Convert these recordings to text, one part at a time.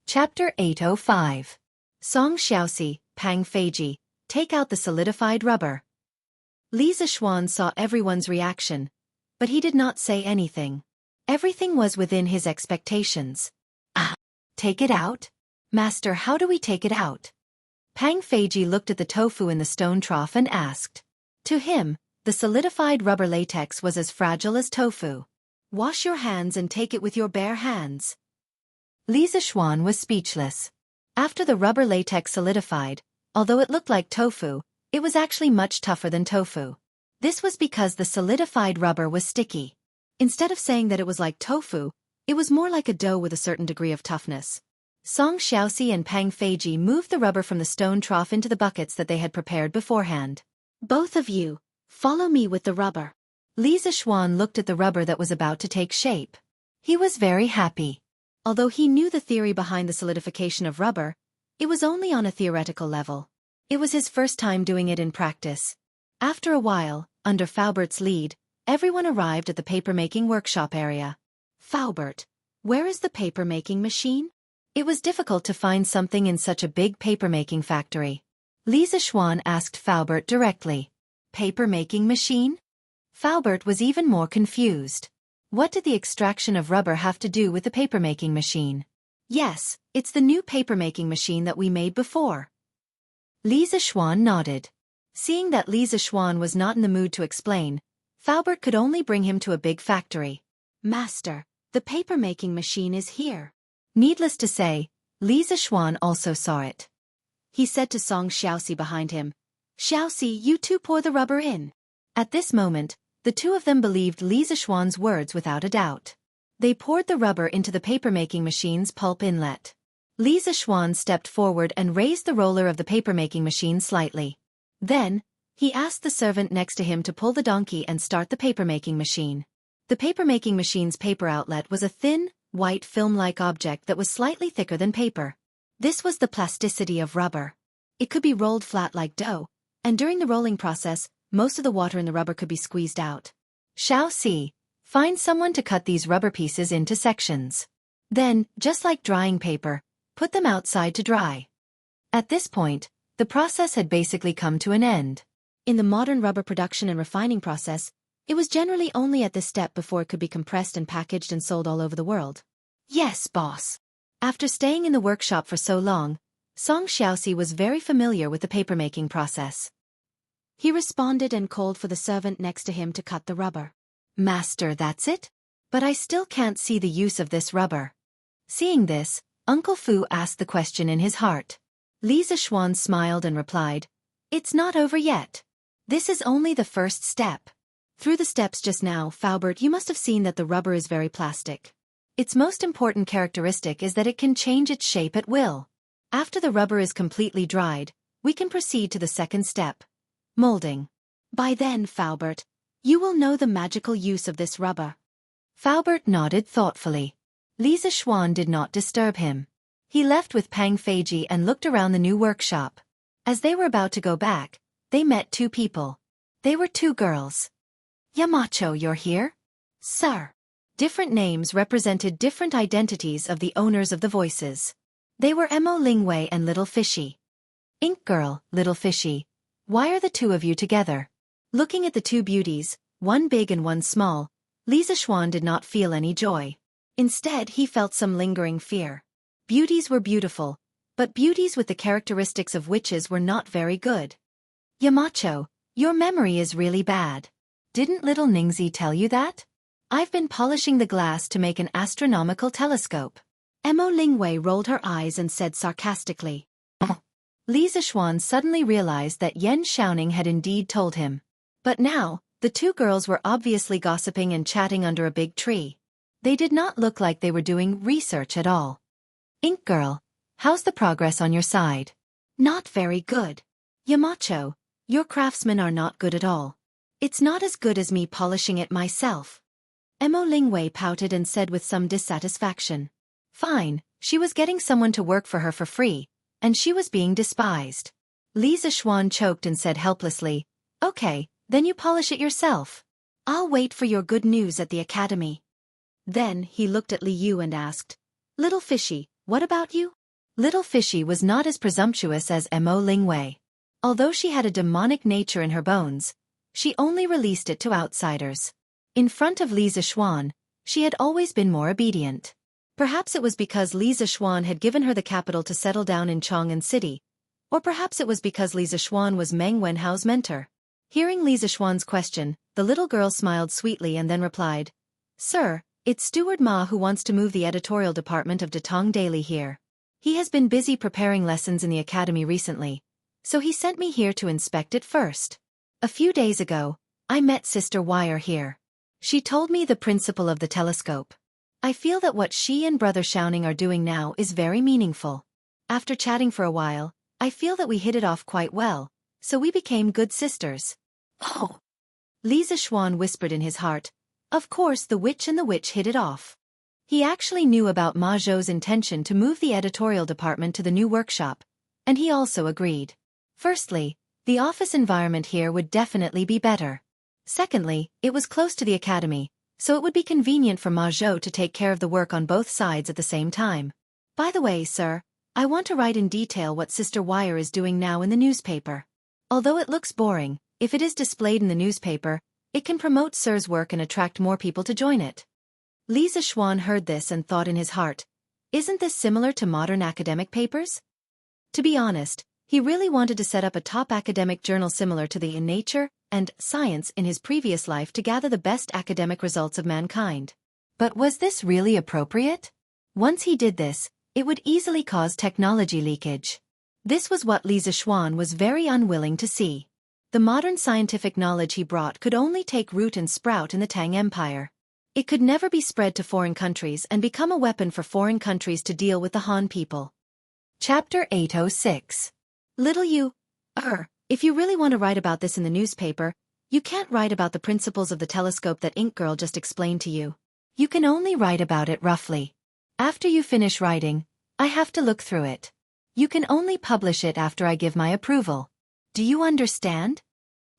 Chapter 805. Song Xiaoxi, Pang Feiji, take out the solidified rubber. Li Zixuan saw everyone's reaction, but he did not say anything. Everything was within his expectations. Take it out? Master, how do we take it out? Pang Feiji looked at the tofu in the stone trough and asked. To him, the solidified rubber latex was as fragile as tofu. Wash your hands and take it with your bare hands. Li Zixuan was speechless. After the rubber latex solidified, although it looked like tofu, it was actually much tougher than tofu. This was because the solidified rubber was sticky. Instead of saying that it was like tofu, it was more like a dough with a certain degree of toughness. Song Xiaoxi and Pang Feiji moved the rubber from the stone trough into the buckets that they had prepared beforehand. Both of you, follow me with the rubber. Li Zixuan looked at the rubber that was about to take shape. He was very happy. Although he knew the theory behind the solidification of rubber, it was only on a theoretical level. It was his first time doing it in practice. After a while, under Faubert's lead, everyone arrived at the paper-making workshop area. Faubert, where is the paper-making machine? It was difficult to find something in such a big paper-making factory. Li Zixuan asked Faubert directly. Paper-making machine? Faubert was even more confused. What did the extraction of rubber have to do with the paper-making machine? Yes, it's the new paper-making machine that we made before. Li Zixuan nodded. Seeing that Li Zixuan was not in the mood to explain, Faubert could only bring him to a big factory. Master, the paper-making machine is here. Needless to say, Li Zixuan also saw it. He said to Song Xiaoxi behind him, Xiaoxi, you two pour the rubber in. At this moment, the two of them believed Li Zixuan's words without a doubt. They poured the rubber into the paper-making machine's pulp inlet. Li Zixuan stepped forward and raised the roller of the paper-making machine slightly. Then, he asked the servant next to him to pull the donkey and start the paper-making machine. The paper-making machine's paper outlet was a thin, white film-like object that was slightly thicker than paper. This was the plasticity of rubber. It could be rolled flat like dough, and during the rolling process, most of the water in the rubber could be squeezed out. Xiaoxi, find someone to cut these rubber pieces into sections. Then, just like drying paper, put them outside to dry. At this point, the process had basically come to an end. In the modern rubber production and refining process, it was generally only at this step before it could be compressed and packaged and sold all over the world. Yes, boss. After staying in the workshop for so long, Song Xiaoxi was very familiar with the paper-making process. He responded and called for the servant next to him to cut the rubber. Master, that's it? But I still can't see the use of this rubber. Seeing this, Uncle Fu asked the question in his heart. Li Zixuan smiled and replied, It's not over yet. This is only the first step. Through the steps just now, Faubert, you must have seen that the rubber is very plastic. Its most important characteristic is that it can change its shape at will. After the rubber is completely dried, we can proceed to the second step. Molding. By then, Faubert, you will know the magical use of this rubber. Faubert nodded thoughtfully. Li Zixuan did not disturb him. He left with Pang Feiji and looked around the new workshop. As they were about to go back, they met two people. They were two girls. Yamacho, you're here? Sir. Different names represented different identities of the owners of the voices. They were Emo Lingwei and Little Fishy. Ink Girl, Little Fishy. Why are the two of you together? Looking at the two beauties, one big and one small, Li Zixuan did not feel any joy. Instead, he felt some lingering fear. Beauties were beautiful, but beauties with the characteristics of witches were not very good. Yamacho, your memory is really bad. Didn't little Ningzi tell you that? I've been polishing the glass to make an astronomical telescope. Emo Lingwei rolled her eyes and said sarcastically. Li Zixuan suddenly realized that Yan Xiaoning had indeed told him. But now, the two girls were obviously gossiping and chatting under a big tree. They did not look like they were doing research at all. Ink Girl, how's the progress on your side? Not very good. Yamacho, your craftsmen are not good at all. It's not as good as me polishing it myself. Emo Lingwei pouted and said with some dissatisfaction. Fine, she was getting someone to work for her for free, and she was being despised. Li Zixuan choked and said helplessly, Okay, then you polish it yourself. I'll wait for your good news at the academy. Then he looked at Li Yu and asked, Little Fishy, What about you? Little Fishy was not as presumptuous as Mo Lingwei. Although she had a demonic nature in her bones, she only released it to outsiders. In front of Li Zixuan, she had always been more obedient. Perhaps it was because Li Zixuan had given her the capital to settle down in Chang'an City, or perhaps it was because Li Zixuan was Meng Wenhao's mentor. Hearing Li Zixuan's question, the little girl smiled sweetly and then replied, "Sir, it's Steward Ma who wants to move the editorial department of Datong Daily here. He has been busy preparing lessons in the academy recently, so he sent me here to inspect it first. A few days ago, I met Sister Wire here. She told me the principle of the telescope. I feel that what she and Brother Xiaoning are doing now is very meaningful. After chatting for a while, I feel that we hit it off quite well, so we became good sisters." "Oh!" Li Zixuan whispered in his heart. Of course the witch and the witch hit it off. He actually knew about Ma Zhou's intention to move the editorial department to the new workshop, and he also agreed. Firstly, the office environment here would definitely be better. Secondly, it was close to the academy, so it would be convenient for Ma Zhou to take care of the work on both sides at the same time. By the way, sir, I want to write in detail what Sister Wire is doing now in the newspaper. Although it looks boring, if it is displayed in the newspaper, it can promote Sir's work and attract more people to join it." Li Zixuan heard this and thought in his heart, isn't this similar to modern academic papers? To be honest, he really wanted to set up a top academic journal similar to the In Nature and Science in his previous life to gather the best academic results of mankind. But was this really appropriate? Once he did this, it would easily cause technology leakage. This was what Li Zixuan was very unwilling to see. The modern scientific knowledge he brought could only take root and sprout in the Tang Empire. It could never be spread to foreign countries and become a weapon for foreign countries to deal with the Han people. Chapter 806. Little you, if you really want to write about this in the newspaper, you can't write about the principles of the telescope that Ink Girl just explained to you. You can only write about it roughly. After you finish writing, I have to look through it. You can only publish it after I give my approval. Do you understand?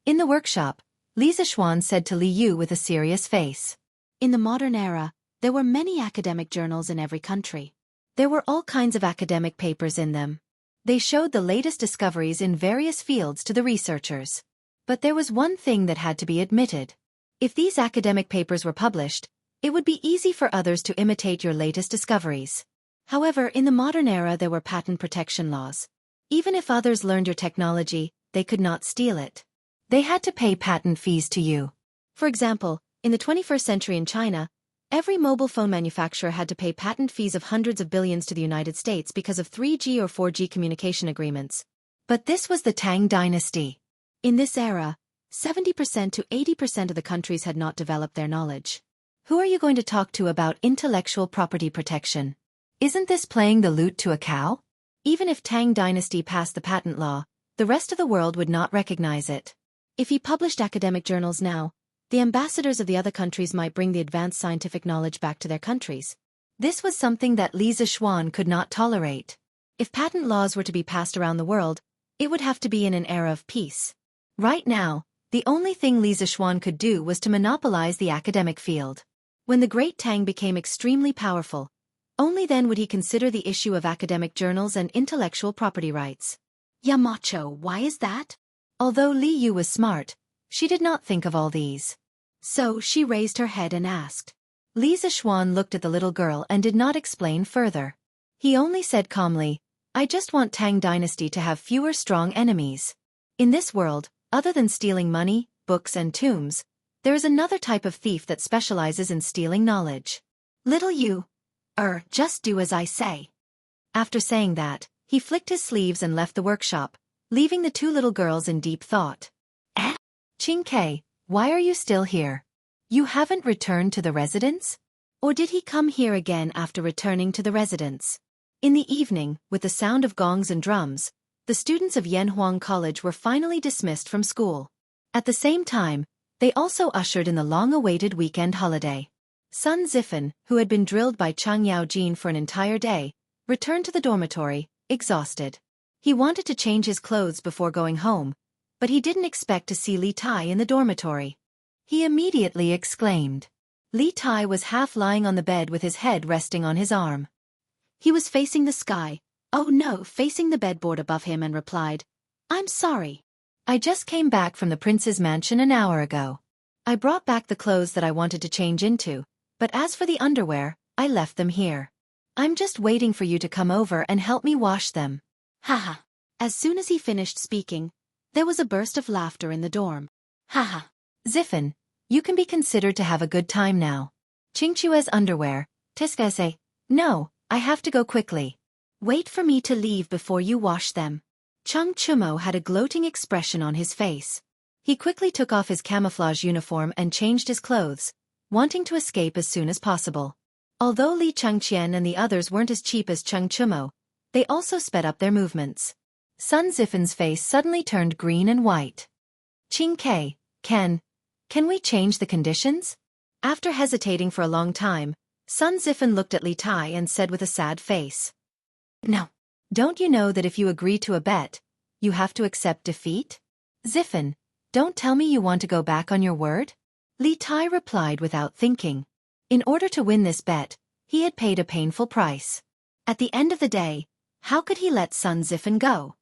In the workshop, Li Zixuan said to Li Yu with a serious face. In the modern era, there were many academic journals in every country. There were all kinds of academic papers in them. They showed the latest discoveries in various fields to the researchers. But there was one thing that had to be admitted. If these academic papers were published, it would be easy for others to imitate your latest discoveries. However, in the modern era there were patent protection laws. Even if others learned your technology, they could not steal it. They had to pay patent fees to you. For example, in the 21st century in China, every mobile phone manufacturer had to pay patent fees of hundreds of billions to the United States because of 3G or 4G communication agreements. But this was the Tang dynasty. In this era, 70% to 80% of the countries had not developed their knowledge. Who are you going to talk to about intellectual property protection? Isn't this playing the lute to a cow? Even if Tang dynasty passed the patent law, the rest of the world would not recognize it. If he published academic journals now, the ambassadors of the other countries might bring the advanced scientific knowledge back to their countries. This was something that Li Zixuan could not tolerate. If patent laws were to be passed around the world, it would have to be in an era of peace. Right now, the only thing Li Zixuan could do was to monopolize the academic field. When the Great Tang became extremely powerful, only then would he consider the issue of academic journals and intellectual property rights. Yamacho, why is that? Although Li Yu was smart, she did not think of all these. So she raised her head and asked. Li Zixuan looked at the little girl and did not explain further. He only said calmly, I just want Tang dynasty to have fewer strong enemies. In this world, other than stealing money, books and tombs, there is another type of thief that specializes in stealing knowledge. Little you, just do as I say. After saying that, he flicked his sleeves and left the workshop, leaving the two little girls in deep thought. Qingke, why are you still here? You haven't returned to the residence? Or did he come here again after returning to the residence? In the evening, with the sound of gongs and drums, the students of Yanhuang College were finally dismissed from school. At the same time, they also ushered in the long-awaited weekend holiday. Sun Zifen, who had been drilled by Chang Yaojin for an entire day, returned to the dormitory, exhausted. He wanted to change his clothes before going home, but he didn't expect to see Li Tai in the dormitory. He immediately exclaimed. Li Tai was half lying on the bed with his head resting on his arm. He was facing the sky, oh no, facing the bedboard above him, and replied, "I'm sorry. I just came back from the prince's mansion an hour ago. I brought back the clothes that I wanted to change into, but as for the underwear, I left them here. I'm just waiting for you to come over and help me wash them." Haha. As soon as he finished speaking, there was a burst of laughter in the dorm. Haha. Ziffin, you can be considered to have a good time now. Qingchue's underwear, Tiskese. No, I have to go quickly. Wait for me to leave before you wash them. Chung Chumo had a gloating expression on his face. He quickly took off his camouflage uniform and changed his clothes, wanting to escape as soon as possible. Although Li Chengqian and the others weren't as cheap as Chung Chumo, they also sped up their movements. Sun Ziffin's face suddenly turned green and white. "Qing Ke, can we change the conditions?" After hesitating for a long time, Sun Ziffin looked at Li Tai and said with a sad face, "No. Don't you know that if you agree to a bet, you have to accept defeat?" "Ziffin, don't tell me you want to go back on your word?" Li Tai replied without thinking. In order to win this bet, he had paid a painful price. At the end of the day, how could he let Sun Ziffin go?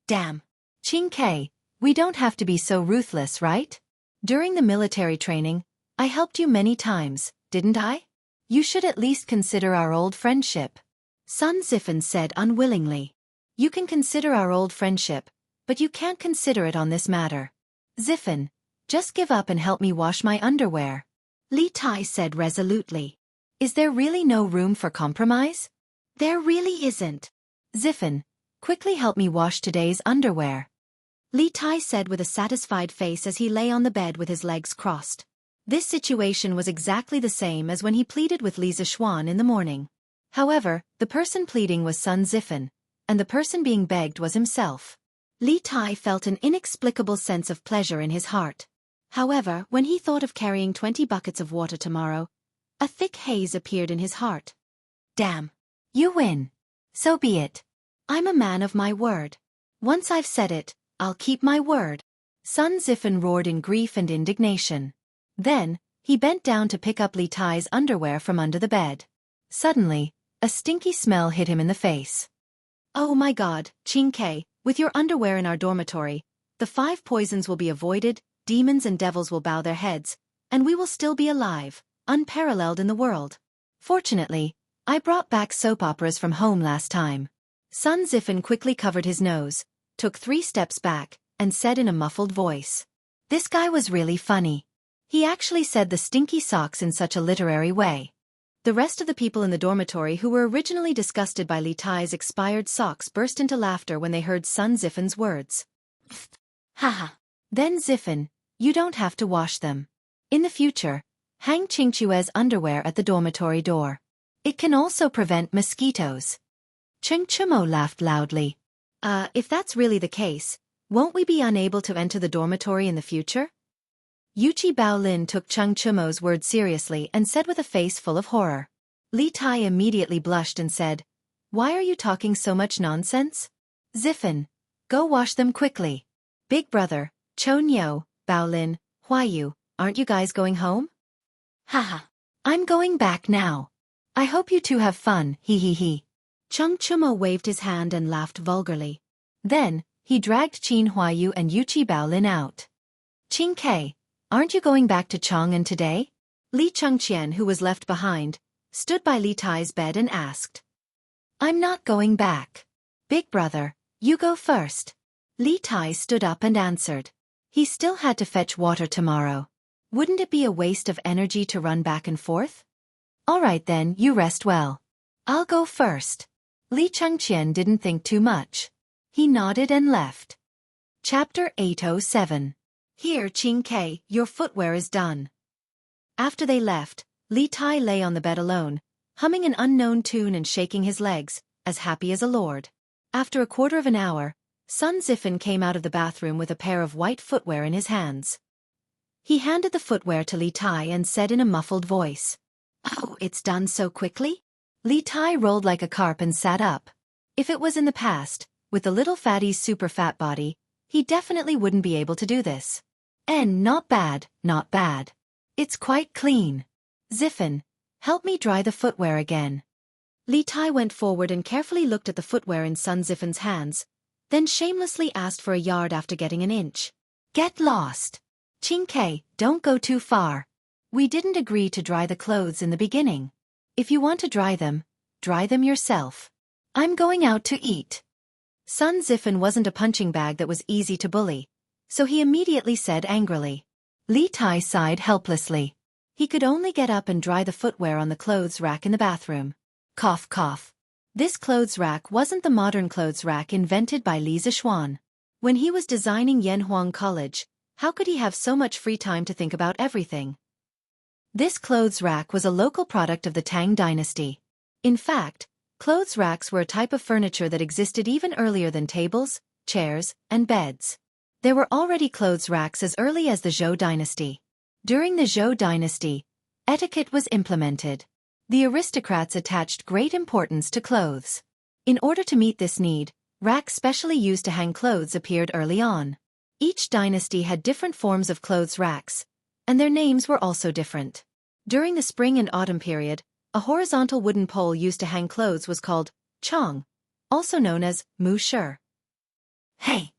Damn. "Qing Ke, we don't have to be so ruthless, right? During the military training, I helped you many times, didn't I? You should at least consider our old friendship." Sun Ziffin said unwillingly. "You can consider our old friendship, but you can't consider it on this matter. Ziffin, just give up and help me wash my underwear." Li Tai said resolutely. "Is there really no room for compromise?" "There really isn't." "Ziffin, quickly help me wash today's underwear." Li Tai said with a satisfied face as he lay on the bed with his legs crossed. This situation was exactly the same as when he pleaded with Li Zishuan in the morning. However, the person pleading was Sun Ziffin, and the person being begged was himself. Li Tai felt an inexplicable sense of pleasure in his heart. However, when he thought of carrying 20 buckets of water tomorrow, a thick haze appeared in his heart. Damn. You win. So be it. I'm a man of my word. Once I've said it, I'll keep my word. Sun Ziffin roared in grief and indignation. Then, he bent down to pick up Li Tai's underwear from under the bed. Suddenly, a stinky smell hit him in the face. "Oh my god, Qing Ke, with your underwear in our dormitory, the 5 poisons will be avoided, demons and devils will bow their heads, and we will still be alive, unparalleled in the world. Fortunately, I brought back soap operas from home last time." Sun Ziffin quickly covered his nose, took 3 steps back, and said in a muffled voice. This guy was really funny. He actually said the stinky socks in such a literary way. The rest of the people in the dormitory who were originally disgusted by Li Tai's expired socks burst into laughter when they heard Sun Ziffin's words. Haha. Then Ziffin, you don't have to wash them. In the future, hang Qingchue's underwear at the dormitory door. It can also prevent mosquitoes. Chengchumo laughed loudly. If that's really the case, won't we be unable to enter the dormitory in the future? Yuchi Baolin took Chengchumo's word seriously and said with a face full of horror. Li Tai immediately blushed and said, Why are you talking so much nonsense? Ziffin, go wash them quickly. Big brother, Chon Yo, Baolin, Huayu, aren't you guys going home? Haha. I'm going back now. I hope you two have fun, hee hee hee. Chengchumo waved his hand and laughed vulgarly. Then, he dragged Qin Huayu and Yuchi Baolin out. Qing Ke, aren't you going back to Chang'an today? Li Chengqian, who was left behind, stood by Li Tai's bed and asked. I'm not going back. Big brother, you go first. Li Tai stood up and answered. He still had to fetch water tomorrow. Wouldn't it be a waste of energy to run back and forth? All right then, you rest well. I'll go first. Li Chengqian didn't think too much. He nodded and left. Chapter 807. Here, Qing Ke, your footwear is done. After they left, Li Tai lay on the bed alone, humming an unknown tune and shaking his legs, as happy as a lord. After a quarter of an hour, Sun Ziffin came out of the bathroom with a pair of white footwear in his hands. He handed the footwear to Li Tai and said in a muffled voice. Oh, it's done so quickly? Li Tai rolled like a carp and sat up. If it was in the past, with the little fatty's super fat body, he definitely wouldn't be able to do this. And not bad, not bad. It's quite clean. Ziffin, help me dry the footwear again. Li Tai went forward and carefully looked at the footwear in Sun Zifen's hands, then shamelessly asked for a yard after getting an inch. Get lost. Qingke, don't go too far. We didn't agree to dry the clothes in the beginning. If you want to dry them yourself. I'm going out to eat. Sun Zifen wasn't a punching bag that was easy to bully, so he immediately said angrily. Li Tai sighed helplessly. He could only get up and dry the footwear on the clothes rack in the bathroom. Cough cough. This clothes rack wasn't the modern clothes rack invented by Li Zishuan. When he was designing Yanhuang College, how could he have so much free time to think about everything? This clothes rack was a local product of the Tang dynasty. In fact, clothes racks were a type of furniture that existed even earlier than tables, chairs, and beds. There were already clothes racks as early as the Zhou dynasty. During the Zhou dynasty, etiquette was implemented. The aristocrats attached great importance to clothes. In order to meet this need, racks specially used to hang clothes appeared early on. Each dynasty had different forms of clothes racks, and their names were also different. During the spring and autumn period, a horizontal wooden pole used to hang clothes was called chong, also known as mu shi. Hey,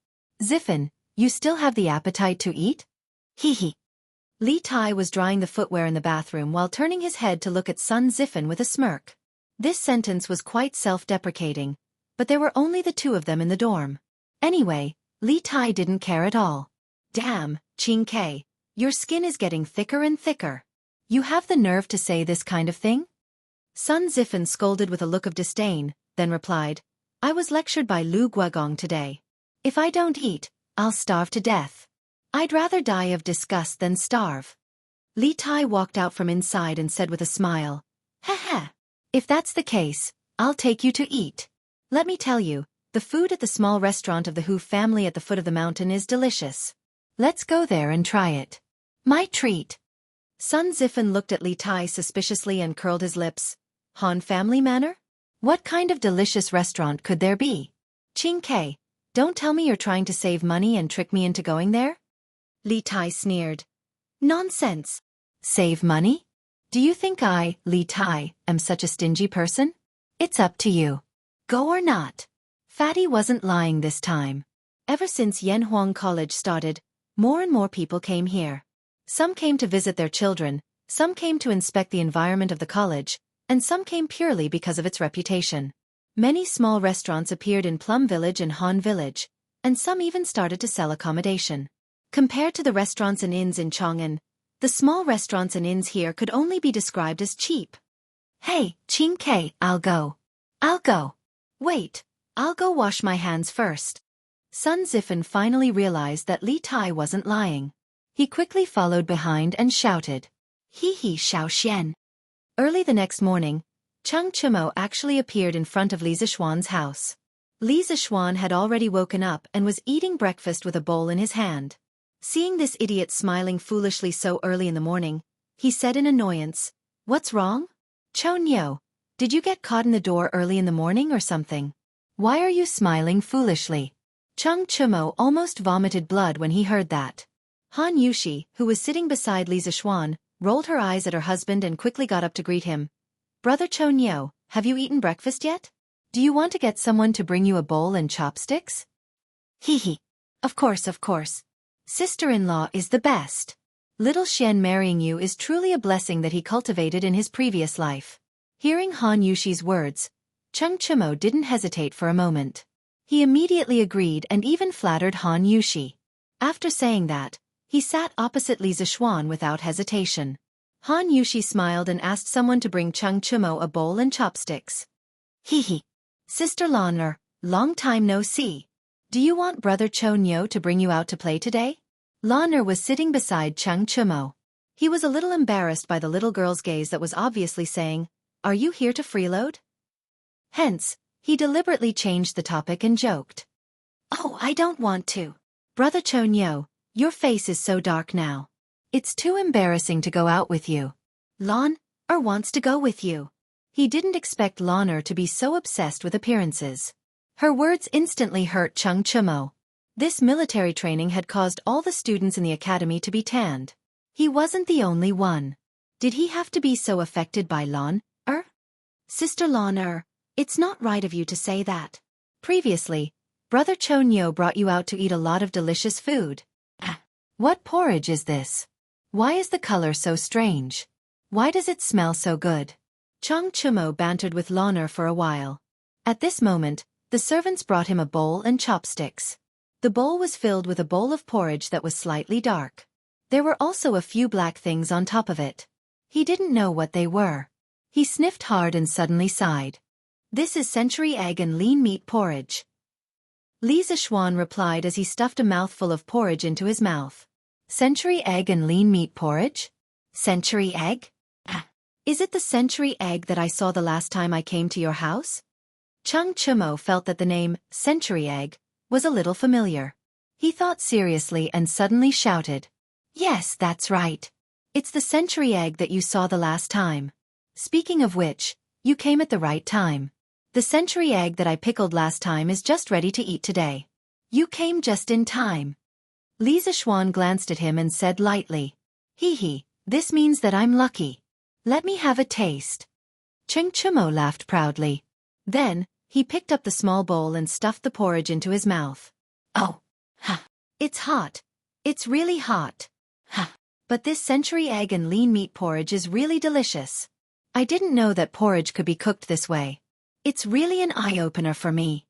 Zifen, you still have the appetite to eat? Hee hee. Li Tai was drying the footwear in the bathroom while turning his head to look at Sun Zifen with a smirk. This sentence was quite self-deprecating, but there were only the two of them in the dorm. Anyway, Li Tai didn't care at all. Damn, Qingke, your skin is getting thicker and thicker. You have the nerve to say this kind of thing? Sun Zifen scolded with a look of disdain, then replied, I was lectured by Lu Guogong today. If I don't eat, I'll starve to death. I'd rather die of disgust than starve. Li Tai walked out from inside and said with a smile, Haha, if that's the case, I'll take you to eat. Let me tell you, the food at the small restaurant of the Hu family at the foot of the mountain is delicious. Let's go there and try it. My treat. Sun Zifen looked at Li Tai suspiciously and curled his lips. Han family manor? What kind of delicious restaurant could there be? Qingke, don't tell me you're trying to save money and trick me into going there? Li Tai sneered. Nonsense. Save money? Do you think I, Li Tai, am such a stingy person? It's up to you. Go or not. Fatty wasn't lying this time. Ever since Yanhuang College started, more and more people came here. Some came to visit their children, some came to inspect the environment of the college, and some came purely because of its reputation. Many small restaurants appeared in Plum Village and Han Village, and some even started to sell accommodation. Compared to the restaurants and inns in Chang'an, the small restaurants and inns here could only be described as cheap. Hey, Qingke, I'll go. Wait, I'll go wash my hands first. Sun Zifen finally realized that Li Tai wasn't lying. He quickly followed behind and shouted, Hee hee Xiao Xian. Early the next morning, Cheng Chimo actually appeared in front of Li Zishuan's house. Li Zishuan had already woken up and was eating breakfast with a bowl in his hand. Seeing this idiot smiling foolishly so early in the morning, he said in annoyance, What's wrong? Chonyo, did you get caught in the door early in the morning or something? Why are you smiling foolishly? Cheng Chimo almost vomited blood when he heard that. Han Yushi, who was sitting beside Li Zishuan, rolled her eyes at her husband and quickly got up to greet him. Brother Chonyo, have you eaten breakfast yet? Do you want to get someone to bring you a bowl and chopsticks? Hee hee. Of course. Sister-in-law is the best. Little Xian marrying you is truly a blessing that he cultivated in his previous life. Hearing Han Yushi's words, Cheng Chimo didn't hesitate for a moment. He immediately agreed and even flattered Han Yushi. After saying that, he sat opposite Li Zishuan without hesitation. Han Yushi smiled and asked someone to bring Cheng Chimo a bowl and chopsticks. Hee hee. Sister Lanner, long time no see. Do you want Brother Chonyo to bring you out to play today? Lanner was sitting beside Cheng Chimo. He was a little embarrassed by the little girl's gaze that was obviously saying, Are you here to freeload? Hence, he deliberately changed the topic and joked. Oh, I don't want to. Brother Chonyo, your face is so dark now. It's too embarrassing to go out with you. Lanner wants to go with you. He didn't expect Lanner to be so obsessed with appearances. Her words instantly hurt Cheng Chimo. This military training had caused all the students in the academy to be tanned. He wasn't the only one. Did he have to be so affected by Lanner? Sister Lon, it's not right of you to say that. Previously, Brother Chonyo brought you out to eat a lot of delicious food. What porridge is this? Why is the color so strange? Why does it smell so good? Chang Chumo bantered with Lon for a while. At this moment, the servants brought him a bowl and chopsticks. The bowl was filled with a bowl of porridge that was slightly dark. There were also a few black things on top of it. He didn't know what they were. He sniffed hard and suddenly sighed. This is century egg and lean meat porridge. Li Zishuan replied as he stuffed a mouthful of porridge into his mouth. Century egg and lean meat porridge? Century egg? Is it the century egg that I saw the last time I came to your house? Chang Chumo felt that the name, century egg, was a little familiar. He thought seriously and suddenly shouted. Yes, that's right. It's the century egg that you saw the last time. Speaking of which, you came at the right time. The century egg that I pickled last time is just ready to eat today. You came just in time. Li Zishuan glanced at him and said lightly. Hee, this means that I'm lucky. Let me have a taste. Cheng Chumo laughed proudly. Then, he picked up the small bowl and stuffed the porridge into his mouth. Oh, it's hot. It's really hot. But this century egg and lean meat porridge is really delicious. I didn't know that porridge could be cooked this way. It's really an eye-opener for me.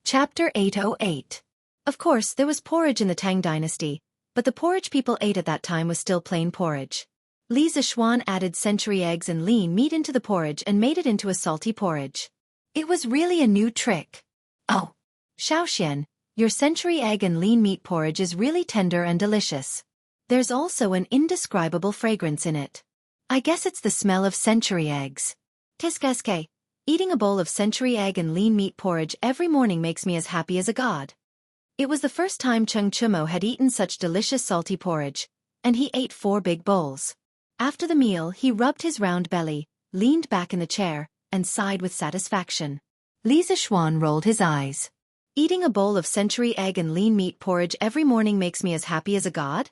Chapter 808. Of course, there was porridge in the Tang dynasty, but the porridge people ate at that time was still plain porridge. Li Zishuan added century eggs and lean meat into the porridge and made it into a salty porridge. It was really a new trick. Oh, Xiaoxian, your century egg and lean meat porridge is really tender and delicious. There's also an indescribable fragrance in it. I guess it's the smell of century eggs. Tiskeske, eating a bowl of century egg and lean meat porridge every morning makes me as happy as a god. It was the first time Cheng Chumo had eaten such delicious salty porridge, and he ate 4 big bowls. After the meal, he rubbed his round belly, leaned back in the chair, and sighed with satisfaction. Li Zishuan rolled his eyes. Eating a bowl of century egg and lean meat porridge every morning makes me as happy as a god?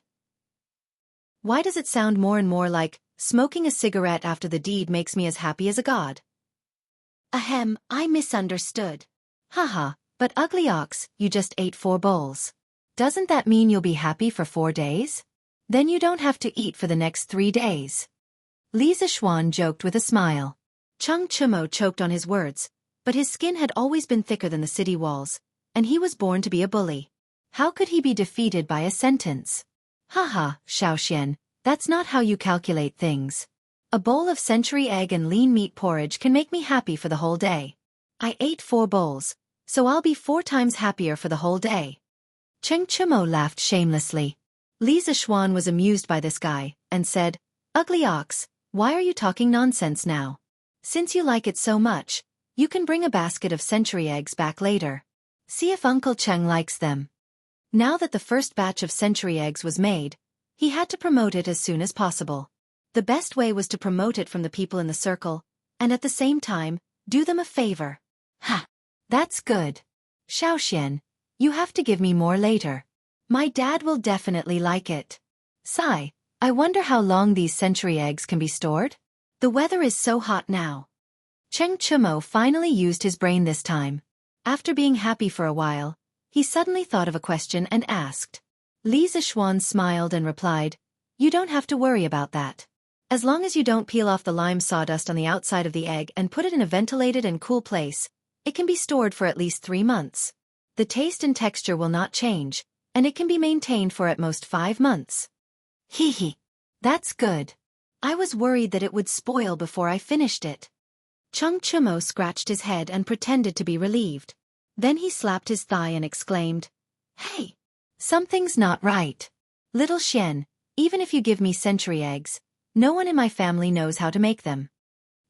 Why does it sound more and more like, smoking a cigarette after the deed makes me as happy as a god? Ahem, I misunderstood. Haha, but ugly ox, you just ate 4 bowls. Doesn't that mean you'll be happy for 4 days? Then you don't have to eat for the next 3 days. Li Zishuan joked with a smile. Cheng Chumo choked on his words, but his skin had always been thicker than the city walls, and he was born to be a bully. How could he be defeated by a sentence? Haha, Xiaoxian, that's not how you calculate things. A bowl of century egg and lean meat porridge can make me happy for the whole day. I ate 4 bowls, so I'll be 4 times happier for the whole day. Cheng Chumo laughed shamelessly. Li Zishuan was amused by this guy, and said, Ugly ox, why are you talking nonsense now? Since you like it so much, you can bring a basket of century eggs back later. See if Uncle Cheng likes them. Now that the first batch of century eggs was made, he had to promote it as soon as possible. The best way was to promote it from the people in the circle, and at the same time, do them a favor. Ha! That's good. Xiaoxian, you have to give me more later. My dad will definitely like it. Sigh, I wonder how long these century eggs can be stored? The weather is so hot now. Cheng Chumo finally used his brain this time. After being happy for a while, he suddenly thought of a question and asked. Li Zishuan smiled and replied, You don't have to worry about that. As long as you don't peel off the lime sawdust on the outside of the egg and put it in a ventilated and cool place, it can be stored for at least 3 months. The taste and texture will not change, and it can be maintained for at most 5 months. Hee, that's good. I was worried that it would spoil before I finished it. Cheng Chumo scratched his head and pretended to be relieved. Then he slapped his thigh and exclaimed, Hey! Something's not right. Little Xian, even if you give me century eggs, no one in my family knows how to make them.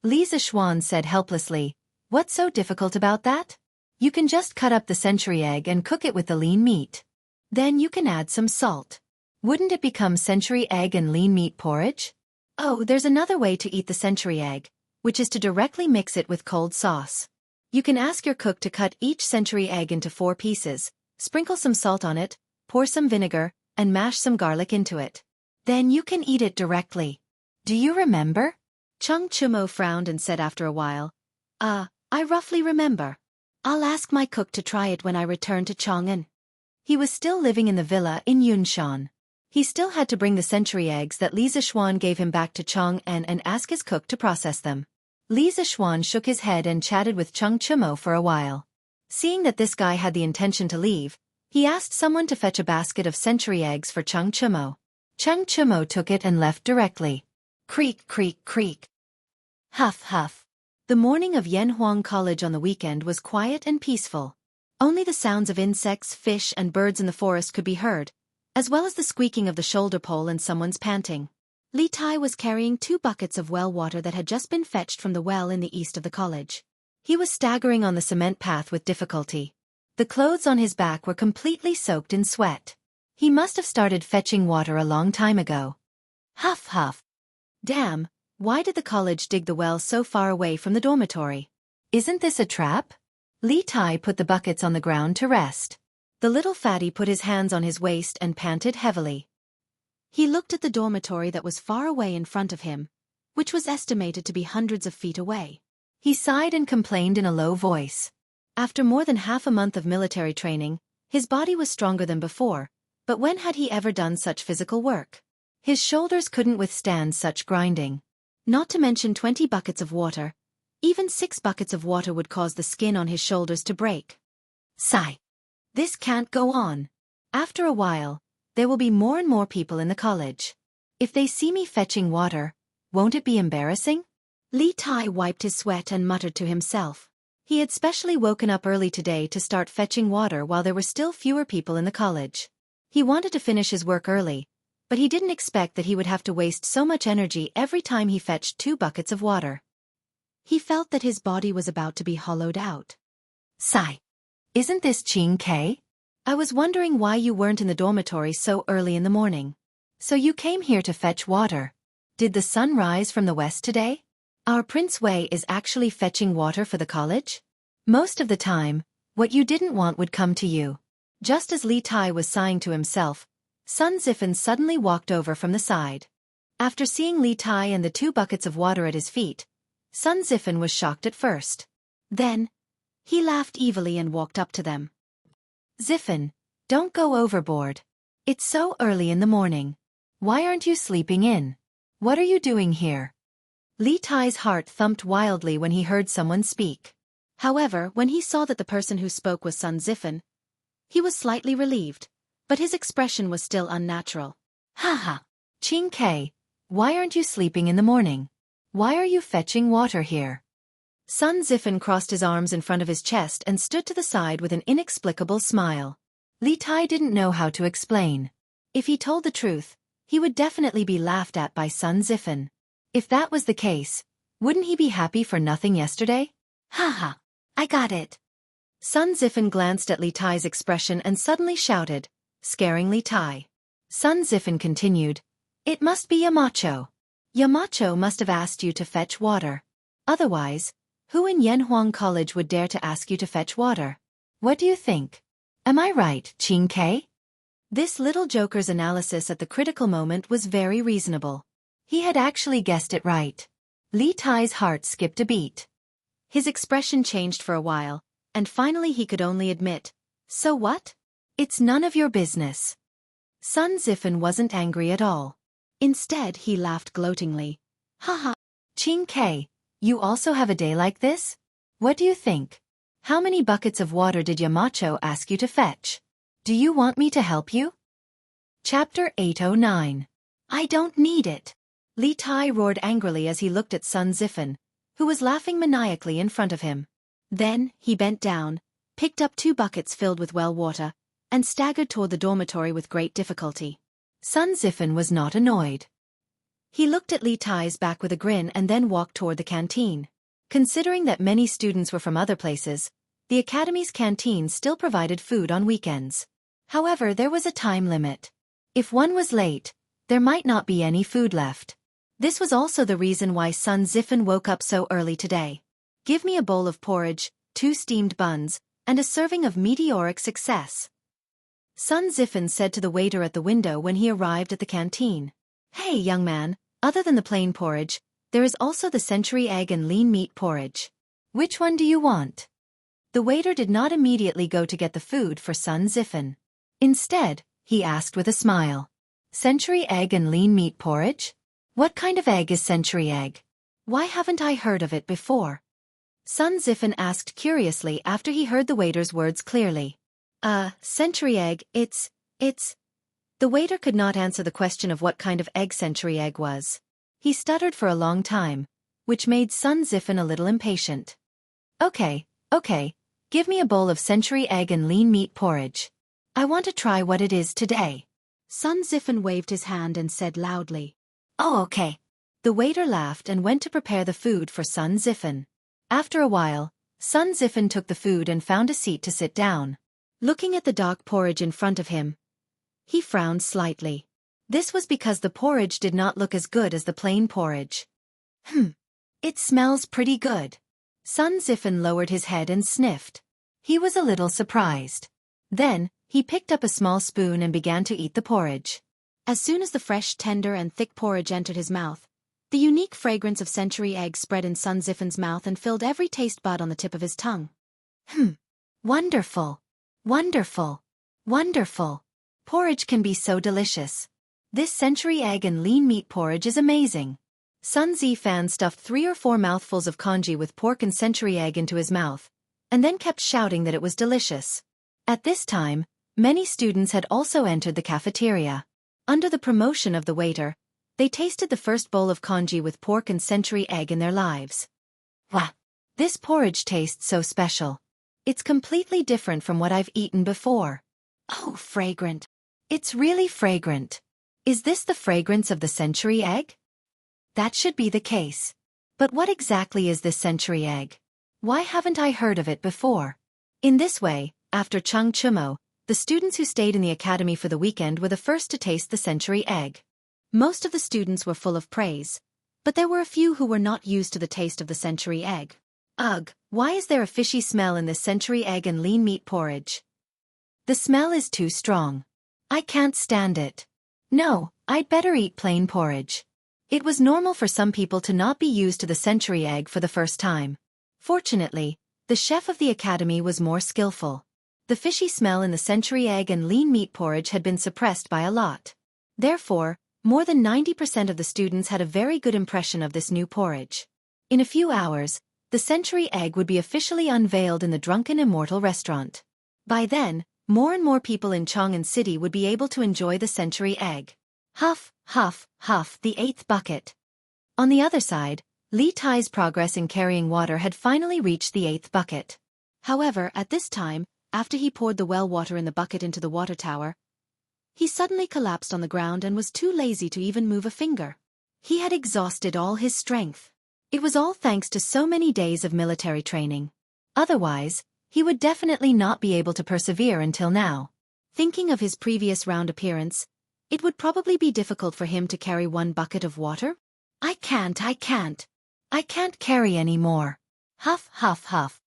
Li Zishuan said helplessly, What's so difficult about that? You can just cut up the century egg and cook it with the lean meat. Then you can add some salt. Wouldn't it become century egg and lean meat porridge? Oh, there's another way to eat the century egg, which is to directly mix it with cold sauce. You can ask your cook to cut each century egg into 4 pieces, sprinkle some salt on it, pour some vinegar, and mash some garlic into it. Then you can eat it directly. Do you remember? Chung Chumo frowned and said after a while, I roughly remember. I'll ask my cook to try it when I return to Chang'an. He was still living in the villa in Yunshan. He still had to bring the century eggs that Li Zixuan gave him back to Chang'an and ask his cook to process them. Li Zixuan shook his head and chatted with Chung Chumo for a while. Seeing that this guy had the intention to leave, he asked someone to fetch a basket of century eggs for Chung Chumo. Chung Chumo took it and left directly. Creak, creak, creak. Huff, huff. The morning of Yanhuang College on the weekend was quiet and peaceful. Only the sounds of insects, fish, and birds in the forest could be heard, as well as the squeaking of the shoulder pole and someone's panting. Li Tai was carrying 2 buckets of well water that had just been fetched from the well in the east of the college. He was staggering on the cement path with difficulty. The clothes on his back were completely soaked in sweat. He must have started fetching water a long time ago. Huff, huff. Damn. Why did the college dig the well so far away from the dormitory? Isn't this a trap? Li Tai put the buckets on the ground to rest. The little fatty put his hands on his waist and panted heavily. He looked at the dormitory that was far away in front of him, which was estimated to be hundreds of feet away. He sighed and complained in a low voice. After more than half a month of military training, his body was stronger than before, but when had he ever done such physical work? His shoulders couldn't withstand such grinding. Not to mention 20 buckets of water. Even 6 buckets of water would cause the skin on his shoulders to break. Sigh. This can't go on. After a while, there will be more and more people in the college. If they see me fetching water, won't it be embarrassing? Li Tai wiped his sweat and muttered to himself. He had specially woken up early today to start fetching water while there were still fewer people in the college. He wanted to finish his work early, but he didn't expect that he would have to waste so much energy every time he fetched 2 buckets of water. He felt that his body was about to be hollowed out. Sigh. Isn't this Qing Ke? I was wondering why you weren't in the dormitory so early in the morning. So you came here to fetch water. Did the sun rise from the west today? Our Prince Wei is actually fetching water for the college? Most of the time, what you didn't want would come to you. Just as Li Tai was sighing to himself, Sun Zifen suddenly walked over from the side. After seeing Li Tai and the 2 buckets of water at his feet, Sun Zifen was shocked at first. Then, he laughed evilly and walked up to them. Zifen, don't go overboard. It's so early in the morning. Why aren't you sleeping in? What are you doing here? Li Tai's heart thumped wildly when he heard someone speak. However, when he saw that the person who spoke was Sun Zifen, he was slightly relieved, but his expression was still unnatural. Haha. Qing Ke, why aren't you sleeping in the morning? Why are you fetching water here? Sun Zifen crossed his arms in front of his chest and stood to the side with an inexplicable smile. Li Tai didn't know how to explain. If he told the truth, he would definitely be laughed at by Sun Zifen. If that was the case, wouldn't he be happy for nothing yesterday? Haha. I got it. Sun Zifen glanced at Li Tai's expression and suddenly shouted, scaring Li Tai. Sun Zifen continued, It must be Yamacho. Yamacho must have asked you to fetch water. Otherwise, who in Yanhuang College would dare to ask you to fetch water? What do you think? Am I right, Qing Ke? This little joker's analysis at the critical moment was very reasonable. He had actually guessed it right. Li Tai's heart skipped a beat. His expression changed for a while, and finally he could only admit, So what? It's none of your business. Sun Zifen wasn't angry at all. Instead, he laughed gloatingly. Haha. Qing Ke, you also have a day like this? What do you think? How many buckets of water did Yamacho ask you to fetch? Do you want me to help you? Chapter 809. I don't need it. Li Tai roared angrily as he looked at Sun Zifen, who was laughing maniacally in front of him. Then, he bent down, picked up 2 buckets filled with well water, and staggered toward the dormitory with great difficulty. Sun Zifen was not annoyed. He looked at Li Tai's back with a grin and then walked toward the canteen. Considering that many students were from other places, the academy's canteen still provided food on weekends. However, there was a time limit. If one was late, there might not be any food left. This was also the reason why Sun Zifen woke up so early today. Give me a bowl of porridge, 2 steamed buns, and a serving of meteoric success. Sun Zifen said to the waiter at the window when he arrived at the canteen. Hey, young man, other than the plain porridge, There is also the century egg and lean meat porridge. Which one do you want? The waiter did not immediately go to get the food for Sun Zifen. Instead, he asked with a smile. Century egg and lean meat porridge? What kind of egg is century egg? Why haven't I heard of it before? Sun Zifen asked curiously after he heard the waiter's words clearly. Century egg, it's... The waiter could not answer the question of what kind of egg century egg was. He stuttered for a long time, which made Sun Zifen a little impatient. Okay, give me a bowl of century egg and lean meat porridge. I want to try what it is today. Sun Zifen waved his hand and said loudly. Oh, okay. The waiter laughed and went to prepare the food for Sun Zifen. After a while, Sun Zifen took the food and found a seat to sit down. Looking at the dark porridge in front of him, he frowned slightly. This was because the porridge did not look as good as the plain porridge. It smells pretty good. Sun Zifen lowered his head and sniffed. He was a little surprised. Then, he picked up a small spoon and began to eat the porridge. As soon as the fresh, tender and thick porridge entered his mouth, the unique fragrance of century egg spread in Sun Zifen's mouth and filled every taste bud on the tip of his tongue. Wonderful. Wonderful. Wonderful. Porridge can be so delicious. This century egg and lean meat porridge is amazing. Sun Zifan stuffed 3 or 4 mouthfuls of congee with pork and century egg into his mouth, and then kept shouting that it was delicious. At this time, many students had also entered the cafeteria. Under the promotion of the waiter, they tasted the first bowl of congee with pork and century egg in their lives. Wow! This porridge tastes so special. It's completely different from what I've eaten before. Oh, fragrant. It's really fragrant. Is this the fragrance of the century egg? That should be the case. But what exactly is this century egg? Why haven't I heard of it before? In this way, after Chung Chumo, the students who stayed in the academy for the weekend were the first to taste the century egg. Most of the students were full of praise, but there were a few who were not used to the taste of the century egg. Ugh, why is there a fishy smell in this century egg and lean meat porridge? The smell is too strong. I can't stand it. No, I'd better eat plain porridge. It was normal for some people to not be used to the century egg for the first time. Fortunately, the chef of the academy was more skillful. The fishy smell in the century egg and lean meat porridge had been suppressed by a lot. Therefore, more than 90% of the students had a very good impression of this new porridge. In a few hours, the century egg would be officially unveiled in the Drunken Immortal restaurant. By then, more and more people in Chang'an City would be able to enjoy the century egg. Huff, huff, huff, the 8th bucket. On the other side, Li Tai's progress in carrying water had finally reached the 8th bucket. However, at this time, after he poured the well water in the bucket into the water tower, he suddenly collapsed on the ground and was too lazy to even move a finger. He had exhausted all his strength. It was all thanks to so many days of military training. Otherwise, he would definitely not be able to persevere until now. Thinking of his previous round appearance, it would probably be difficult for him to carry 1 bucket of water. I can't carry any more. Huff, huff, huff.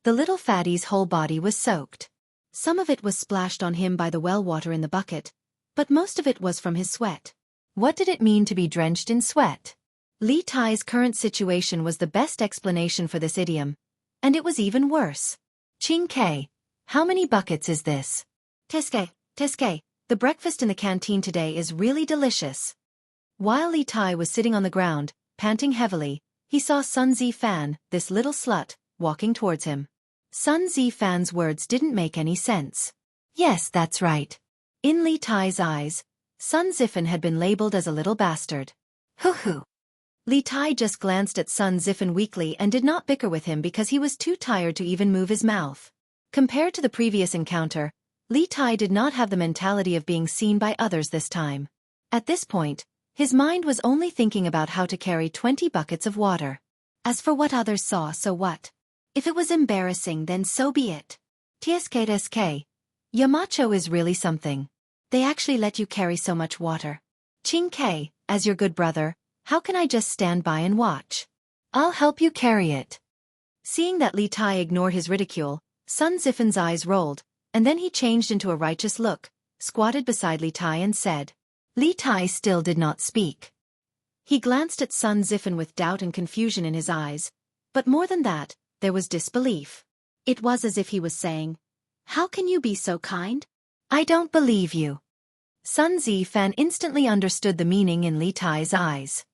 The little fatty's whole body was soaked. Some of it was splashed on him by the well water in the bucket, but most of it was from his sweat. What did it mean to be drenched in sweat? Li Tai's current situation was the best explanation for this idiom, and it was even worse. Ching Kei, how many buckets is this? Teske, the breakfast in the canteen today is really delicious. While Li Tai was sitting on the ground, panting heavily, he saw Sun Zifan, this little slut, walking towards him. Sun Zifan's words didn't make any sense. Yes, that's right. In Li Tai's eyes, Sun Zifan had been labeled as a little bastard. Hoo-hoo. Li Tai just glanced at Sun Zifan weakly and did not bicker with him because he was too tired to even move his mouth. Compared to the previous encounter, Li Tai did not have the mentality of being seen by others this time. At this point, his mind was only thinking about how to carry 20 buckets of water. As for what others saw, so what? If it was embarrassing, then so be it. TSK, Yamacho is really something. They actually let you carry so much water. Ching Kei, as your good brother, how can I just stand by and watch? I'll help you carry it. Seeing that Li Tai ignored his ridicule, Sun Zifan's eyes rolled, and then he changed into a righteous look, squatted beside Li Tai and said. Li Tai still did not speak. He glanced at Sun Zifen with doubt and confusion in his eyes, but more than that, there was disbelief. It was as if he was saying, "How can you be so kind? I don't believe you." Sun Zifan instantly understood the meaning in Li Tai's eyes.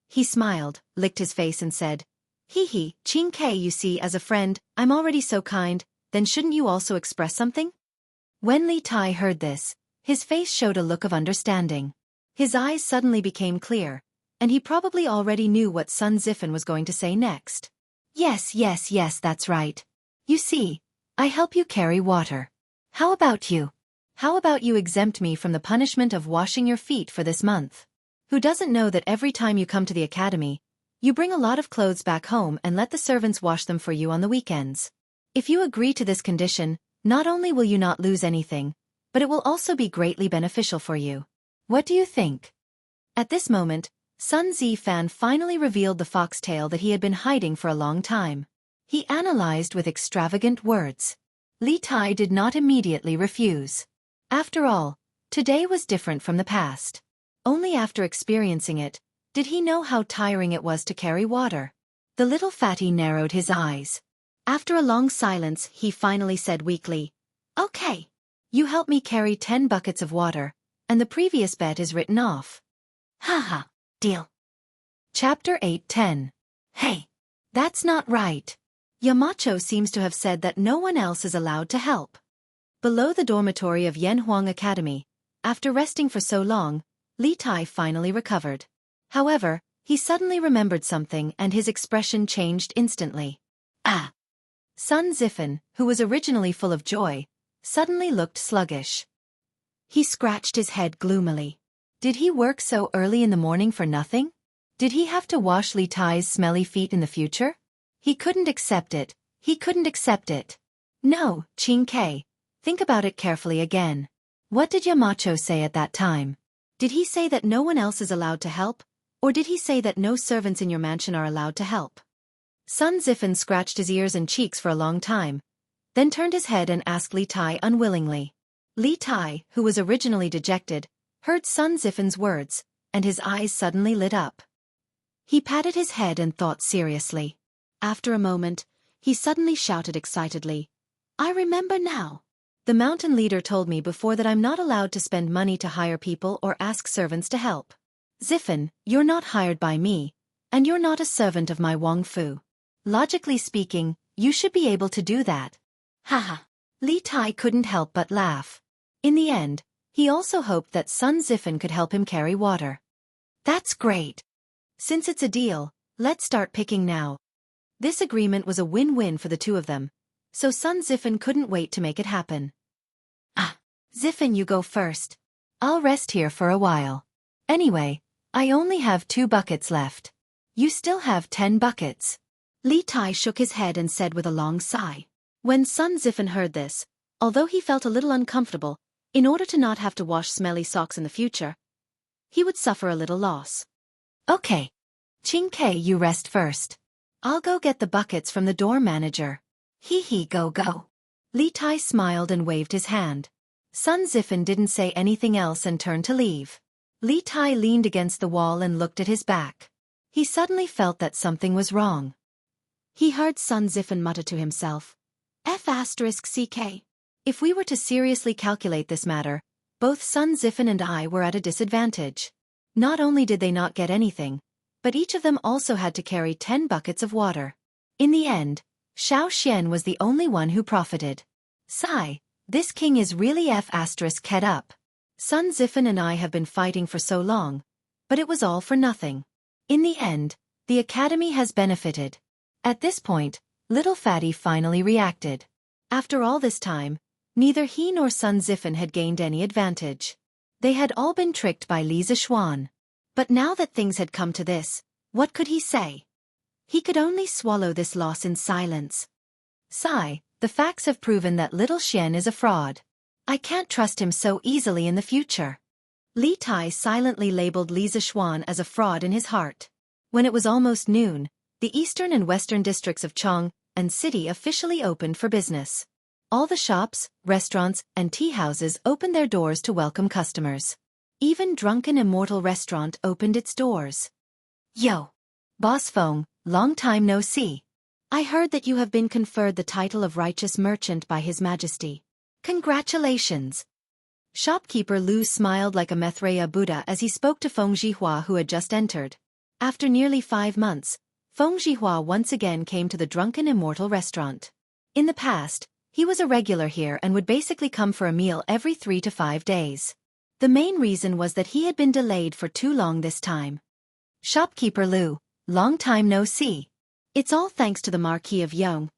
He smiled, licked his face and said, "Hee hee, Qing Ke, you see, as a friend, I'm already so kind, then shouldn't you also express something?" When Li Tai heard this, his face showed a look of understanding. His eyes suddenly became clear, and he probably already knew what Sun Zifen was going to say next. Yes, that's right. You see, I help you carry water. How about you? How about you exempt me from the punishment of washing your feet for this month? Who doesn't know that every time you come to the academy, you bring a lot of clothes back home and let the servants wash them for you on the weekends? If you agree to this condition, not only will you not lose anything, but it will also be greatly beneficial for you. What do you think? At this moment, Sun Zifan finally revealed the foxtail that he had been hiding for a long time. He analyzed with extravagant words. Li Tai did not immediately refuse. After all, today was different from the past. Only after experiencing it, did he know how tiring it was to carry water. The little fatty narrowed his eyes. After a long silence, he finally said weakly, "Okay. You help me carry 10 buckets of water, and the previous bet is written off." Haha, deal. Chapter 8:10. Hey, that's not right. Yamacho seems to have said that no one else is allowed to help. Below the dormitory of Yanhuang Academy, after resting for so long, Li Tai finally recovered. However, he suddenly remembered something and his expression changed instantly. Ah! Sun Zifen, who was originally full of joy, suddenly looked sluggish. He scratched his head gloomily. Did he work so early in the morning for nothing? Did he have to wash Li Tai's smelly feet in the future? He couldn't accept it. No, Qing Ke, think about it carefully again. What did Yamacho say at that time? Did he say that no one else is allowed to help, or did he say that no servants in your mansion are allowed to help? Sun Zifen scratched his ears and cheeks for a long time, then turned his head and asked Li Tai unwillingly. Li Tai, who was originally dejected, heard Sun Zifen's words, and his eyes suddenly lit up. He patted his head and thought seriously. After a moment, he suddenly shouted excitedly, "I remember now. The mountain leader told me before that I'm not allowed to spend money to hire people or ask servants to help. Zifen, you're not hired by me, and you're not a servant of my Wang Fu. Logically speaking, you should be able to do that." Haha. Li Tai couldn't help but laugh. In the end, he also hoped that Sun Zifen could help him carry water. That's great. Since it's a deal, let's start picking now. This agreement was a win-win for the two of them, so Sun Zifen couldn't wait to make it happen. Ah, Zifen, you go first. I'll rest here for a while. Anyway, I only have 2 buckets left. You still have 10 buckets. Li Tai shook his head and said with a long sigh. When Sun Zifen heard this, although he felt a little uncomfortable, in order to not have to wash smelly socks in the future, he would suffer a little loss. Okay. Qing Ke, you rest first. I'll go get the buckets from the door manager. Hee hee, go. Li Tai smiled and waved his hand. Sun Zifen didn't say anything else and turned to leave. Li Tai leaned against the wall and looked at his back. He suddenly felt that something was wrong. He heard Sun Zifen mutter to himself, F***CK. If we were to seriously calculate this matter, both Sun Zifen and I were at a disadvantage. Not only did they not get anything, but each of them also had to carry 10 buckets of water. In the end, Xianxia was the only one who profited. Sigh, this king is really F***ed up. Sun Zifen and I have been fighting for so long, but it was all for nothing. In the end, the academy has benefited. At this point, little Fatty finally reacted. After all this time, neither he nor Sun Zifen had gained any advantage. They had all been tricked by Li Zishuan. But now that things had come to this, what could he say? He could only swallow this loss in silence. Sigh, the facts have proven that little Xian is a fraud. I can't trust him so easily in the future. Li Tai silently labeled Li Zishuan as a fraud in his heart. When it was almost noon, the eastern and western districts of Chong and City officially opened for business. All the shops, restaurants, and tea houses opened their doors to welcome customers. Even Drunken Immortal Restaurant opened its doors. Yo! Boss Feng, long time no see. I heard that you have been conferred the title of righteous merchant by His Majesty. Congratulations! Shopkeeper Lu smiled like a Maitreya Buddha as he spoke to Feng Zhihua who had just entered. After nearly 5 months, Feng Zhihua once again came to the Drunken Immortal restaurant. In the past, he was a regular here and would basically come for a meal every 3 to 5 days. The main reason was that he had been delayed for too long this time. Shopkeeper Lu, long time no see. It's all thanks to the Marquis of Jianghu,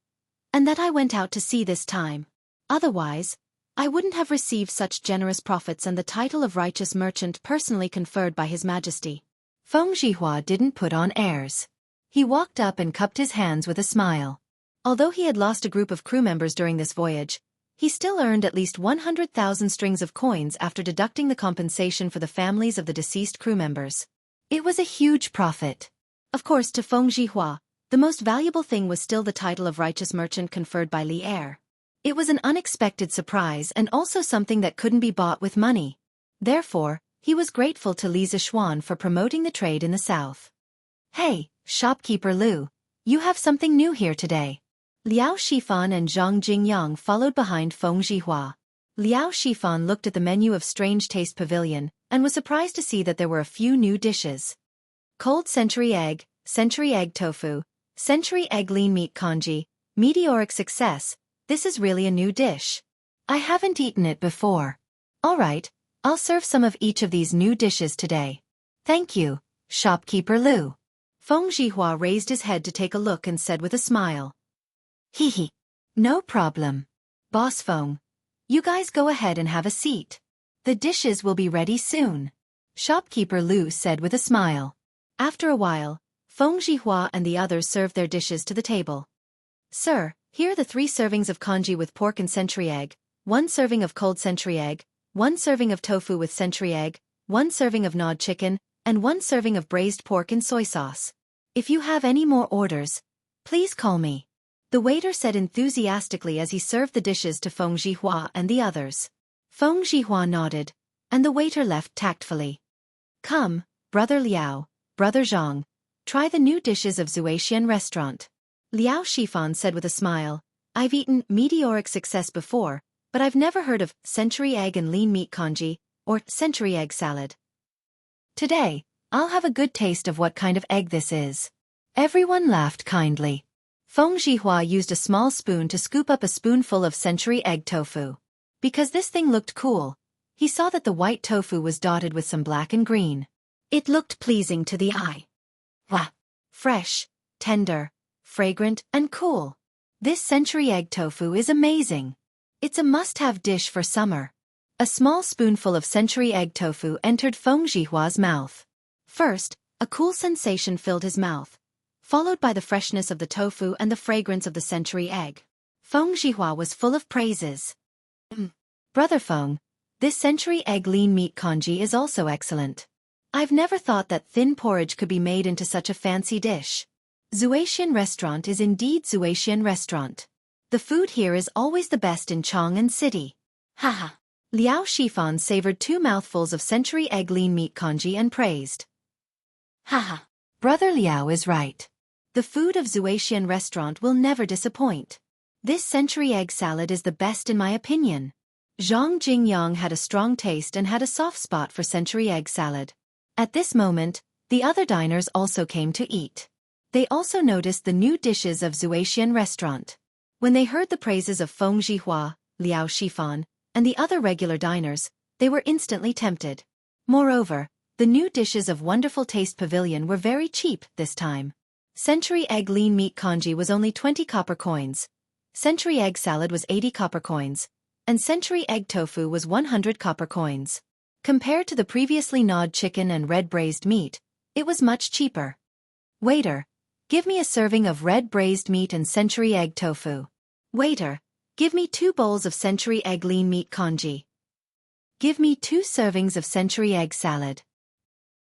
and that I went out to sea this time. Otherwise, I wouldn't have received such generous profits and the title of righteous merchant personally conferred by His Majesty. Feng Zhihua didn't put on airs. He walked up and cupped his hands with a smile. Although he had lost a group of crew members during this voyage, he still earned at least 100,000 strings of coins after deducting the compensation for the families of the deceased crew members. It was a huge profit. Of course, to Feng Zhihua, the most valuable thing was still the title of righteous merchant conferred by Li Er. It was an unexpected surprise and also something that couldn't be bought with money. Therefore, he was grateful to Li Zishuan for promoting the trade in the south. Hey, Shopkeeper Lu, you have something new here today. Liao Shifan and Zhang Jingyang followed behind Feng Zhihua. Liao Shifan looked at the menu of Strange Taste Pavilion and was surprised to see that there were a few new dishes. Cold century egg tofu, century egg lean meat congee, meteoric success. This is really a new dish. I haven't eaten it before. Alright, I'll serve some of each of these new dishes today. Thank you, Shopkeeper Lu. Feng Zhihua raised his head to take a look and said with a smile. Hee. No problem. Boss Feng, you guys go ahead and have a seat. The dishes will be ready soon. Shopkeeper Lu said with a smile. After a while, Feng Zhihua and the others served their dishes to the table. Sir, here are the 3 servings of congee with pork and century egg, 1 serving of cold century egg, 1 serving of tofu with century egg, 1 serving of gnawed chicken, and 1 serving of braised pork in soy sauce. If you have any more orders, please call me. The waiter said enthusiastically as he served the dishes to Feng Zhihua and the others. Feng Zhihua nodded, and the waiter left tactfully. Come, Brother Liao, Brother Zhang, try the new dishes of Zuaxian restaurant. Liao Shifan said with a smile, I've eaten meteoric success before, but I've never heard of century egg and lean meat congee, or century egg salad. Today, I'll have a good taste of what kind of egg this is. Everyone laughed kindly. Feng Zhihua used a small spoon to scoop up a spoonful of century egg tofu. Because this thing looked cool, he saw that the white tofu was dotted with some black and green. It looked pleasing to the eye. Wow! Fresh, tender, fragrant, and cool. This century egg tofu is amazing. It's a must-have dish for summer. A small spoonful of century egg tofu entered Feng Zhihua's mouth. First, a cool sensation filled his mouth, followed by the freshness of the tofu and the fragrance of the century egg. Feng Zhihua was full of praises. Brother Feng, this century egg lean meat congee is also excellent. I've never thought that thin porridge could be made into such a fancy dish. Zuaxian restaurant is indeed Zuaxian restaurant. The food here is always the best in Chang'an City. Haha. Liao Shifan savored 2 mouthfuls of century egg lean meat congee and praised. Haha. Brother Liao is right. The food of Zuaxian restaurant will never disappoint. This century egg salad is the best in my opinion. Zhang Jingyang had a strong taste and had a soft spot for century egg salad. At this moment, the other diners also came to eat. They also noticed the new dishes of Zuaxian restaurant. When they heard the praises of Feng Zhihua, Liao Shifan, and the other regular diners, they were instantly tempted. Moreover, the new dishes of Wonderful Taste Pavilion were very cheap this time. Century egg lean meat congee was only 20 copper coins. Century egg salad was 80 copper coins. And century egg tofu was 100 copper coins. Compared to the previously gnawed chicken and red braised meat, it was much cheaper. Waiter, give me a serving of red braised meat and century egg tofu. Waiter, give me 2 bowls of century egg lean meat congee. Give me 2 servings of century egg salad.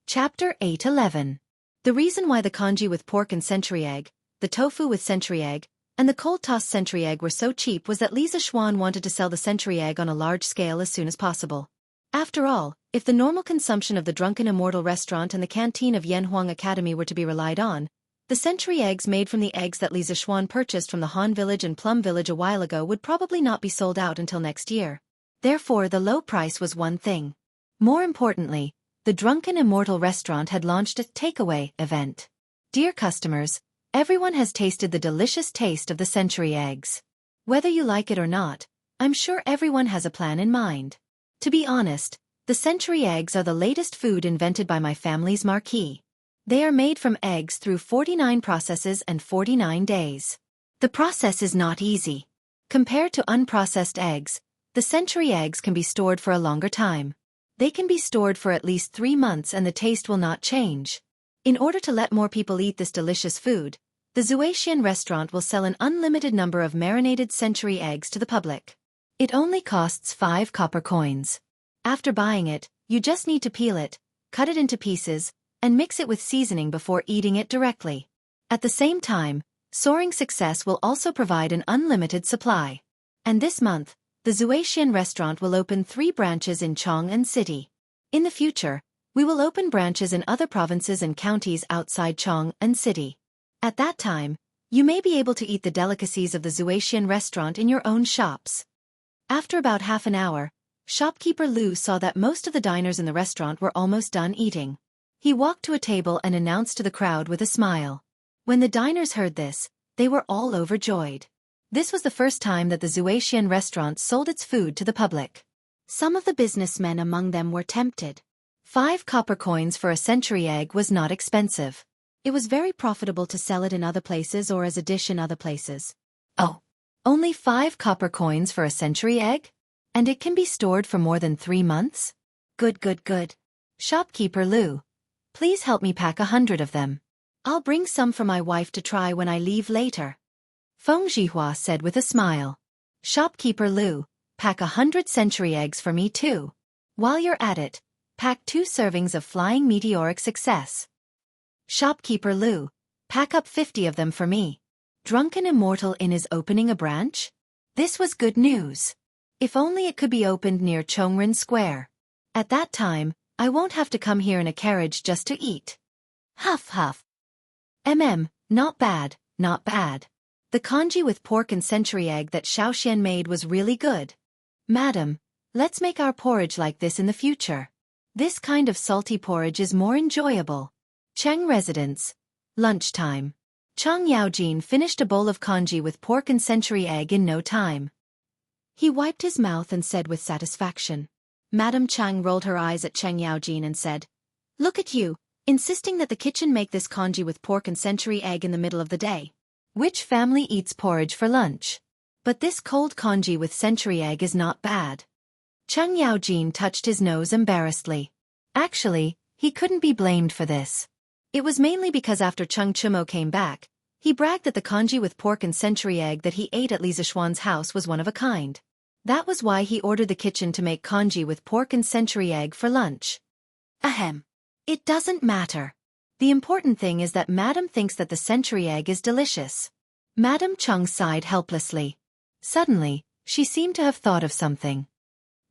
Chapter 8:11. The reason why the congee with pork and century egg, the tofu with century egg, and the cold-tossed century egg were so cheap was that Li Zishuan wanted to sell the century egg on a large scale as soon as possible. After all, If the normal consumption of the Drunken Immortal restaurant and the canteen of Yanhuang Academy were to be relied on, the century eggs made from the eggs that Li Zixuan purchased from the Han Village and Plum Village a while ago would probably not be sold out until next year. Therefore, the low price was one thing. More importantly, the Drunken Immortal restaurant had launched a takeaway event. Dear customers, everyone has tasted the delicious taste of the century eggs. Whether you like it or not, I'm sure everyone has a plan in mind. To be honest, the century eggs are the latest food invented by my family's marquis. They are made from eggs through 49 processes and 49 days. The process is not easy. Compared to unprocessed eggs, the century eggs can be stored for a longer time. They can be stored for at least 3 months and the taste will not change. In order to let more people eat this delicious food, the Xianxia restaurant will sell an unlimited number of marinated century eggs to the public. It only costs 5 copper coins. After buying it, you just need to peel it, cut it into pieces, and mix it with seasoning before eating it directly. At the same time, Soaring Success will also provide an unlimited supply. And this month, the Xianxia restaurant will open 3 branches in Chang'an City. In the future, we will open branches in other provinces and counties outside Chang'an City. At that time, you may be able to eat the delicacies of the Xianxia restaurant in your own shops. After about half an hour, shopkeeper Lu saw that most of the diners in the restaurant were almost done eating. He walked to a table and announced to the crowd with a smile. When the diners heard this, they were all overjoyed. This was the first time that the Xianxia restaurant sold its food to the public. Some of the businessmen among them were tempted. 5 copper coins for a century egg was not expensive. It was very profitable to sell it in other places or as a dish in other places. Oh, only 5 copper coins for a century egg? And it can be stored for more than 3 months? Good, good, good. Shopkeeper Lu, please help me pack 100 of them. I'll bring some for my wife to try when I leave later. Feng Zhihua said with a smile. Shopkeeper Lu, pack 100 century eggs for me too. While you're at it, pack 2 servings of Flying Meteoric Success. Shopkeeper Lu, pack up 50 of them for me. Drunken Immortal Inn is opening a branch? This was good news. If only it could be opened near Chongren Square. At that time, I won't have to come here in a carriage just to eat. Huff huff. Not bad, not bad. The congee with pork and century egg that Xiaoxian made was really good. Madam, let's make our porridge like this in the future. This kind of salty porridge is more enjoyable. Cheng Residence. Lunchtime. Chang Yaojin finished a bowl of congee with pork and century egg in no time. He wiped his mouth and said with satisfaction. Madam Chang rolled her eyes at Cheng Yaojin and said, Look at you, insisting that the kitchen make this congee with pork and century egg in the middle of the day. Which family eats porridge for lunch? But this cold congee with century egg is not bad. Cheng Yaojin touched his nose embarrassedly. Actually, he couldn't be blamed for this. It was mainly because after Cheng Chumo came back, he bragged that the congee with pork and century egg that he ate at Li Zixuan's house was one of a kind. That was why he ordered the kitchen to make congee with pork and century egg for lunch. Ahem. It doesn't matter. The important thing is that Madam thinks that the century egg is delicious. Madam Cheng sighed helplessly. Suddenly, she seemed to have thought of something.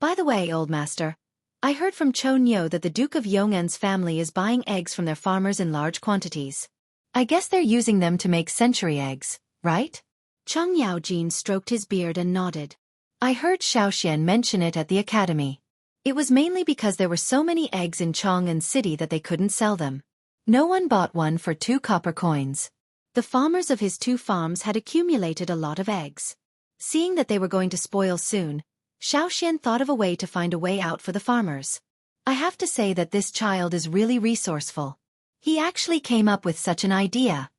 By the way, old master, I heard from Cho Nyo that the Duke of Yong'an's family is buying eggs from their farmers in large quantities. I guess they're using them to make century eggs, right? Cheng Yaojin stroked his beard and nodded. I heard Xiaoxian mention it at the academy. It was mainly because there were so many eggs in Chang'an City that they couldn't sell them. No one bought one for 2 copper coins. The farmers of his 2 farms had accumulated a lot of eggs. Seeing that they were going to spoil soon, Xiaoxian thought of a way to find a way out for the farmers. I have to say that this child is really resourceful. He actually came up with such an idea.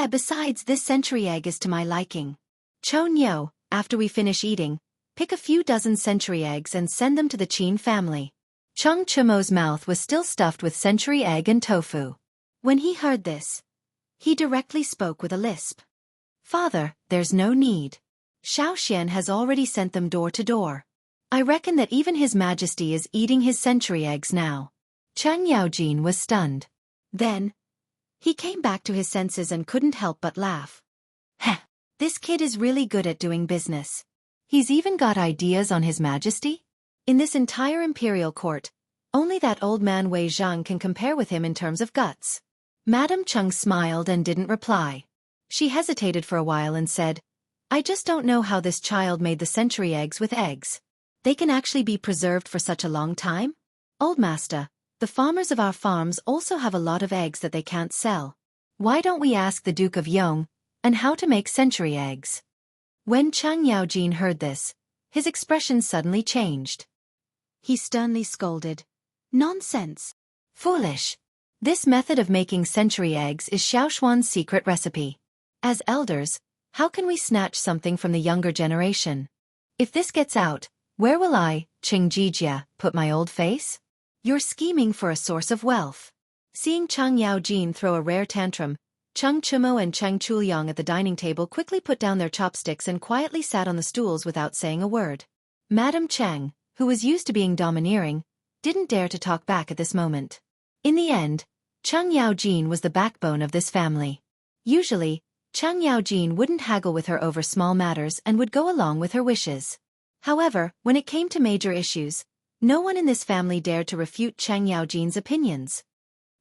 Besides, this century egg is to my liking. Cho Nyo, after we finish eating, pick a few dozen century eggs and send them to the Qin family. Cheng Chumo's mouth was still stuffed with century egg and tofu. When he heard this, he directly spoke with a lisp. Father, there's no need. Xiaoxian has already sent them door to door. I reckon that even His Majesty is eating his century eggs now. Cheng Yaojin was stunned. Then, he came back to his senses and couldn't help but laugh. Heh, this kid is really good at doing business. He's even got ideas on His Majesty? In this entire imperial court, Only that old man Wei Zhang can compare with him in terms of guts. Madame Chung smiled and didn't reply. She hesitated for a while and said, I just don't know how this child made the century eggs with eggs. They can actually be preserved for such a long time? Old master, the farmers of our farms also have a lot of eggs that they can't sell. Why don't we ask the Duke of Yong and how to make century eggs? When Chang Yaojin heard this, his expression suddenly changed. He sternly scolded. Nonsense! Foolish! This method of making century eggs is Xiaoshuan's secret recipe. As elders, how can we snatch something from the younger generation? If this gets out, where will I, Qingjijia, put my old face? You're scheming for a source of wealth. Seeing Chang Yaojin throw a rare tantrum, Cheng Chumo and Cheng Chuliang at the dining table quickly put down their chopsticks and quietly sat on the stools without saying a word. Madame Cheng, who was used to being domineering, didn't dare to talk back at this moment. In the end, Cheng Yaojin was the backbone of this family. Usually, Cheng Yaojin wouldn't haggle with her over small matters and would go along with her wishes. However, when it came to major issues, no one in this family dared to refute Cheng Yaojin's opinions.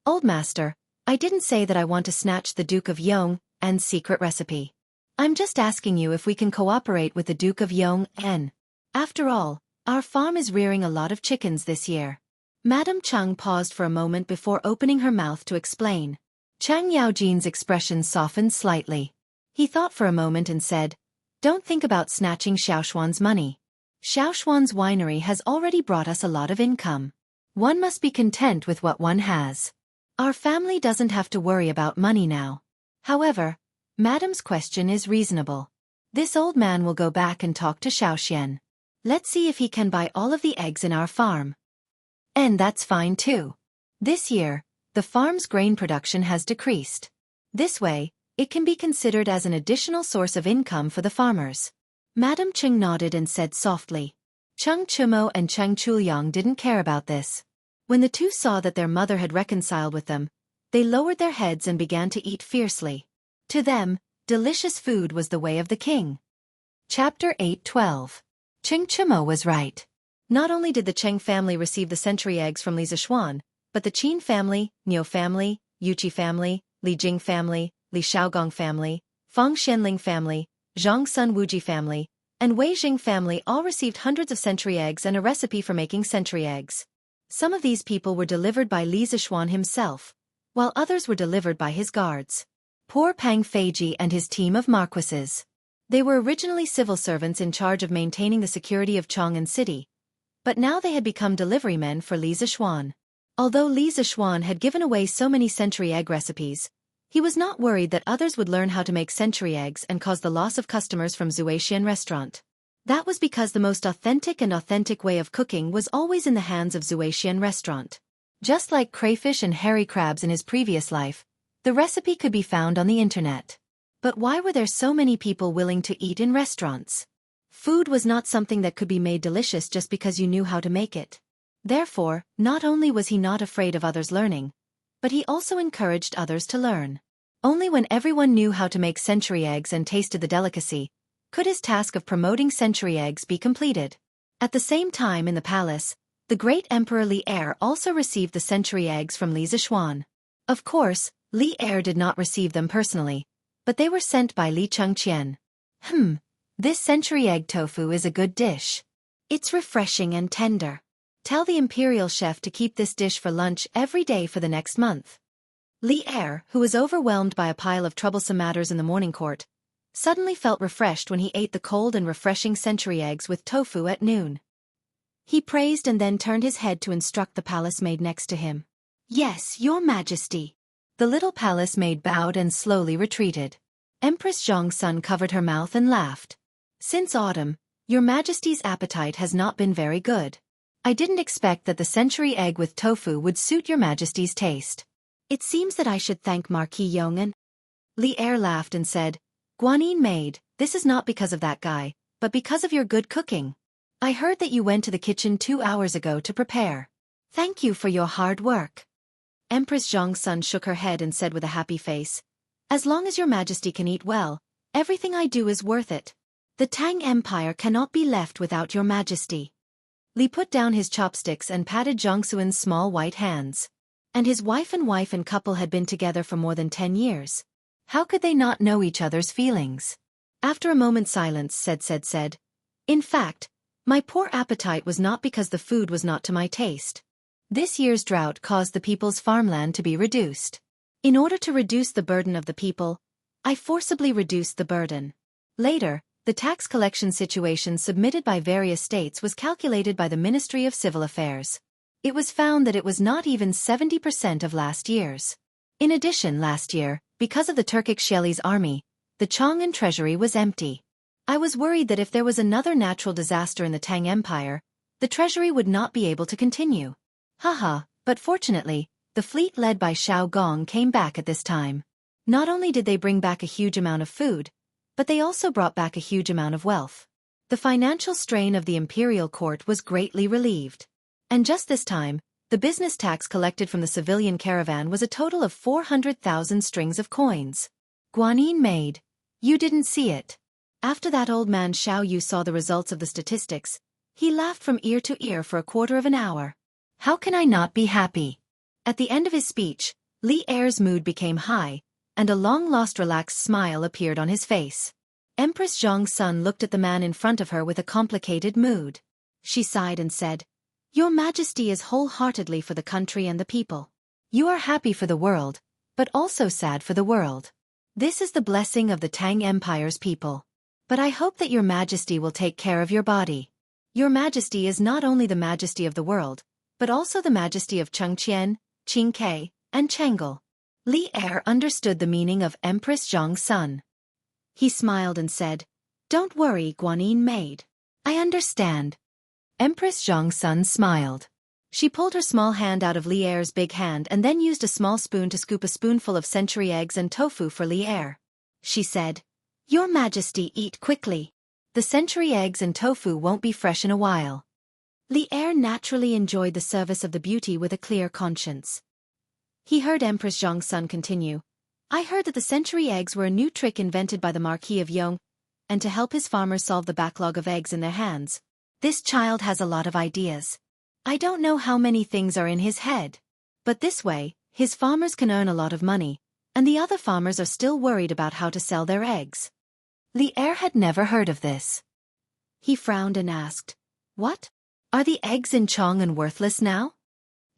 Old master, I didn't say that I want to snatch the Duke of Yong En's secret recipe. I'm just asking you if we can cooperate with the Duke of Yong En. After all, our farm is rearing a lot of chickens this year. Madame Cheng paused for a moment before opening her mouth to explain. Chang Yaojin's expression softened slightly. He thought for a moment and said, Don't think about snatching Xiaoshuan's money. Xiaoshuan's winery has already brought us a lot of income. One must be content with what one has. Our family doesn't have to worry about money now. However, Madame's question is reasonable. This old man will go back and talk to Xiaoxian. Let's see if he can buy all of the eggs in our farm. And that's fine too. This year, the farm's grain production has decreased. This way, it can be considered as an additional source of income for the farmers. Madame Cheng nodded and said softly. Cheng Chumo and Cheng Chuliang didn't care about this. When the two saw that their mother had reconciled with them, they lowered their heads and began to eat fiercely. To them, delicious food was the way of the king. Chapter 8:12. Cheng Chumo was right. Not only did the Cheng family receive the century eggs from Li Zishuan, but the Qin family, Niu family, Yuqi family, Li Jing family, Li Shaogong family, Fang Xianling family, Zhang Sun Wuji family, and Wei Jing family all received hundreds of century eggs and a recipe for making century eggs. Some of these people were delivered by Li Zishuan himself, while others were delivered by his guards. Poor Pang Feiji and his team of marquises. They were originally civil servants in charge of maintaining the security of Chang'an City, but now they had become delivery men for Li Zishuan. Although Li Zishuan had given away so many century egg recipes, he was not worried that others would learn how to make century eggs and cause the loss of customers from Zuaxian restaurant. That was because the most authentic way of cooking was always in the hands of Zuaxian restaurant. Just like crayfish and hairy crabs in his previous life, the recipe could be found on the internet. But why were there so many people willing to eat in restaurants? Food was not something that could be made delicious just because you knew how to make it. Therefore, not only was he not afraid of others learning, but he also encouraged others to learn. Only when everyone knew how to make century eggs and tasted the delicacy, could his task of promoting century eggs be completed. At the same time in the palace, the great Emperor Li Er also received the century eggs from Li Zishuan. Of course, Li Er did not receive them personally, but they were sent by Li Chengqian. This century egg tofu is a good dish. It's refreshing and tender. Tell the imperial chef to keep this dish for lunch every day for the next month. Li Er, who was overwhelmed by a pile of troublesome matters in the morning court, suddenly felt refreshed when he ate the cold and refreshing century eggs with tofu at noon. He praised and then turned his head to instruct the palace maid next to him. Yes, your majesty. The little palace maid bowed and slowly retreated. Empress Zhang Sun covered her mouth and laughed. Since autumn, your majesty's appetite has not been very good. I didn't expect that the century egg with tofu would suit your majesty's taste. It seems that I should thank Marquis Yong'an. Li Er laughed and said, Guanyin maid, this is not because of that guy, but because of your good cooking. I heard that you went to the kitchen 2 hours ago to prepare. Thank you for your hard work. Empress Zhang Sun shook her head and said with a happy face, As long as your majesty can eat well, everything I do is worth it. The Tang Empire cannot be left without your majesty. Li put down his chopsticks and patted Jianghu's small white hands. And his wife and couple had been together for more than 10 years. How could they not know each other's feelings? After a moment's silence, said, "In fact, my poor appetite was not because the food was not to my taste. This year's drought caused the people's farmland to be reduced. In order to reduce the burden of the people, I forcibly reduced the burden. Later, the tax collection situation submitted by various states was calculated by the Ministry of Civil Affairs. It was found that it was not even 70% of last year's. In addition, last year, because of the Turkic Sheli's army, the Chang'an treasury was empty. I was worried that if there was another natural disaster in the Tang Empire, the treasury would not be able to continue. But fortunately, the fleet led by Xiao Gong came back at this time. Not only did they bring back a huge amount of food, but they also brought back a huge amount of wealth. The financial strain of the imperial court was greatly relieved. And just this time, the business tax collected from the civilian caravan was a total of 400,000 strings of coins. Guanyin made. You didn't see it." After that old man Xiao Yu saw the results of the statistics, he laughed from ear to ear for a quarter of an hour. "How can I not be happy?" At the end of his speech, Li Er's mood became high, and a long-lost relaxed smile appeared on his face. Empress Zhong's son looked at the man in front of her with a complicated mood. She sighed and said, "Your Majesty is wholeheartedly for the country and the people. You are happy for the world, but also sad for the world. This is the blessing of the Tang Empire's people. But I hope that your Majesty will take care of your body. Your Majesty is not only the Majesty of the world, but also the Majesty of Chengqian, Qingke, and Chengel." Li Er understood the meaning of Empress Zhong's son. He smiled and said, "Don't worry, Guanyin maid. I understand." Empress Zhong's son smiled. She pulled her small hand out of Li Er's big hand and then used a small spoon to scoop a spoonful of century eggs and tofu for Li Er. She said, "Your Majesty, eat quickly. The century eggs and tofu won't be fresh in a while." Li Er naturally enjoyed the service of the beauty with a clear conscience. He heard Empress Zhong's son continue, "I heard that the century eggs were a new trick invented by the Marquis of Yong, and to help his farmers solve the backlog of eggs in their hands. This child has a lot of ideas. I don't know how many things are in his head. But this way, his farmers can earn a lot of money, and the other farmers are still worried about how to sell their eggs." Li Er had never heard of this. He frowned and asked, "What? Are the eggs in Chang'an worthless now?"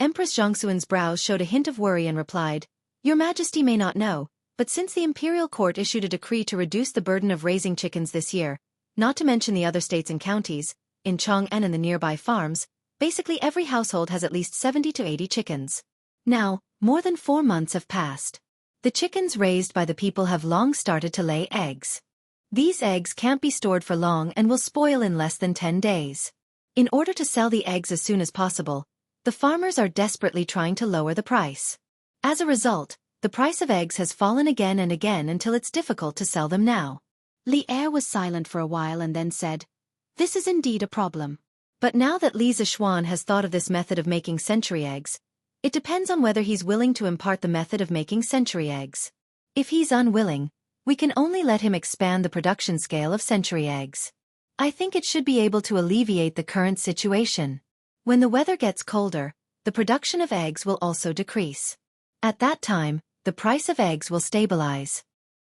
Empress Jianghu's brows showed a hint of worry and replied, "Your Majesty may not know, but since the imperial court issued a decree to reduce the burden of raising chickens this year, not to mention the other states and counties, in Chang'an and the nearby farms, basically every household has at least 70 to 80 chickens. Now, more than 4 months have passed. The chickens raised by the people have long started to lay eggs. These eggs can't be stored for long and will spoil in less than 10 days. In order to sell the eggs as soon as possible, the farmers are desperately trying to lower the price. As a result, the price of eggs has fallen again and again until it's difficult to sell them now." Li Er was silent for a while and then said, "This is indeed a problem. But now that Li Zishuan has thought of this method of making century eggs, it depends on whether he's willing to impart the method of making century eggs. If he's unwilling, we can only let him expand the production scale of century eggs. I think it should be able to alleviate the current situation. When the weather gets colder, the production of eggs will also decrease. At that time, the price of eggs will stabilize."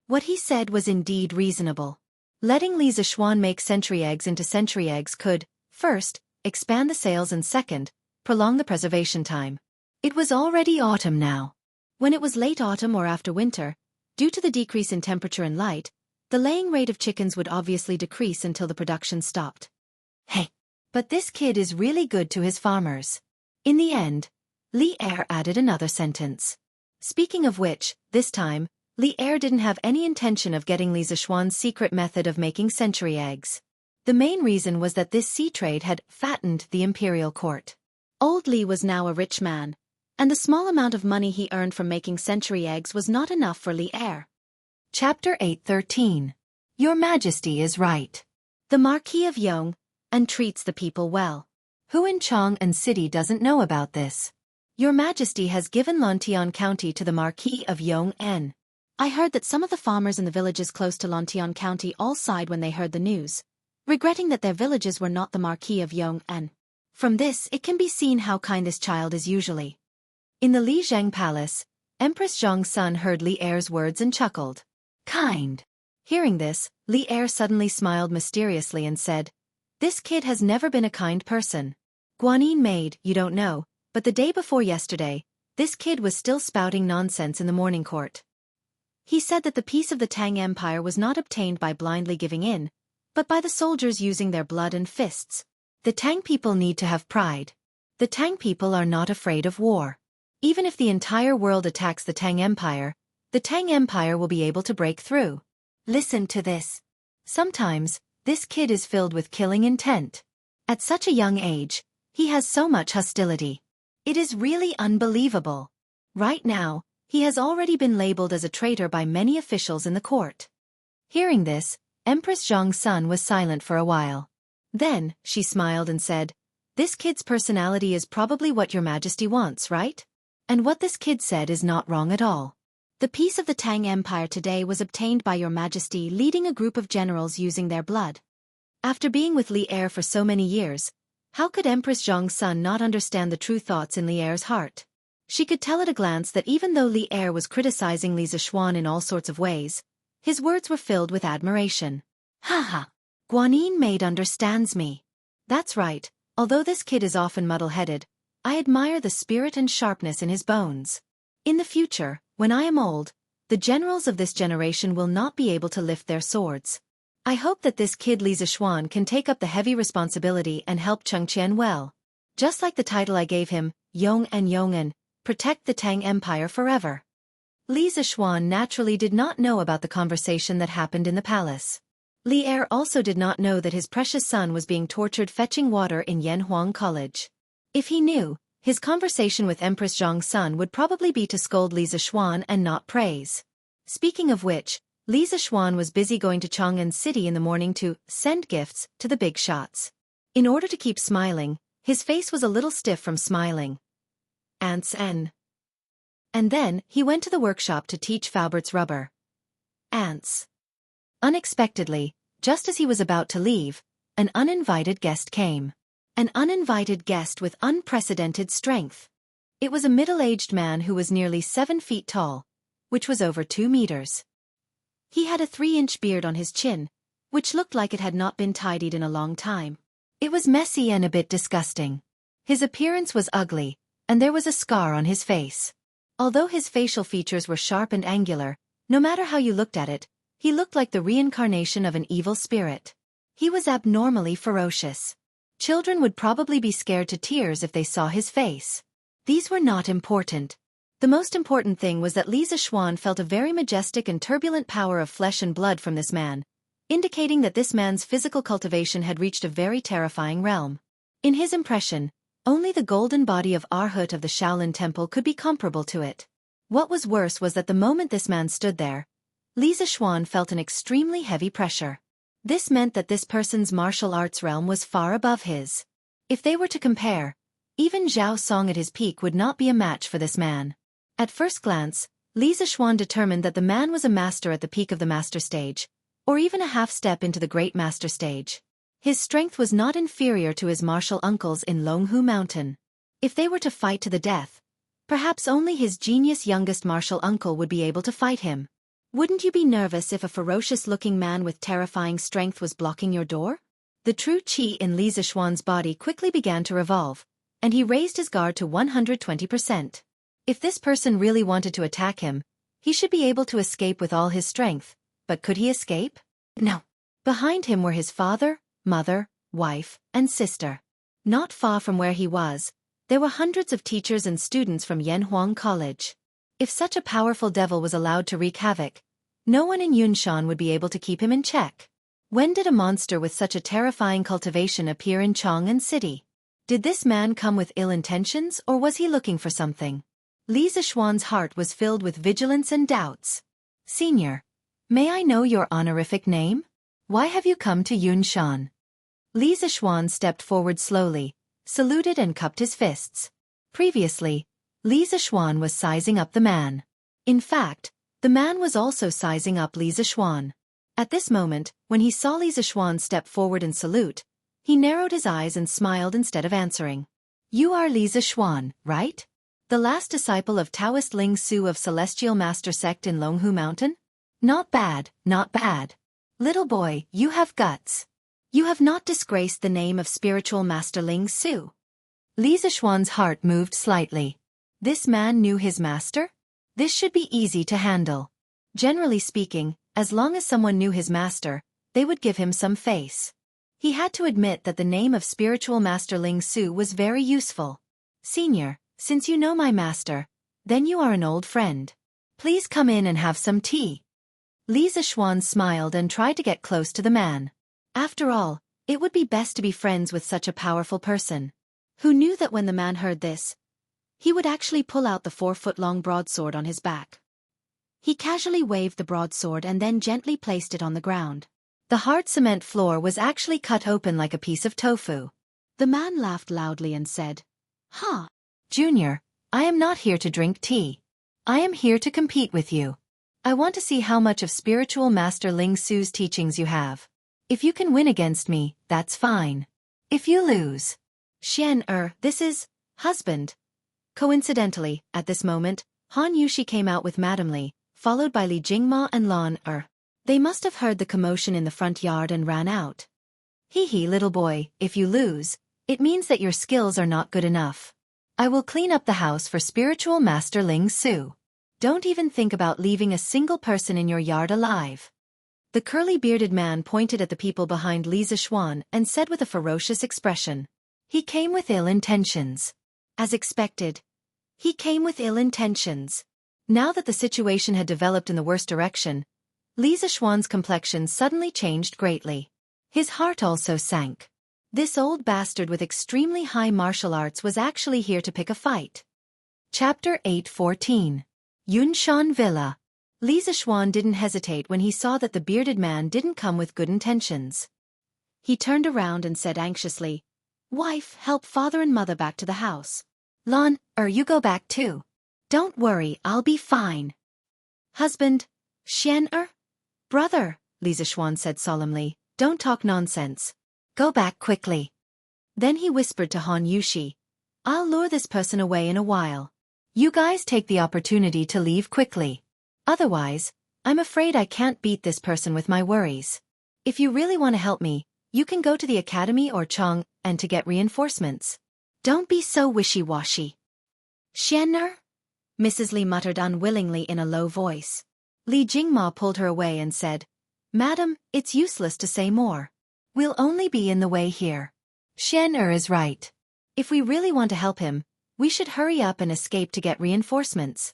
What he said was indeed reasonable. Letting Li Zishuan make century eggs into century eggs could, first, expand the sales and second, prolong the preservation time. It was already autumn now. When it was late autumn or after winter, due to the decrease in temperature and light, the laying rate of chickens would obviously decrease until the production stopped. Hey! But this kid is really good to his farmers. In the end, Li Er added another sentence. Speaking of which, this time, Li Er didn't have any intention of getting Li Zishuan's secret method of making century eggs. The main reason was that this sea trade had fattened the imperial court. Old Li was now a rich man, and the small amount of money he earned from making century eggs was not enough for Li Er. Chapter 8:13. Your Majesty is right. The Marquis of Yong and treats the people well. Who in Chang'an City doesn't know about this? Your Majesty has given Lantian County to the Marquis of Yong. I heard that some of the farmers in the villages close to Lantian County all sighed when they heard the news, regretting that their villages were not the Marquis of Yong. From this it can be seen how kind this child is usually. In the Li Zheng Palace, Empress Zhang's son heard Li Er's words and chuckled. Kind. Hearing this, Li Er suddenly smiled mysteriously and said, "This kid has never been a kind person. Guanyin maid, you don't know, but the day before yesterday, this kid was still spouting nonsense in the morning court. He said that the peace of the Tang Empire was not obtained by blindly giving in, but by the soldiers using their blood and fists. The Tang people need to have pride. The Tang people are not afraid of war. Even if the entire world attacks the Tang Empire, the Tang Empire will be able to break through. Listen to this. Sometimes, this kid is filled with killing intent. At such a young age, he has so much hostility. It is really unbelievable. Right now, he has already been labeled as a traitor by many officials in the court." Hearing this, Empress Zhang's son was silent for a while. Then, she smiled and said, "This kid's personality is probably what your majesty wants, right? And what this kid said is not wrong at all. The peace of the Tang Empire today was obtained by your majesty leading a group of generals using their blood. After being with Li Er for so many years, how could Empress Zhang's son not understand the true thoughts in Li Er's heart? She could tell at a glance that even though Li Er was criticizing Li Zishuan in all sorts of ways, his words were filled with admiration. Haha. Guanyin maid understands me. That's right, although this kid is often muddle-headed, I admire the spirit and sharpness in his bones. In the future, when I am old, the generals of this generation will not be able to lift their swords. I hope that this kid Li Zishuan can take up the heavy responsibility and help Xianxia well. Just like the title I gave him, Yong and Yongan, protect the Tang Empire forever." Li Zishuan naturally did not know about the conversation that happened in the palace. Li Er also did not know that his precious son was being tortured fetching water in Yanhuang College. If he knew, his conversation with Empress Zhang's son would probably be to scold Li Zishuan and not praise. Speaking of which, Li Zishuan was busy going to Chang'an City in the morning to send gifts to the big shots. In order to keep smiling, his face was a little stiff from smiling. And then, he went to the workshop to teach Faubert's rubber. Ants. Unexpectedly, just as he was about to leave, an uninvited guest came. An uninvited guest with unprecedented strength. It was a middle-aged man who was nearly 7 feet tall, which was over 2 meters. He had a 3-inch beard on his chin, which looked like it had not been tidied in a long time. It was messy and a bit disgusting. His appearance was ugly, and there was a scar on his face. Although his facial features were sharp and angular, no matter how you looked at it, he looked like the reincarnation of an evil spirit. He was abnormally ferocious. Children would probably be scared to tears if they saw his face. These were not important. The most important thing was that Li Zishuan felt a very majestic and turbulent power of flesh and blood from this man, indicating that this man's physical cultivation had reached a very terrifying realm. In his impression, only the golden body of Arhut of the Shaolin Temple could be comparable to it. What was worse was that the moment this man stood there, Li Zishuan felt an extremely heavy pressure. This meant that this person's martial arts realm was far above his. If they were to compare, even Zhao Song at his peak would not be a match for this man. At first glance, Li Zishuan determined that the man was a master at the peak of the master stage, or even a half step into the great master stage. His strength was not inferior to his martial uncles in Longhu Mountain. If they were to fight to the death, perhaps only his genius youngest martial uncle would be able to fight him. Wouldn't you be nervous if a ferocious-looking man with terrifying strength was blocking your door? The true qi in Li Zishuan's body quickly began to revolve, and he raised his guard to 120%. If this person really wanted to attack him, he should be able to escape with all his strength, but could he escape? No. Behind him were his father, mother, wife, and sister. Not far from where he was, there were hundreds of teachers and students from Yanhuang College. If such a powerful devil was allowed to wreak havoc, no one in Yunshan would be able to keep him in check. When did a monster with such a terrifying cultivation appear in Chang'an City? Did this man come with ill intentions or was he looking for something? Li Zishuan's heart was filled with vigilance and doubts. Senior, may I know your honorific name? Why have you come to Yunshan? Li Zishuan stepped forward slowly, saluted and cupped his fists. Previously, Li Zishuan was sizing up the man. In fact, the man was also sizing up Li Zishuan. At this moment, when he saw Li Zishuan step forward and salute, He narrowed his eyes and smiled instead of answering. You are Li Zixuan, right? The last disciple of Taoist Ling Su of Celestial Master Sect in Longhu Mountain? Not bad, not bad. Little boy, you have guts. You have not disgraced the name of Spiritual Master Ling Su. Li Zixuan's heart moved slightly. This man knew his master? This should be easy to handle. Generally speaking, as long as someone knew his master, they would give him some face. He had to admit that the name of Spiritual Master Ling Su was very useful. Senior, since you know my master, then you are an old friend. Please come in and have some tea. Li Zixuan smiled and tried to get close to the man. After all, it would be best to be friends with such a powerful person. Who knew that when the man heard this, he would actually pull out the 4-foot-long broadsword on his back. He casually waved the broadsword and then gently placed it on the ground. The hard cement floor was actually cut open like a piece of tofu. The man laughed loudly and said, Huh. Junior, I am not here to drink tea. I am here to compete with you. I want to see how much of Spiritual Master Ling Su's teachings you have. If you can win against me, that's fine. If you lose. This is, husband. Coincidentally, at this moment, Han Yushi came out with Madame Li, followed by Li Jingma and Lan They must have heard the commotion in the front yard and ran out. Hee hee, little boy, if you lose, it means that your skills are not good enough. I will clean up the house for Spiritual Master Ling Su. Don't even think about leaving a single person in your yard alive. The curly-bearded man pointed at the people behind Li Zixuan and said with a ferocious expression. He came with ill intentions. As expected. He came with ill intentions. Now that the situation had developed in the worst direction, Li Zixuan's complexion suddenly changed greatly. His heart also sank. This old bastard with extremely high martial arts was actually here to pick a fight. Chapter 8:14. Yunshan Villa. Li Zixuan didn't hesitate when he saw that the bearded man didn't come with good intentions. He turned around and said anxiously, Wife, help father and mother back to the house. Lan, you go back too. Don't worry, I'll be fine. Husband, Brother, Li Zixuan said solemnly, don't talk nonsense. Go back quickly. Then he whispered to Han Yushi, I'll lure this person away in a while. You guys take the opportunity to leave quickly. Otherwise, I'm afraid I can't beat this person with my worries. If you really want to help me, you can go to the academy or Chong and to get reinforcements. Don't be so wishy-washy. Mrs. Li muttered unwillingly in a low voice. Li Jingma pulled her away and said, Madam, it's useless to say more. We'll only be in the way here. Is right. If we really want to help him, we should hurry up and escape to get reinforcements.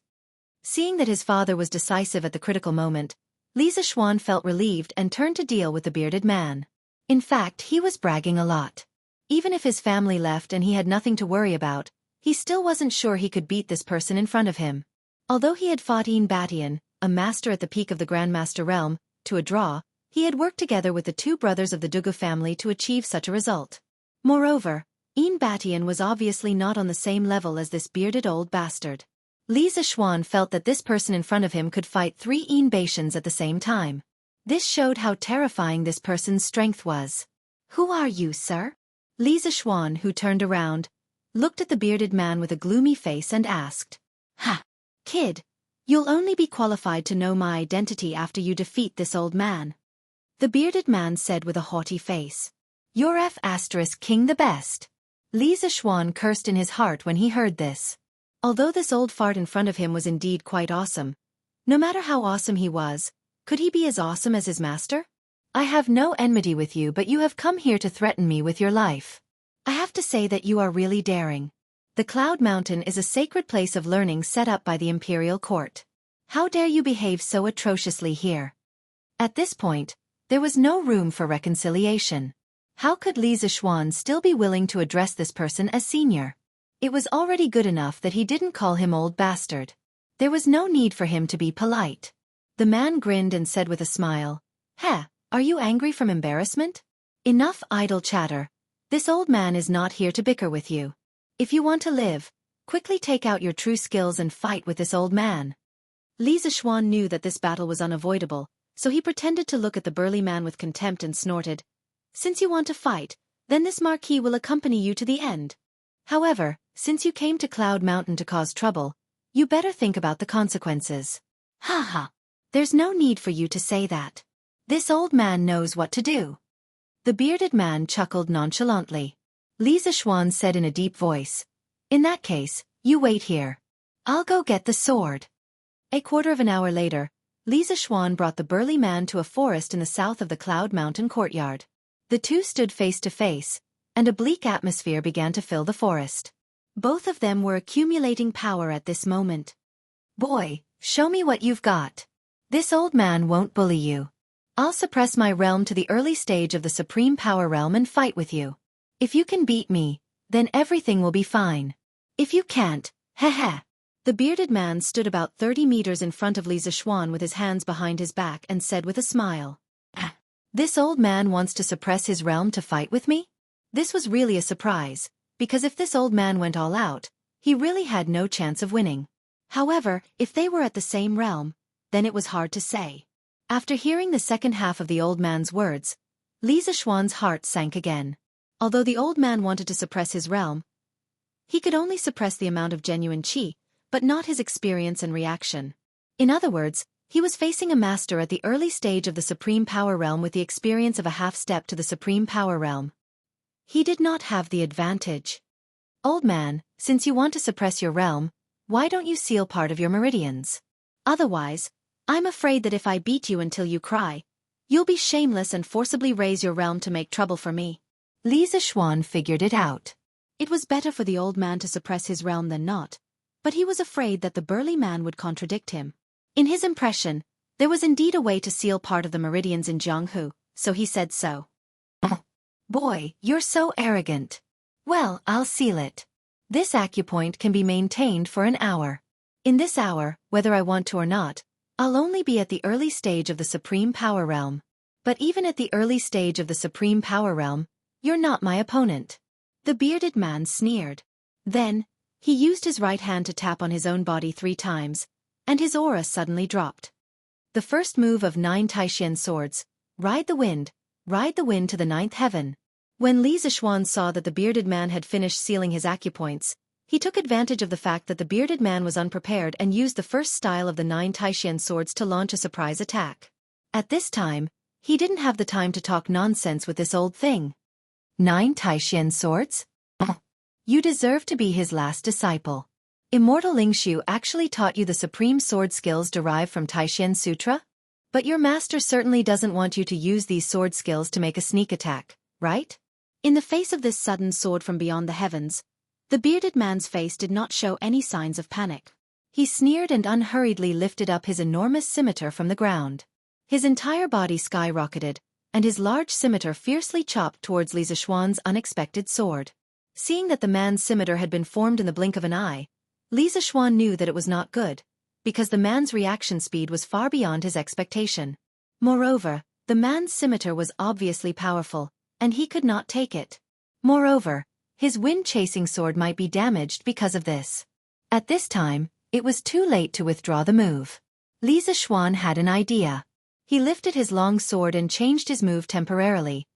Seeing that his father was decisive at the critical moment, Li Zixuan felt relieved and turned to deal with the bearded man. In fact, he was bragging a lot. Even if his family left and he had nothing to worry about, he still wasn't sure he could beat this person in front of him. Although he had fought Batian, a master at the peak of the Grandmaster realm, to a draw, he had worked together with the two brothers of the Dugu family to achieve such a result. Moreover, Batian was obviously not on the same level as this bearded old bastard. Li Zixuan felt that this person in front of him could fight 3 Batians at the same time. This showed how terrifying this person's strength was. Who are you, sir? Li Zixuan, who turned around, looked at the bearded man with a gloomy face and asked. Ha! Kid, you'll only be qualified to know my identity after you defeat this old man. The bearded man said with a haughty face. You're King the best. Li Zixuan cursed in his heart when he heard this. Although this old fart in front of him was indeed quite awesome, no matter how awesome he was, could he be as awesome as his master? I have no enmity with you, but you have come here to threaten me with your life. I have to say that you are really daring. The Cloud Mountain is a sacred place of learning set up by the imperial court. How dare you behave so atrociously here? At this point, there was no room for reconciliation. How could Li Zixuan still be willing to address this person as senior? It was already good enough that he didn't call him old bastard. There was no need for him to be polite. The man grinned and said with a smile, Heh, are you angry from embarrassment? Enough idle chatter. This old man is not here to bicker with you. If you want to live, quickly take out your true skills and fight with this old man. Li Zixuan knew that this battle was unavoidable, so he pretended to look at the burly man with contempt and snorted, Since you want to fight, then this marquis will accompany you to the end. However, since you came to Cloud Mountain to cause trouble, you better think about the consequences. Ha ha. There's no need for you to say that. This old man knows what to do. The bearded man chuckled nonchalantly. Li Zishuan said in a deep voice, "In that case, you wait here. I'll go get the sword." A quarter of an hour later, Li Zishuan brought the burly man to a forest in the south of the Cloud Mountain courtyard. The two stood face to face, and a bleak atmosphere began to fill the forest. Both of them were accumulating power at this moment. "Boy, show me what you've got. This old man won't bully you. I'll suppress my realm to the early stage of the Supreme Power Realm and fight with you. If you can beat me, then everything will be fine. If you can't, heh." The bearded man stood about 30 meters in front of Li Zishuan with his hands behind his back and said with a smile, "This old man wants to suppress his realm to fight with me?" This was really a surprise, because if this old man went all out, he really had no chance of winning. However, if they were at the same realm, then it was hard to say. After hearing the second half of the old man's words, Li Zishuan's heart sank again. Although the old man wanted to suppress his realm, he could only suppress the amount of genuine qi, but not his experience and reaction. In other words, he was facing a master at the early stage of the Supreme Power Realm with the experience of a half-step to the Supreme Power Realm. He did not have the advantage. "Old man, since you want to suppress your realm, why don't you seal part of your meridians? Otherwise, I'm afraid that if I beat you until you cry, you'll be shameless and forcibly raise your realm to make trouble for me." Li Zishuan figured it out. It was better for the old man to suppress his realm than not, but he was afraid that the burly man would contradict him. In his impression, there was indeed a way to seal part of the meridians in Jianghu, so he said so. "Boy, you're so arrogant. Well, I'll seal it. This acupoint can be maintained for an hour. In this hour, whether I want to or not, I'll only be at the early stage of the Supreme Power Realm. But even at the early stage of the Supreme Power Realm, you're not my opponent." The bearded man sneered. Then, he used his right hand to tap on his own body 3 times, and his aura suddenly dropped. The first move of 9 Taishan swords, ride the wind to the 9th heaven. When Li Zishuan saw that the bearded man had finished sealing his acupoints, he took advantage of the fact that the bearded man was unprepared and used the first style of the 9 Taishan swords to launch a surprise attack. At this time, he didn't have the time to talk nonsense with this old thing. 9 Taishan swords? You deserve to be his last disciple. Immortal Lingshu actually taught you the supreme sword skills derived from Taishan Sutra? But your master certainly doesn't want you to use these sword skills to make a sneak attack, right? In the face of this sudden sword from beyond the heavens, the bearded man's face did not show any signs of panic. He sneered and unhurriedly lifted up his enormous scimitar from the ground. His entire body skyrocketed, and his large scimitar fiercely chopped towards Li Zishuan's unexpected sword. Seeing that the man's scimitar had been formed in the blink of an eye, Li Zishuan knew that it was not good, because the man's reaction speed was far beyond his expectation. Moreover, the man's scimitar was obviously powerful, and he could not take it. Moreover, his wind-chasing sword might be damaged because of this. At this time, it was too late to withdraw the move. Li Zishuan had an idea. He lifted his long sword and changed his move temporarily,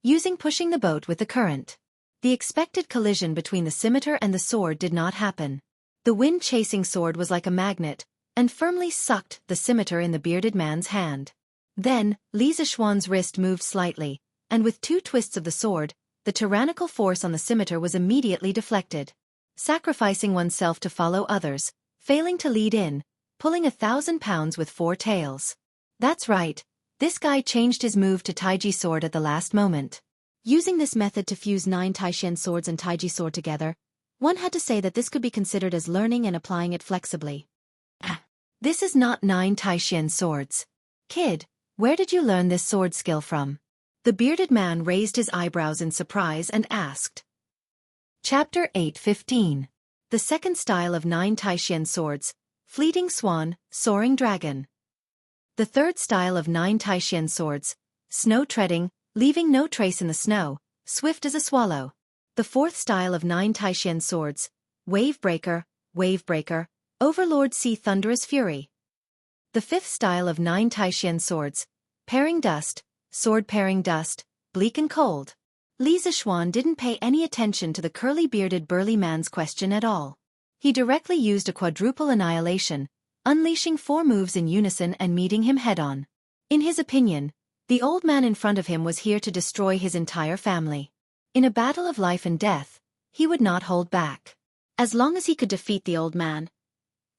using pushing the boat with the current. The expected collision between the scimitar and the sword did not happen. The wind-chasing sword was like a magnet, and firmly sucked the scimitar in the bearded man's hand. Then, Li Zishuan's wrist moved slightly, and with 2 twists of the sword, the tyrannical force on the scimitar was immediately deflected. Sacrificing oneself to follow others, failing to lead in, pulling 1,000 pounds with 4 tails. That's right, this guy changed his move to Taiji sword at the last moment. Using this method to fuse 9 Taishan swords and Taiji sword together, one had to say that this could be considered as learning and applying it flexibly. This is not 9 Taishan swords. Kid, where did you learn this sword skill from? The bearded man raised his eyebrows in surprise and asked. Chapter 8:15. The second style of 9 Taishan swords, Fleeting Swan, Soaring Dragon. The third style of 9 Taishan swords, Snow Treading, Leaving no trace in the snow, Swift as a swallow. The fourth style of 9 Taishan swords, Wave Breaker, Overlord Sea Thunderous Fury. The fifth style of 9 Taishan swords, Pairing Dust, Sword Pairing Dust, Bleak and Cold. Li Zishuan didn't pay any attention to the curly-bearded burly man's question at all. He directly used a quadruple annihilation, unleashing 4 moves in unison and meeting him head-on. In his opinion, the old man in front of him was here to destroy his entire family. In a battle of life and death, he would not hold back. As long as he could defeat the old man,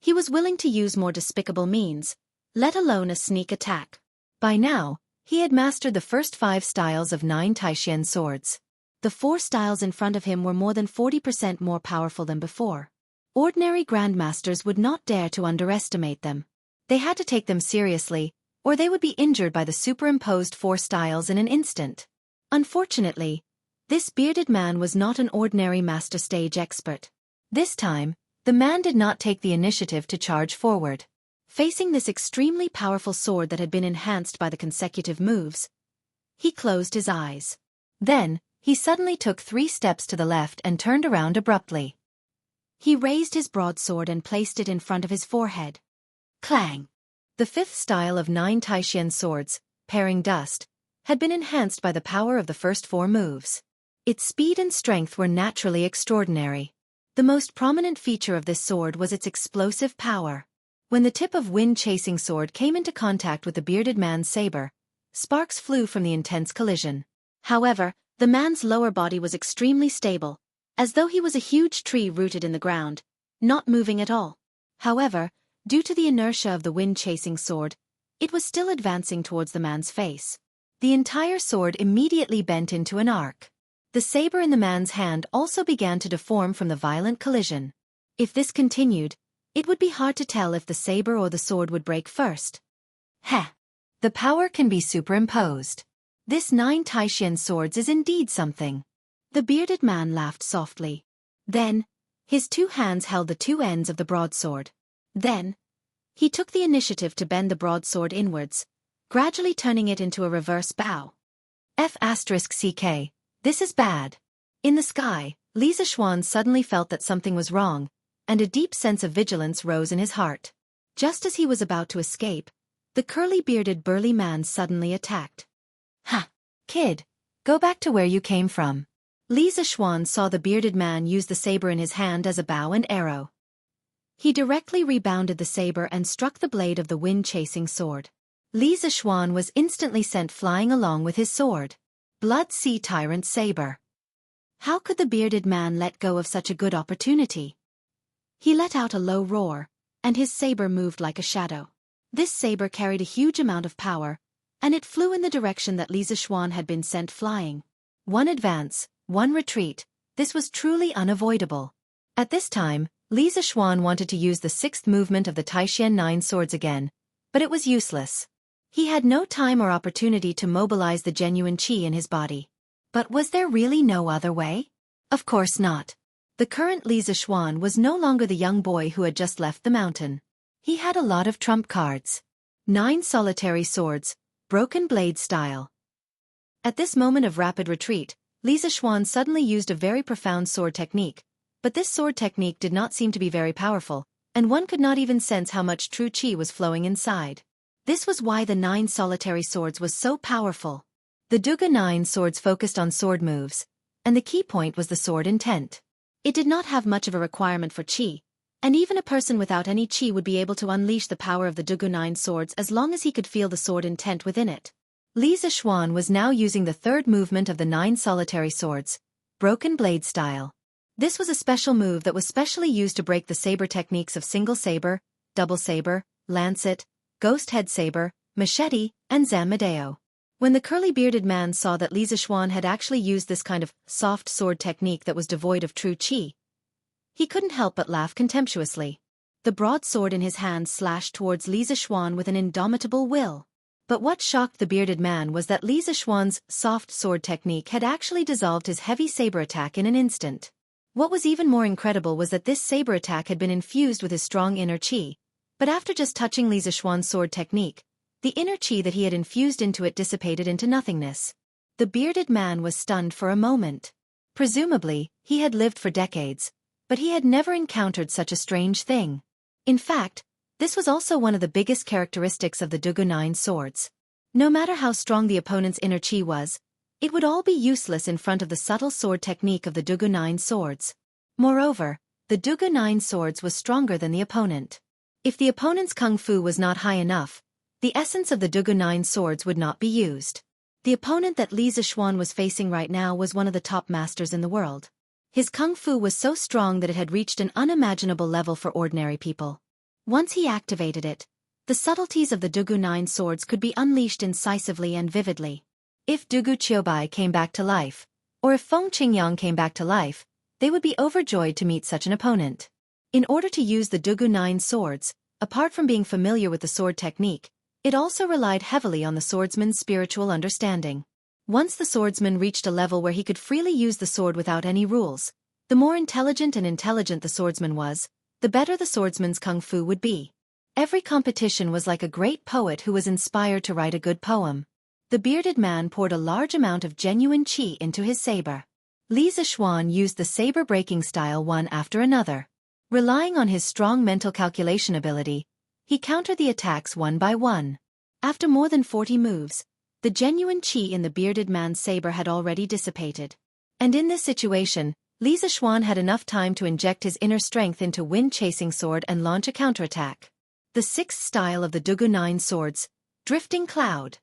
he was willing to use more despicable means, let alone a sneak attack. By now, he had mastered the first 5 styles of 9 Taishan swords. The 4 styles in front of him were more than 40% more powerful than before. Ordinary grandmasters would not dare to underestimate them. They had to take them seriously, or they would be injured by the superimposed 4 styles in an instant. Unfortunately, this bearded man was not an ordinary master stage expert. This time, the man did not take the initiative to charge forward. Facing this extremely powerful sword that had been enhanced by the consecutive moves, he closed his eyes. Then, he suddenly took 3 steps to the left and turned around abruptly. He raised his broadsword and placed it in front of his forehead. Clang! The 5th style of 9 Taishan swords, Pairing Dust, had been enhanced by the power of the first 4 moves. Its speed and strength were naturally extraordinary. The most prominent feature of this sword was its explosive power. When the tip of wind-chasing sword came into contact with the bearded man's saber, sparks flew from the intense collision. However, the man's lower body was extremely stable, as though he was a huge tree rooted in the ground, not moving at all. However, due to the inertia of the wind-chasing sword, it was still advancing towards the man's face. The entire sword immediately bent into an arc. The saber in the man's hand also began to deform from the violent collision. If this continued, it would be hard to tell if the saber or the sword would break first. Heh! The power can be superimposed. This 9 Taishan swords is indeed something. The bearded man laughed softly. Then, his 2 hands held the 2 ends of the broadsword. Then, he took the initiative to bend the broadsword inwards, gradually turning it into a reverse bow. F***CK, this is bad. In the sky, Li Zishuan suddenly felt that something was wrong, and a deep sense of vigilance rose in his heart. Just as he was about to escape, the curly-bearded burly man suddenly attacked. Ha! Kid, go back to where you came from. Li Zishuan saw the bearded man use the saber in his hand as a bow and arrow. He directly rebounded the saber and struck the blade of the wind-chasing sword. Li Zishuan was instantly sent flying along with his sword. Blood Sea Tyrant Saber. How could the bearded man let go of such a good opportunity? He let out a low roar, and his saber moved like a shadow. This saber carried a huge amount of power, and it flew in the direction that Li Zishuan had been sent flying. 1 advance, 1 retreat, this was truly unavoidable. At this time, Li Zishuan wanted to use the 6th movement of the Taishan 9 swords again, but it was useless. He had no time or opportunity to mobilize the genuine qi in his body. But was there really no other way? Of course not. The current Li Zishuan was no longer the young boy who had just left the mountain. He had a lot of trump cards. 9 solitary swords, broken blade style. At this moment of rapid retreat, Li Zishuan suddenly used a very profound sword technique, but this sword technique did not seem to be very powerful, and one could not even sense how much true qi was flowing inside. This was why the 9 solitary swords was so powerful. The Dugu 9 swords focused on sword moves, and the key point was the sword intent. It did not have much of a requirement for qi, and even a person without any qi would be able to unleash the power of the Dugu 9 swords as long as he could feel the sword intent within it. Li Zishuan was now using the 3rd movement of the 9 solitary swords, broken blade style. This was a special move that was specially used to break the saber techniques of single saber, double saber, lancet, ghost head saber, machete, and zanmadeo. When the curly-bearded man saw that Li Zishuan had actually used this kind of soft sword technique that was devoid of true qi, he couldn't help but laugh contemptuously. The broadsword in his hand slashed towards Li Zishuan with an indomitable will. But what shocked the bearded man was that Li Zishuan's soft sword technique had actually dissolved his heavy saber attack in an instant. What was even more incredible was that this saber attack had been infused with his strong inner qi, but after just touching Li Zishuan's sword technique, the inner qi that he had infused into it dissipated into nothingness. The bearded man was stunned for a moment. Presumably, he had lived for decades, but he had never encountered such a strange thing. In fact, this was also one of the biggest characteristics of the Dugu 9 swords. No matter how strong the opponent's inner qi was, It would all be useless in front of the subtle sword technique of the Dugu Nine Swords. Moreover, the Dugu Nine Swords was stronger than the opponent. If the opponent's kung fu was not high enough, the essence of the Dugu Nine Swords would not be used. The opponent that Li Zixuan was facing right now was one of the top masters in the world. His kung fu was so strong that it had reached an unimaginable level for ordinary people. Once he activated it, the subtleties of the Dugu Nine Swords could be unleashed incisively and vividly. If Dugu Qiubai came back to life, or if Feng Qingyang came back to life, they would be overjoyed to meet such an opponent. In order to use the Dugu Nine Swords, apart from being familiar with the sword technique, it also relied heavily on the swordsman's spiritual understanding. Once the swordsman reached a level where he could freely use the sword without any rules, the more intelligent the swordsman was, the better the swordsman's kung fu would be. Every competition was like a great poet who was inspired to write a good poem. The bearded man poured a large amount of genuine qi into his saber. Li Zixuan used the saber-breaking style one after another. Relying on his strong mental calculation ability, he countered the attacks one by one. After more than 40 moves, the genuine qi in the bearded man's saber had already dissipated. And in this situation, Li Zixuan had enough time to inject his inner strength into wind-chasing sword and launch a counterattack. The sixth style of the Dugu Nine Swords, Drifting Cloud.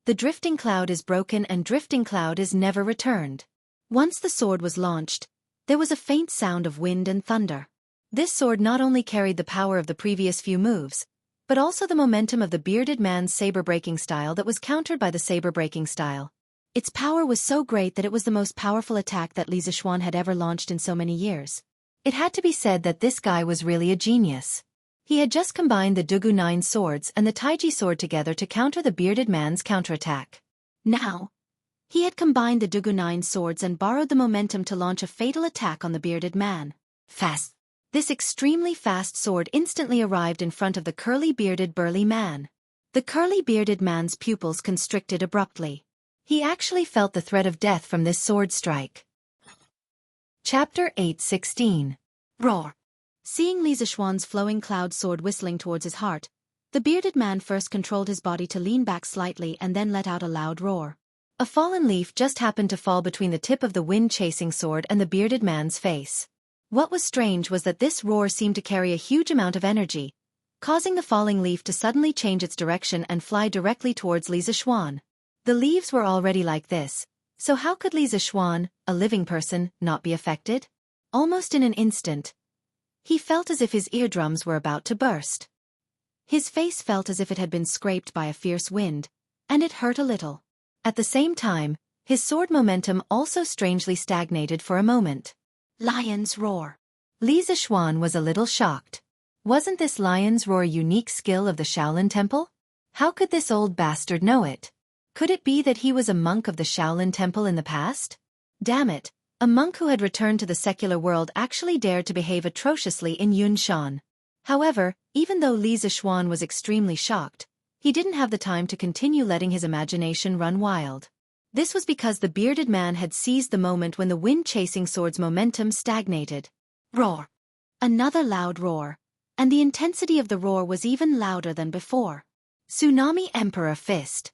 The drifting cloud is broken and drifting cloud is never returned. Once the sword was launched, there was a faint sound of wind and thunder. This sword not only carried the power of the previous few moves, but also the momentum of the bearded man's saber-breaking style that was countered by the saber-breaking style. Its power was so great that it was the most powerful attack that Li Zixuan had ever launched in so many years. It had to be said that this guy was really a genius. He had just combined the Dugu Nine Swords and the Taiji sword together to counter the bearded man's counterattack. Now, he had combined the Dugu Nine Swords and borrowed the momentum to launch a fatal attack on the bearded man. Fast! This extremely fast sword instantly arrived in front of the curly-bearded burly man. The curly-bearded man's pupils constricted abruptly. He actually felt the threat of death from this sword strike. Chapter 8:16. Roar. Seeing Li Zixuan's flowing cloud sword whistling towards his heart, the bearded man first controlled his body to lean back slightly and then let out a loud roar. A fallen leaf just happened to fall between the tip of the wind-chasing sword and the bearded man's face. What was strange was that this roar seemed to carry a huge amount of energy, causing the falling leaf to suddenly change its direction and fly directly towards Li Zixuan. The leaves were already like this, so how could Li Zixuan, a living person, not be affected? Almost in an instant, he felt as if his eardrums were about to burst. His face felt as if it had been scraped by a fierce wind, and it hurt a little. At the same time, his sword momentum also strangely stagnated for a moment. Lion's roar. Li Zixuan was a little shocked. Wasn't this lion's roar a unique skill of the Shaolin Temple? How could this old bastard know it? Could it be that he was a monk of the Shaolin Temple in the past? Damn it, a monk who had returned to the secular world actually dared to behave atrociously in Yunshan. However, even though Li Zixuan was extremely shocked, he didn't have the time to continue letting his imagination run wild. This was because the bearded man had seized the moment when the wind-chasing sword's momentum stagnated. Roar! Another loud roar, and the intensity of the roar was even louder than before. Tsunami Emperor Fist.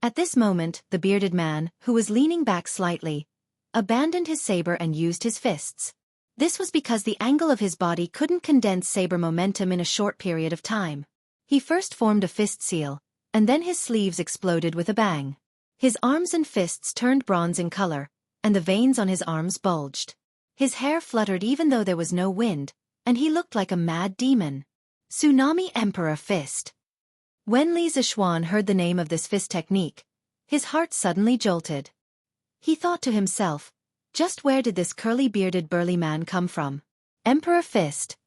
At this moment, the bearded man, who was leaning back slightly, abandoned his saber and used his fists. This was because the angle of his body couldn't condense saber momentum in a short period of time. He first formed a fist seal, and then his sleeves exploded with a bang. His arms and fists turned bronze in color, and the veins on his arms bulged. His hair fluttered even though there was no wind, and he looked like a mad demon. Tsunami Emperor Fist. When Li Zixuan heard the name of this fist technique, his heart suddenly jolted. He thought to himself, just where did this curly-bearded burly man come from? Emperor Fist.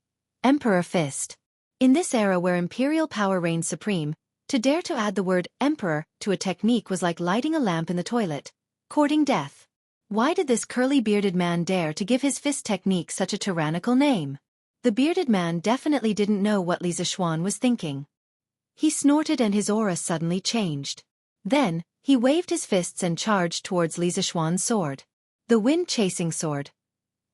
Emperor Fist. In this era where imperial power reigned supreme, to dare to add the word emperor to a technique was like lighting a lamp in the toilet, courting death. Why did this curly-bearded man dare to give his fist technique such a tyrannical name? The bearded man definitely didn't know what Li Zixuan was thinking. He snorted and his aura suddenly changed. Then, he waved his fists and charged towards Li Zixuan's sword. The wind-chasing sword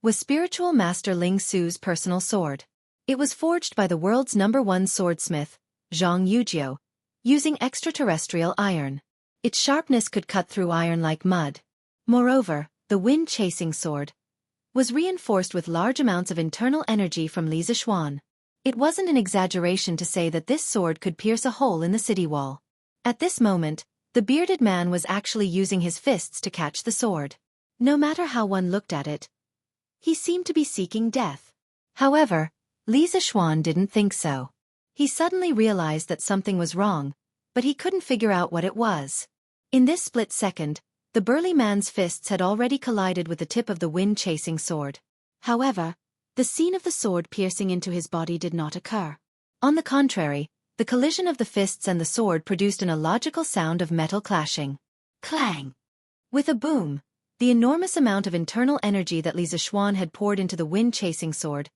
was spiritual master Ling Su's personal sword. It was forged by the world's #1 swordsmith, Jianghu, using extraterrestrial iron. Its sharpness could cut through iron like mud. Moreover, the wind-chasing sword was reinforced with large amounts of internal energy from Li Zishuan. It wasn't an exaggeration to say that this sword could pierce a hole in the city wall. At this moment, the bearded man was actually using his fists to catch the sword. No matter how one looked at it, he seemed to be seeking death. However, Li Zishuan didn't think so. He suddenly realized that something was wrong, but he couldn't figure out what it was. In this split second, the burly man's fists had already collided with the tip of the wind-chasing sword. However, the scene of the sword piercing into his body did not occur. On the contrary, the collision of the fists and the sword produced an illogical sound of metal clashing. Clang! With a boom, the enormous amount of internal energy that Li Zishuan had poured into the wind-chasing sword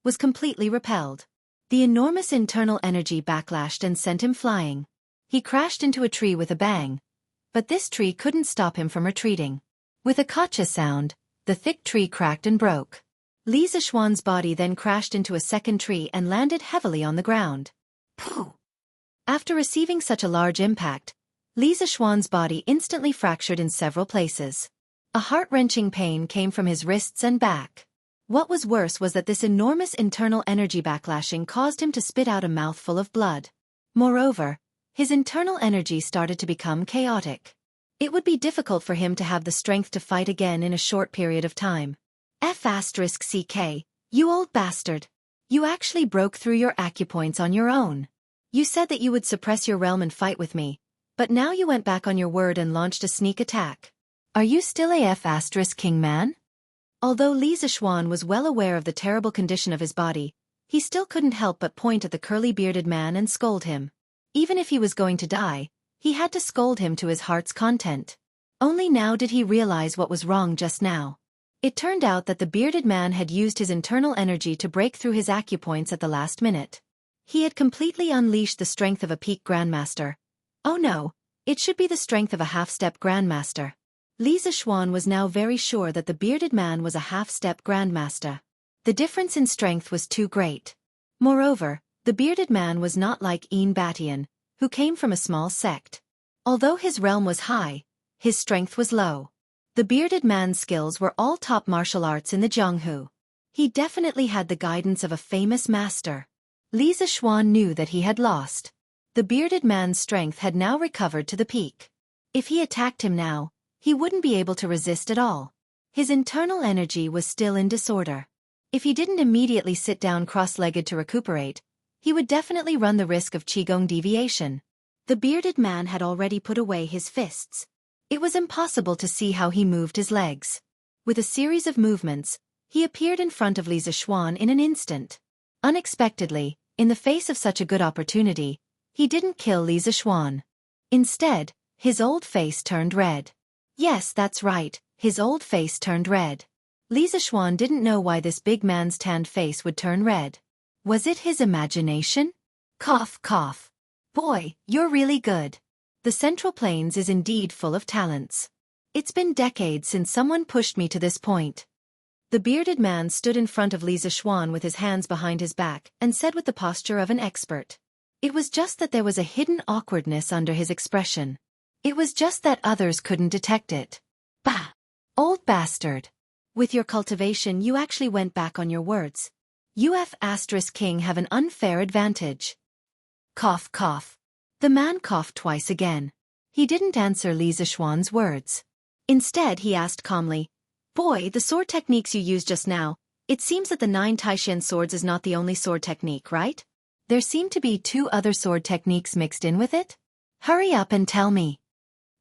was completely repelled. The enormous internal energy backlashed and sent him flying. He crashed into a tree with a bang, but this tree couldn't stop him from retreating. With a gotcha sound, the thick tree cracked and broke. Li Zishuan's body then crashed into a second tree and landed heavily on the ground. Pooh! After receiving such a large impact, Li Zishuan's body instantly fractured in several places. A heart-wrenching pain came from his wrists and back. What was worse was that this enormous internal energy backlashing caused him to spit out a mouthful of blood. Moreover, his internal energy started to become chaotic. It would be difficult for him to have the strength to fight again in a short period of time. F***ck, you old bastard. You actually broke through your acupoints on your own. You said that you would suppress your realm and fight with me, but now you went back on your word and launched a sneak attack. Are you still a F***king man? Although Li Zishuan was well aware of the terrible condition of his body, he still couldn't help but point at the curly-bearded man and scold him. Even if he was going to die, he had to scold him to his heart's content. Only now did he realize what was wrong just now. It turned out that the bearded man had used his internal energy to break through his acupoints at the last minute. He had completely unleashed the strength of a peak grandmaster. Oh no, it should be the strength of a half-step grandmaster. Li Zishuan was now very sure that the bearded man was a half-step grandmaster. The difference in strength was too great. Moreover, the bearded man was not like Batian, who came from a small sect. Although his realm was high, his strength was low. The bearded man's skills were all top martial arts in the Jianghu. He definitely had the guidance of a famous master. Li Zishuan knew that he had lost. The bearded man's strength had now recovered to the peak. If he attacked him now, he wouldn't be able to resist at all. His internal energy was still in disorder. If he didn't immediately sit down cross-legged to recuperate, he would definitely run the risk of Qigong deviation. The bearded man had already put away his fists. It was impossible to see how he moved his legs. With a series of movements, he appeared in front of Li Zishuan in an instant. Unexpectedly, in the face of such a good opportunity, he didn't kill Li Zishuan. Instead, his old face turned red. Yes, that's right, his old face turned red. Li Zishuan didn't know why this big man's tanned face would turn red. Was it his imagination? Cough, cough. Boy, you're really good. The Central Plains is indeed full of talents. It's been decades since someone pushed me to this point. The bearded man stood in front of Li Zishuan with his hands behind his back and said with the posture of an expert. It was just that there was a hidden awkwardness under his expression. It was just that others couldn't detect it. Bah! Old bastard. With your cultivation you actually went back on your words. You F***king have an unfair advantage. Cough, cough. The man coughed twice again. He didn't answer Li Zishuan's words. Instead he asked calmly, Boy, the sword techniques you used just now, it seems that the 9 Taishan swords is not the only sword technique, right? There seem to be 2 other sword techniques mixed in with it? Hurry up and tell me.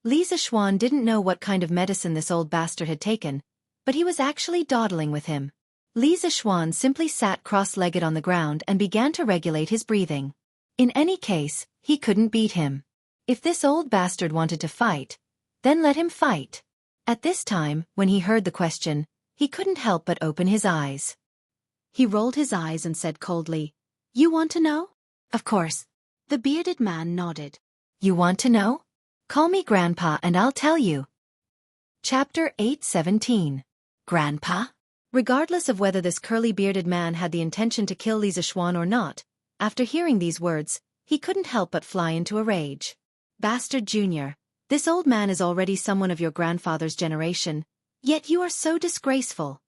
Li Zishuan didn't know what kind of medicine this old bastard had taken, but he was actually dawdling with him. Li Zishuan simply sat cross-legged on the ground and began to regulate his breathing. In any case, he couldn't beat him. If this old bastard wanted to fight, then let him fight. At this time, when he heard the question, he couldn't help but open his eyes. He rolled his eyes and said coldly, You want to know? Of course. The bearded man nodded. You want to know? Call me Grandpa and I'll tell you. Chapter 8:17. Grandpa? Regardless of whether this curly-bearded man had the intention to kill Li Zishuan or not, after hearing these words, he couldn't help but fly into a rage. Bastard Jr., This old man is already someone of your grandfather's generation, yet you are so disgraceful.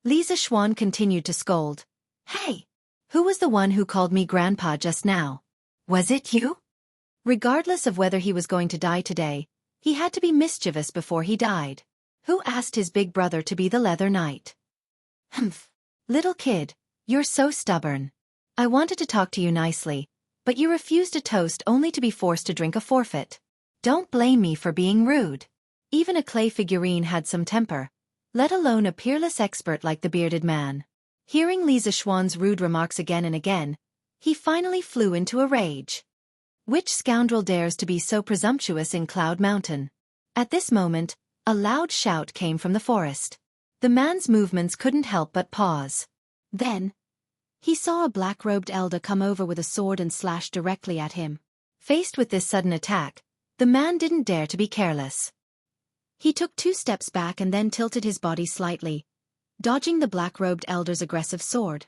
Li Zishuan continued to scold. Hey! Who was the one who called me grandpa just now? Was it you? Regardless of whether he was going to die today, he had to be mischievous before he died. Who asked his big brother to be the leather knight? Humph. Little kid, you're so stubborn. I wanted to talk to you nicely, but you refused a toast only to be forced to drink a forfeit. Don't blame me for being rude. Even a clay figurine had some temper, let alone a peerless expert like the bearded man. Hearing Li Zishuan's rude remarks again and again, he finally flew into a rage. Which scoundrel dares to be so presumptuous in Cloud Mountain? At this moment, a loud shout came from the forest. The man's movements couldn't help but pause. Then, he saw a black-robed elder come over with a sword and slash directly at him. Faced with this sudden attack, the man didn't dare to be careless. He took 2 steps back and then tilted his body slightly, dodging the black-robed elder's aggressive sword.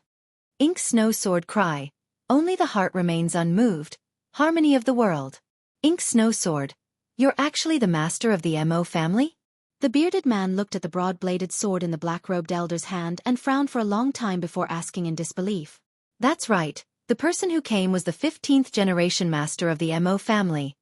Ink Snow Sword cry, only the heart remains unmoved, harmony of the world. Ink Snow Sword, you're actually the master of the Mo family? The bearded man looked at the broad-bladed sword in the black-robed elder's hand and frowned for a long time before asking in disbelief. That's right, the person who came was the 15th generation master of the Mo family.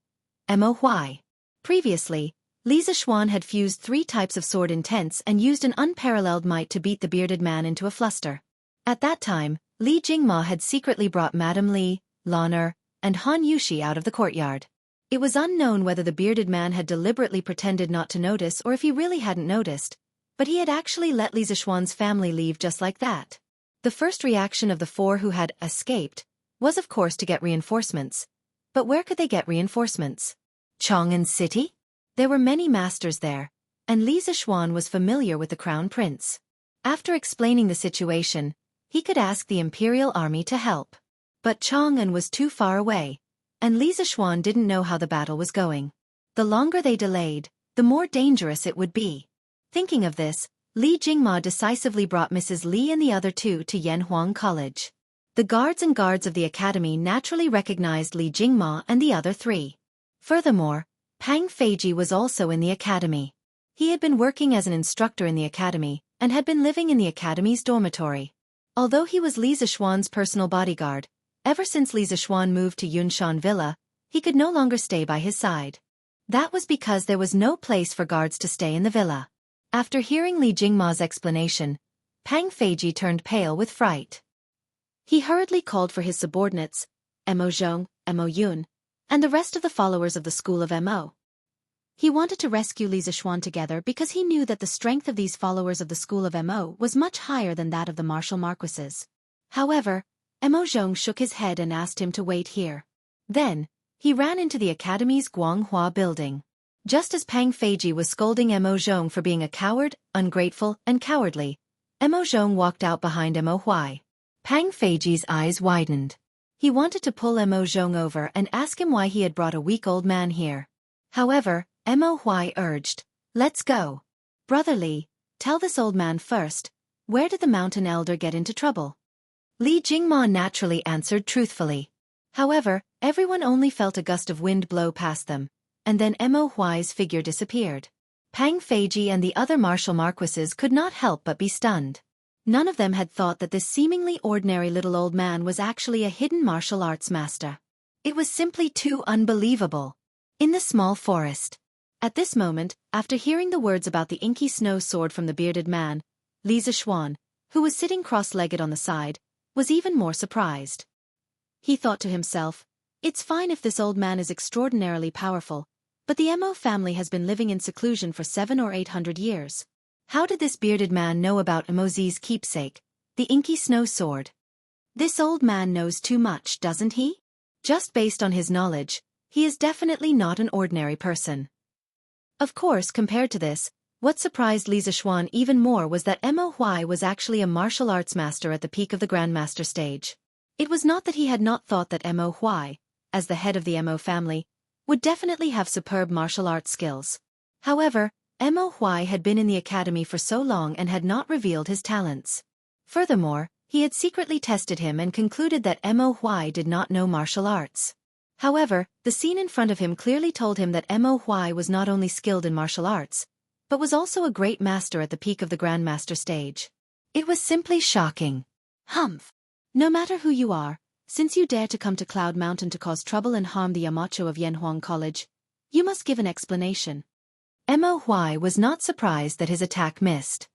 Mo Huai. Previously, Li Zishuan had fused 3 types of sword intense and used an unparalleled might to beat the bearded man into a fluster. At that time, Li Jingma had secretly brought Madame Li, Laner, and Han Yushi out of the courtyard. It was unknown whether the bearded man had deliberately pretended not to notice or if he really hadn't noticed, but he had actually let Li Zishuan's family leave just like that. The first reaction of the 4 who had escaped was of course to get reinforcements. But where could they get reinforcements? Chang'an City? There were many masters there, and Li Zishuan was familiar with the crown prince. After explaining the situation, he could ask the imperial army to help. But Chang'an was too far away, and Li Zishuan didn't know how the battle was going. The longer they delayed, the more dangerous it would be. Thinking of this, Li Jingma decisively brought Mrs. Li and the other 2 to Yanhuang College. The guards of the academy naturally recognized Li Jingma and the other 3. Furthermore, Pang Feiji was also in the academy. He had been working as an instructor in the academy, and had been living in the academy's dormitory. Although he was Li Zishuan's personal bodyguard, ever since Li Zishuan moved to Yunshan Villa, he could no longer stay by his side. That was because there was no place for guards to stay in the villa. After hearing Li Jingma's explanation, Pang Feiji turned pale with fright. He hurriedly called for his subordinates, Mo Zhong, Mo Yun, and the rest of the followers of the school of Mo. He wanted to rescue Li Zishuan together because he knew that the strength of these followers of the school of Mo was much higher than that of the martial marquises. However, Mo Zhong shook his head and asked him to wait here. Then, he ran into the academy's Guanghua building. Just as Pang Feiji was scolding Mo Zhong for being a coward, ungrateful, and cowardly, Mo Zhong walked out behind Mo Huai. Pang Feiji's eyes widened. He wanted to pull Mo Zhong over and ask him why he had brought a weak old man here. However, Mo Huai urged, "Let's go. Brother Li, tell this old man first, where did the mountain elder get into trouble?" Li Jingma naturally answered truthfully. However, everyone only felt a gust of wind blow past them, and then Mo Huai's figure disappeared. Pang Feiji and the other martial marquises could not help but be stunned. None of them had thought that this seemingly ordinary little old man was actually a hidden martial arts master. It was simply too unbelievable. In the small forest. At this moment, after hearing the words about the inky snow sword from the bearded man, Li Zishuan, who was sitting cross-legged on the side, was even more surprised. He thought to himself, "It's fine if this old man is extraordinarily powerful, but the Mo family has been living in seclusion for 700 or 800 years. How did this bearded man know about Mozi's keepsake, the inky snow sword? This old man knows too much, doesn't he? Just based on his knowledge, he is definitely not an ordinary person." Of course, compared to this, what surprised Li Zishuan even more was that Mo Huai was actually a martial arts master at the peak of the Grandmaster stage. It was not that he had not thought that Mo Huai, as the head of the Mo family, would definitely have superb martial arts skills. However, Mo Huai had been in the academy for so long and had not revealed his talents. Furthermore, he had secretly tested him and concluded that Mo Huai did not know martial arts. However, the scene in front of him clearly told him that Mo Huai was not only skilled in martial arts, but was also a great master at the peak of the Grandmaster stage. It was simply shocking. Humph! No matter who you are, since you dare to come to Cloud Mountain to cause trouble and harm the Yamacho of Yanhuang College, you must give an explanation. Mo Huai was not surprised that his attack missed.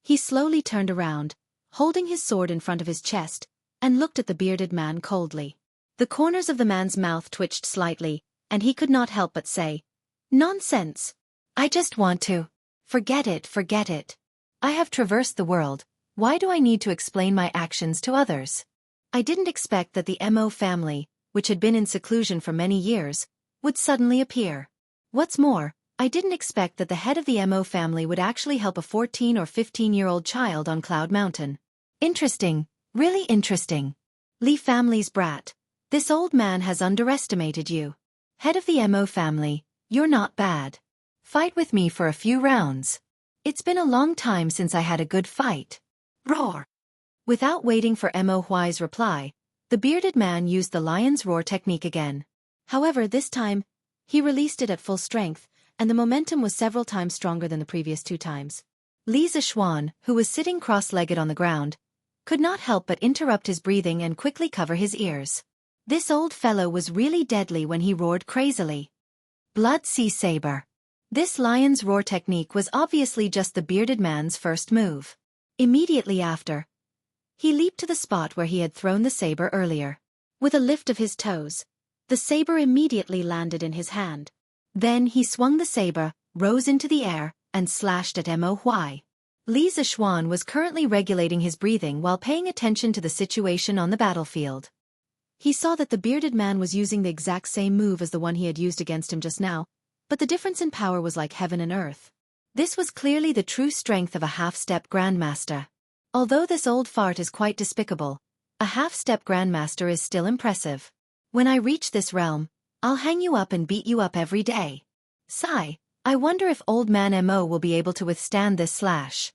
He slowly turned around, holding his sword in front of his chest, and looked at the bearded man coldly. The corners of the man's mouth twitched slightly, and he could not help but say, "Nonsense! I just want to. Forget it, forget it. I have traversed the world, why do I need to explain my actions to others? I didn't expect that the Mo family, which had been in seclusion for many years, would suddenly appear. What's more, I didn't expect that the head of the Mo family would actually help a 14 or 15-year-old child on Cloud Mountain. Interesting, really interesting. Li family's brat. This old man has underestimated you. Head of the Mo family, you're not bad. Fight with me for a few rounds. It's been a long time since I had a good fight." Roar! Without waiting for Mo Huai's reply, the bearded man used the lion's roar technique again. However, this time, he released it at full strength, and the momentum was several times stronger than the previous 2 times. Li Zishuan, who was sitting cross-legged on the ground, could not help but interrupt his breathing and quickly cover his ears. This old fellow was really deadly when he roared crazily. Blood Sea Saber. This lion's roar technique was obviously just the bearded man's first move. Immediately after, he leaped to the spot where he had thrown the saber earlier. With a lift of his toes, the saber immediately landed in his hand. Then he swung the saber, rose into the air, and slashed at Mo Huai. Li Zishuan was currently regulating his breathing while paying attention to the situation on the battlefield. He saw that the bearded man was using the exact same move as the one he had used against him just now, but the difference in power was like heaven and earth. This was clearly the true strength of a half-step grandmaster. Although this old fart is quite despicable, a half-step grandmaster is still impressive. When I reach this realm, I'll hang you up and beat you up every day. Sigh, I wonder if old man Mo will be able to withstand this slash.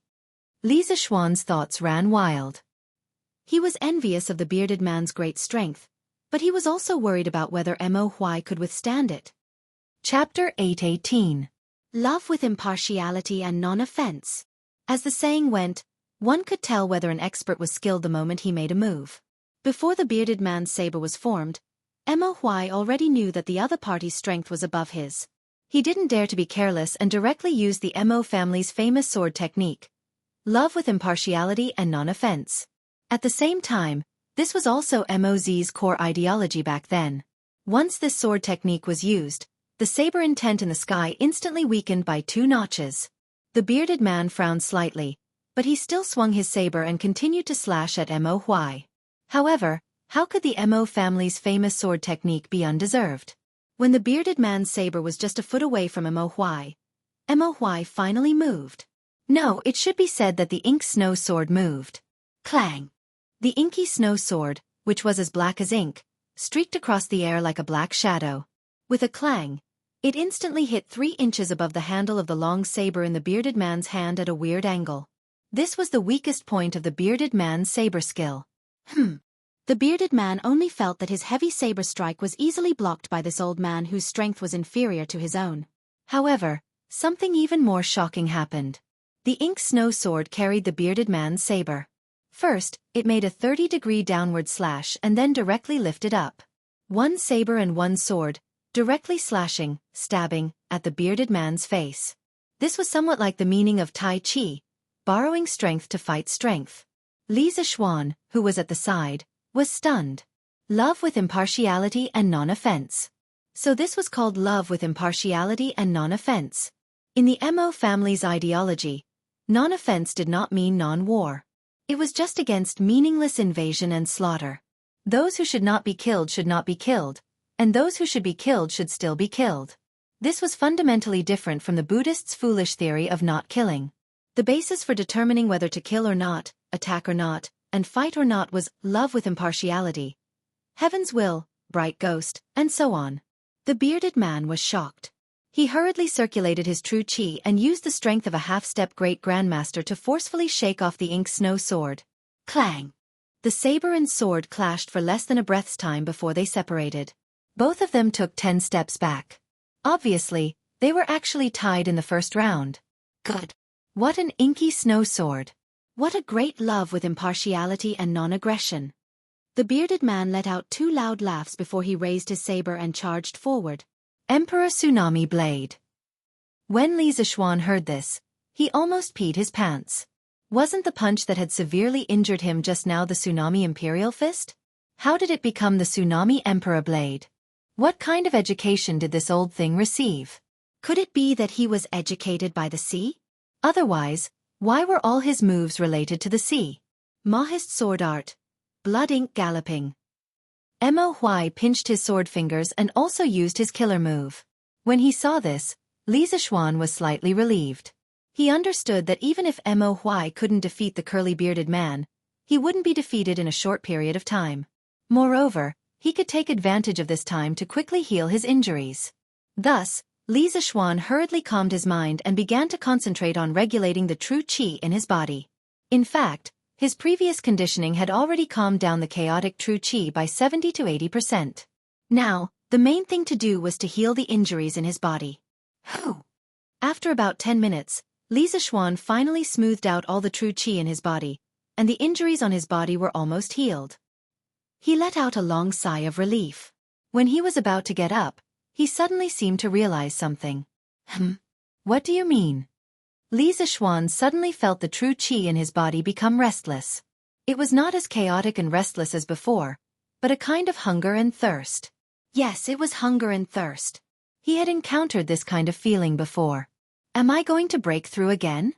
Li Zishuan's thoughts ran wild. He was envious of the bearded man's great strength, but he was also worried about whether Mo Huai could withstand it. Chapter 8:18. Love with impartiality and non-offense. As the saying went, one could tell whether an expert was skilled the moment he made a move. Before the bearded man's saber was formed, Mo Huai already knew that the other party's strength was above his. He didn't dare to be careless and directly used the Mo family's famous sword technique. Love with impartiality and non-offense. At the same time, this was also Moz's core ideology back then. Once this sword technique was used, the saber intent in the sky instantly weakened by 2 notches. The bearded man frowned slightly, but he still swung his saber and continued to slash at Mo Huai. However, how could the Mo family's famous sword technique be undeserved? When the bearded man's saber was just a foot away from Mo Huai finally moved. No, it should be said that the ink snow sword moved. Clang! The inky snow sword, which was as black as ink, streaked across the air like a black shadow. With a clang, it instantly hit 3 inches above the handle of the long saber in the bearded man's hand at a weird angle. This was the weakest point of the bearded man's saber skill. The bearded man only felt that his heavy saber strike was easily blocked by this old man whose strength was inferior to his own. However, something even more shocking happened. The ink snow sword carried the bearded man's saber. First, it made a 30-degree downward slash and then directly lifted up. 1 saber and 1 sword, directly slashing, stabbing, at the bearded man's face. This was somewhat like the meaning of Tai Chi, borrowing strength to fight strength. Li Zishuan, who was at the side, was stunned. Love with impartiality and non-offense. So this was called love with impartiality and non-offense. In the Mo family's ideology, non-offense did not mean non-war. It was just against meaningless invasion and slaughter. Those who should not be killed should not be killed, and those who should be killed should still be killed. This was fundamentally different from the Buddhists' foolish theory of not killing. The basis for determining whether to kill or not, attack or not, and fight or not was love with impartiality, heaven's will, bright ghost, and so on. The bearded man was shocked. He hurriedly circulated his true chi and used the strength of a half-step great grandmaster to forcefully shake off the ink snow sword. Clang! The saber and sword clashed for less than a breath's time before they separated. Both of them took 10 steps back. Obviously, they were actually tied in the first round. Good. What an inky snow sword. What a great love with impartiality and non-aggression. The bearded man let out 2 loud laughs before he raised his saber and charged forward. Emperor Tsunami Blade. When Li Zixuan heard this, he almost peed his pants. Wasn't the punch that had severely injured him just now the Tsunami Imperial Fist? How did it become the Tsunami Emperor Blade? What kind of education did this old thing receive? Could it be that he was educated by the sea? Otherwise, why were all his moves related to the sea? Mahist sword art. Blood ink galloping. Mo Huai pinched his sword fingers and also used his killer move. When he saw this, Li Zixuan was slightly relieved. He understood that even if Mo Huai couldn't defeat the curly-bearded man, he wouldn't be defeated in a short period of time. Moreover, he could take advantage of this time to quickly heal his injuries. Thus, Li Zixuan hurriedly calmed his mind and began to concentrate on regulating the true qi in his body. In fact, his previous conditioning had already calmed down the chaotic true qi by 70 to 80%. Now, the main thing to do was to heal the injuries in his body. After about 10 minutes, Li Zixuan finally smoothed out all the true qi in his body, and the injuries on his body were almost healed. He let out a long sigh of relief. When he was about to get up, he suddenly seemed to realize something. What do you mean? Li Zixuan suddenly felt the true qi in his body become restless. It was not as chaotic and restless as before, but a kind of hunger and thirst. Yes, it was hunger and thirst. He had encountered this kind of feeling before. Am I going to break through again?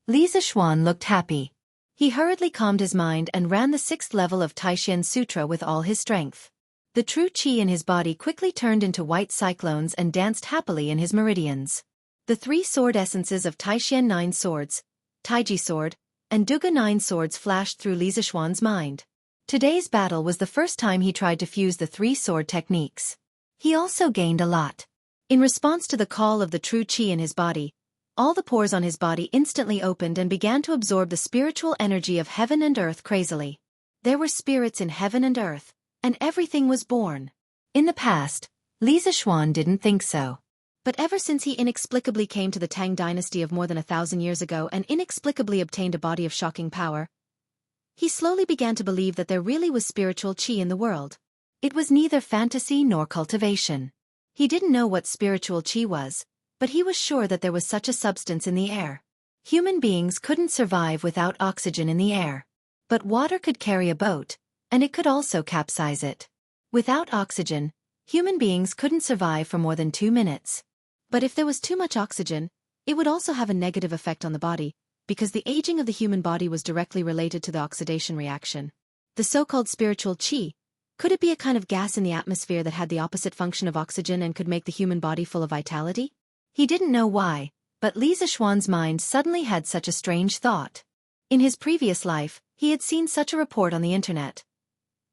Li Zixuan looked happy. He hurriedly calmed his mind and ran the 6th level of Taishan Sutra with all his strength. The true qi in his body quickly turned into white cyclones and danced happily in his meridians. The 3 sword essences of Taishan 9 swords, Taiji sword, and Duga 9 swords flashed through Li Zixuan's mind. Today's battle was the first time he tried to fuse the 3 sword techniques. He also gained a lot. In response to the call of the true qi in his body, all the pores on his body instantly opened and began to absorb the spiritual energy of heaven and earth crazily. There were spirits in heaven and earth, and everything was born. In the past, Li Zixuan didn't think so. But ever since he inexplicably came to the Tang dynasty of more than 1,000 years ago and inexplicably obtained a body of shocking power, he slowly began to believe that there really was spiritual qi in the world. It was neither fantasy nor cultivation. He didn't know what spiritual qi was, but he was sure that there was such a substance in the air. Human beings couldn't survive without oxygen in the air. But water could carry a boat, and it could also capsize it. Without oxygen, human beings couldn't survive for more than 2 minutes. But if there was too much oxygen, it would also have a negative effect on the body, because the aging of the human body was directly related to the oxidation reaction. The so-called spiritual qi, could it be a kind of gas in the atmosphere that had the opposite function of oxygen and could make the human body full of vitality? He didn't know why, but Li Zixuan's mind suddenly had such a strange thought. In his previous life, he had seen such a report on the internet.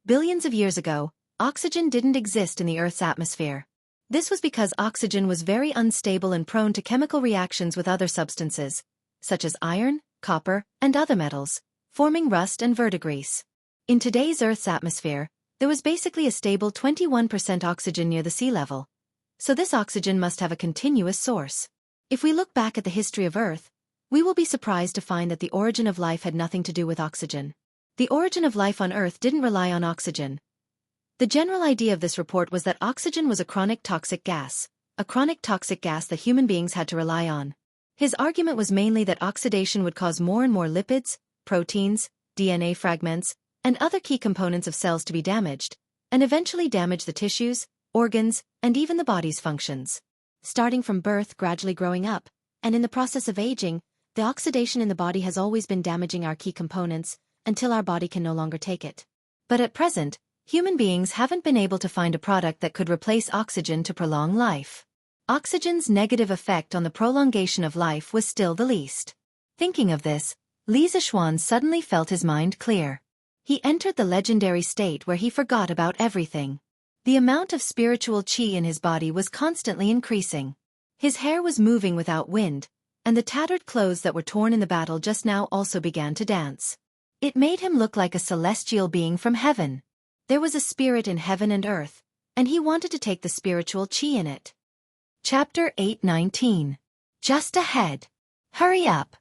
Billions of years ago, oxygen didn't exist in the Earth's atmosphere. This was because oxygen was very unstable and prone to chemical reactions with other substances, such as iron, copper, and other metals, forming rust and verdigris. In today's Earth's atmosphere, there was basically a stable 21% oxygen near the sea level. So this oxygen must have a continuous source. If we look back at the history of Earth, we will be surprised to find that the origin of life had nothing to do with oxygen. The origin of life on Earth didn't rely on oxygen. The general idea of this report was that oxygen was a chronic toxic gas that human beings had to rely on. His argument was mainly that oxidation would cause more and more lipids, proteins, DNA fragments, and other key components of cells to be damaged, and eventually damage the tissues, organs, and even the body's functions. Starting from birth, gradually growing up, and in the process of aging, the oxidation in the body has always been damaging our key components, until our body can no longer take it. But at present, human beings haven't been able to find a product that could replace oxygen to prolong life. Oxygen's negative effect on the prolongation of life was still the least. Thinking of this, Li Zixuan suddenly felt his mind clear. He entered the legendary state where he forgot about everything. The amount of spiritual qi in his body was constantly increasing. His hair was moving without wind, and the tattered clothes that were torn in the battle just now also began to dance. It made him look like a celestial being from heaven. There was a spirit in heaven and earth, and he wanted to take the spiritual chi in it. Chapter 8:19. Just ahead. Hurry up.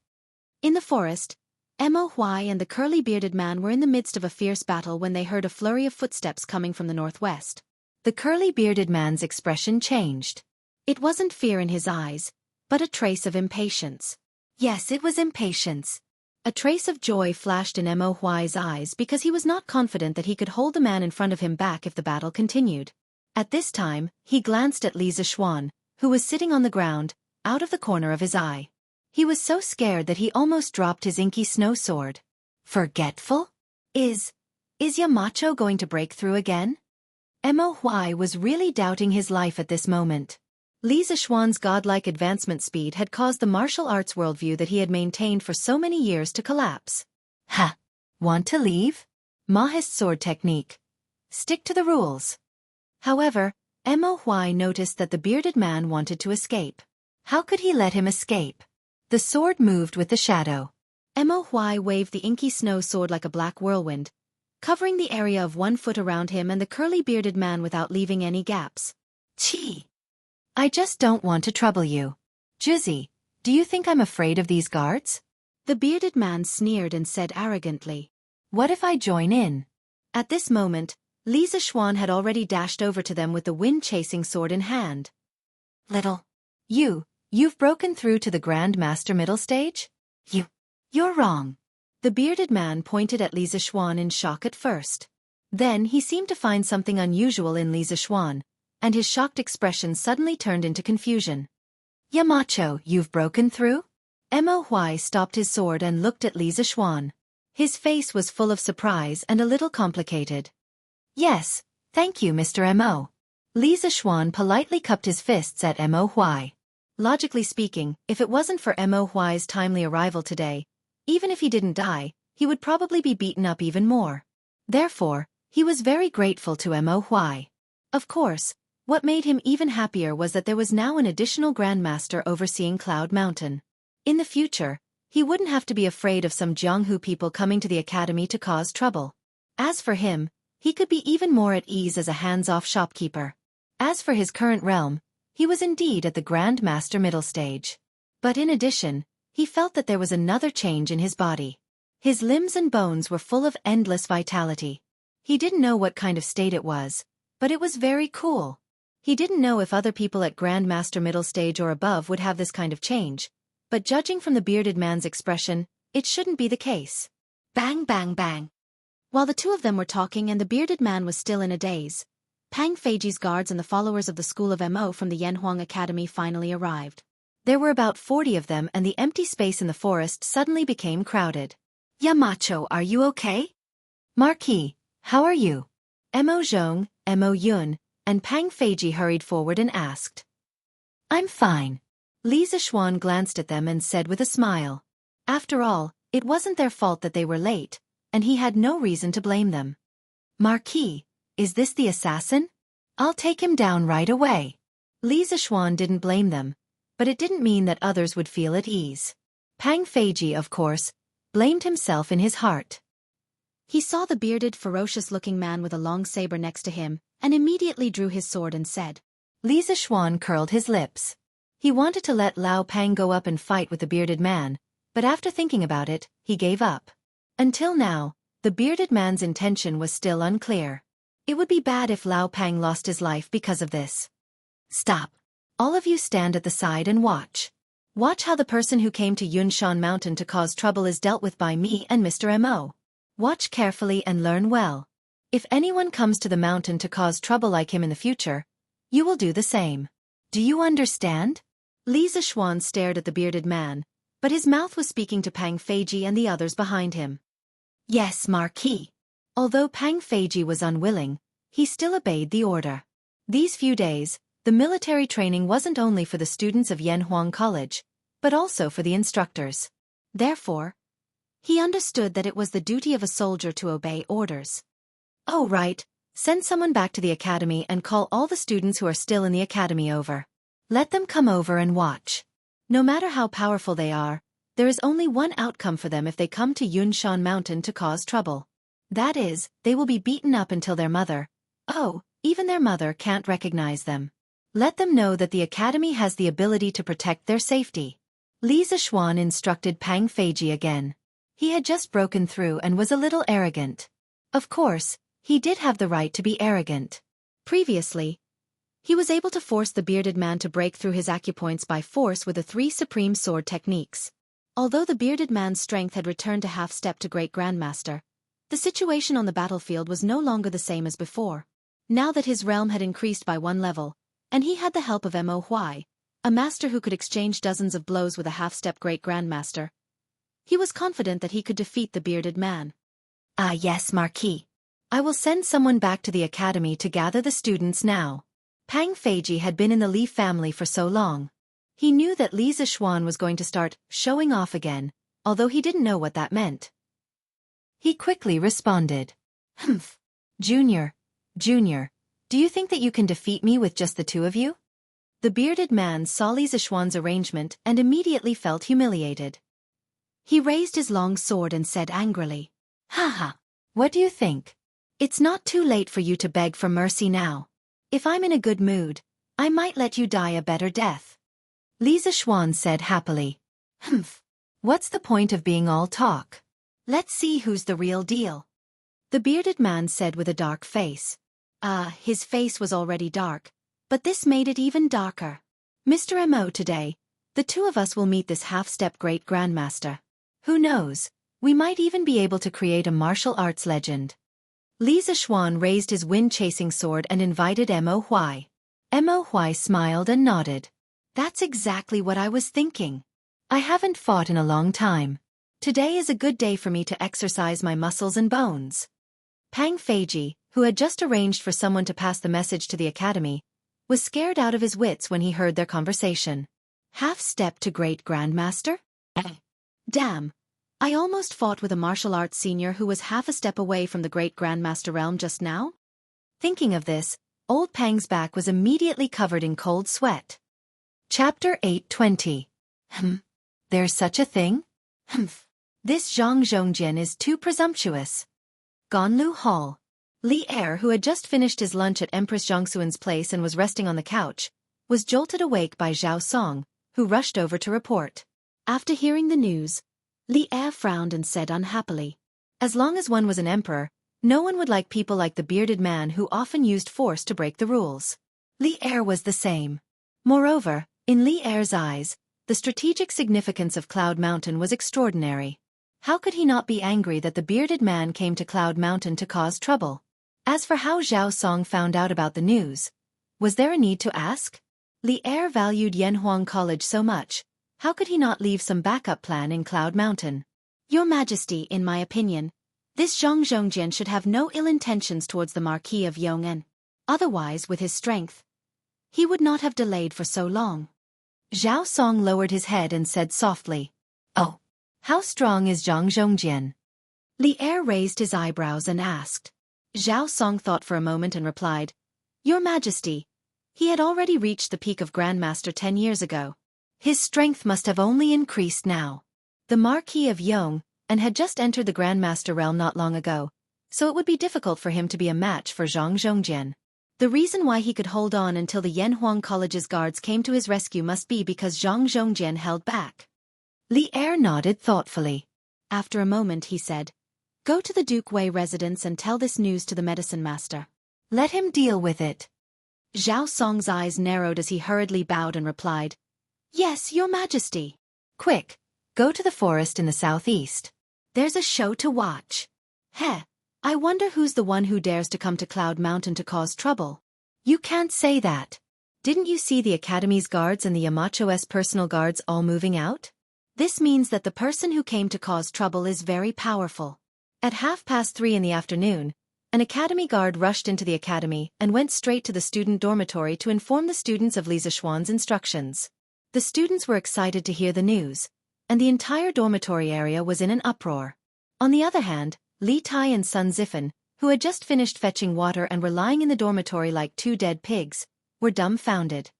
In the forest, Mo Huai and the curly-bearded man were in the midst of a fierce battle when they heard a flurry of footsteps coming from the northwest. The curly-bearded man's expression changed. It wasn't fear in his eyes, but a trace of impatience. Yes, it was impatience. A trace of joy flashed in Mo Huai's eyes because he was not confident that he could hold the man in front of him back if the battle continued. At this time, he glanced at Li Zixuan, who was sitting on the ground, out of the corner of his eye. He was so scared that he almost dropped his inky snow sword. Forgetful? Is Yamacho going to break through again? Mo Huai was really doubting his life at this moment. Li Zixuan's godlike advancement speed had caused the martial arts worldview that he had maintained for so many years to collapse. Ha! Want to leave? Mahist sword technique. Stick to the rules. However, Mo Huai noticed that the bearded man wanted to escape. How could he let him escape? The sword moved with the shadow. Mo Huai waved the inky snow sword like a black whirlwind, covering the area of 1 foot around him and the curly-bearded man without leaving any gaps. Chi! I just don't want to trouble you. Juzi, do you think I'm afraid of these guards? The bearded man sneered and said arrogantly. What if I join in? At this moment, Li Zixuan had already dashed over to them with the wind-chasing sword in hand. You've broken through to the Grand Master middle stage? You're wrong. The bearded man pointed at Li Zixuan in shock at first. Then he seemed to find something unusual in Li Zixuan, and his shocked expression suddenly turned into confusion. Yamacho, you've broken through? Mo Huai stopped his sword and looked at Li Zixuan. His face was full of surprise and a little complicated. Yes, thank you, Mr. Mo. Li Zixuan politely cupped his fists at Mo Huai. Logically speaking, if it wasn't for Mo Huai's timely arrival today, even if he didn't die, he would probably be beaten up even more. Therefore, he was very grateful to Mo Huai. Of course, what made him even happier was that there was now an additional Grandmaster overseeing Cloud Mountain. In the future, he wouldn't have to be afraid of some Jianghu people coming to the academy to cause trouble. As for him, he could be even more at ease as a hands-off shopkeeper. As for his current realm, he was indeed at the Grand Master middle stage. But in addition, he felt that there was another change in his body. His limbs and bones were full of endless vitality. He didn't know what kind of state it was, but it was very cool. He didn't know if other people at Grand Master middle stage or above would have this kind of change, but judging from the bearded man's expression, it shouldn't be the case. Bang bang bang. While the two of them were talking and the bearded man was still in a daze, Pang Feiji's guards and the followers of the school of Mo from the Yanhuang Academy finally arrived. There were about 40 of them and the empty space in the forest suddenly became crowded. Yamacho, are you okay? Marquis, how are you? Mo Zhong, Mo Yun, and Pang Feiji hurried forward and asked. I'm fine. Li Zixuan glanced at them and said with a smile. After all, it wasn't their fault that they were late, and he had no reason to blame them. Marquis, is this the assassin? I'll take him down right away. Li Zixuan didn't blame them, but it didn't mean that others would feel at ease. Pang Feiji, of course, blamed himself in his heart. He saw the bearded, ferocious-looking man with a long saber next to him, and immediately drew his sword and said. Li Zixuan curled his lips. He wanted to let Lao Pang go up and fight with the bearded man, but after thinking about it, he gave up. Until now, the bearded man's intention was still unclear. It would be bad if Lao Pang lost his life because of this. Stop. All of you stand at the side and watch. Watch how the person who came to Yunshan Mountain to cause trouble is dealt with by me and Mr. Mo. Watch carefully and learn well. If anyone comes to the mountain to cause trouble like him in the future, you will do the same. Do you understand? Li Zixuan stared at the bearded man, but his mouth was speaking to Pang Feiji and the others behind him. Yes, Marquis. Although Pang Feiji was unwilling, he still obeyed the order. These few days, the military training wasn't only for the students of Yanhuang College, but also for the instructors. Therefore, he understood that it was the duty of a soldier to obey orders. Oh right, send someone back to the academy and call all the students who are still in the academy over. Let them come over and watch. No matter how powerful they are, there is only one outcome for them if they come to Yunshan Mountain to cause trouble. That is, they will be beaten up until their mother, Even their mother can't recognize them. Let them know that the academy has the ability to protect their safety. Li Zishuan instructed Pang Feiji again. He had just broken through and was a little arrogant. Of course, he did have the right to be arrogant. Previously, he was able to force the bearded man to break through his acupoints by force with the 3 supreme sword techniques. Although the bearded man's strength had returned to half-step to Great Grandmaster, the situation on the battlefield was no longer the same as before. Now that his realm had increased by 1 level, and he had the help of Mo Huai, a master who could exchange dozens of blows with a half-step Great Grandmaster, he was confident that he could defeat the bearded man. Ah yes, Marquis. I will send someone back to the academy to gather the students now. Pang Feiji had been in the Li family for so long. He knew that Li Zishuan was going to start showing off again, although he didn't know what that meant. He quickly responded. Humph. Junior, do you think that you can defeat me with just the 2 of you? The bearded man saw Li Zishuan's arrangement and immediately felt humiliated. He raised his long sword and said angrily, Haha, what do you think? It's not too late for you to beg for mercy now. If I'm in a good mood, I might let you die a better death. Li Zishuan said happily. Humph. What's the point of being all talk? Let's see who's the real deal. The bearded man said with a dark face. His face was already dark, but this made it even darker. Mr. Mo, today, the 2 of us will meet this half-step Great Grandmaster. Who knows, we might even be able to create a martial arts legend. Li Zishuan raised his wind-chasing sword and invited Mo Huai. Mo Huai smiled and nodded. That's exactly what I was thinking. I haven't fought in a long time. Today is a good day for me to exercise my muscles and bones. Pang Feiji, who had just arranged for someone to pass the message to the academy, was scared out of his wits when he heard their conversation. Half-step to Great Grandmaster? Damn. I almost fought with a martial arts senior who was half a step away from the Great Grandmaster realm just now. Thinking of this, old Pang's back was immediately covered in cold sweat. Chapter 820. There's such a thing? This Zhang Zhongjian is too presumptuous. Ganlu Hall. Li Er, who had just finished his lunch at Empress Jianghu's place and was resting on the couch, was jolted awake by Zhao Song, who rushed over to report. After hearing the news, Li Er frowned and said unhappily, as long as one was an emperor, no one would like people like the bearded man who often used force to break the rules. Li Er was the same. Moreover, in Li Er's eyes, the strategic significance of Cloud Mountain was extraordinary. How could he not be angry that the bearded man came to Cloud Mountain to cause trouble? As for how Zhao Song found out about the news, was there a need to ask? Li Er valued Yanhuang College so much, how could he not leave some backup plan in Cloud Mountain? Your Majesty, in my opinion, this Zhang Zhongjian should have no ill intentions towards the Marquis of Yong'an. Otherwise, with his strength, he would not have delayed for so long. Zhao Song lowered his head and said softly, Oh, how strong is Zhang Zhongjian? Li Er raised his eyebrows and asked. Zhao Song thought for a moment and replied, Your Majesty, he had already reached the peak of Grandmaster 10 years ago. His strength must have only increased now. The Marquis of Yong'an had just entered the Grandmaster realm not long ago, so it would be difficult for him to be a match for Zhang Zhongjian. The reason why he could hold on until the Yanhuang College's guards came to his rescue must be because Zhang Zhongjian held back. Li Er nodded thoughtfully. After a moment he said, Go to the Duke Wei residence and tell this news to the medicine master. Let him deal with it. Zhao Song's eyes narrowed as he hurriedly bowed and replied, Yes, Your Majesty. Quick, go to the forest in the southeast. There's a show to watch. I wonder who's the one who dares to come to Cloud Mountain to cause trouble. You can't say that. Didn't you see the Academy's guards and the Yamacho's personal guards all moving out? This means that the person who came to cause trouble is very powerful. At 3:30 in the afternoon, an Academy guard rushed into the Academy and went straight to the student dormitory to inform the students of Li Zishuan's instructions. The students were excited to hear the news, and the entire dormitory area was in an uproar. On the other hand, Li Tai and Sun Zifan, who had just finished fetching water and were lying in the dormitory like 2 dead pigs, were dumbfounded.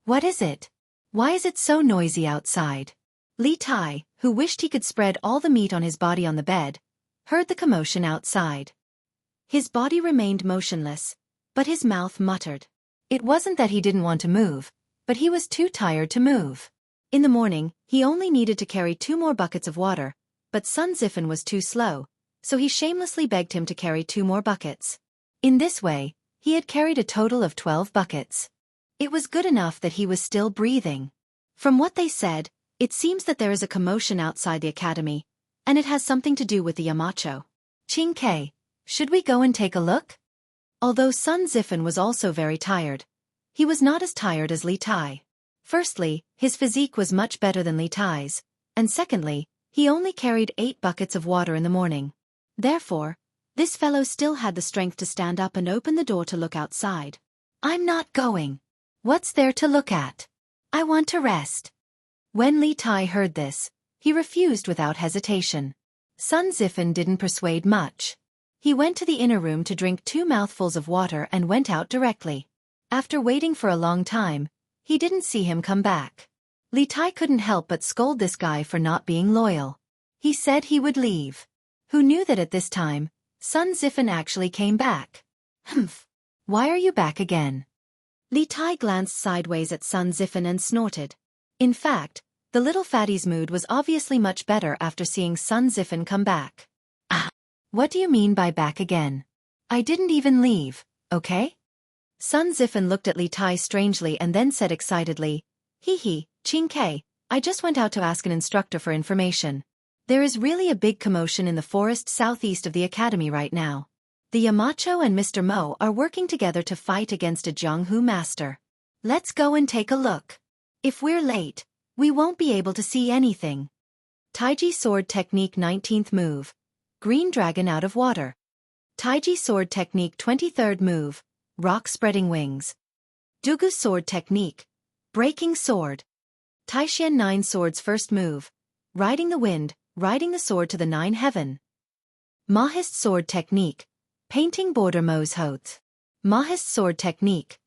What is it? Why is it so noisy outside? Li Tai, who wished he could spread all the meat on his body on the bed, heard the commotion outside. His body remained motionless, but his mouth muttered. It wasn't that he didn't want to move, but he was too tired to move. In the morning, he only needed to carry 2 more buckets of water, but Sun Zifen was too slow, so he shamelessly begged him to carry 2 more buckets. In this way, he had carried a total of 12 buckets. It was good enough that he was still breathing. From what they said, it seems that there is a commotion outside the academy, and it has something to do with the Yamacho. Qingke, should we go and take a look? Although Sun Zifen was also very tired, he was not as tired as Li Tai. Firstly, his physique was much better than Li Tai's, and secondly, he only carried 8 buckets of water in the morning. Therefore, this fellow still had the strength to stand up and open the door to look outside. I'm not going. What's there to look at? I want to rest. When Li Tai heard this, he refused without hesitation. Sun Zifen didn't persuade much. He went to the inner room to drink 2 mouthfuls of water and went out directly. After waiting for a long time, he didn't see him come back. Li Tai couldn't help but scold this guy for not being loyal. He said he would leave. Who knew that at this time, Sun Zifen actually came back? Humph. Why are you back again? Li Tai glanced sideways at Sun Zifen and snorted. In fact, the little fatty's mood was obviously much better after seeing Sun Zifen come back. Ah, what do you mean by back again? I didn't even leave, okay? Sun Zifen looked at Li Tai strangely and then said excitedly, Hee, Qingke, I just went out to ask an instructor for information. There is really a big commotion in the forest southeast of the academy right now. The Yamacho and Mr. Mo are working together to fight against a Jianghu master. Let's go and take a look. If we're late, we won't be able to see anything. Taiji Sword Technique 19th move. Green Dragon out of water. Taiji Sword Technique 23rd move. Rock Spreading Wings. Dugu Sword Technique. Breaking Sword. Taishan 9 Swords first move. Riding the Wind, riding the sword to the 9 heaven. Mahist Sword Technique. Painting Border Mose Hodes. Mahist Sword Technique.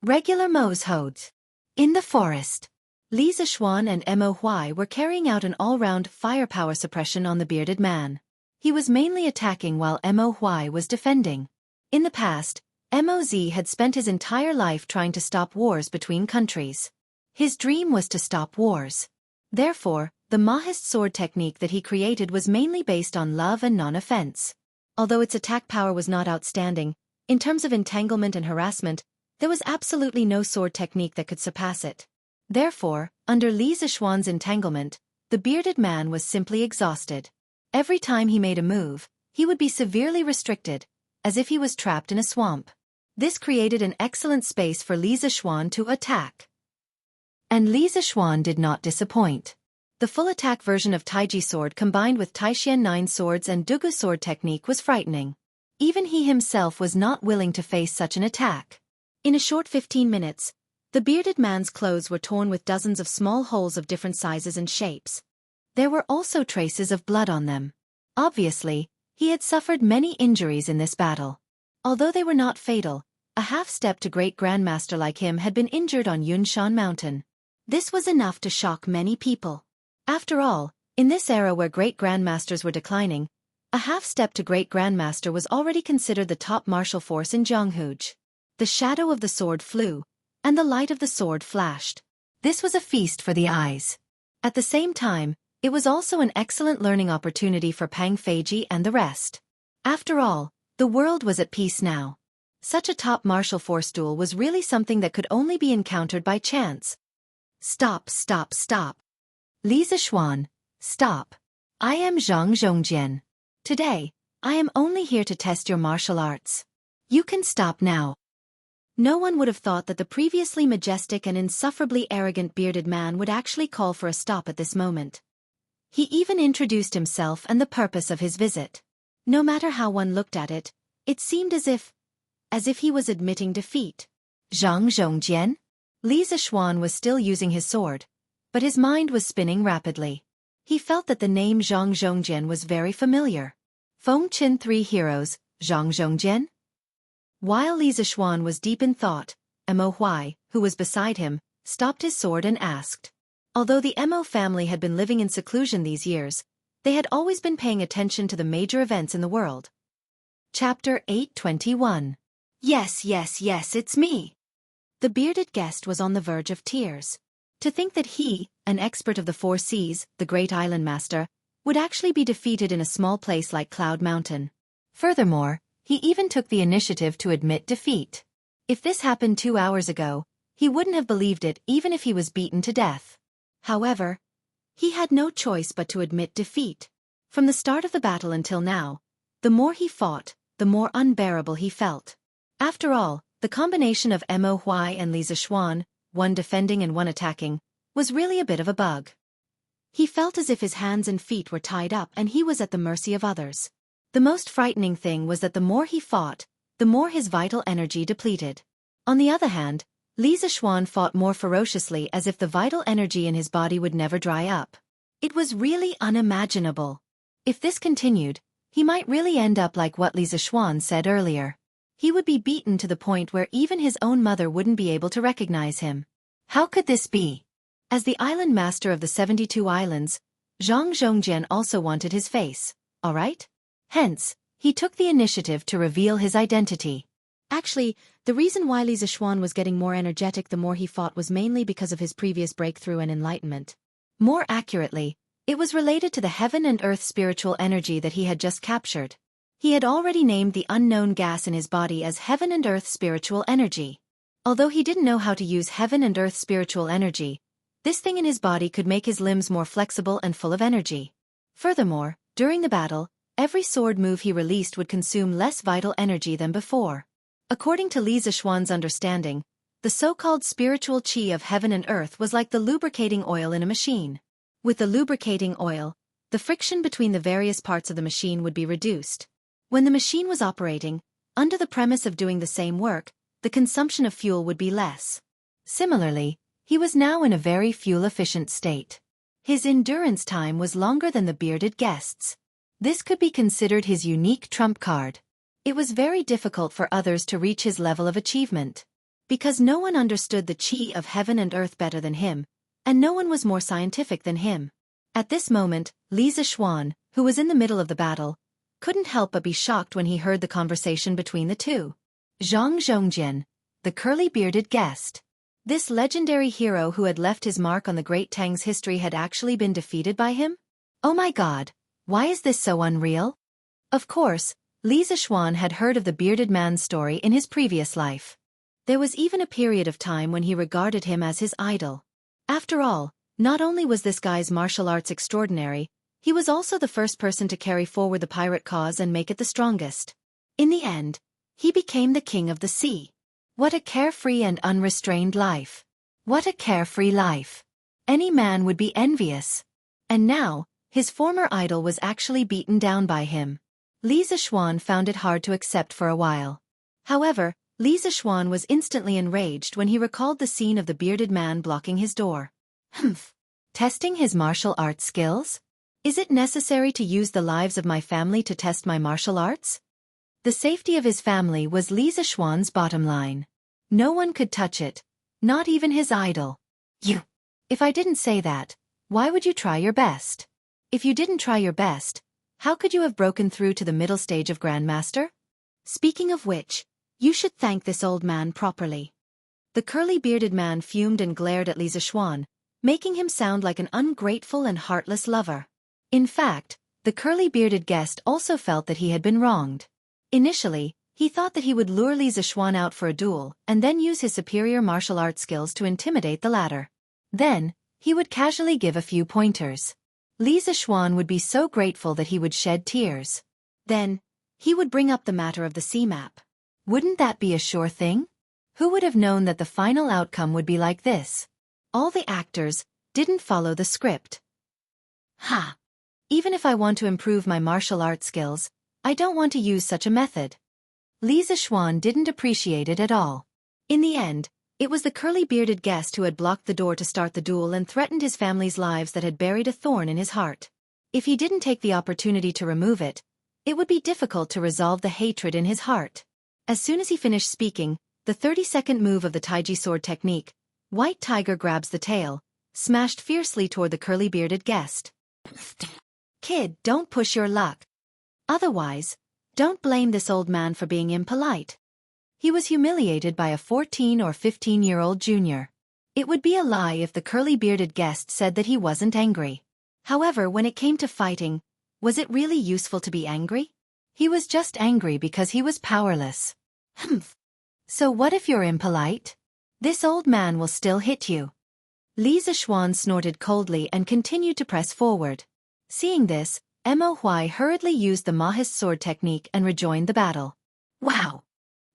Regular Mose Hodes. In the forest, Li Zishuan and Mo Huai were carrying out an all-round firepower suppression on the bearded man. He was mainly attacking while Mo Huai was defending. In the past, Moz had spent his entire life trying to stop wars between countries. His dream was to stop wars. Therefore, the Mahist sword technique that he created was mainly based on love and non-offense. Although its attack power was not outstanding, in terms of entanglement and harassment, there was absolutely no sword technique that could surpass it. Therefore, under Li Zishuan's entanglement, the bearded man was simply exhausted. Every time he made a move, he would be severely restricted, as if he was trapped in a swamp. This created an excellent space for Li Zishuan to attack. And Li Zishuan did not disappoint. The full attack version of Taiji sword combined with Taishan 9 swords and Dugu sword technique was frightening. Even he himself was not willing to face such an attack. In a short 15 minutes, the bearded man's clothes were torn with dozens of small holes of different sizes and shapes. There were also traces of blood on them. Obviously, he had suffered many injuries in this battle. Although they were not fatal, a half-step to great grandmaster like him had been injured on Yunshan Mountain. This was enough to shock many people. After all, in this era where great grandmasters were declining, a half-step to great grandmaster was already considered the top martial force in Jianghu. The shadow of the sword flew, and the light of the sword flashed. This was a feast for the eyes. At the same time, it was also an excellent learning opportunity for Pang Feiji and the rest. After all, the world was at peace now. Such a top martial force duel was really something that could only be encountered by chance. Stop. Li Zishuan, stop. I am Zhang Zhongjian. Today, I am only here to test your martial arts. You can stop now. No one would have thought that the previously majestic and insufferably arrogant bearded man would actually call for a stop at this moment. He even introduced himself and the purpose of his visit. No matter how one looked at it, it seemed as if he was admitting defeat. Zhang Zhongjian? Li Zishuan was still using his sword, but his mind was spinning rapidly. He felt that the name Zhang Zhongjian was very familiar. Feng Qin 3 Heroes, Zhang Zhongjian? While Li Zishuan was deep in thought, Mo Huai, who was beside him, stopped his sword and asked. Although the Mo family had been living in seclusion these years, they had always been paying attention to the major events in the world. Chapter 821. Yes, yes, yes, it's me. The bearded guest was on the verge of tears. To think that he, an expert of the four seas, the great island master, would actually be defeated in a small place like Cloud Mountain. Furthermore, he even took the initiative to admit defeat. If this happened 2 hours ago, he wouldn't have believed it even if he was beaten to death. However, he had no choice but to admit defeat. From the start of the battle until now, the more he fought, the more unbearable he felt. After all, the combination of Mo Huai and Li Zishuan, one defending and one attacking, was really a bit of a bug. He felt as if his hands and feet were tied up and he was at the mercy of others. The most frightening thing was that the more he fought, the more his vital energy depleted. On the other hand, Li Zishuan fought more ferociously as if the vital energy in his body would never dry up. It was really unimaginable. If this continued, he might really end up like what Li Zishuan said earlier. He would be beaten to the point where even his own mother wouldn't be able to recognize him. How could this be? As the island master of the 72 islands, Zhang Zhongjian also wanted his face, alright? Hence, he took the initiative to reveal his identity. Actually, the reason why Li Zishuan was getting more energetic the more he fought was mainly because of his previous breakthrough and enlightenment. More accurately, it was related to the heaven and earth spiritual energy that he had just captured. He had already named the unknown gas in his body as heaven and earth spiritual energy. Although he didn't know how to use heaven and earth spiritual energy, this thing in his body could make his limbs more flexible and full of energy. Furthermore, during the battle, every sword move he released would consume less vital energy than before. According to Li Zishuan's understanding, the so-called spiritual qi of heaven and earth was like the lubricating oil in a machine. With the lubricating oil, the friction between the various parts of the machine would be reduced. When the machine was operating, under the premise of doing the same work, the consumption of fuel would be less. Similarly, he was now in a very fuel-efficient state. His endurance time was longer than the bearded guest's. This could be considered his unique trump card. It was very difficult for others to reach his level of achievement. Because no one understood the qi of heaven and earth better than him, and no one was more scientific than him. At this moment, Li Zishuan, who was in the middle of the battle, couldn't help but be shocked when he heard the conversation between the two. Zhang Zhongjian, the curly-bearded guest. This legendary hero who had left his mark on the Great Tang's history had actually been defeated by him? Oh my god, why is this so unreal? Of course, Li Zishuan had heard of the bearded man's story in his previous life. There was even a period of time when he regarded him as his idol. After all, not only was this guy's martial arts extraordinary, he was also the first person to carry forward the pirate cause and make it the strongest. In the end, he became the king of the sea. What a carefree and unrestrained life. What a carefree life. Any man would be envious. And now, his former idol was actually beaten down by him. Li Zishuan found it hard to accept for a while. However, Li Zishuan was instantly enraged when he recalled the scene of the bearded man blocking his door. Humph. Testing his martial arts skills? Is it necessary to use the lives of my family to test my martial arts? The safety of his family was Li Zishuan's bottom line. No one could touch it, not even his idol. You. If I didn't say that, why would you try your best? If you didn't try your best, how could you have broken through to the middle stage of Grandmaster? Speaking of which, you should thank this old man properly. The curly-bearded man fumed and glared at Li Zishuan, making him sound like an ungrateful and heartless lover. In fact, the curly-bearded guest also felt that he had been wronged. Initially, he thought that he would lure Li Zishuan out for a duel and then use his superior martial arts skills to intimidate the latter. Then, he would casually give a few pointers. Li Zishuan would be so grateful that he would shed tears. Then, he would bring up the matter of the sea map. Wouldn't that be a sure thing? Who would have known that the final outcome would be like this? All the actors didn't follow the script. Ha! Even if I want to improve my martial arts skills, I don't want to use such a method. Li Zishuan didn't appreciate it at all. In the end, it was the curly-bearded guest who had blocked the door to start the duel and threatened his family's lives that had buried a thorn in his heart. If he didn't take the opportunity to remove it, it would be difficult to resolve the hatred in his heart. As soon as he finished speaking, the 30-second move of the Taiji sword technique, White Tiger grabs the tail, smashed fiercely toward the curly-bearded guest. Kid, don't push your luck. Otherwise, don't blame this old man for being impolite. He was humiliated by a 14 or 15-year-old junior. It would be a lie if the curly-bearded guest said that he wasn't angry. However, when it came to fighting, was it really useful to be angry? He was just angry because he was powerless. Humph. So what if you're impolite? This old man will still hit you. Li Zishuan snorted coldly and continued to press forward. Seeing this, Mo Huai hurriedly used the Mahis sword technique and rejoined the battle. Wow!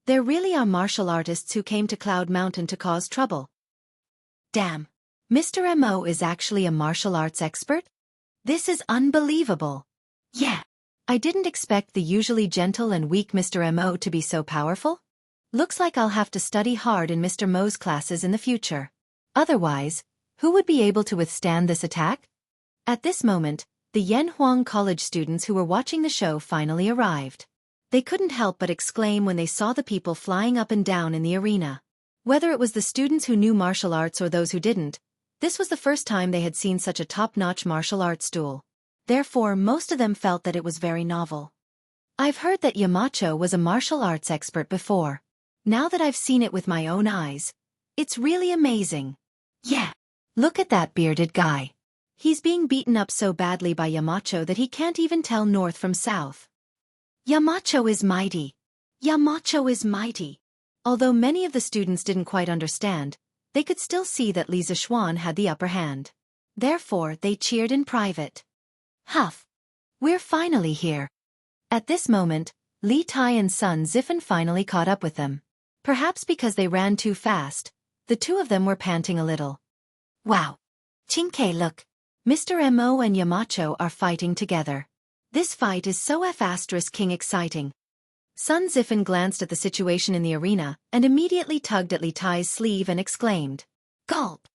There really are martial artists who came to Cloud Mountain to cause trouble. Damn! Mr. Mo is actually a martial arts expert? This is unbelievable. Yeah! I didn't expect the usually gentle and weak Mr. Mo to be so powerful. Looks like I'll have to study hard in Mr. Mo's classes in the future. Otherwise, who would be able to withstand this attack? At this moment, the Yanhuang College students who were watching the show finally arrived. They couldn't help but exclaim when they saw the people flying up and down in the arena. Whether it was the students who knew martial arts or those who didn't, this was the first time they had seen such a top-notch martial arts duel. Therefore, most of them felt that it was very novel. I've heard that Yamacho was a martial arts expert before. Now that I've seen it with my own eyes, it's really amazing. Yeah. Look at that bearded guy. He's being beaten up so badly by Yamacho that he can't even tell north from south. Yamacho is mighty. Yamacho is mighty. Although many of the students didn't quite understand, they could still see that Li Zishuan had the upper hand. Therefore, they cheered in private. Huff! We're finally here. At this moment, Li Tai and Sun Zifen finally caught up with them. Perhaps because they ran too fast, the two of them were panting a little. Wow! Qingke, look! Mr. Mo and Yamacho are fighting together. This fight is so F***ing exciting. Sun Zifen glanced at the situation in the arena and immediately tugged at Li Tai's sleeve and exclaimed, "Gulp!"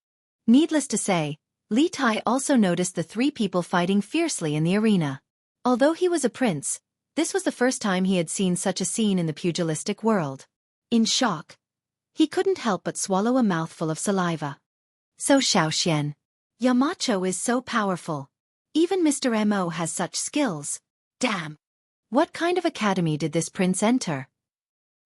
Needless to say, Li Tai also noticed the three people fighting fiercely in the arena. Although he was a prince, this was the first time he had seen such a scene in the pugilistic world. In shock, he couldn't help but swallow a mouthful of saliva. So Xiaoxian. Yamacho is so powerful. Even Mr. Mo has such skills. Damn! What kind of academy did this prince enter?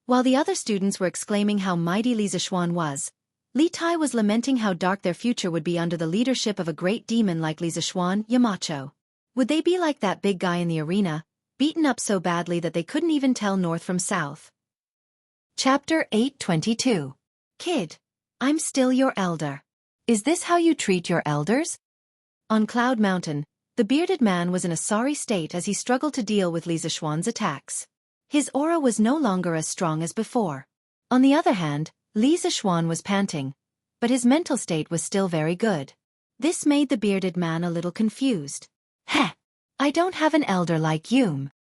While the other students were exclaiming how mighty Li Zishuan was, Li Tai was lamenting how dark their future would be under the leadership of a great demon like Li Zishuan, Yamacho. Would they be like that big guy in the arena, beaten up so badly that they couldn't even tell north from south? Chapter 822. Kid, I'm still your elder. Is this how you treat your elders? On Cloud Mountain, the bearded man was in a sorry state as he struggled to deal with Li Zishuan's attacks. His aura was no longer as strong as before. On the other hand, Li Zishuan was panting, but his mental state was still very good. This made the bearded man a little confused. Heh! I don't have an elder like you.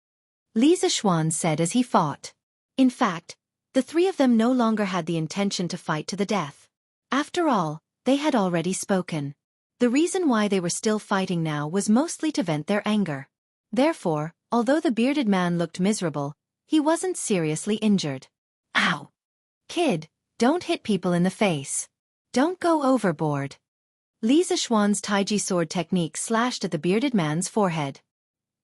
Li Zishuan said as he fought. In fact, the three of them no longer had the intention to fight to the death. After all, they had already spoken. The reason why they were still fighting now was mostly to vent their anger. Therefore, although the bearded man looked miserable, he wasn't seriously injured. Ow! Kid, don't hit people in the face. Don't go overboard. Li Zishuan's Taiji sword technique slashed at the bearded man's forehead.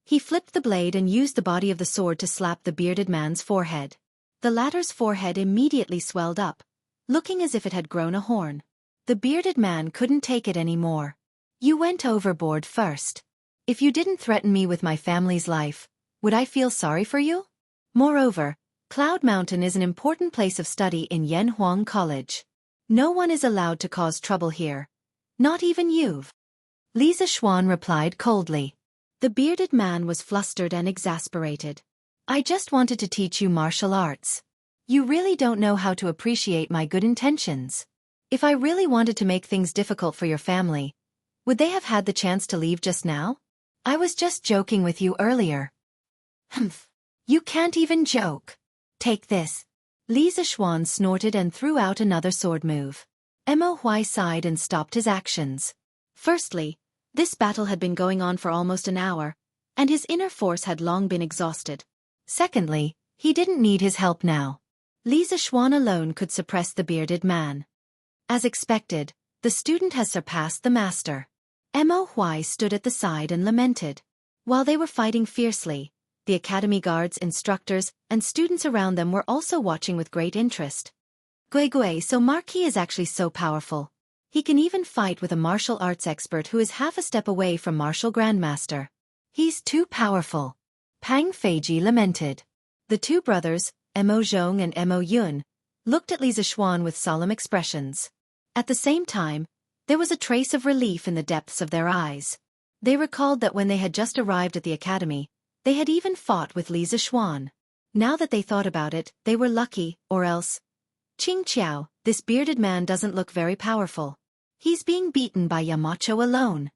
He flipped the blade and used the body of the sword to slap the bearded man's forehead. The latter's forehead immediately swelled up, looking as if it had grown a horn. The bearded man couldn't take it anymore. You went overboard first. If you didn't threaten me with my family's life, would I feel sorry for you? Moreover, Cloud Mountain is an important place of study in Yanhuang College. No one is allowed to cause trouble here. Not even you. Li Zishuan replied coldly. The bearded man was flustered and exasperated. I just wanted to teach you martial arts. You really don't know how to appreciate my good intentions. If I really wanted to make things difficult for your family, would they have had the chance to leave just now? I was just joking with you earlier. Humph. You can't even joke. Take this. Li Zishuan snorted and threw out another sword move. Mo Huai sighed and stopped his actions. Firstly, this battle had been going on for almost an hour, and his inner force had long been exhausted. Secondly, he didn't need his help now. Li Zishuan alone could suppress the bearded man. As expected, the student has surpassed the master. Mo Huai stood at the side and lamented. While they were fighting fiercely, The academy guards, instructors, and students around them were also watching with great interest. Gui, so Marquis is actually so powerful. He can even fight with a martial arts expert who is half a step away from martial grandmaster. He's too powerful. Pang Feiji lamented. The two brothers, Mo Zhong and Mo Yun, looked at Li Zixuan with solemn expressions. At the same time, there was a trace of relief in the depths of their eyes. They recalled that when they had just arrived at the academy, they had even fought with Li Zixuan. Now that they thought about it, they were lucky, or else. Xianxia, this bearded man doesn't look very powerful. He's being beaten by Yamacho alone.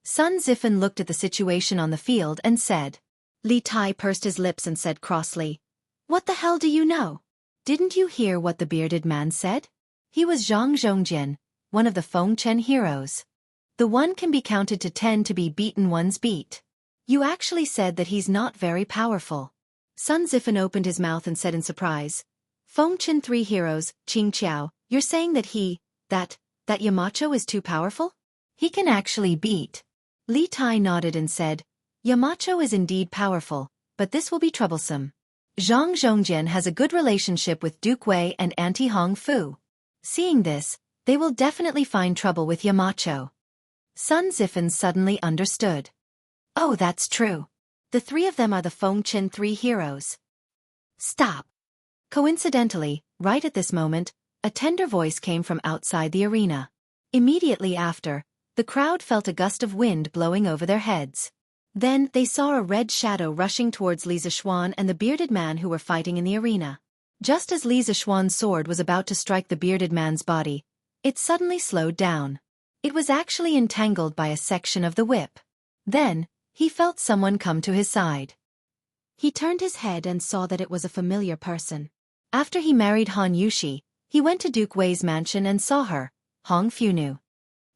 Sun Zifen looked at the situation on the field and said. Li Tai pursed his lips and said crossly, "What the hell do you know? Didn't you hear what the bearded man said? He was Zhang Zhongjian, one of the Fengchen heroes. The one can be counted to 10 to be beaten one's beat. You actually said that he's not very powerful." Sun Zifen opened his mouth and said in surprise, "Fengchen 3 heroes, Qing Qiao, you're saying that that Yamacho is too powerful? He can actually beat." Li Tai nodded and said, "Yamacho is indeed powerful, but this will be troublesome. Zhang Zhongjian has a good relationship with Duke Wei and Auntie Hong Fu. Seeing this, they will definitely find trouble with Yamacho." Sun Zifen suddenly understood. Oh, that's true. The 3 of them are the Fengchen 3 heroes. Stop. Coincidentally, right at this moment, a tender voice came from outside the arena. Immediately after, the crowd felt a gust of wind blowing over their heads. Then they saw a red shadow rushing towards Li Zixuan and the bearded man who were fighting in the arena. Just as Li Zixuan's sword was about to strike the bearded man's body, it suddenly slowed down. It was actually entangled by a section of the whip. Then, he felt someone come to his side. He turned his head and saw that it was a familiar person. After he married Han Yushi, he went to Duke Wei's mansion and saw her, Hong Funu.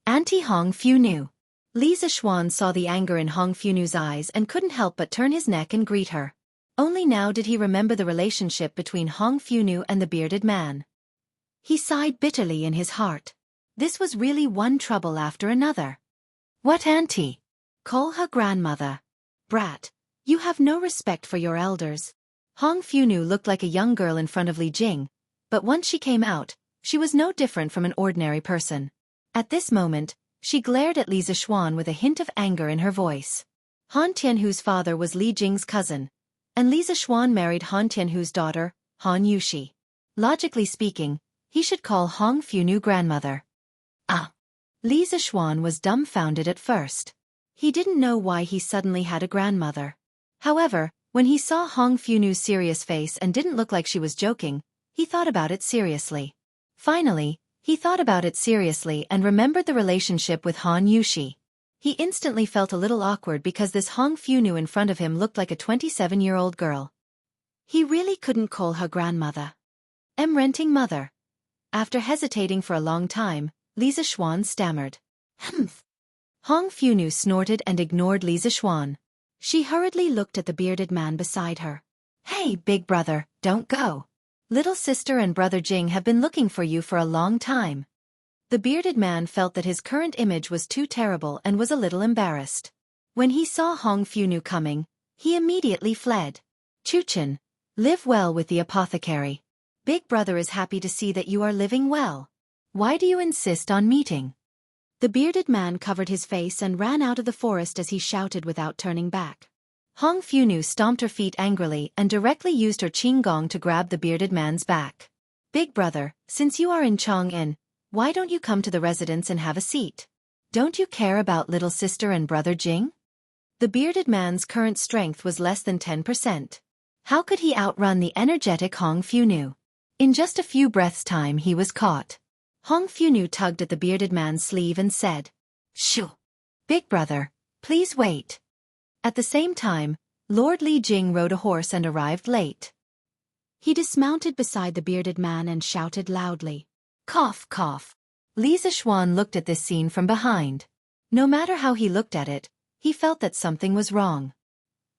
Auntie Hong Funu. Li Zixuan saw the anger in Hong Funu's eyes and couldn't help but turn his neck and greet her. Only now did he remember the relationship between Hong Funu and the bearded man. He sighed bitterly in his heart. This was really one trouble after another. What auntie? Call her grandmother. Brat, you have no respect for your elders. Hong Funu looked like a young girl in front of Li Jing, but once she came out, she was no different from an ordinary person. At this moment, she glared at Li Zixuan with a hint of anger in her voice. Han Tianhu's father was Li Jing's cousin, and Li Zixuan married Han Tianhu's daughter, Han Yushi. Logically speaking, he should call Hong Funu grandmother. Ah! Li Zixuan was dumbfounded at first. He didn't know why he suddenly had a grandmother. However, when he saw Hong Funu's serious face and didn't look like she was joking, he thought about it seriously. Finally, he thought about it seriously and remembered the relationship with Han Yushi. He instantly felt a little awkward because this Hong Funu in front of him looked like a 27-year-old girl. He really couldn't call her grandmother. Renting mother. After hesitating for a long time, Li Zixuan stammered. Humph. Hong Funu snorted and ignored Li Zixuan. She hurriedly looked at the bearded man beside her. Hey, big brother, don't go. Little sister and brother Jing have been looking for you for a long time. The bearded man felt that his current image was too terrible and was a little embarrassed. When he saw Hong Funu coming, he immediately fled. Chuchen, live well with the apothecary. Big brother is happy to see that you are living well. Why do you insist on meeting? The bearded man covered his face and ran out of the forest as he shouted without turning back. Hong Funu stomped her feet angrily and directly used her qinggong to grab the bearded man's back. Big brother, since you are in Chang'an, why don't you come to the residence and have a seat? Don't you care about little sister and brother Jing? The bearded man's current strength was less than 10%. How could he outrun the energetic Hong Funu? In just a few breaths' time he was caught. Hong Funu tugged at the bearded man's sleeve and said, Shoo! Big brother, please wait. At the same time, Lord Li Jing rode a horse and arrived late. He dismounted beside the bearded man and shouted loudly, Cough, cough. Li Zixuan looked at this scene from behind. No matter how he looked at it, he felt that something was wrong.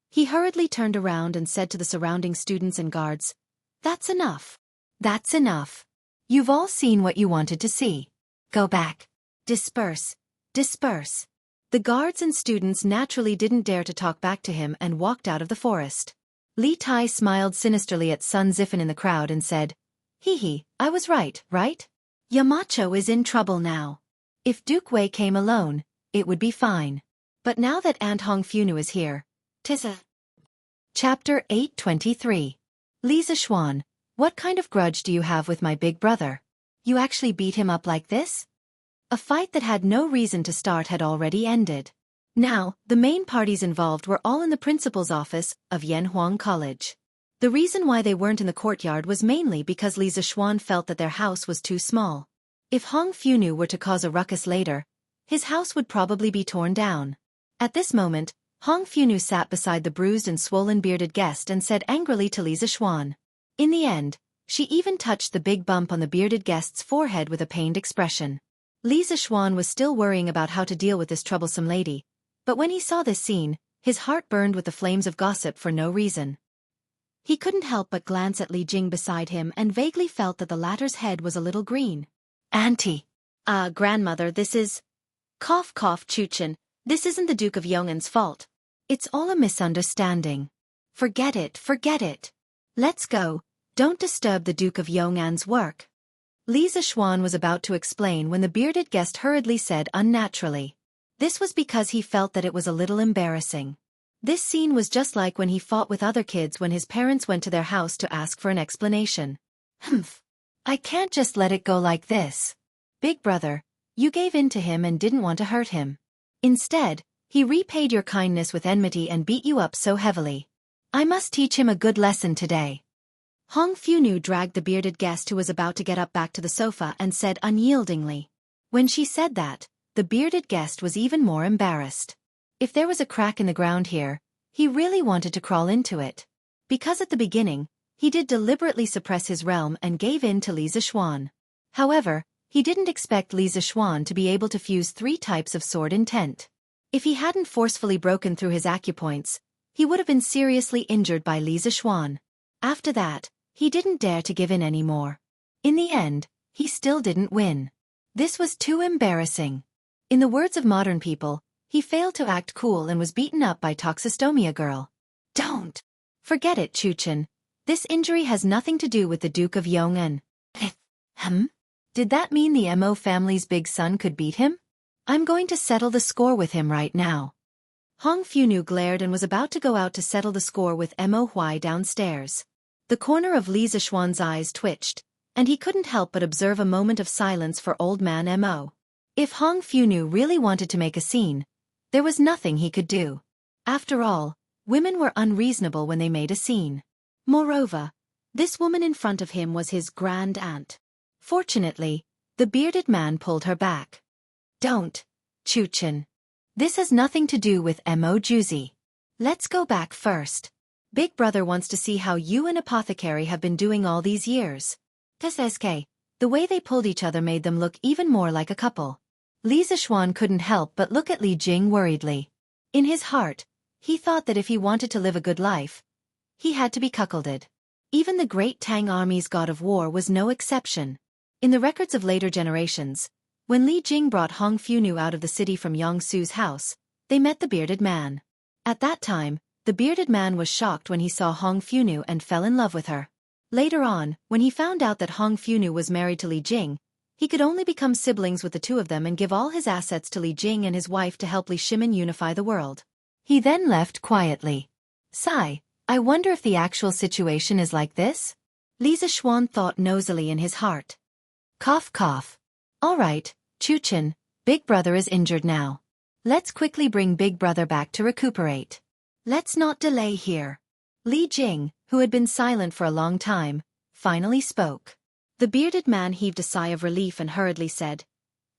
He hurriedly turned around and said to the surrounding students and guards, That's enough. That's enough. You've all seen what you wanted to see. Go back. Disperse. Disperse. The guards and students naturally didn't dare to talk back to him and walked out of the forest. Li Tai smiled sinisterly at Sun Zifen in the crowd and said, "Hee, I was right, right? Yamacho is in trouble now. If Duke Wei came alone, it would be fine. But now that Aunt Hong Funu is here, 'tis a..." Chapter 823. Li Zishuan, what kind of grudge do you have with my big brother? You actually beat him up like this? A fight that had no reason to start had already ended. Now, the main parties involved were all in the principal's office of Yanhuang College. The reason why they weren't in the courtyard was mainly because Li Zishuan felt that their house was too small. If Hong Funu were to cause a ruckus later, his house would probably be torn down. At this moment, Hong Funu sat beside the bruised and swollen bearded guest and said angrily to Li Zishuan. In the end, she even touched the big bump on the bearded guest's forehead with a pained expression. Li Zishuan was still worrying about how to deal with this troublesome lady, but when he saw this scene, his heart burned with the flames of gossip for no reason. He couldn't help but glance at Li Jing beside him and vaguely felt that the latter's head was a little green. "Auntie." Grandmother, this is..." Cough cough Chuchen, "this isn't the Duke of Yong'an's fault. It's all a misunderstanding. Forget it, forget it. Let's go, don't disturb the Duke of Yong'an's work." Li Zishuan was about to explain when the bearded guest hurriedly said unnaturally. This was because he felt that it was a little embarrassing. This scene was just like when he fought with other kids when his parents went to their house to ask for an explanation. "Humph. I can't just let it go like this. Big brother, you gave in to him and didn't want to hurt him. Instead, he repaid your kindness with enmity and beat you up so heavily. I must teach him a good lesson today." Hong Funu dragged the bearded guest who was about to get up back to the sofa and said unyieldingly. When she said that, the bearded guest was even more embarrassed. If there was a crack in the ground here, he really wanted to crawl into it. Because at the beginning, he did deliberately suppress his realm and gave in to Li Zishuan. However, he didn't expect Li Zishuan to be able to fuse 3 types of sword intent. If he hadn't forcefully broken through his acupoints, he would have been seriously injured by Li Zishuan. After that, he didn't dare to give in anymore. In the end, he still didn't win. This was too embarrassing. In the words of modern people, he failed to act cool and was beaten up by Toxistomia Girl. Don't. Forget it, Chuchen. This injury has nothing to do with the Duke of Yong'an. Did that mean the Mo family's big son could beat him? I'm going to settle the score with him right now. Hong Funu glared and was about to go out to settle the score with Mo Huai downstairs. The corner of Li Zishuan's eyes twitched, and he couldn't help but observe a moment of silence for old man Mo. If Hong Funu really wanted to make a scene, there was nothing he could do. After all, women were unreasonable when they made a scene. Moreover, this woman in front of him was his grand aunt. Fortunately, the bearded man pulled her back. Don't, Chuchen. This has nothing to do with Mo Juzi. Let's go back first. Big brother wants to see how you and Apothecary have been doing all these years. The way they pulled each other made them look even more like a couple. Li Zishuan couldn't help but look at Li Jing worriedly. In his heart, he thought that if he wanted to live a good life, he had to be cuckolded. Even the great Tang army's god of war was no exception. In the records of later generations, when Li Jing brought Hong Funu out of the city from Yangsu's house, they met the bearded man. At that time, the bearded man was shocked when he saw Hong Funu and fell in love with her. Later on, when he found out that Hong Funu was married to Li Jing, he could only become siblings with the two of them and give all his assets to Li Jing and his wife to help Li Shimin unify the world. He then left quietly. Sigh, I wonder if the actual situation is like this? Li Zishuan thought nosily in his heart. Cough cough. All right, Chuchen, Big Brother is injured now. Let's quickly bring Big Brother back to recuperate. Let's not delay here. Li Jing, who had been silent for a long time, finally spoke. The bearded man heaved a sigh of relief and hurriedly said,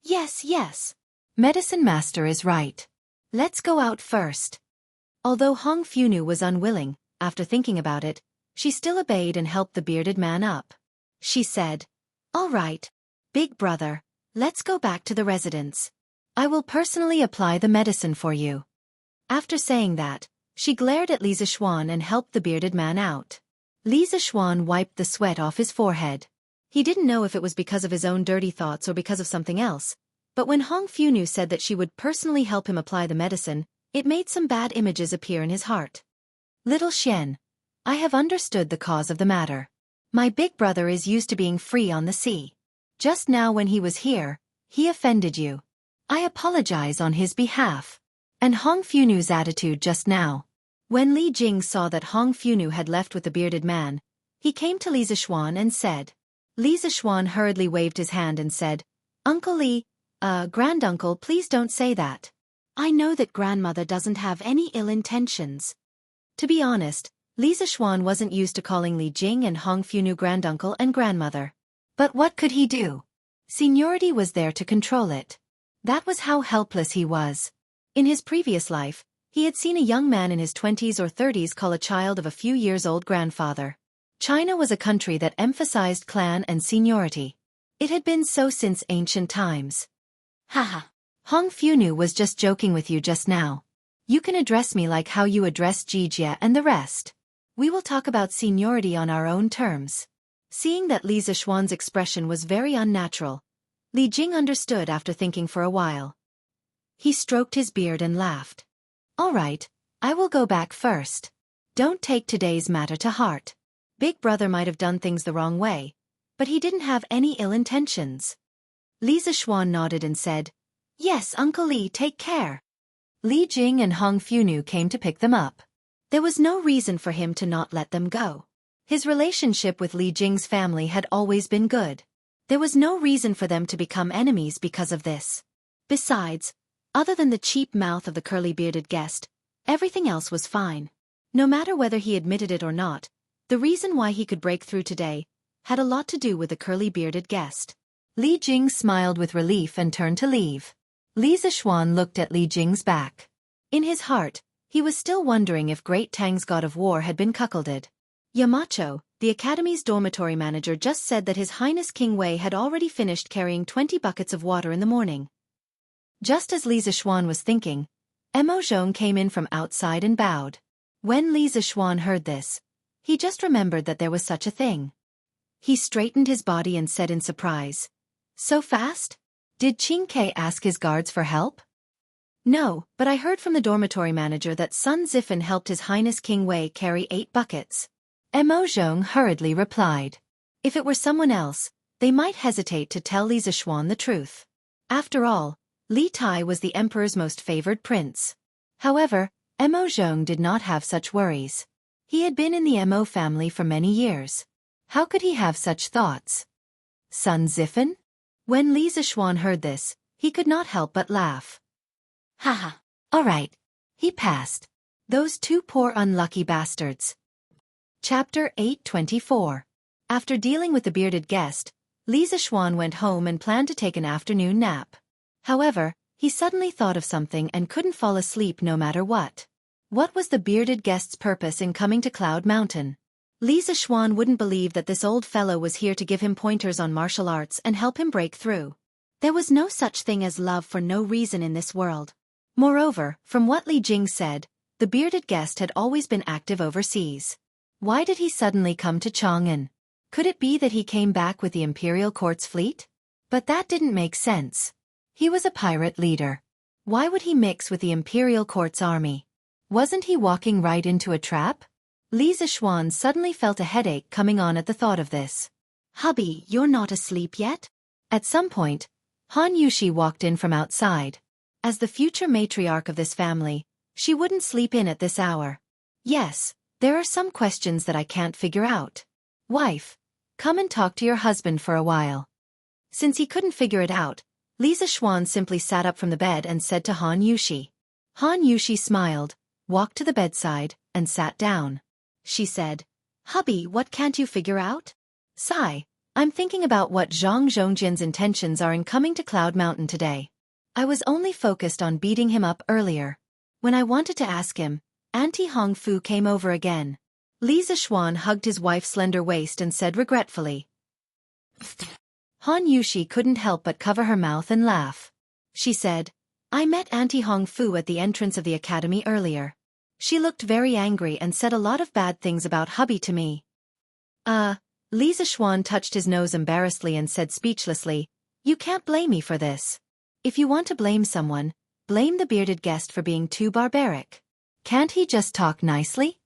Yes, yes. Medicine Master is right. Let's go out first. Although Hong Funu was unwilling, after thinking about it, she still obeyed and helped the bearded man up. She said, All right, Big Brother, let's go back to the residence. I will personally apply the medicine for you. After saying that, she glared at Li Zishuan and helped the bearded man out. Li Zishuan wiped the sweat off his forehead. He didn't know if it was because of his own dirty thoughts or because of something else, But when Hong Funu said that she would personally help him apply the medicine, it made some bad images appear in his heart. Little Xian, I have understood the cause of the matter. My big brother is used to being free on the sea. Just now when he was here, he offended you. I apologize on his behalf. And Hong Funu's attitude just now. When Li Jing saw that Hong Funu had left with the bearded man, he came to Li Zishuan and said. Li Zishuan hurriedly waved his hand and said, Uncle Li, granduncle, please don't say that. I know that grandmother doesn't have any ill intentions. To be honest, Li Zishuan wasn't used to calling Li Jing and Hong Funu granduncle and grandmother. But what could he do? Seniority was there to control it. That was how helpless he was. In his previous life, he had seen a young man in his 20s or 30s call a child of a few years old grandfather. China was a country that emphasized clan and seniority. It had been so since ancient times. Haha. Hong Funu was just joking with you just now. You can address me like how you address Jijia and the rest. We will talk about seniority on our own terms. Seeing that Li Zishuan's expression was very unnatural, Li Jing understood after thinking for a while. He stroked his beard and laughed. All right, I will go back first. Don't take today's matter to heart. Big brother might have done things the wrong way, but he didn't have any ill intentions. Li Zishuan nodded and said, Yes, Uncle Li, take care. Li Jing and Hong Funu came to pick them up. There was no reason for him to not let them go. His relationship with Li Jing's family had always been good. There was no reason for them to become enemies because of this. Besides, other than the cheap mouth of the curly-bearded guest, everything else was fine. No matter whether he admitted it or not, the reason why he could break through today had a lot to do with the curly-bearded guest. Li Jing smiled with relief and turned to leave. Li Zishuan looked at Li Jing's back. In his heart, he was still wondering if Great Tang's god of war had been cuckolded. Yamacho, the academy's dormitory manager, just said that His Highness King Wei had already finished carrying 20 buckets of water in the morning. Just as Li Zishuan was thinking, Emo Zhong came in from outside and bowed. When Li Zishuan heard this, he just remembered that there was such a thing. He straightened his body and said in surprise, So fast? Did Qing Ke ask his guards for help? No, but I heard from the dormitory manager that Sun Zifen helped His Highness King Wei carry 8 buckets. Emo Zhong hurriedly replied. If it were someone else, they might hesitate to tell Li Zishuan the truth. After all, Li Tai was the emperor's most favored prince. However, Emo Zhong did not have such worries. He had been in the Emo family for many years. How could he have such thoughts? Sun Zifen? When Li Zishuan heard this, he could not help but laugh. Haha. All right. He passed. Those 2 poor unlucky bastards. Chapter 824. After dealing with the bearded guest, Li Zishuan went home and planned to take an afternoon nap. However, he suddenly thought of something and couldn't fall asleep no matter what. What was the bearded guest's purpose in coming to Cloud Mountain? Li Zishuan wouldn't believe that this old fellow was here to give him pointers on martial arts and help him break through. There was no such thing as love for no reason in this world. Moreover, from what Li Jing said, the bearded guest had always been active overseas. Why did he suddenly come to Chang'an? Could it be that he came back with the Imperial Court's fleet? But that didn't make sense. He was a pirate leader. Why would he mix with the Imperial Court's army? Wasn't he walking right into a trap? Li Zishuan suddenly felt a headache coming on at the thought of this. Hubby, you're not asleep yet? At some point, Han Yushi walked in from outside. As the future matriarch of this family, she wouldn't sleep in at this hour. Yes, there are some questions that I can't figure out. Wife, come and talk to your husband for a while. Since he couldn't figure it out, Li Zishuan simply sat up from the bed and said to Han Yushi. Han Yushi smiled, walked to the bedside, and sat down. She said, Hubby, what can't you figure out? Sigh, I'm thinking about what Zhang Zhongjian's intentions are in coming to Cloud Mountain today. I was only focused on beating him up earlier. When I wanted to ask him, Auntie Hong Fu came over again. Li Zishuan hugged his wife's slender waist and said regretfully. Han Yushi couldn't help but cover her mouth and laugh. She said, I met Auntie Hong Fu at the entrance of the academy earlier. She looked very angry and said a lot of bad things about hubby to me. Li Zishuan touched his nose embarrassedly and said speechlessly, You can't blame me for this. If you want to blame someone, blame the bearded guest for being too barbaric. Can't he just talk nicely?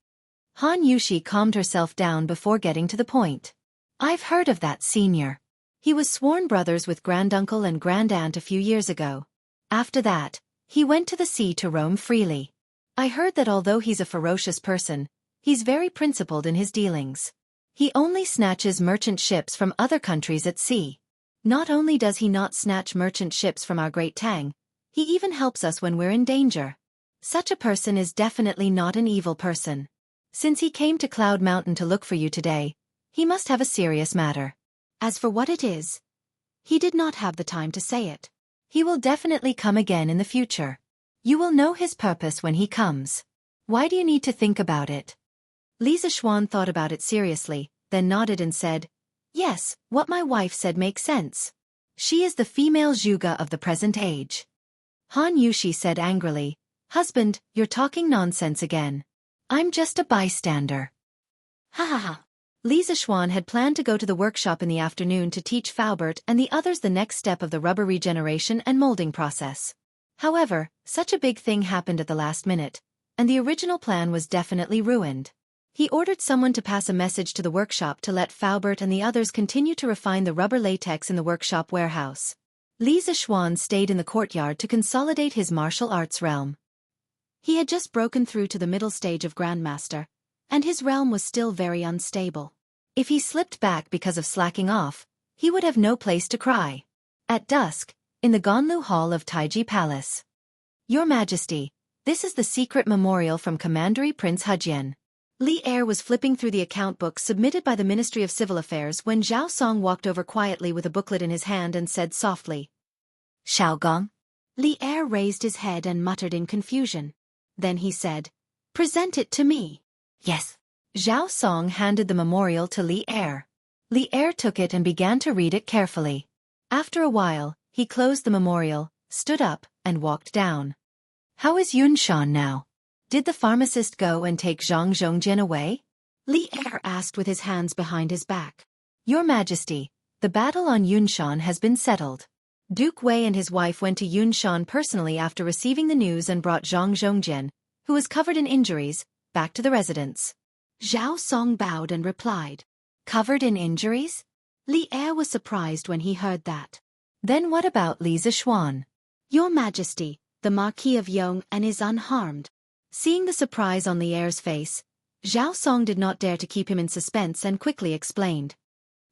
Han Yushi calmed herself down before getting to the point. I've heard of that senior. He was sworn brothers with granduncle and grandaunt a few years ago. After that, he went to the sea to roam freely. I heard that although he's a ferocious person, he's very principled in his dealings. He only snatches merchant ships from other countries at sea. Not only does he not snatch merchant ships from our Great Tang, he even helps us when we're in danger. Such a person is definitely not an evil person. Since he came to Cloud Mountain to look for you today, he must have a serious matter. As for what it is, he did not have the time to say it. He will definitely come again in the future. You will know his purpose when he comes. Why do you need to think about it? Li Zishuan thought about it seriously, then nodded and said, Yes, what my wife said makes sense. She is the female Zhuge of the present age. Han Yushi said angrily, Husband, you're talking nonsense again. I'm just a bystander. Ha ha ha. Li Zishuan had planned to go to the workshop in the afternoon to teach Faubert and the others the next step of the rubber regeneration and molding process. However, such a big thing happened at the last minute, and the original plan was definitely ruined. He ordered someone to pass a message to the workshop to let Faubert and the others continue to refine the rubber latex in the workshop warehouse. Li Zishuan stayed in the courtyard to consolidate his martial arts realm. He had just broken through to the middle stage of Grandmaster, and his realm was still very unstable. If he slipped back because of slacking off, he would have no place to cry. At dusk, in the Ganlu Hall of Taiji Palace. Your Majesty, this is the secret memorial from Commandery Prince Hujian. Li Er was flipping through the account book submitted by the Ministry of Civil Affairs when Zhao Song walked over quietly with a booklet in his hand and said softly, Xiaogong? Li Er raised his head and muttered in confusion. Then he said, Present it to me. Yes. Zhao Song handed the memorial to Li Er. Li Er took it and began to read it carefully. After a while, he closed the memorial, stood up, and walked down. How is Yunshan now? Did the pharmacist go and take Zhang Zhongjian away? Li Er asked with his hands behind his back. Your Majesty, the battle on Yunshan has been settled. Duke Wei and his wife went to Yunshan personally after receiving the news and brought Zhang Zhongjian, who was covered in injuries, back to the residence. Zhao Song bowed and replied, Covered in injuries? Li Er was surprised when he heard that. Then what about Li Zishuan? Your Majesty, the Marquis of Yong'an is unharmed. Seeing the surprise on Li Er's face, Zhao Song did not dare to keep him in suspense and quickly explained.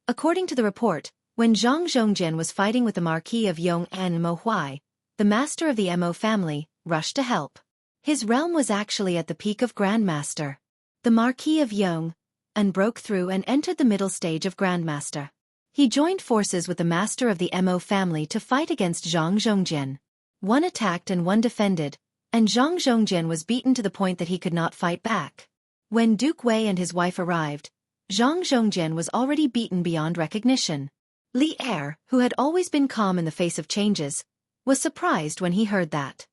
According to the report, when Zhang Zhongjian was fighting with the Marquis of Yong'an Mo Huai, the master of the Mo family, rushed to help. His realm was actually at the peak of Grandmaster. The Marquis of Yong'an broke through and entered the middle stage of Grandmaster. He joined forces with the master of the Mo family to fight against Zhang Zhongjian. One attacked and one defended, and Zhang Zhongjian was beaten to the point that he could not fight back. When Duke Wei and his wife arrived, Zhang Zhongjian was already beaten beyond recognition. Li Er, who had always been calm in the face of changes, was surprised when he heard that.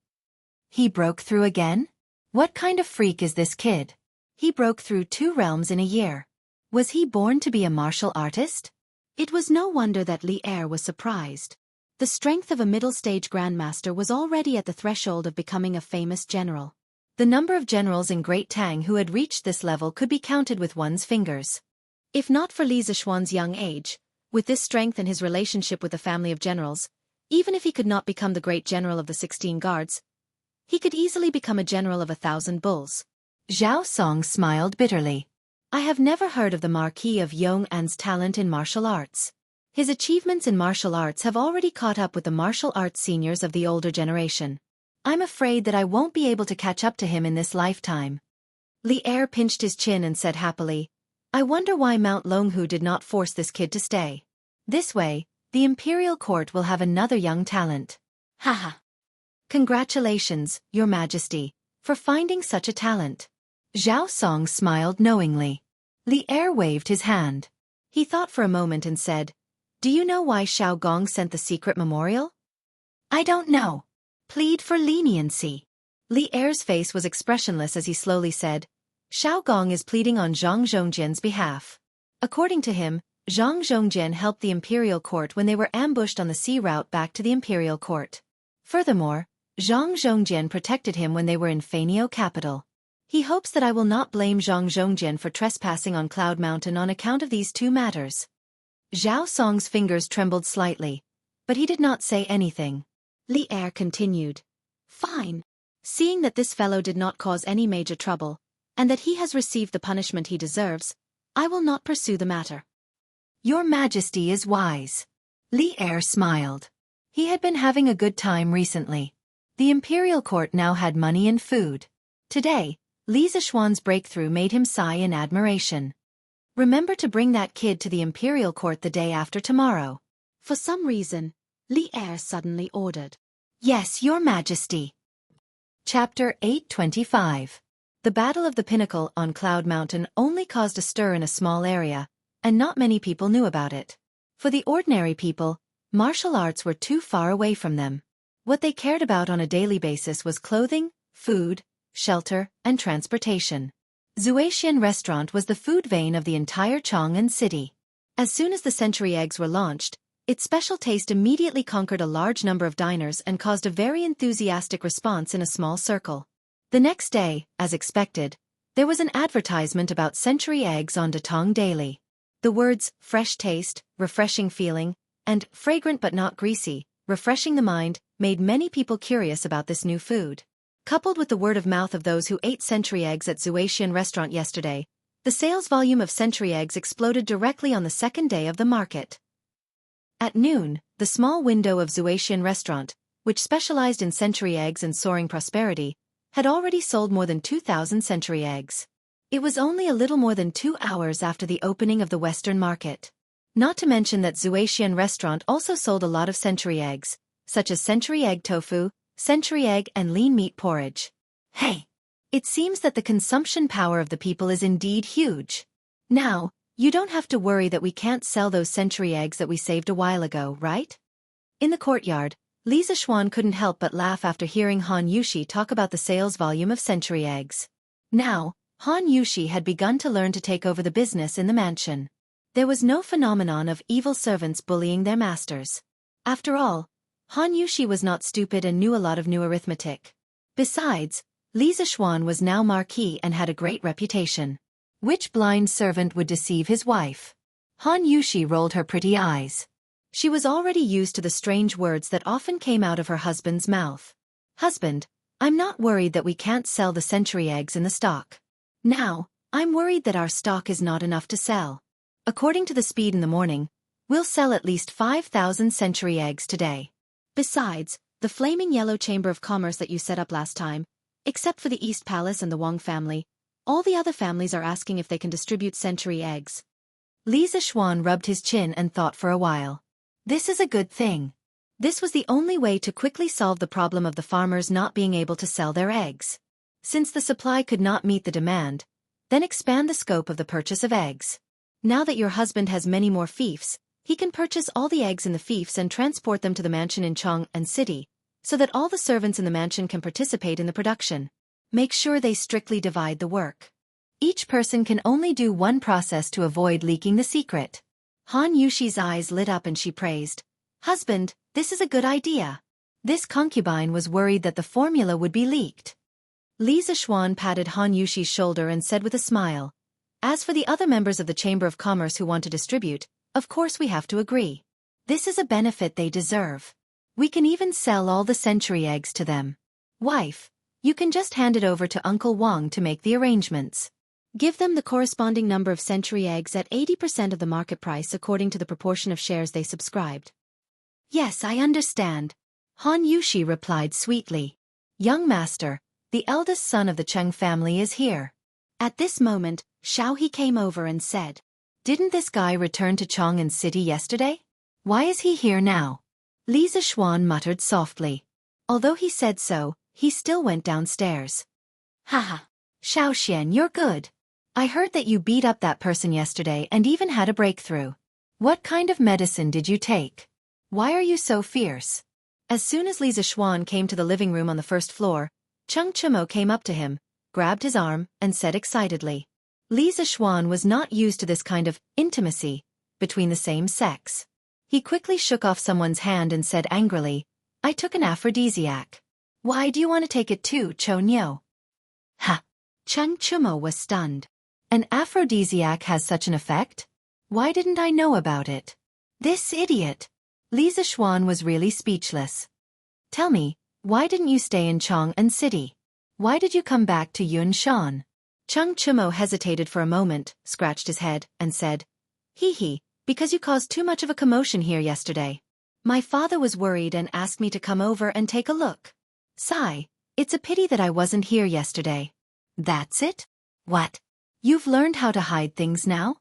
He broke through again? What kind of freak is this kid? He broke through 2 realms in a year. Was he born to be a martial artist? It was no wonder that Li Er was surprised. The strength of a middle-stage grandmaster was already at the threshold of becoming a famous general. The number of generals in Great Tang who had reached this level could be counted with one's fingers. If not for Li Zishuan's young age, with this strength and his relationship with the family of generals, even if he could not become the great general of the 16 guards, he could easily become a general of 1,000 bulls. Zhao Song smiled bitterly. I have never heard of the Marquis of Yong'an's talent in martial arts. His achievements in martial arts have already caught up with the martial arts seniors of the older generation. I'm afraid that I won't be able to catch up to him in this lifetime. Li Er pinched his chin and said happily, I wonder why Mount Longhu did not force this kid to stay. This way, the imperial court will have another young talent. Haha. Congratulations, Your Majesty, for finding such a talent. Zhao Song smiled knowingly. Li Er waved his hand. He thought for a moment and said, Do you know why Xiao Gong sent the secret memorial? I don't know. Plead for leniency. Li Er's face was expressionless as he slowly said, Xiao Gong is pleading on Zhang Zhongjian's behalf. According to him, Zhang Zhongjian helped the imperial court when they were ambushed on the sea route back to the imperial court. Furthermore, Zhang Zhongjian protected him when they were in Fanio capital. He hopes that I will not blame Zhang Zhongjian for trespassing on Cloud Mountain on account of these two matters. Zhao Song's fingers trembled slightly, but he did not say anything. Li Er continued. Fine. Seeing that this fellow did not cause any major trouble, and that he has received the punishment he deserves, I will not pursue the matter. Your Majesty is wise. Li Er smiled. He had been having a good time recently. The imperial court now had money and food. Today, Li Zishuan's breakthrough made him sigh in admiration. Remember to bring that kid to the imperial court the day after tomorrow. For some reason, Li Er suddenly ordered. Yes, Your Majesty. Chapter 825. The Battle of the Pinnacle on Cloud Mountain only caused a stir in a small area, and not many people knew about it. For the ordinary people, martial arts were too far away from them. What they cared about on a daily basis was clothing, food, shelter, and transportation. Xianxia restaurant was the food vein of the entire Chang'an city. As soon as the century eggs were launched, its special taste immediately conquered a large number of diners and caused a very enthusiastic response in a small circle. The next day, as expected, there was an advertisement about century eggs on Datong Daily. The words, fresh taste, refreshing feeling, and fragrant but not greasy, refreshing the mind, made many people curious about this new food. Coupled with the word of mouth of those who ate century eggs at Xianxia restaurant yesterday, the sales volume of century eggs exploded directly on the second day of the market. At noon, the small window of Xianxia restaurant, which specialized in century eggs and soaring prosperity, had already sold more than 2,000 century eggs. It was only a little more than 2 hours after the opening of the Western market. Not to mention that Xianxia restaurant also sold a lot of century eggs, such as century egg tofu, century egg and lean meat porridge. Hey! It seems that the consumption power of the people is indeed huge. Now, you don't have to worry that we can't sell those century eggs that we saved a while ago, right? In the courtyard, Li Zishuan couldn't help but laugh after hearing Han Yushi talk about the sales volume of century eggs. Now, Han Yushi had begun to learn to take over the business in the mansion. There was no phenomenon of evil servants bullying their masters. After all, Han Yushi was not stupid and knew a lot of new arithmetic. Besides, Li Zishuan was now marquis and had a great reputation. Which blind servant would deceive his wife? Han Yushi rolled her pretty eyes. She was already used to the strange words that often came out of her husband's mouth. Husband, I'm not worried that we can't sell the century eggs in the stock. Now, I'm worried that our stock is not enough to sell. According to the speed in the morning, we'll sell at least 5,000 century eggs today. Besides, the flaming yellow chamber of commerce that you set up last time, except for the East Palace and the Wang family, all the other families are asking if they can distribute century eggs. Li Zishuan rubbed his chin and thought for a while. This is a good thing. This was the only way to quickly solve the problem of the farmers not being able to sell their eggs. Since the supply could not meet the demand, then expand the scope of the purchase of eggs. Now that your husband has many more fiefs, he can purchase all the eggs in the fiefs and transport them to the mansion in Chang'an City, so that all the servants in the mansion can participate in the production. Make sure they strictly divide the work. Each person can only do one process to avoid leaking the secret. Han Yushi's eyes lit up and she praised. Husband, this is a good idea. This concubine was worried that the formula would be leaked. Li Zishuan patted Han Yushi's shoulder and said with a smile, as for the other members of the Chamber of Commerce who want to distribute, of course we have to agree. This is a benefit they deserve. We can even sell all the century eggs to them. Wife, you can just hand it over to Uncle Wang to make the arrangements. Give them the corresponding number of century eggs at 80% of the market price according to the proportion of shares they subscribed. Yes, I understand. Han Yushi replied sweetly. Young master, the eldest son of the Cheng family is here. At this moment, Xiao He came over and said, didn't this guy return to Chang'an City yesterday? Why is he here now? Li Zishuan muttered softly. Although he said so, he still went downstairs. Haha. Xiaoxian, you're good. I heard that you beat up that person yesterday and even had a breakthrough. What kind of medicine did you take? Why are you so fierce? As soon as Li Zishuan came to the living room on the first floor, Cheng Chimo came up to him, grabbed his arm, and said excitedly. Li Zishuan was not used to this kind of intimacy between the same sex. He quickly shook off someone's hand and said angrily, I took an aphrodisiac. Why do you want to take it too, Cho Nyo? Ha! Cheng Chumo was stunned. An aphrodisiac has such an effect? Why didn't I know about it? This idiot! Li Zixuan was really speechless. Tell me, why didn't you stay in Chang'an City? Why did you come back to Yunshan? Cheng Chumo hesitated for a moment, scratched his head, and said, Hee, because you caused too much of a commotion here yesterday. My father was worried and asked me to come over and take a look. Sigh, it's a pity that I wasn't here yesterday. That's it? What? You've learned how to hide things now?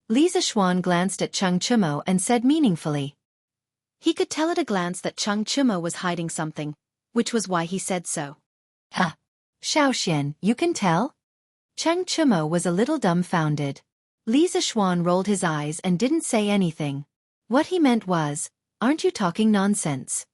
Li Zixuan glanced at Cheng Chumo and said meaningfully. He could tell at a glance that Cheng Chumo was hiding something, which was why he said so. Ha! Xiaoxian, you can tell? Cheng Chumo was a little dumbfounded. Li Zixuan rolled his eyes and didn't say anything. What he meant was, aren't you talking nonsense?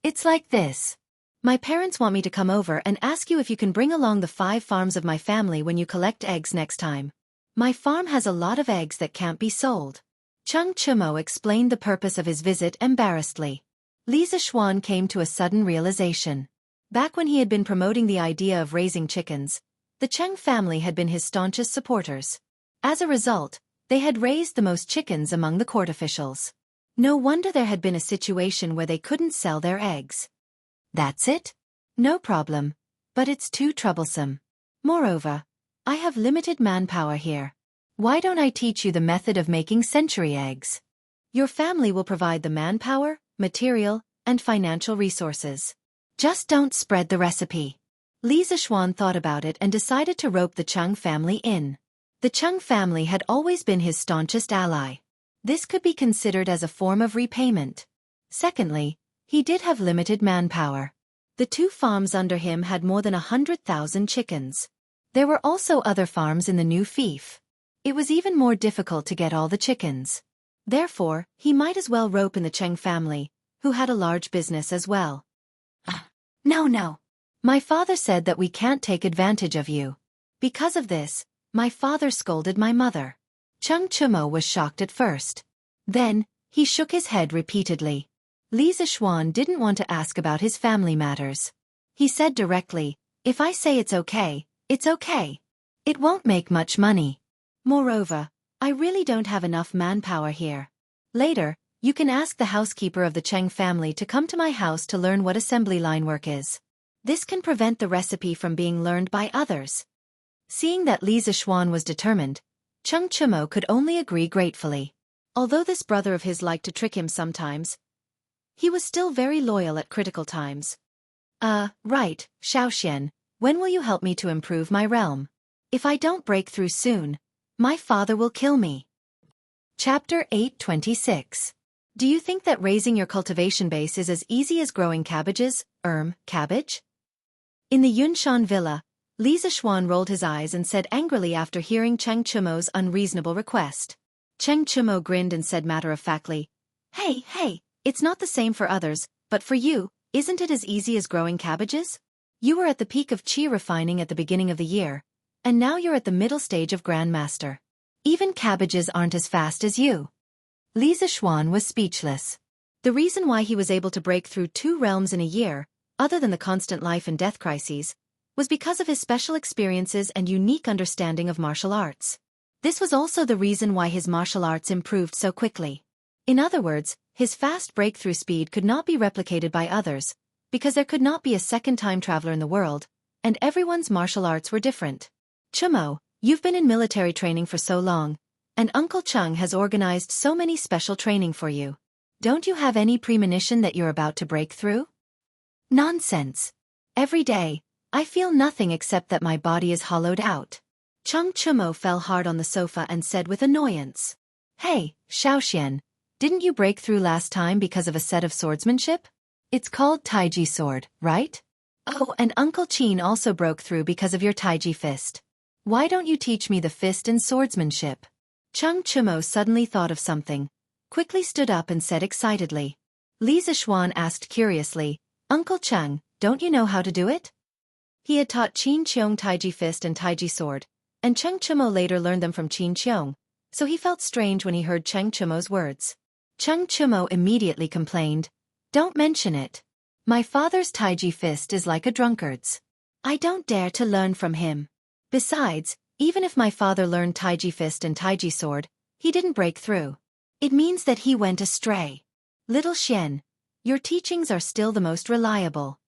It's like this. My parents want me to come over and ask you if you can bring along the 5 farms of my family when you collect eggs next time. My farm has a lot of eggs that can't be sold. Cheng Chumo explained the purpose of his visit embarrassedly. Li Zixuan came to a sudden realization. Back when he had been promoting the idea of raising chickens, the Cheng family had been his staunchest supporters. As a result, they had raised the most chickens among the court officials. No wonder there had been a situation where they couldn't sell their eggs. That's it? No problem. But it's too troublesome. Moreover, I have limited manpower here. Why don't I teach you the method of making century eggs? Your family will provide the manpower, material, and financial resources. Just don't spread the recipe. Li Zixuan thought about it and decided to rope the Cheng family in. The Cheng family had always been his staunchest ally. This could be considered as a form of repayment. Secondly, he did have limited manpower. The 2 farms under him had more than 100,000 chickens. There were also other farms in the new fief. It was even more difficult to get all the chickens. Therefore, he might as well rope in the Cheng family, who had a large business as well. No. My father said that we can't take advantage of you. Because of this, my father scolded my mother. Cheng Chumo was shocked at first. Then, he shook his head repeatedly. Li Zixuan didn't want to ask about his family matters. He said directly, if I say it's okay, it's okay. It won't make much money. Moreover, I really don't have enough manpower here. Later, you can ask the housekeeper of the Cheng family to come to my house to learn what assembly line work is. This can prevent the recipe from being learned by others. Seeing that Li Zixuan was determined, Cheng Chumo could only agree gratefully. Although this brother of his liked to trick him sometimes, he was still very loyal at critical times. Right, Xiaoxian, when will you help me to improve my realm? If I don't break through soon, my father will kill me. Chapter 826. Do you think that raising your cultivation base is as easy as growing cabbages, cabbage? In the Yunshan villa, Li Zixuan rolled his eyes and said angrily after hearing Cheng Chumo's unreasonable request. Cheng Chumo grinned and said matter-of-factly, Hey, it's not the same for others, but for you, isn't it as easy as growing cabbages? You were at the peak of qi refining at the beginning of the year, and now you're at the middle stage of Grandmaster. Even cabbages aren't as fast as you. Li Zixuan was speechless. The reason why he was able to break through 2 realms in a year, other than the constant life and death crises, was because of his special experiences and unique understanding of martial arts. This was also the reason why his martial arts improved so quickly. In other words, his fast breakthrough speed could not be replicated by others, because there could not be a second time traveler in the world, and everyone's martial arts were different. Chumo, you've been in military training for so long, and Uncle Cheng has organized so many special training for you. Don't you have any premonition that you're about to break through? Nonsense. Every day, I feel nothing except that my body is hollowed out. Cheng Chumo fell hard on the sofa and said with annoyance. Hey, Xiaoxian, didn't you break through last time because of a set of swordsmanship? It's called Taiji sword, right? Oh, and Uncle Qin also broke through because of your Taiji fist. Why don't you teach me the fist and swordsmanship? Cheng Chumo suddenly thought of something, quickly stood up and said excitedly. Li Zixuan asked curiously, Uncle Cheng, don't you know how to do it? He had taught Qin Qiong Taiji fist and Taiji sword, and Cheng Chumo later learned them from Qin Qiong, so he felt strange when he heard Cheng Chumo's words. Cheng Chumo immediately complained, Don't mention it. My father's Taiji fist is like a drunkard's. I don't dare to learn from him. Besides, even if my father learned Taiji fist and Taiji sword, he didn't break through. It means that he went astray. Little Xian, your teachings are still the most reliable.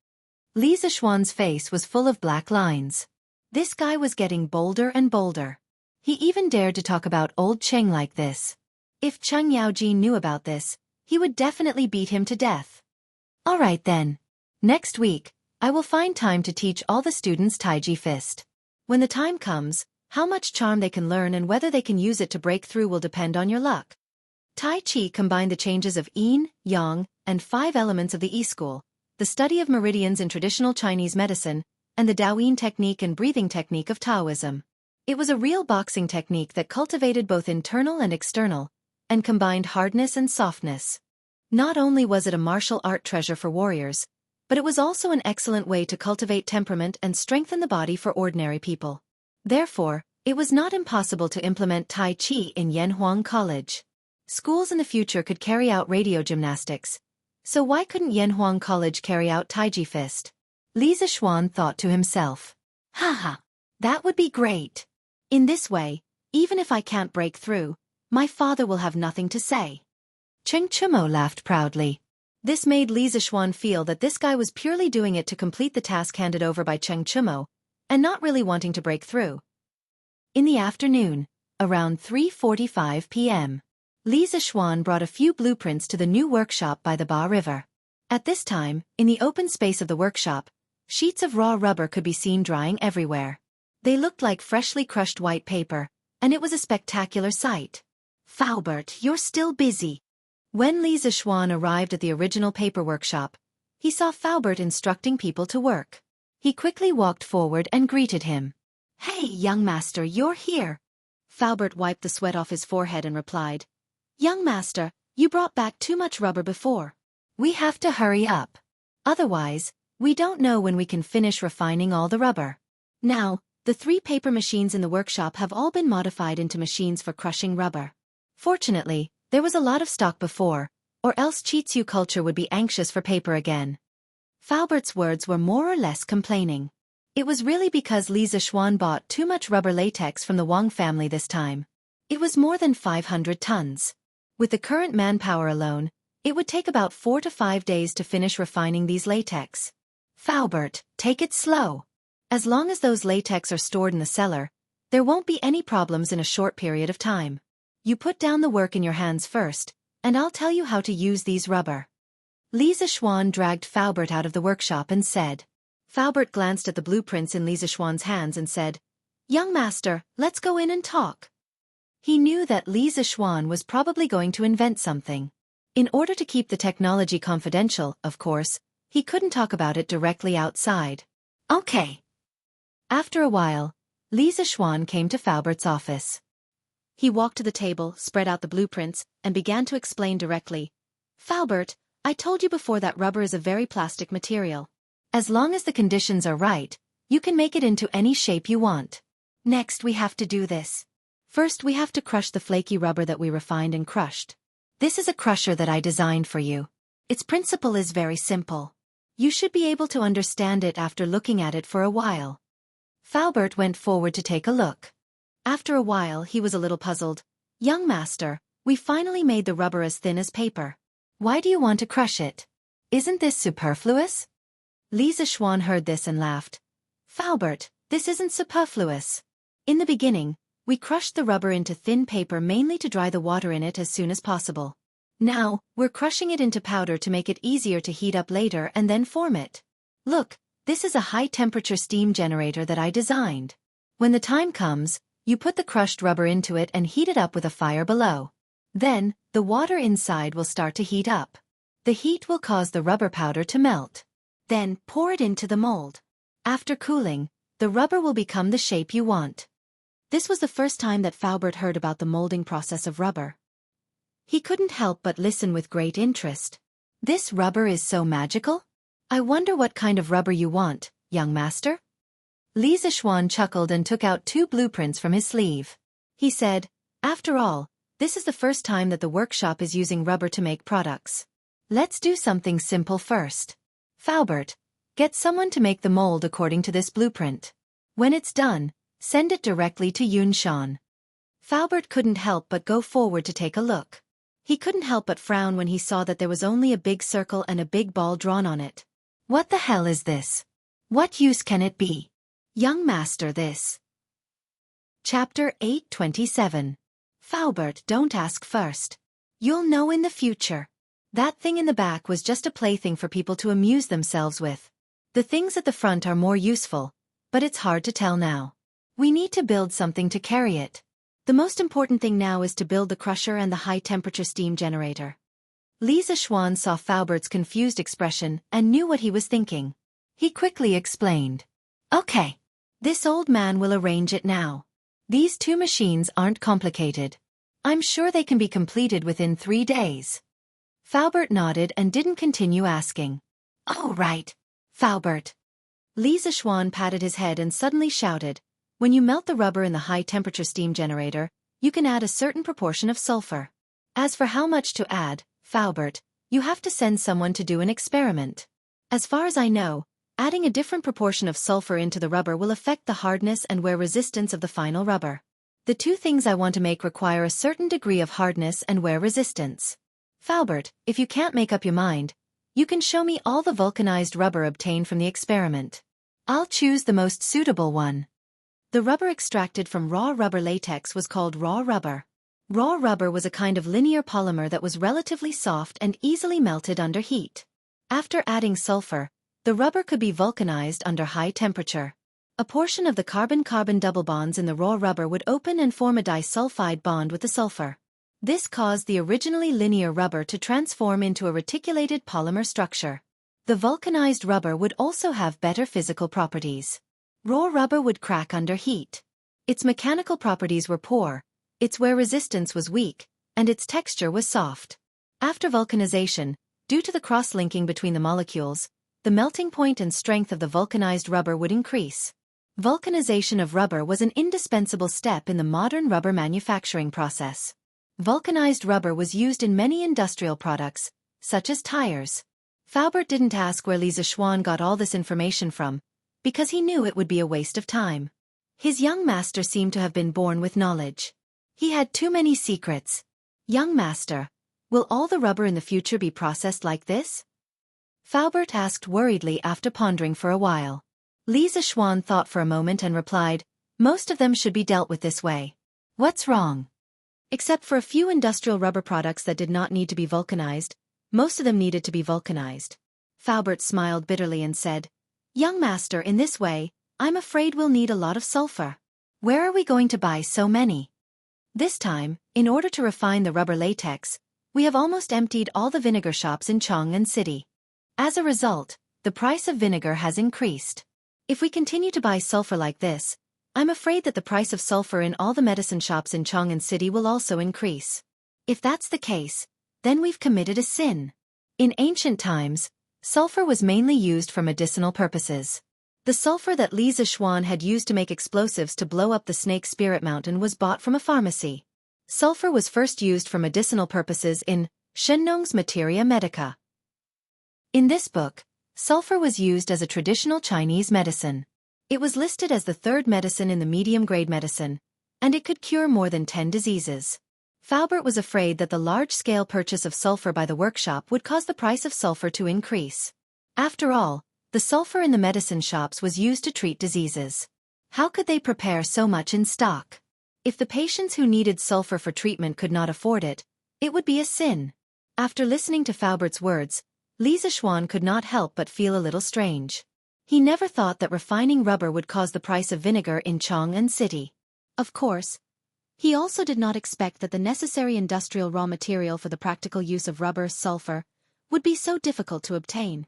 Li Zishuan's face was full of black lines. This guy was getting bolder and bolder. He even dared to talk about old Cheng like this. If Cheng Yaoji knew about this, he would definitely beat him to death. Alright then. Next week, I will find time to teach all the students Taiji fist. When the time comes, how much charm they can learn and whether they can use it to break through will depend on your luck. Tai Chi combined the changes of Yin, Yang, and 5 elements of the Yi school, the study of meridians in traditional Chinese medicine, and the Daoyin technique and breathing technique of Taoism. It was a real boxing technique that cultivated both internal and external, and combined hardness and softness. Not only was it a martial art treasure for warriors, but it was also an excellent way to cultivate temperament and strengthen the body for ordinary people. Therefore, it was not impossible to implement Tai Chi in Yanhuang College. Schools in the future could carry out radio gymnastics, so why couldn't Yanhuang College carry out Taiji fist? Li Zishuan thought to himself. Haha, that would be great. In this way, even if I can't break through, my father will have nothing to say. Cheng Chumo laughed proudly. This made Li Zishuan feel that this guy was purely doing it to complete the task handed over by Cheng Chumo, and not really wanting to break through. In the afternoon, around 3:45 p.m., Li Zishuan brought a few blueprints to the new workshop by the Ba River. At this time, in the open space of the workshop, sheets of raw rubber could be seen drying everywhere. They looked like freshly crushed white paper, and it was a spectacular sight. Faubert, you're still busy. When Li Zishuan arrived at the original paper workshop, he saw Faubert instructing people to work. He quickly walked forward and greeted him. Hey, young master, you're here. Faubert wiped the sweat off his forehead and replied, Young master, you brought back too much rubber before. We have to hurry up. Otherwise, we don't know when we can finish refining all the rubber. Now, the 3 paper machines in the workshop have all been modified into machines for crushing rubber. Fortunately, there was a lot of stock before, or else Chitsu culture would be anxious for paper again. Faubert's words were more or less complaining. It was really because Li Zishuan bought too much rubber latex from the Wang family this time. It was more than 500 tons. With the current manpower alone, it would take about 4 to 5 days to finish refining these latex. Faubert, take it slow. As long as those latex are stored in the cellar, there won't be any problems in a short period of time. You put down the work in your hands first, and I'll tell you how to use these rubber. Li Zishuan dragged Faubert out of the workshop and said. Faubert glanced at the blueprints in Li Zishuan's hands and said, Young master, let's go in and talk. He knew that Li Zishuan was probably going to invent something. In order to keep the technology confidential, of course, he couldn't talk about it directly outside. Okay. After a while, Li Zishuan came to Faubert's office. He walked to the table, spread out the blueprints, and began to explain directly. Faubert, I told you before that rubber is a very plastic material. As long as the conditions are right, you can make it into any shape you want. Next we have to do this. First we have to crush the flaky rubber that we refined and crushed. This is a crusher that I designed for you. Its principle is very simple. You should be able to understand it after looking at it for a while. Faubert went forward to take a look. After a while he was a little puzzled. Young master, we finally made the rubber as thin as paper. Why do you want to crush it? Isn't this superfluous? Li Zishuan heard this and laughed. Faubert, this isn't superfluous. In the beginning, we crushed the rubber into thin paper mainly to dry the water in it as soon as possible. Now, we're crushing it into powder to make it easier to heat up later and then form it. Look, this is a high-temperature steam generator that I designed. When the time comes, you put the crushed rubber into it and heat it up with a fire below. Then, the water inside will start to heat up. The heat will cause the rubber powder to melt. Then, pour it into the mold. After cooling, the rubber will become the shape you want. This was the first time that Faubert heard about the molding process of rubber. He couldn't help but listen with great interest. This rubber is so magical? I wonder what kind of rubber you want, young master? Li Zishuan chuckled and took out 2 blueprints from his sleeve. He said, After all, this is the first time that the workshop is using rubber to make products. Let's do something simple first. Faubert, get someone to make the mold according to this blueprint. When it's done, send it directly to Yunshan. Faubert couldn't help but go forward to take a look. He couldn't help but frown when he saw that there was only a big circle and a big ball drawn on it. What the hell is this? What use can it be? Young master, this. Chapter 827. Faubert, don't ask first. You'll know in the future. That thing in the back was just a plaything for people to amuse themselves with. The things at the front are more useful, but it's hard to tell now. We need to build something to carry it. The most important thing now is to build the crusher and the high-temperature steam generator. Li Zixuan saw Faubert's confused expression and knew what he was thinking. He quickly explained. Okay. This old man will arrange it now. These two machines aren't complicated. I'm sure they can be completed within 3 days. Faubert nodded and didn't continue asking. Oh right, Faubert. Li Zixuan patted his head and suddenly shouted, when you melt the rubber in the high-temperature steam generator, you can add a certain proportion of sulfur. As for how much to add, Faubert, you have to send someone to do an experiment. As far as I know, adding a different proportion of sulfur into the rubber will affect the hardness and wear resistance of the final rubber. The two things I want to make require a certain degree of hardness and wear resistance. Faubert, if you can't make up your mind, you can show me all the vulcanized rubber obtained from the experiment. I'll choose the most suitable one. The rubber extracted from raw rubber latex was called raw rubber. Raw rubber was a kind of linear polymer that was relatively soft and easily melted under heat. After adding sulfur, the rubber could be vulcanized under high temperature. A portion of the carbon-carbon double bonds in the raw rubber would open and form a disulfide bond with the sulfur. This caused the originally linear rubber to transform into a reticulated polymer structure. The vulcanized rubber would also have better physical properties. Raw rubber would crack under heat. Its mechanical properties were poor, its wear resistance was weak, and its texture was soft. After vulcanization, due to the cross-linking between the molecules, the melting point and strength of the vulcanized rubber would increase. Vulcanization of rubber was an indispensable step in the modern rubber manufacturing process. Vulcanized rubber was used in many industrial products, such as tires. Faubert didn't ask where Li Zixuan got all this information from, because he knew it would be a waste of time. His young master seemed to have been born with knowledge. He had too many secrets. Young master, will all the rubber in the future be processed like this? Faubert asked worriedly after pondering for a while. Li Zixuan thought for a moment and replied, most of them should be dealt with this way. What's wrong? Except for a few industrial rubber products that did not need to be vulcanized, most of them needed to be vulcanized. Faubert smiled bitterly and said, Young master, in this way, I'm afraid we'll need a lot of sulfur. Where are we going to buy so many? This time, in order to refine the rubber latex, we have almost emptied all the vinegar shops in Chang'an City. As a result, the price of vinegar has increased. If we continue to buy sulfur like this, I'm afraid that the price of sulfur in all the medicine shops in Chang'an City will also increase. If that's the case, then we've committed a sin. In ancient times, sulfur was mainly used for medicinal purposes. The sulfur that Li Zixuan had used to make explosives to blow up the Snake Spirit Mountain was bought from a pharmacy. Sulfur was first used for medicinal purposes in Shennong's Materia Medica. In this book, sulfur was used as a traditional Chinese medicine. It was listed as the third medicine in the medium-grade medicine, and it could cure more than 10 diseases. Faubert was afraid that the large-scale purchase of sulfur by the workshop would cause the price of sulfur to increase. After all, the sulfur in the medicine shops was used to treat diseases. How could they prepare so much in stock? If the patients who needed sulfur for treatment could not afford it, it would be a sin. After listening to Faubert's words, Li Zixuan could not help but feel a little strange. He never thought that refining rubber would cause the price of vinegar in Chang'an City. Of course, he also did not expect that the necessary industrial raw material for the practical use of rubber, sulfur, would be so difficult to obtain.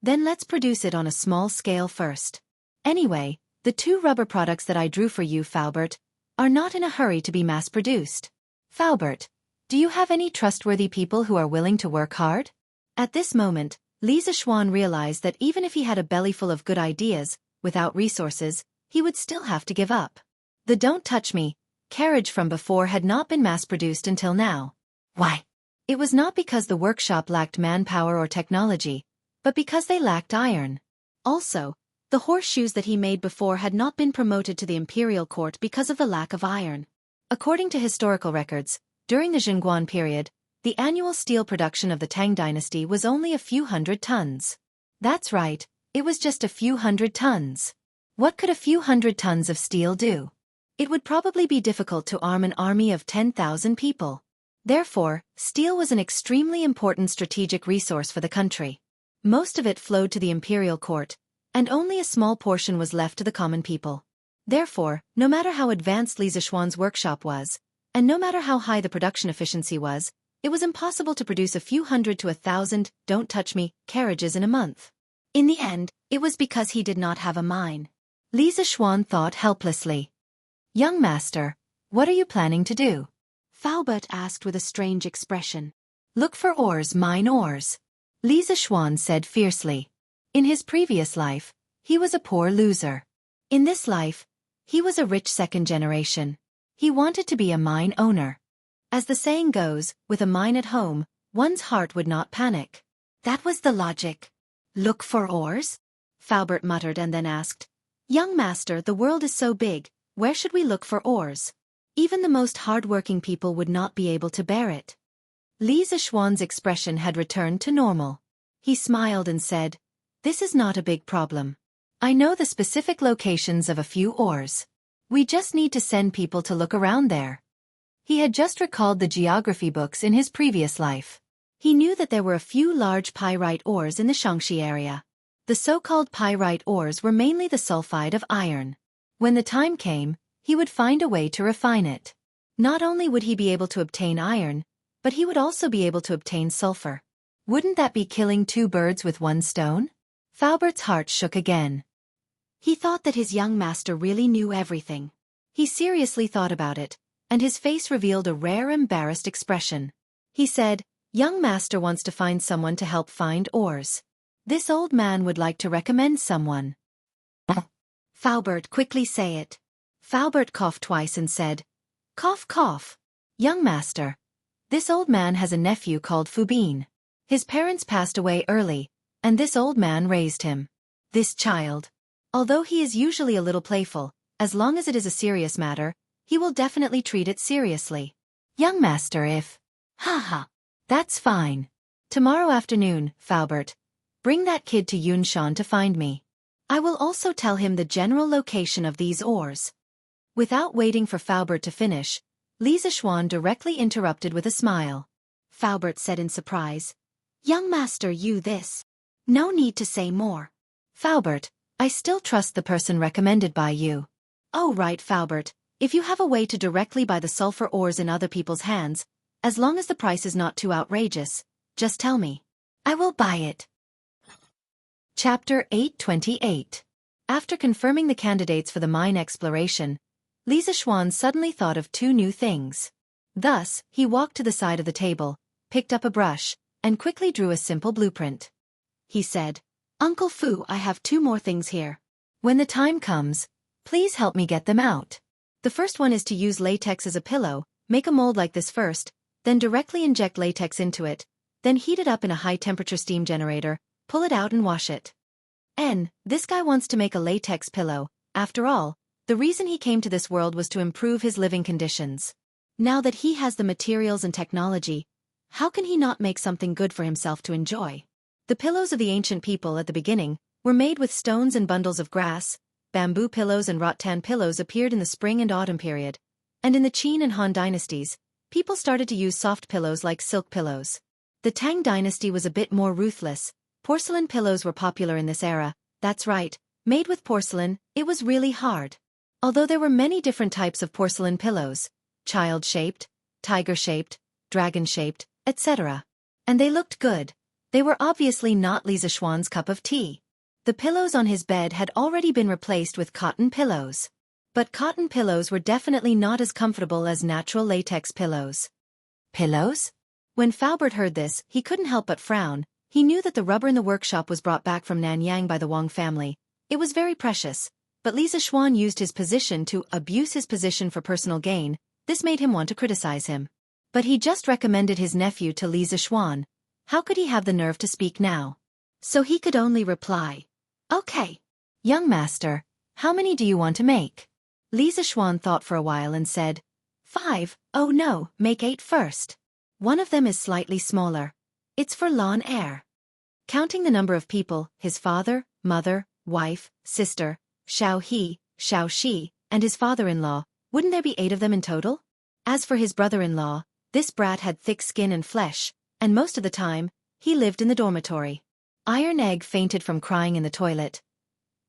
Then let's produce it on a small scale first. Anyway, the 2 rubber products that I drew for you, Faubert, are not in a hurry to be mass-produced. Faubert, do you have any trustworthy people who are willing to work hard? At this moment, Li Zixuan realized that even if he had a belly full of good ideas, without resources, he would still have to give up. The Don't Touch Me carriage from before had not been mass-produced until now. Why? It was not because the workshop lacked manpower or technology, but because they lacked iron. Also, the horseshoes that he made before had not been promoted to the imperial court because of the lack of iron. According to historical records, during the Zhenguan period, the annual steel production of the Tang dynasty was only a few hundred tons. That's right, it was just a few hundred tons. What could a few hundred tons of steel do? It would probably be difficult to arm an army of 10,000 people. Therefore, steel was an extremely important strategic resource for the country. Most of it flowed to the imperial court, and only a small portion was left to the common people. Therefore, no matter how advanced Li Zishuan's workshop was, and no matter how high the production efficiency was, it was impossible to produce a few hundred to 1,000, don't touch me, carriages in a month. In the end, it was because he did not have a mine. Li Zishuan thought helplessly. Young master, what are you planning to do? Faubert asked with a strange expression. Look for ores, mine ores. Li Zishuan said fiercely. In his previous life, he was a poor loser. In this life, he was a rich second generation. He wanted to be a mine owner. As the saying goes, with a mine at home, one's heart would not panic. That was the logic. Look for ores? Faubert muttered and then asked. Young master, the world is so big, where should we look for ores? Even the most hard-working people would not be able to bear it. Li Zishuan's expression had returned to normal. He smiled and said, This is not a big problem. I know the specific locations of a few ores. We just need to send people to look around there. He had just recalled the geography books in his previous life. He knew that there were a few large pyrite ores in the Xianxia area. The so-called pyrite ores were mainly the sulfide of iron. When the time came, he would find a way to refine it. Not only would he be able to obtain iron, but he would also be able to obtain sulfur. Wouldn't that be killing two birds with one stone? Faubert's heart shook again. He thought that his young master really knew everything. He seriously thought about it, and his face revealed a rare embarrassed expression. He said, Young master wants to find someone to help find ores. This old man would like to recommend someone. Faubert, quickly say it. Faubert coughed twice and said, Cough, cough. Young master. This old man has a nephew called Fubin. His parents passed away early, and this old man raised him. This child. Although he is usually a little playful, as long as it is a serious matter, he will definitely treat it seriously. Young master, if... Ha. That's fine. Tomorrow afternoon, Faubert, bring that kid to Yunshan to find me. I will also tell him the general location of these ores. Without waiting for Faubert to finish, Li Zishuan directly interrupted with a smile. Faubert said in surprise, Young master, you this. No need to say more. Faubert, I still trust the person recommended by you. Oh right, Faubert, if you have a way to directly buy the sulfur ores in other people's hands, as long as the price is not too outrageous, just tell me. I will buy it. Chapter 828. After confirming the candidates for the mine exploration, Li Zishuan suddenly thought of two new things. Thus, he walked to the side of the table, picked up a brush, and quickly drew a simple blueprint. He said, Uncle Fu, I have two more things here. When the time comes, please help me get them out. The first one is to use latex as a pillow, make a mold like this first, then directly inject latex into it, then heat it up in a high-temperature steam generator, pull it out and wash it. This guy wants to make a latex pillow. After all, the reason he came to this world was to improve his living conditions. Now that he has the materials and technology, how can he not make something good for himself to enjoy? The pillows of the ancient people at the beginning were made with stones and bundles of grass. Bamboo pillows and rattan pillows appeared in the spring and autumn period, and in the Qin and Han dynasties, people started to use soft pillows like silk pillows. The Tang dynasty was a bit more ruthless. Porcelain pillows were popular in this era. That's right, made with porcelain, it was really hard. Although there were many different types of porcelain pillows, child-shaped, tiger-shaped, dragon-shaped, etc. And they looked good. They were obviously not Li Zishuan's cup of tea. The pillows on his bed had already been replaced with cotton pillows. But cotton pillows were definitely not as comfortable as natural latex pillows. Pillows? When Faubert heard this, he couldn't help but frown. He knew that the rubber in the workshop was brought back from Nanyang by the Wang family. It was very precious, but Li Zishuan used his position to abuse his position for personal gain. This made him want to criticize him. But he just recommended his nephew to Li Zishuan. How could he have the nerve to speak now? so he could only reply, "Okay. Young master, how many do you want to make?" Li Zishuan thought for a while and said, "5. Oh no, make 8 first. One of them is slightly smaller. It's for Lan Air." Counting the number of people, his father, mother, wife, sister, Xiao He, Xiao Shi, and his father-in-law, wouldn't there be 8 of them in total? As for his brother-in-law, this brat had thick skin and flesh, and most of the time, he lived in the dormitory. Iron Egg fainted from crying in the toilet.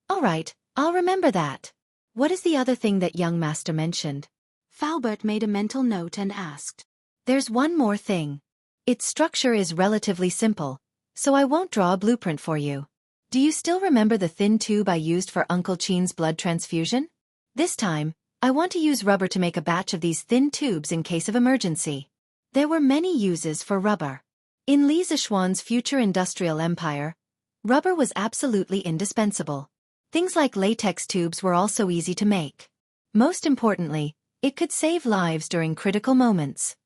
"All right, I'll remember that. What is the other thing that young master mentioned?" Falbert made a mental note and asked. "There's one more thing. Its structure is relatively simple, so I won't draw a blueprint for you. Do you still remember the thin tube I used for Uncle Chin's blood transfusion? This time, I want to use rubber to make a batch of these thin tubes in case of emergency." There were many uses for rubber. In Li Zishuan's future industrial empire, rubber was absolutely indispensable. Things like latex tubes were also easy to make. Most importantly, it could save lives during critical moments.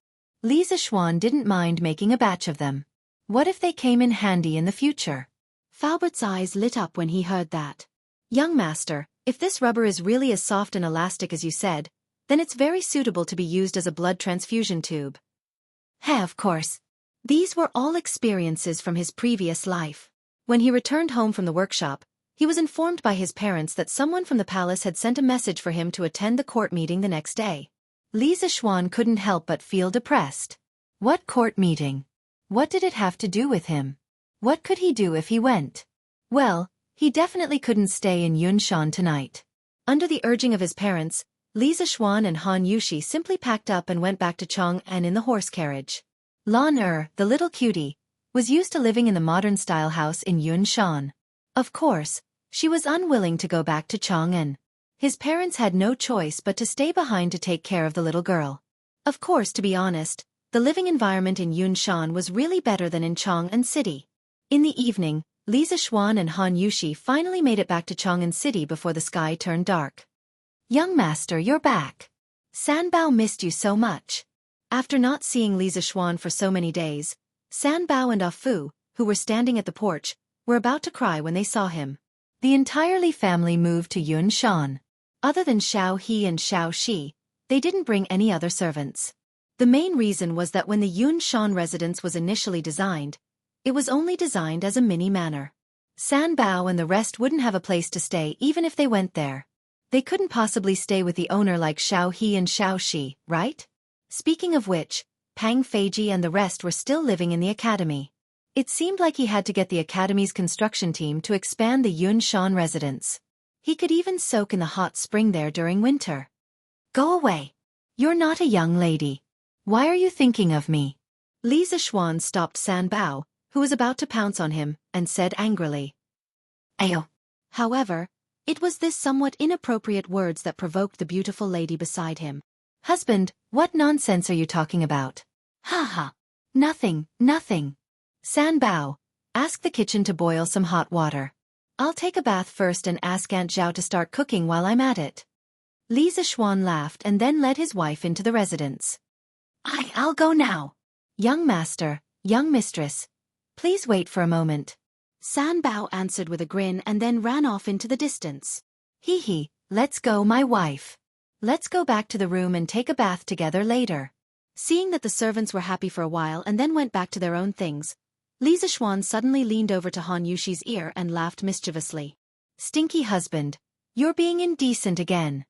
Li Zishuan didn't mind making a batch of them. What if they came in handy in the future? Falbert's eyes lit up when he heard that. "Young master, if this rubber is really as soft and elastic as you said, then it's very suitable to be used as a blood transfusion tube." Of course. These were all experiences from his previous life. When he returned home from the workshop, he was informed by his parents that someone from the palace had sent a message for him to attend the court meeting the next day. Li Zishuan couldn't help but feel depressed. What court meeting? What did it have to do with him? What could he do if he went? Well, he definitely couldn't stay in Yunshan tonight. Under the urging of his parents, Li Zishuan and Han Yushi simply packed up and went back to Chang'an in the horse carriage. Lan the little cutie, was used to living in the modern-style house in Yunshan. Of course, she was unwilling to go back to Chang'an. His parents had no choice but to stay behind to take care of the little girl. Of course, to be honest, the living environment in Yunshan was really better than in Chang'an City. In the evening, Li Zishuan and Han Yushi finally made it back to Chang'an City before the sky turned dark. "Young master, you're back. Sanbao missed you so much." After not seeing Li Zishuan for so many days, Sanbao and Afu, who were standing at the porch, were about to cry when they saw him. The entire Li family moved to Yunshan. Other than Xiao He and Xiao Shi, they didn't bring any other servants. The main reason was that when the Yunshan residence was initially designed, it was only designed as a mini manor. Sanbao and the rest wouldn't have a place to stay even if they went there. They couldn't possibly stay with the owner like Xiao He and Xiao Shi, right? Speaking of which, Pang Feiji and the rest were still living in the academy. It seemed like he had to get the academy's construction team to expand the Yunshan residence. He could even soak in the hot spring there during winter. "Go away. You're not a young lady. Why are you thinking of me?" Li Zishuan stopped Sanbao, who was about to pounce on him, and said angrily. "Ayo." However, it was this somewhat inappropriate words that provoked the beautiful lady beside him. "Husband, what nonsense are you talking about?" "Ha ha. Nothing, nothing." "Sanbao, ask the kitchen to boil some hot water. I'll take a bath first and ask Aunt Zhao to start cooking while I'm at it." Li Zishuan laughed and then led his wife into the residence. I'll go now." "Young master, young mistress, please wait for a moment." Sanbao answered with a grin and then ran off into the distance. "Hee, let's go, my wife. Let's go back to the room and take a bath together later." Seeing that the servants were happy for a while and then went back to their own things, Li Zishuan suddenly leaned over to Han Yushi's ear and laughed mischievously. "Stinky husband, you're being indecent again."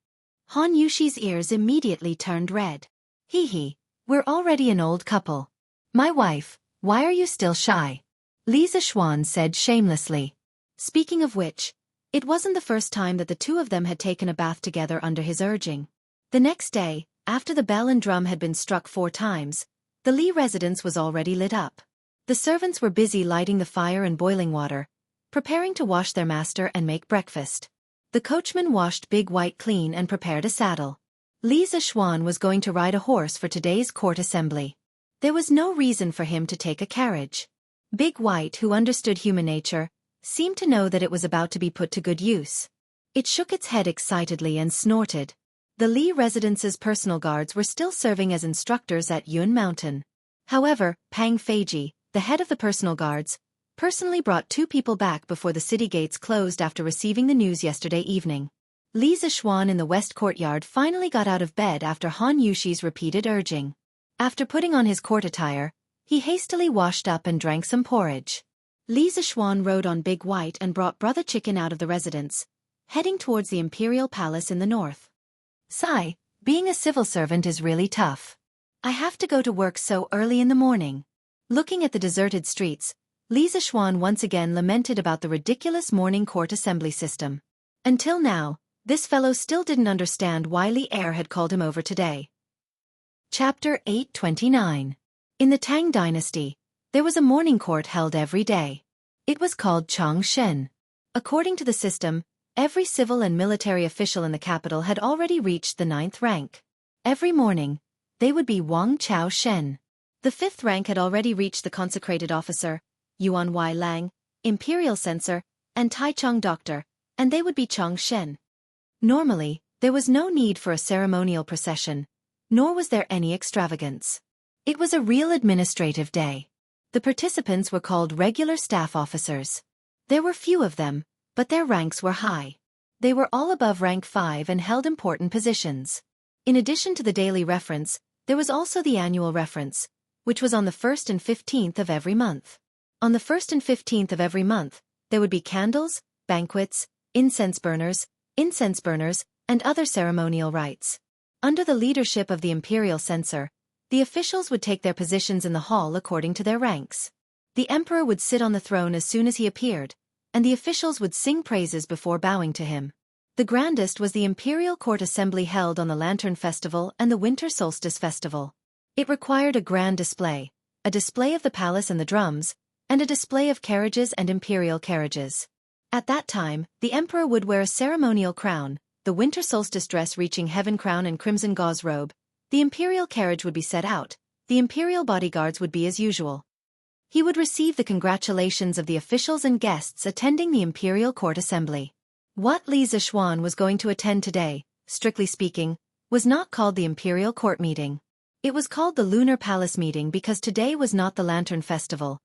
Han Yushi's ears immediately turned red. Hee, we're already an old couple. "My wife, why are you still shy?" Li Zishuan said shamelessly. Speaking of which, it wasn't the first time that the two of them had taken a bath together under his urging. The next day, after the bell and drum had been struck 4 times, the Li residence was already lit up. The servants were busy lighting the fire and boiling water, preparing to wash their master and make breakfast. The coachman washed Big White clean and prepared a saddle. Li Zishuan was going to ride a horse for today's court assembly. There was no reason for him to take a carriage. Big White, who understood human nature, seemed to know that it was about to be put to good use. It shook its head excitedly and snorted. The Li residence's personal guards were still serving as instructors at Yun Mountain. However, Pang Feiji, the head of the personal guards, personally brought 2 people back before the city gates closed after receiving the news yesterday evening. Li Zixuan in the west courtyard finally got out of bed after Han Yuxi's repeated urging. After putting on his court attire, he hastily washed up and drank some porridge. Li Zixuan rode on Big White and brought Brother Chicken out of the residence, heading towards the imperial palace in the north. Sigh, being a civil servant is really tough. I have to go to work so early in the morning. Looking at the deserted streets, Li Zixuan once again lamented about the ridiculous morning court assembly system. Until now, this fellow still didn't understand why Li Er had called him over today. Chapter 829. In the Tang dynasty, there was a morning court held every day. It was called Changshen. According to the system, every civil and military official in the capital had already reached the 9th rank. Every morning, they would be Wang Chao Shen. The 5th rank had already reached the consecrated officer, Yuan Wai Lang, imperial censor, and Taichung doctor, and they would be Chang Shen. Normally, there was no need for a ceremonial procession, nor was there any extravagance. It was a real administrative day. The participants were called regular staff officers. There were few of them, but their ranks were high. They were all above rank 5 and held important positions. In addition to the daily reference, there was also the annual reference, which was on the 1st and 15th of every month. On the 1st and 15th of every month, there would be candles, banquets, incense burners, and other ceremonial rites. Under the leadership of the imperial censor, the officials would take their positions in the hall according to their ranks. The emperor would sit on the throne as soon as he appeared, and the officials would sing praises before bowing to him. The grandest was the imperial court assembly held on the Lantern Festival and the Winter Solstice Festival. It required a grand display, a display of the palace and the drums, and a display of carriages and imperial carriages. At that time, the emperor would wear a ceremonial crown, the winter solstice dress reaching heaven crown and crimson gauze robe. The imperial carriage would be set out, the imperial bodyguards would be as usual. He would receive the congratulations of the officials and guests attending the imperial court assembly. What Li Zixuan was going to attend today, strictly speaking, was not called the imperial court meeting. It was called the lunar palace meeting because today was not the lantern festival,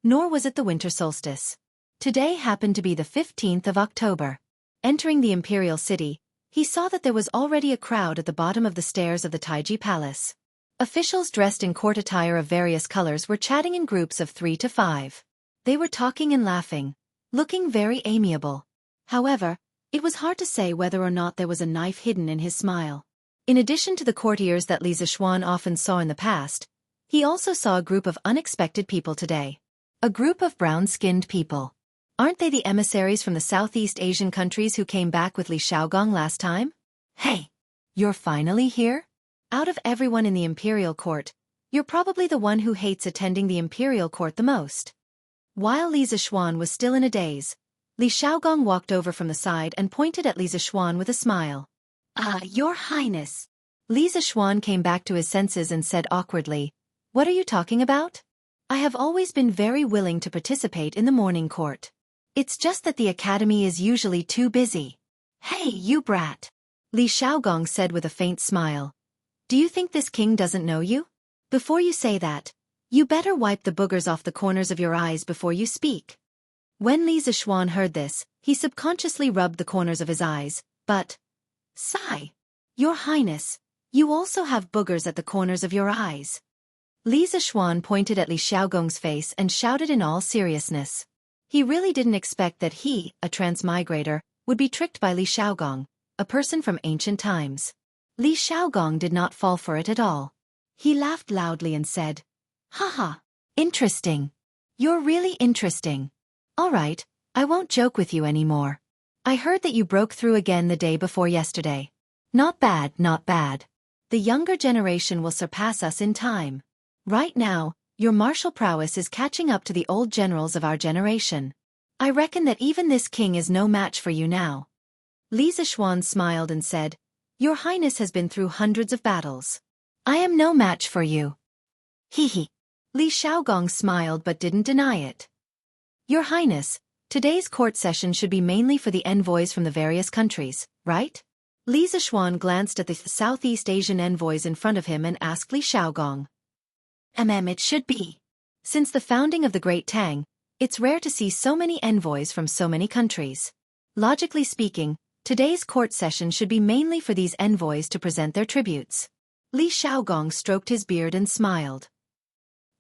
nor was it the winter solstice. Today happened to be the 15th of October. Entering the imperial city, he saw that there was already a crowd at the bottom of the stairs of the Taiji Palace. Officials dressed in court attire of various colors were chatting in groups of 3 to 5. They were talking and laughing, looking very amiable. However, it was hard to say whether or not there was a knife hidden in his smile. In addition to the courtiers that Li Zixuan often saw in the past, he also saw a group of unexpected people today. A group of brown-skinned people. Aren't they the emissaries from the Southeast Asian countries who came back with Li Xiaogong last time? Hey! You're finally here? Out of everyone in the imperial court, you're probably the one who hates attending the imperial court the most. While Li Zixuan was still in a daze, Li Xiaogong walked over from the side and pointed at Li Zixuan with a smile. Your Highness. Li Zixuan came back to his senses and said awkwardly, "What are you talking about? I have always been very willing to participate in the morning court. It's just that the academy is usually too busy." "Hey, you brat," Li Xiaogong said with a faint smile. "Do you think this king doesn't know you? Before you say that, you better wipe the boogers off the corners of your eyes before you speak." When Li Zixuan heard this, he subconsciously rubbed the corners of his eyes, but, "Sigh. Your Highness, you also have boogers at the corners of your eyes." Li Zixuan pointed at Li Xiaogong's face and shouted in all seriousness. He really didn't expect that he, a transmigrator, would be tricked by Li Xiaogong, a person from ancient times. Li Xiaogong did not fall for it at all. He laughed loudly and said, "Haha, interesting. You're really interesting. All right, I won't joke with you anymore. I heard that you broke through again the day before yesterday. Not bad, not bad. The younger generation will surpass us in time. Right now, your martial prowess is catching up to the old generals of our generation. I reckon that even this king is no match for you now." Li Zixuan smiled and said, "Your Highness has been through hundreds of battles. I am no match for you." Hee. Li Xiaogong smiled but didn't deny it. "Your Highness, today's court session should be mainly for the envoys from the various countries, right?" Li Zixuan glanced at the Southeast Asian envoys in front of him and asked Li Xiaogong. It should be. Since the founding of the Great Tang, It's rare to see so many envoys from so many countries. Logically speaking, today's court session should be mainly for these envoys to present their tributes. Li Shaogong stroked his beard and smiled.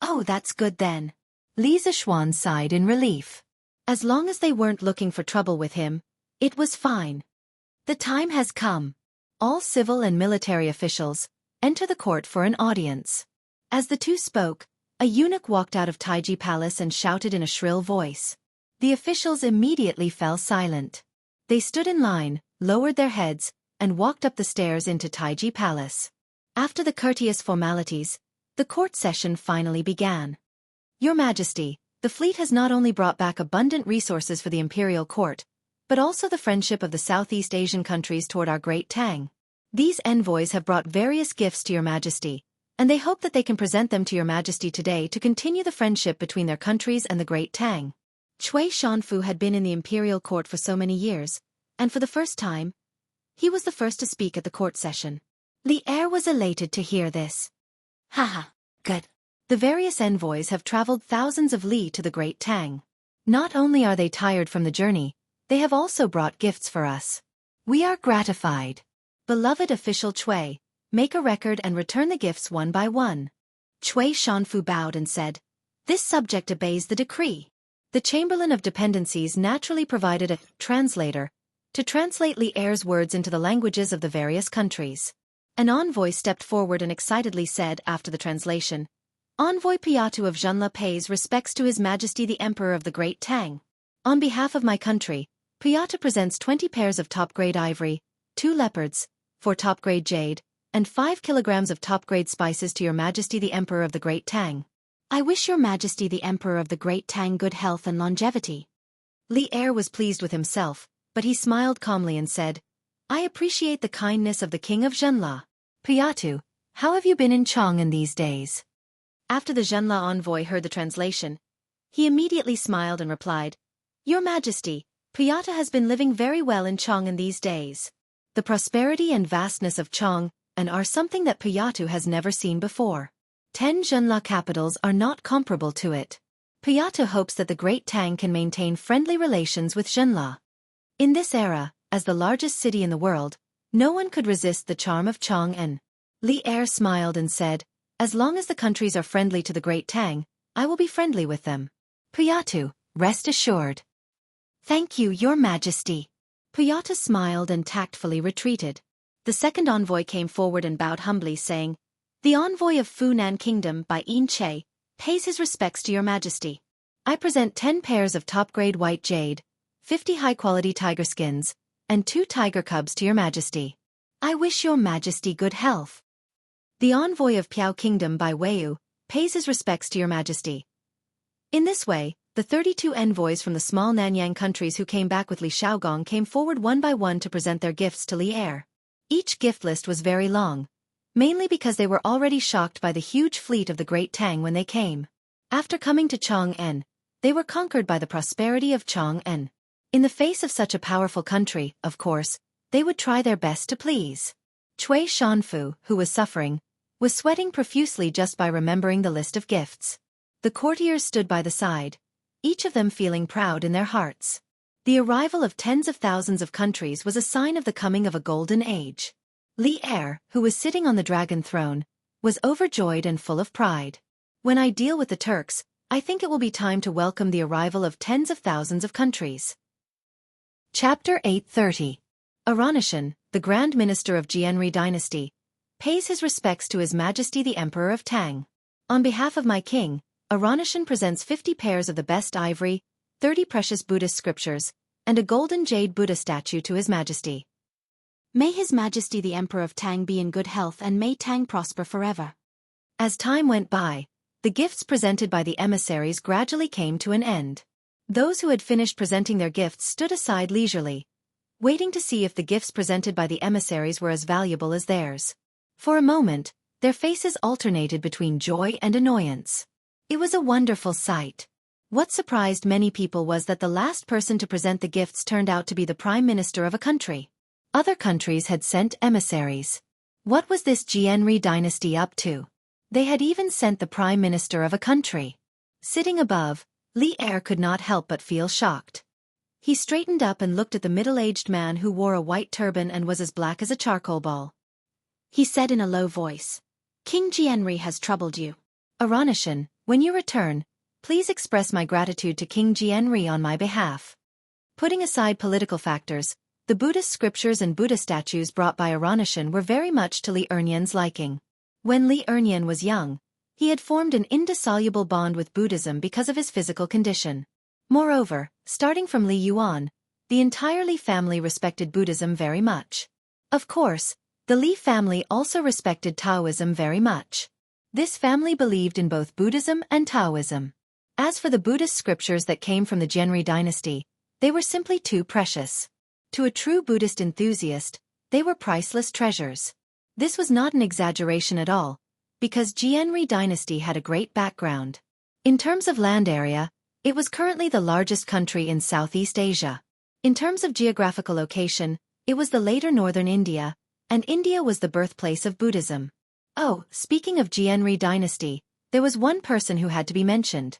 Oh, that's good then. Li Zishuan sighed in relief. As long as they weren't looking for trouble with him, it was fine. The time has come. All civil and military officials, enter the court for an audience. As the two spoke, a eunuch walked out of Taiji Palace and shouted in a shrill voice. The officials immediately fell silent. They stood in line, lowered their heads, and walked up the stairs into Taiji Palace. After the courteous formalities, the court session finally began. Your Majesty, the fleet has not only brought back abundant resources for the imperial court, but also the friendship of the Southeast Asian countries toward our great Tang. These envoys have brought various gifts to your Majesty, and they hope that they can present them to your Majesty today to continue the friendship between their countries and the great Tang. Cui Shanfu had been in the imperial court for so many years, and for the first time, he was the first to speak at the court session. Li Er was elated to hear this. Haha, good. The various envoys have traveled thousands of li to the great Tang. Not only are they tired from the journey, they have also brought gifts for us. We are gratified. Beloved official Cui, make a record and return the gifts one by one. Cui Shanfu bowed and said, This subject obeys the decree. The Chamberlain of Dependencies naturally provided a translator to translate Li Er's words into the languages of the various countries. An envoy stepped forward and excitedly said after the translation, Envoy Piatu of Zhenla pays respects to His Majesty the Emperor of the Great Tang. On behalf of my country, Piatu presents 20 pairs of top-grade ivory, 2 leopards, 4 top-grade jade, and 5 kilograms of top-grade spices to Your Majesty the Emperor of the Great Tang. I wish Your Majesty the Emperor of the Great Tang good health and longevity. Li Er was pleased with himself, but he smiled calmly and said, I appreciate the kindness of the King of Zhenla. Piatu, how have you been in Chang'an these days? After the Zhenla envoy heard the translation, he immediately smiled and replied, Your Majesty, Piatu has been living very well in Chang'an these days. The prosperity and vastness of Chang'an are something that Piatu has never seen before. 10 Zhenla capitals are not comparable to it. Piatu hopes that the Great Tang can maintain friendly relations with Zhenla. In this era, as the largest city in the world, no one could resist the charm of Chang'an. Li Er smiled and said, As long as the countries are friendly to the Great Tang, I will be friendly with them. Piatu, rest assured. Thank you, Your Majesty. Piatu smiled and tactfully retreated. The second envoy came forward and bowed humbly, saying, The envoy of Funan Kingdom by Yin Che pays his respects to Your Majesty. I present 10 pairs of top-grade white jade, 50 high-quality tiger skins, and 2 tiger cubs to Your Majesty. I wish Your Majesty good health. The envoy of Piao Kingdom by Weiyu pays his respects to Your Majesty. In this way, the 32 envoys from the small Nanyang countries who came back with Li Shaogong came forward one by one to present their gifts to Li Er. Each gift list was very long, mainly because they were already shocked by the huge fleet of the Great Tang when they came. After coming to Chang'an, they were conquered by the prosperity of Chang'an. In the face of such a powerful country, of course, they would try their best to please. Cui Shanfu, who was suffering, was sweating profusely just by remembering the list of gifts. The courtiers stood by the side, each of them feeling proud in their hearts. The arrival of tens of thousands of countries was a sign of the coming of a golden age. Li Er, who was sitting on the dragon throne, was overjoyed and full of pride. When I deal with the Turks, I think it will be time to welcome the arrival of tens of thousands of countries. Chapter 830. Aranishan, the Grand Minister of Jianri Dynasty, pays his respects to His Majesty the Emperor of Tang. On behalf of my king, Aranishan presents 50 pairs of the best ivory, 30 precious Buddhist scriptures, and a golden jade Buddha statue to His Majesty. May His Majesty the Emperor of Tang be in good health and may Tang prosper forever. As time went by, the gifts presented by the emissaries gradually came to an end. Those who had finished presenting their gifts stood aside leisurely, waiting to see if the gifts presented by the emissaries were as valuable as theirs. For a moment, their faces alternated between joy and annoyance. It was a wonderful sight. What surprised many people was that the last person to present the gifts turned out to be the Prime Minister of a country. Other countries had sent emissaries. What was this Jianri dynasty up to? They had even sent the Prime Minister of a country. Sitting above, Li Er could not help but feel shocked. He straightened up and looked at the middle-aged man who wore a white turban and was as black as a charcoal ball. He said in a low voice, "King Jianri has troubled you. Aranishan, when you return, please express my gratitude to King Jianri on my behalf." Putting aside political factors, the Buddhist scriptures and Buddha statues brought by Aranishan were very much to Li Ernyan's liking. When Li Ernyan was young, he had formed an indissoluble bond with Buddhism because of his physical condition. Moreover, starting from Li Yuan, the entire Li family respected Buddhism very much. Of course, the Li family also respected Taoism very much. This family believed in both Buddhism and Taoism. As for the Buddhist scriptures that came from the Jianri dynasty, they were simply too precious. To a true Buddhist enthusiast, they were priceless treasures. This was not an exaggeration at all, because Jianri dynasty had a great background. In terms of land area, it was currently the largest country in Southeast Asia. In terms of geographical location, it was the later northern India, and India was the birthplace of Buddhism. Oh, speaking of Jianri dynasty, there was one person who had to be mentioned.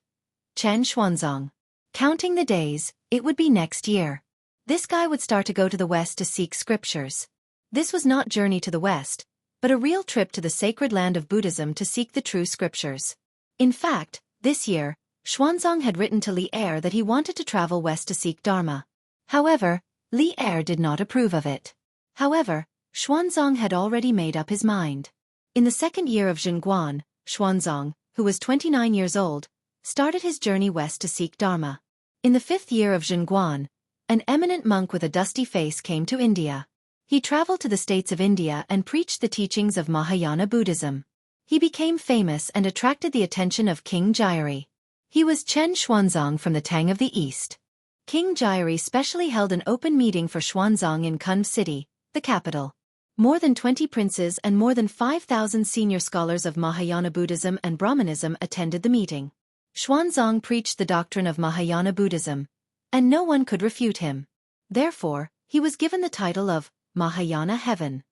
Chen Xuanzang. Counting the days, it would be next year. This guy would start to go to the west to seek scriptures. This was not journey to the west, but a real trip to the sacred land of Buddhism to seek the true scriptures. In fact, this year, Xuanzang had written to Li Er that he wanted to travel west to seek Dharma. However, Li Er did not approve of it. However, Xuanzang had already made up his mind. In the second year of Zhenguan, Xuanzang, who was 29 years old, started his journey west to seek Dharma. In the fifth year of Zhenguan, an eminent monk with a dusty face came to India. He traveled to the states of India and preached the teachings of Mahayana Buddhism. He became famous and attracted the attention of King Jiari. He was Chen Xuanzang from the Tang of the East. King Jiari specially held an open meeting for Xuanzang in Kun City, the capital. More than 20 princes and more than 5,000 senior scholars of Mahayana Buddhism and Brahmanism attended the meeting. Xuanzang preached the doctrine of Mahayana Buddhism, and no one could refute him. Therefore, he was given the title of Mahayana Heaven.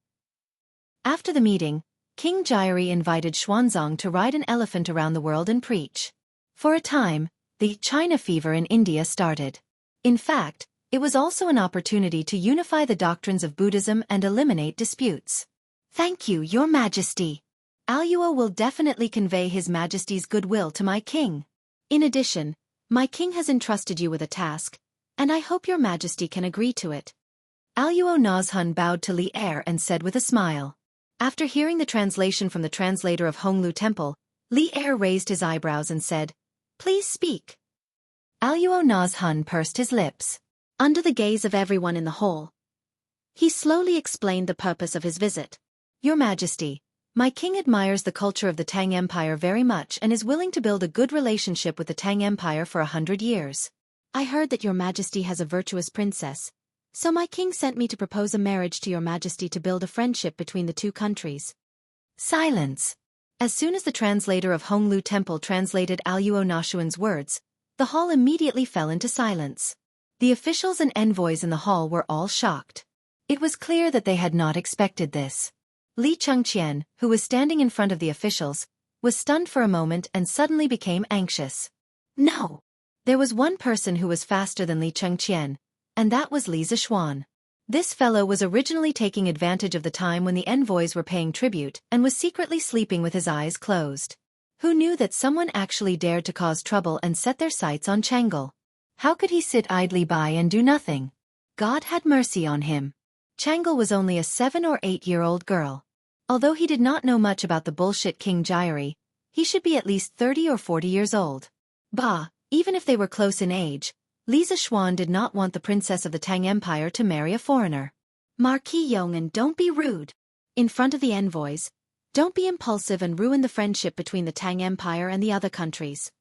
After the meeting, King Jiari invited Xuanzang to ride an elephant around the world and preach. For a time, the China fever in India started. In fact, it was also an opportunity to unify the doctrines of Buddhism and eliminate disputes. "Thank you, Your Majesty. Aluo will definitely convey His Majesty's goodwill to my king. In addition, my king has entrusted you with a task, and I hope Your Majesty can agree to it." Aluo Nazhun bowed to Li Er and said with a smile. After hearing the translation from the translator of Honglu Temple, Li Er raised his eyebrows and said, "Please speak." Aluo Nazhun pursed his lips. Under the gaze of everyone in the hall, he slowly explained the purpose of his visit. "Your Majesty, my king admires the culture of the Tang Empire very much and is willing to build a good relationship with the Tang Empire for 100 years. I heard that Your Majesty has a virtuous princess, so my king sent me to propose a marriage to Your Majesty to build a friendship between the two countries." Silence. As soon as the translator of Honglu Temple translated Aluo Nashuan's words, the hall immediately fell into silence. The officials and envoys in the hall were all shocked. It was clear that they had not expected this. Li Chengqian, who was standing in front of the officials, was stunned for a moment and suddenly became anxious. No! There was one person who was faster than Li Chengqian, and that was Li Zishuan. This fellow was originally taking advantage of the time when the envoys were paying tribute and was secretly sleeping with his eyes closed. Who knew that someone actually dared to cause trouble and set their sights on Chang'e? How could he sit idly by and do nothing? God had mercy on him. Chang'e was only a 7 or 8-year-old girl. Although he did not know much about the bullshit King Jiari, he should be at least 30 or 40 years old. Bah, even if they were close in age, Li Zishuan did not want the princess of the Tang Empire to marry a foreigner. Marquis Yong'an, don't be rude. In front of the envoys, don't be impulsive and ruin the friendship between the Tang Empire and the other countries.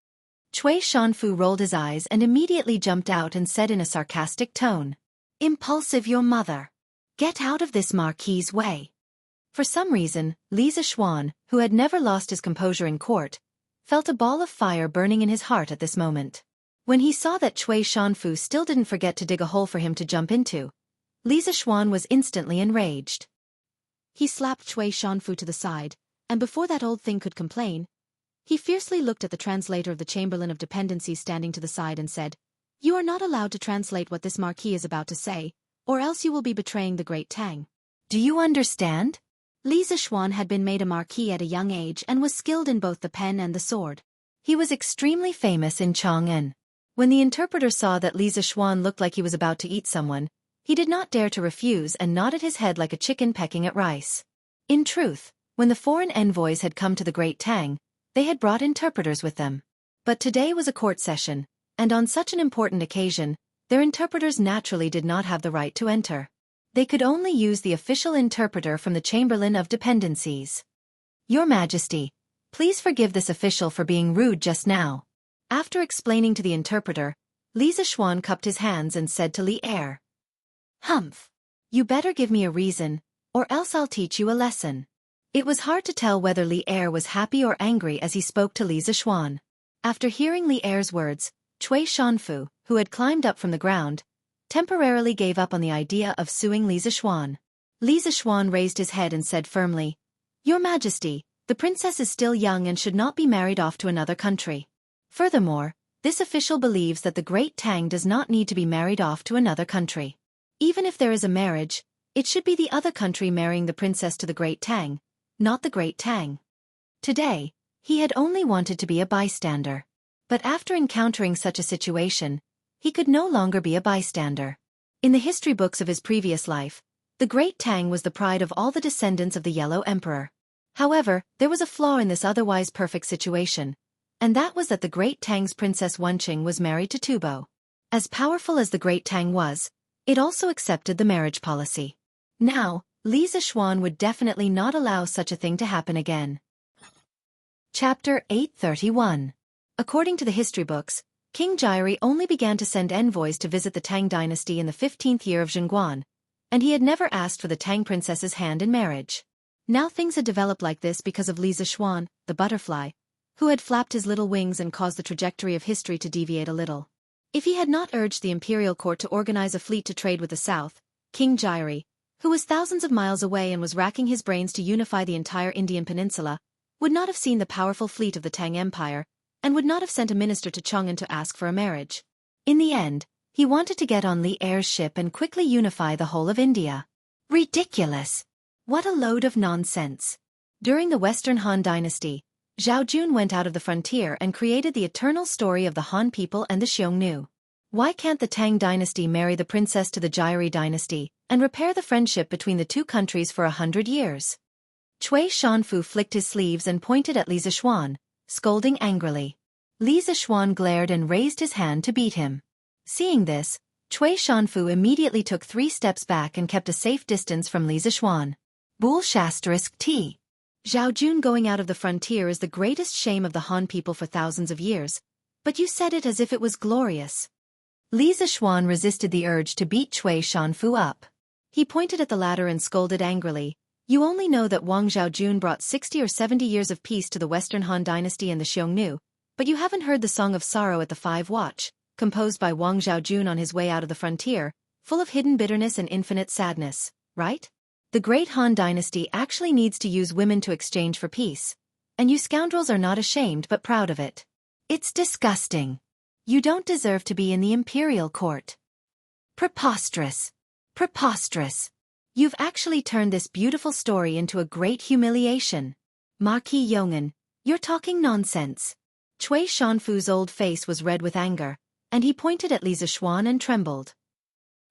Cui Shanfu rolled his eyes and immediately jumped out and said in a sarcastic tone, "Impulsive your mother. Get out of this marquis's way." For some reason, Li Zishuan, who had never lost his composure in court, felt a ball of fire burning in his heart at this moment. When he saw that Cui Shanfu still didn't forget to dig a hole for him to jump into, Li Zishuan was instantly enraged. He slapped Cui Shanfu to the side, and before that old thing could complain, He fiercely looked at the translator of the Chamberlain of Dependencies standing to the side and said, "You are not allowed to translate what this marquis is about to say, or else you will be betraying the great Tang." Do you understand? Li Zixuan had been made a marquis at a young age and was skilled in both the pen and the sword. He was extremely famous in Chang'an. When the interpreter saw that Li Zixuan looked like he was about to eat someone, he did not dare to refuse and nodded his head like a chicken pecking at rice. In truth, when the foreign envoys had come to the Great Tang, they had brought interpreters with them. But today was a court session, and on such an important occasion, their interpreters naturally did not have the right to enter. They could only use the official interpreter from the Chamberlain of Dependencies. Your Majesty, please forgive this official for being rude just now. After explaining to the interpreter, Li Zixuan cupped his hands and said to Li Er, "Humph. You better give me a reason, or else I'll teach you a lesson." It was hard to tell whether Li Er was happy or angry as he spoke to Li Zixuan. After hearing Li Er's words, Cui Shanfu, who had climbed up from the ground, temporarily gave up on the idea of suing Li Zixuan. Li Zixuan raised his head and said firmly, "Your Majesty, the princess is still young and should not be married off to another country. Furthermore, this official believes that the Great Tang does not need to be married off to another country. Even if there is a marriage, it should be the other country marrying the princess to the Great Tang, not the Great Tang." Today, he had only wanted to be a bystander. But after encountering such a situation, he could no longer be a bystander. In the history books of his previous life, the Great Tang was the pride of all the descendants of the Yellow Emperor. However, there was a flaw in this otherwise perfect situation, and that was that the Great Tang's Princess Wenqing was married to Tubo. As powerful as the Great Tang was, it also accepted the marriage policy. Now, Li Zixuan would definitely not allow such a thing to happen again. Chapter 831. According to the history books, King Jianghu only began to send envoys to visit the Tang dynasty in the 15th year of Zhengguan, and he had never asked for the Tang princess's hand in marriage. Now things had developed like this because of Li Zixuan, the butterfly, who had flapped his little wings and caused the trajectory of history to deviate a little. If he had not urged the imperial court to organize a fleet to trade with the south, King Jianghu, who was thousands of miles away and was racking his brains to unify the entire Indian peninsula, would not have seen the powerful fleet of the Tang Empire, and would not have sent a minister to Chang'an to ask for a marriage. In the end, he wanted to get on Li Er's ship and quickly unify the whole of India. Ridiculous! What a load of nonsense! During the Western Han dynasty, Zhao Jun went out of the frontier and created the eternal story of the Han people and the Xiongnu. Why can't the Tang dynasty marry the princess to the Jianghu dynasty, and repair the friendship between the two countries for 100 years? Cui Shanfu flicked his sleeves and pointed at Li Zixuan, scolding angrily. Li Zixuan glared and raised his hand to beat him. Seeing this, Cui Shanfu immediately took 3 steps back and kept a safe distance from Li Zixuan. **T. Zhao Jun going out of the frontier is the greatest shame of the Han people for thousands of years, but you said it as if it was glorious. Li Zixuan resisted the urge to beat Cui Shanfu up. He pointed at the latter and scolded angrily, "You only know that Wang Zhaojun brought 60 or 70 years of peace to the Western Han dynasty and the Xiongnu, but you haven't heard the Song of Sorrow at the 5 Watch, composed by Wang Zhaojun on his way out of the frontier, full of hidden bitterness and infinite sadness, right? The great Han dynasty actually needs to use women to exchange for peace, and you scoundrels are not ashamed but proud of it. It's disgusting. You don't deserve to be in the imperial court. Preposterous. Preposterous. You've actually turned this beautiful story into a great humiliation. Marquis Yong'an, you're talking nonsense." Cui Shanfu's old face was red with anger, and he pointed at Li Zixuan and trembled.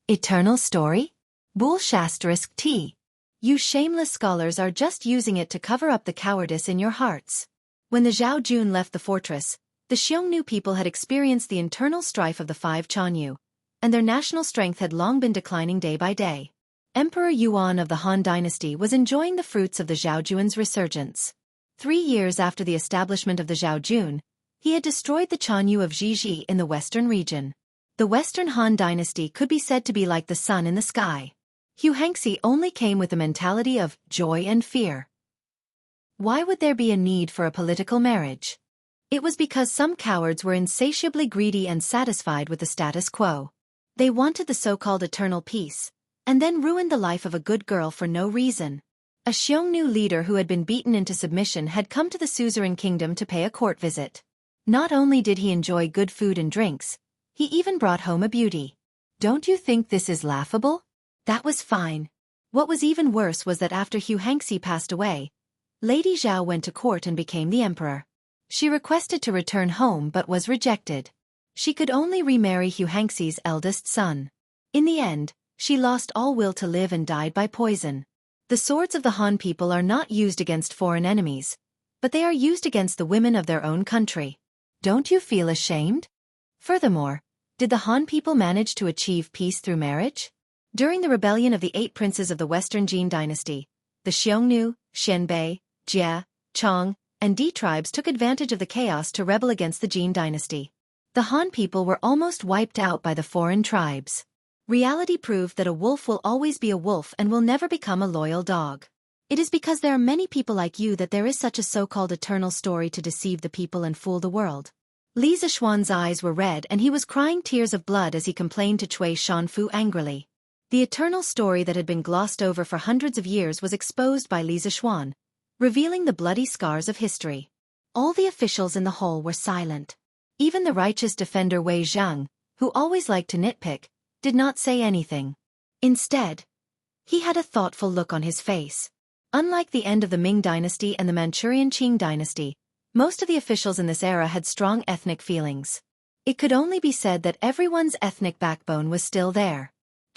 "Eternal story? **T. You shameless scholars are just using it to cover up the cowardice in your hearts." When the Zhao Jun left the fortress, the Xiongnu people had experienced the internal strife of the 5 Chanyu, and their national strength had long been declining day by day. Emperor Yuan of the Han dynasty was enjoying the fruits of the Zhaojun's resurgence. 3 years after the establishment of the Zhaojun, he had destroyed the Chanyu of Jiji in the western region. The Western Han dynasty could be said to be like the sun in the sky. Xianxia only came with the mentality of joy and fear. Why would there be a need for a political marriage? It was because some cowards were insatiably greedy and satisfied with the status quo. They wanted the so-called eternal peace, and then ruined the life of a good girl for no reason. A Xiongnu leader who had been beaten into submission had come to the suzerain kingdom to pay a court visit. Not only did he enjoy good food and drinks, he even brought home a beauty. Don't you think this is laughable? That was fine. What was even worse was that after Xianxia passed away, Lady Zhao went to court and became the emperor. She requested to return home but was rejected. She could only remarry Xianxia's eldest son. In the end, she lost all will to live and died by poison. The swords of the Han people are not used against foreign enemies, but they are used against the women of their own country. Don't you feel ashamed? Furthermore, did the Han people manage to achieve peace through marriage? During the rebellion of the 8 princes of the Western Jin dynasty, the Xiongnu, Xianbei, Jia, Chong, and Di tribes took advantage of the chaos to rebel against the Jin dynasty. The Han people were almost wiped out by the foreign tribes. Reality proved that a wolf will always be a wolf and will never become a loyal dog. It is because there are many people like you that there is such a so-called eternal story to deceive the people and fool the world. Li Zishuan's eyes were red and he was crying tears of blood as he complained to Cui Shanfu angrily. The eternal story that had been glossed over for hundreds of years was exposed by Li Zishuan, revealing the bloody scars of history. All the officials in the hall were silent. Even the righteous defender Wei Zhang, who always liked to nitpick, did not say anything. Instead, he had a thoughtful look on his face. Unlike the end of the Ming dynasty and the Manchurian Qing dynasty, most of the officials in this era had strong ethnic feelings. It could only be said that everyone's ethnic backbone was still there.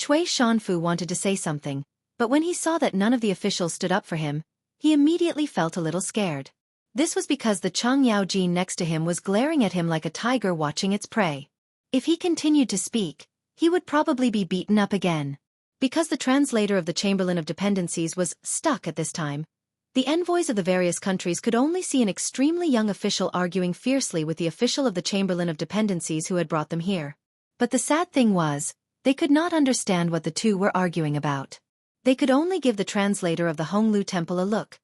Cui Shanfu wanted to say something, but when he saw that none of the officials stood up for him, he immediately felt a little scared. This was because the Changyao Jin next to him was glaring at him like a tiger watching its prey. If he continued to speak, he would probably be beaten up again. Because the translator of the Chamberlain of Dependencies was stuck at this time, the envoys of the various countries could only see an extremely young official arguing fiercely with the official of the Chamberlain of Dependencies who had brought them here. But the sad thing was, they could not understand what the two were arguing about. They could only give the translator of the Honglu Temple a look,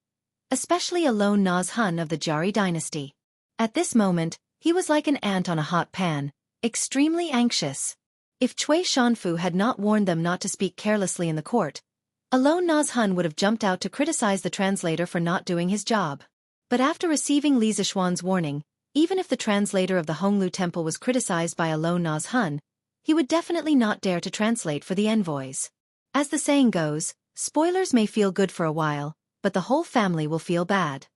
especially Alone Naz Hun of the Jari dynasty. At this moment, he was like an ant on a hot pan, extremely anxious. If Cui Shanfu had not warned them not to speak carelessly in the court, Alone Naz Hun would have jumped out to criticize the translator for not doing his job. But after receiving Li Zishuan's warning, even if the translator of the Honglu Temple was criticized by Alone Naz Hun, he would definitely not dare to translate for the envoys. As the saying goes, spoilers may feel good for a while, but the whole family will feel bad.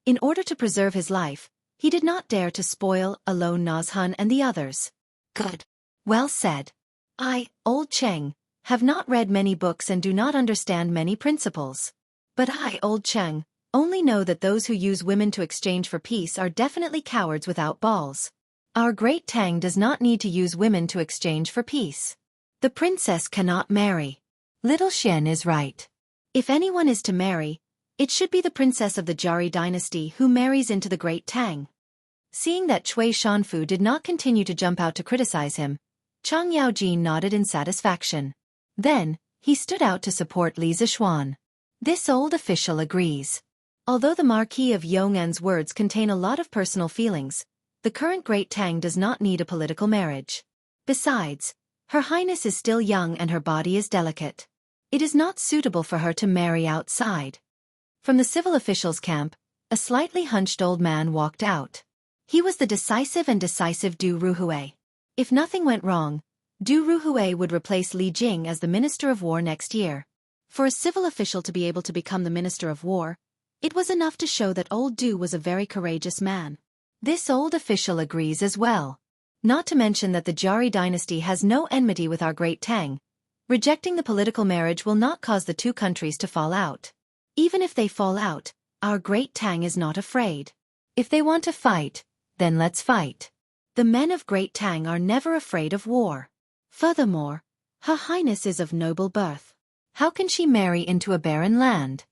In order to preserve his life, he did not dare to spoil Alone Naz Hun and the others. Good. Well said. I, Old Cheng, have not read many books and do not understand many principles. But I, Old Cheng, only know that those who use women to exchange for peace are definitely cowards without balls. Our great Tang does not need to use women to exchange for peace. The princess cannot marry. Little Xian is right. If anyone is to marry, it should be the princess of the Jari dynasty who marries into the great Tang. Seeing that Cui Shanfu did not continue to jump out to criticize him, Chang Yaojin nodded in satisfaction. Then, he stood out to support Li Zishuan. This old official agrees. Although the Marquis of Yong'an's words contain a lot of personal feelings, the current Great Tang does not need a political marriage. Besides, Her Highness is still young and her body is delicate. It is not suitable for her to marry outside. From the civil officials' camp, a slightly hunched old man walked out. He was the decisive Du Ruhui. If nothing went wrong, Du Ruhui would replace Li Jing as the Minister of War next year. For a civil official to be able to become the Minister of War, it was enough to show that old Du was a very courageous man. This old official agrees as well. Not to mention that the Jari dynasty has no enmity with our great Tang. Rejecting the political marriage will not cause the two countries to fall out. Even if they fall out, our great Tang is not afraid. If they want to fight, then let's fight. The men of Great Tang are never afraid of war. Furthermore, Her Highness is of noble birth. How can she marry into a barren land?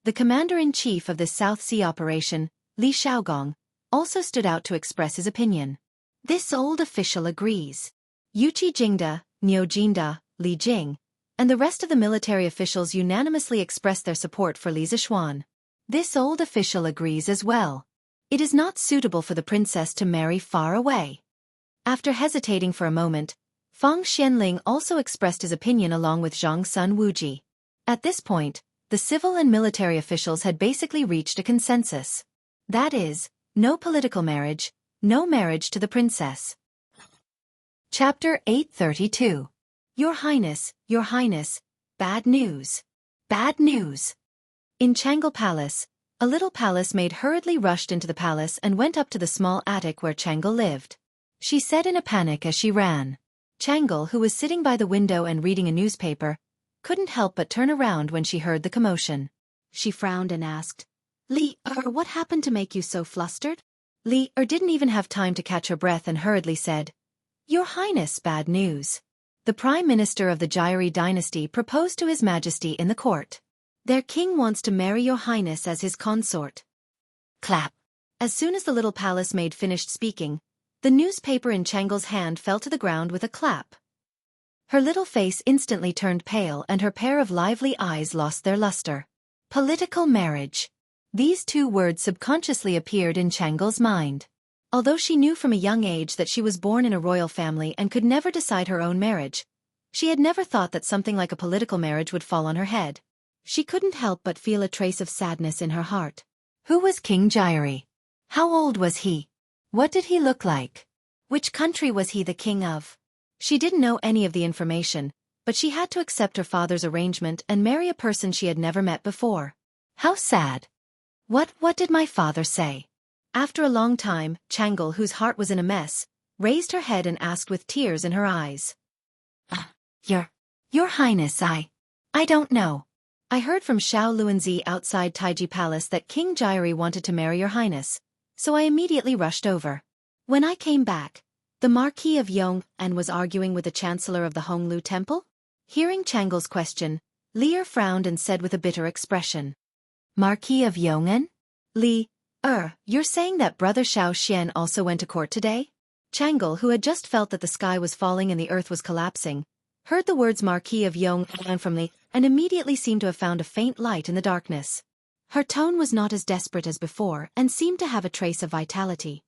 The commander-in-chief of this South Sea operation, Li Shaogong, also stood out to express his opinion. This old official agrees. Yuqi Jingda, Niu Jinda, Li Jing, and the rest of the military officials unanimously expressed their support for Li Zishuan. This old official agrees as well. It is not suitable for the princess to marry far away. After hesitating for a moment, Fang Xianling also expressed his opinion along with Zhang Sun Wuji. At this point, the civil and military officials had basically reached a consensus. That is, no political marriage, no marriage to the princess. Chapter 832. Your Highness, bad news. Bad news. In Jianghu Palace, a little palace maid hurriedly rushed into the palace and went up to the small attic where Jianghu lived. She said in a panic as she ran. Jianghu, who was sitting by the window and reading a newspaper, couldn't help but turn around when she heard the commotion. She frowned and asked, what happened to make you so flustered? Didn't even have time to catch her breath and hurriedly said, Your Highness, bad news. The Prime Minister of the Jianghu dynasty proposed to His Majesty in the court. Their king wants to marry Your Highness as his consort. Clap. As soon as the little palace maid finished speaking, the newspaper in Jianghu's hand fell to the ground with a clap. Her little face instantly turned pale and her pair of lively eyes lost their luster. Political marriage. These two words subconsciously appeared in Jianghu's mind. Although she knew from a young age that she was born in a royal family and could never decide her own marriage, she had never thought that something like a political marriage would fall on her head. She couldn't help but feel a trace of sadness in her heart. Who was King Jianghu? How old was he? What did he look like? Which country was he the king of? She didn't know any of the information, but she had to accept her father's arrangement and marry a person she had never met before. How sad. What did my father say? After a long time, Jianghu, whose heart was in a mess, raised her head and asked with tears in her eyes. Your Highness, I don't know. I heard from Xiao Luanzi outside Taiji Palace that King Jianghu wanted to marry Your Highness, so I immediately rushed over. When I came back, the Marquis of Yong'an was arguing with the Chancellor of the Honglu Temple? Hearing Jianghu's question, Li'er frowned and said with a bitter expression. Marquis of Yong'an? You're saying that Brother Xiao Xian also went to court today? Jianghu, who had just felt that the sky was falling and the earth was collapsing, heard the words Marquis of Yong'an from Li and immediately seemed to have found a faint light in the darkness. Her tone was not as desperate as before and seemed to have a trace of vitality.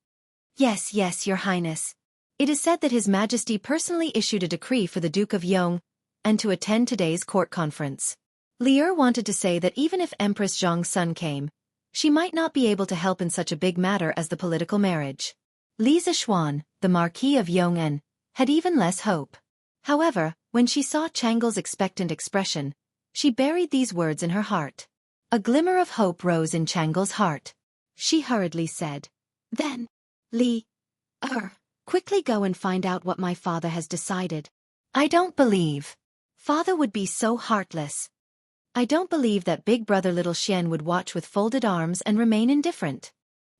Yes, Your Highness. It is said that His Majesty personally issued a decree for the Duke of Yong'an to attend today's court conference. Li'er wanted to say that even if Empress Zhang's son came, she might not be able to help in such a big matter as the political marriage. Li Zishuan, the Marquis of Yong'an, had even less hope. However, when she saw Jianghu's expectant expression, she buried these words in her heart. A glimmer of hope rose in Jianghu's heart. She hurriedly said, Then, quickly go and find out what my father has decided. I don't believe. Father would be so heartless. I don't believe that big brother little Xian would watch with folded arms and remain indifferent.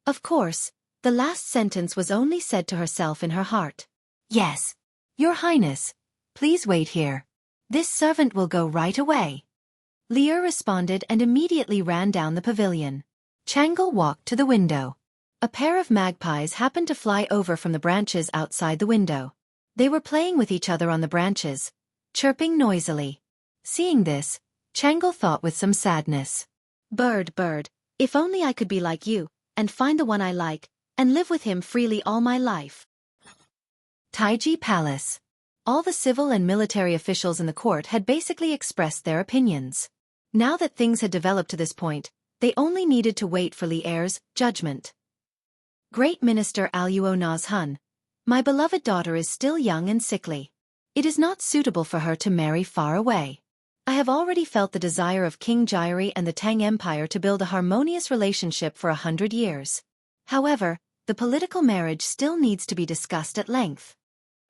Of course, the last sentence was only said to herself in her heart. Yes, Your Highness. Please wait here. This servant will go right away. Li'er responded and immediately ran down the pavilion. Jianghu walked to the window. A pair of magpies happened to fly over from the branches outside the window. They were playing with each other on the branches, chirping noisily. Seeing this, Jianghu thought with some sadness. Bird, if only I could be like you, and find the one I like, and live with him freely all my life. Taiji Palace. All the civil and military officials in the court had basically expressed their opinions. Now that things had developed to this point, they only needed to wait for Li'er's judgment. Great Minister Aluo Nazhun, my beloved daughter is still young and sickly. It is not suitable for her to marry far away. I have already felt the desire of King Jianghu and the Tang Empire to build a harmonious relationship for 100 years. However, the political marriage still needs to be discussed at length.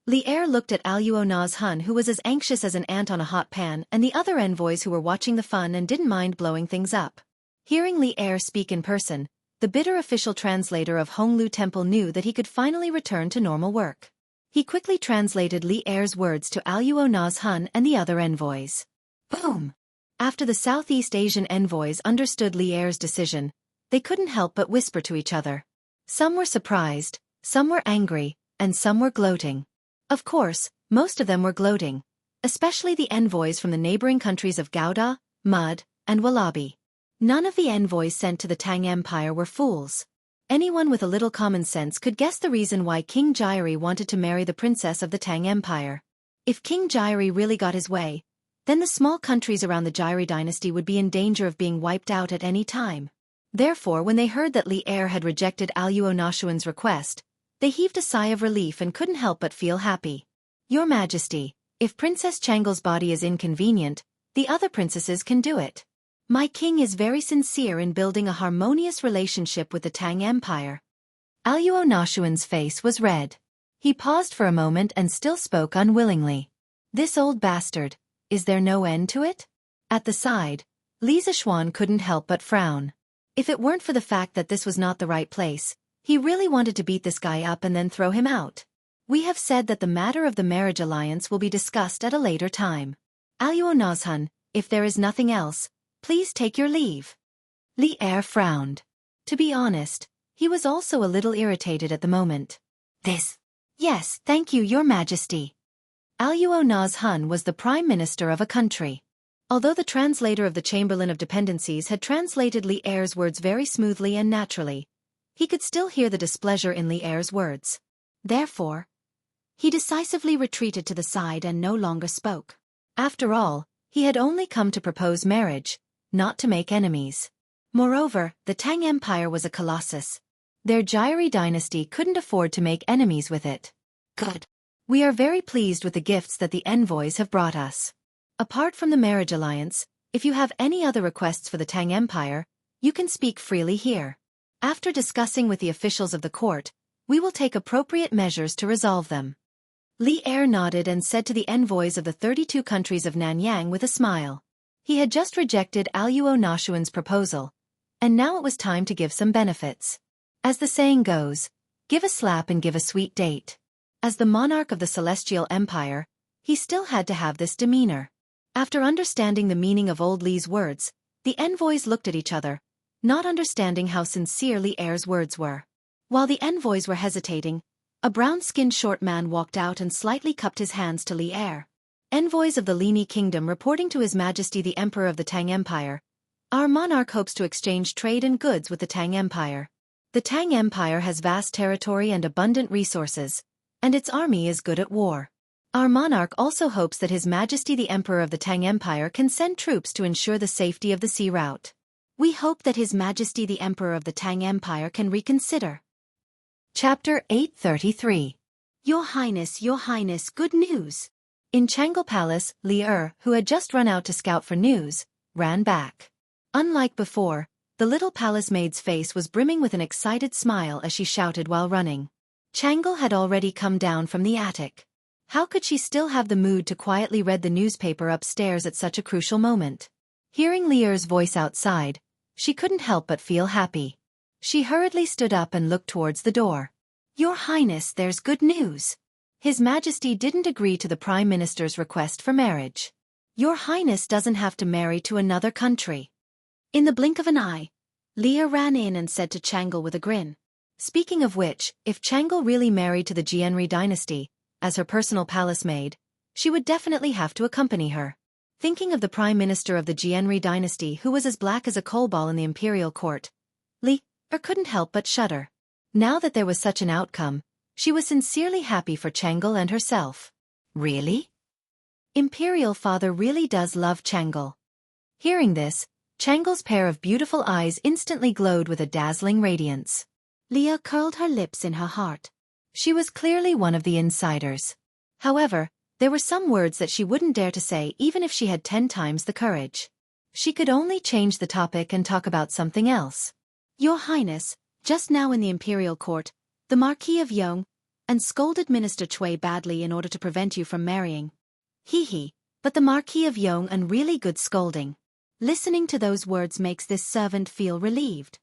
Li'er looked at Aluo Nazhun, who was as anxious as an ant on a hot pan, and the other envoys who were watching the fun and didn't mind blowing things up. Hearing Li'er speak in person, the bitter official translator of Honglu Temple knew that he could finally return to normal work. He quickly translated Li'er's words to Aluo Nazhun and the other envoys. Boom! After the Southeast Asian envoys understood Li'er's decision, they couldn't help but whisper to each other. Some were surprised, some were angry, and some were gloating. Of course, most of them were gloating, especially the envoys from the neighboring countries of Gouda, Mud, and Wallaby. None of the envoys sent to the Tang Empire were fools. Anyone with a little common sense could guess the reason why King Jianghu wanted to marry the princess of the Tang Empire. If King Jianghu really got his way, then the small countries around the Jianghu dynasty would be in danger of being wiped out at any time. Therefore, when they heard that Li Er had rejected Aluo Nashuan's request, they heaved a sigh of relief and couldn't help but feel happy. Your Majesty, if Princess Changle's body is inconvenient, the other princesses can do it. My king is very sincere in building a harmonious relationship with the Tang Empire. Aluo Nashuan's face was red. He paused for a moment and still spoke unwillingly. This old bastard, is there no end to it? At the side, Li Zixuan couldn't help but frown. If it weren't for the fact that this was not the right place, he really wanted to beat this guy up and then throw him out. We have said that the matter of the marriage alliance will be discussed at a later time. Aluo Nazhan, if there is nothing else, please take your leave. Li Er frowned. To be honest, he was also a little irritated at the moment. Yes, thank you, Your Majesty. Aluo Nazhan was the prime minister of a country. Although the translator of the Chamberlain of Dependencies had translated Li Er's words very smoothly and naturally, he could still hear the displeasure in Li Er's words. Therefore, he decisively retreated to the side and no longer spoke. After all, he had only come to propose marriage, not to make enemies. Moreover, the Tang Empire was a colossus. Their Jianghu dynasty couldn't afford to make enemies with it. Good. We are very pleased with the gifts that the envoys have brought us. Apart from the marriage alliance, if you have any other requests for the Tang Empire, you can speak freely here. After discussing with the officials of the court, we will take appropriate measures to resolve them. Li Er nodded and said to the envoys of the 32 countries of Nanyang with a smile. He had just rejected Aluo Nashuan's proposal, and now it was time to give some benefits. As the saying goes, give a slap and give a sweet date. As the monarch of the Celestial Empire, he still had to have this demeanor. After understanding the meaning of old Li's words, the envoys looked at each other, not understanding how sincere Li Er's words were. While the envoys were hesitating, a brown-skinned short man walked out and slightly cupped his hands to Li Er. Envoys of the Lini Kingdom reporting to His Majesty the Emperor of the Tang Empire. Our monarch hopes to exchange trade and goods with the Tang Empire. The Tang Empire has vast territory and abundant resources, and its army is good at war. Our monarch also hopes that His Majesty the Emperor of the Tang Empire can send troops to ensure the safety of the sea route. We hope that His Majesty the Emperor of the Tang Empire can reconsider. Chapter 833. Your Highness, good news. In Changle Palace, Li Er, who had just run out to scout for news, ran back. Unlike before, the little palace maid's face was brimming with an excited smile as she shouted while running. Changle had already come down from the attic. How could she still have the mood to quietly read the newspaper upstairs at such a crucial moment? Hearing Li Er's voice outside, she couldn't help but feel happy. She hurriedly stood up and looked towards the door. Your Highness, there's good news. His Majesty didn't agree to the Prime Minister's request for marriage. Your Highness doesn't have to marry to another country. In the blink of an eye, Li Er ran in and said to Changle with a grin. Speaking of which, if Changle really married to the Jianghu dynasty, as her personal palace maid, she would definitely have to accompany her. Thinking of the Prime Minister of the Jianghu dynasty who was as black as a coal ball in the imperial court, Li Er couldn't help but shudder. Now that there was such an outcome, she was sincerely happy for Changle and herself. Really? Imperial father really does love Changle. Hearing this, Changle's pair of beautiful eyes instantly glowed with a dazzling radiance. Leah curled her lips in her heart. She was clearly one of the insiders. However, there were some words that she wouldn't dare to say even if she had 10 times the courage. She could only change the topic and talk about something else. Your Highness, just now in the imperial court, the Marquis of Yong and scolded Minister Cui badly in order to prevent you from marrying. Hee, but the Marquis of Yong and really good scolding. Listening to those words makes this servant feel relieved.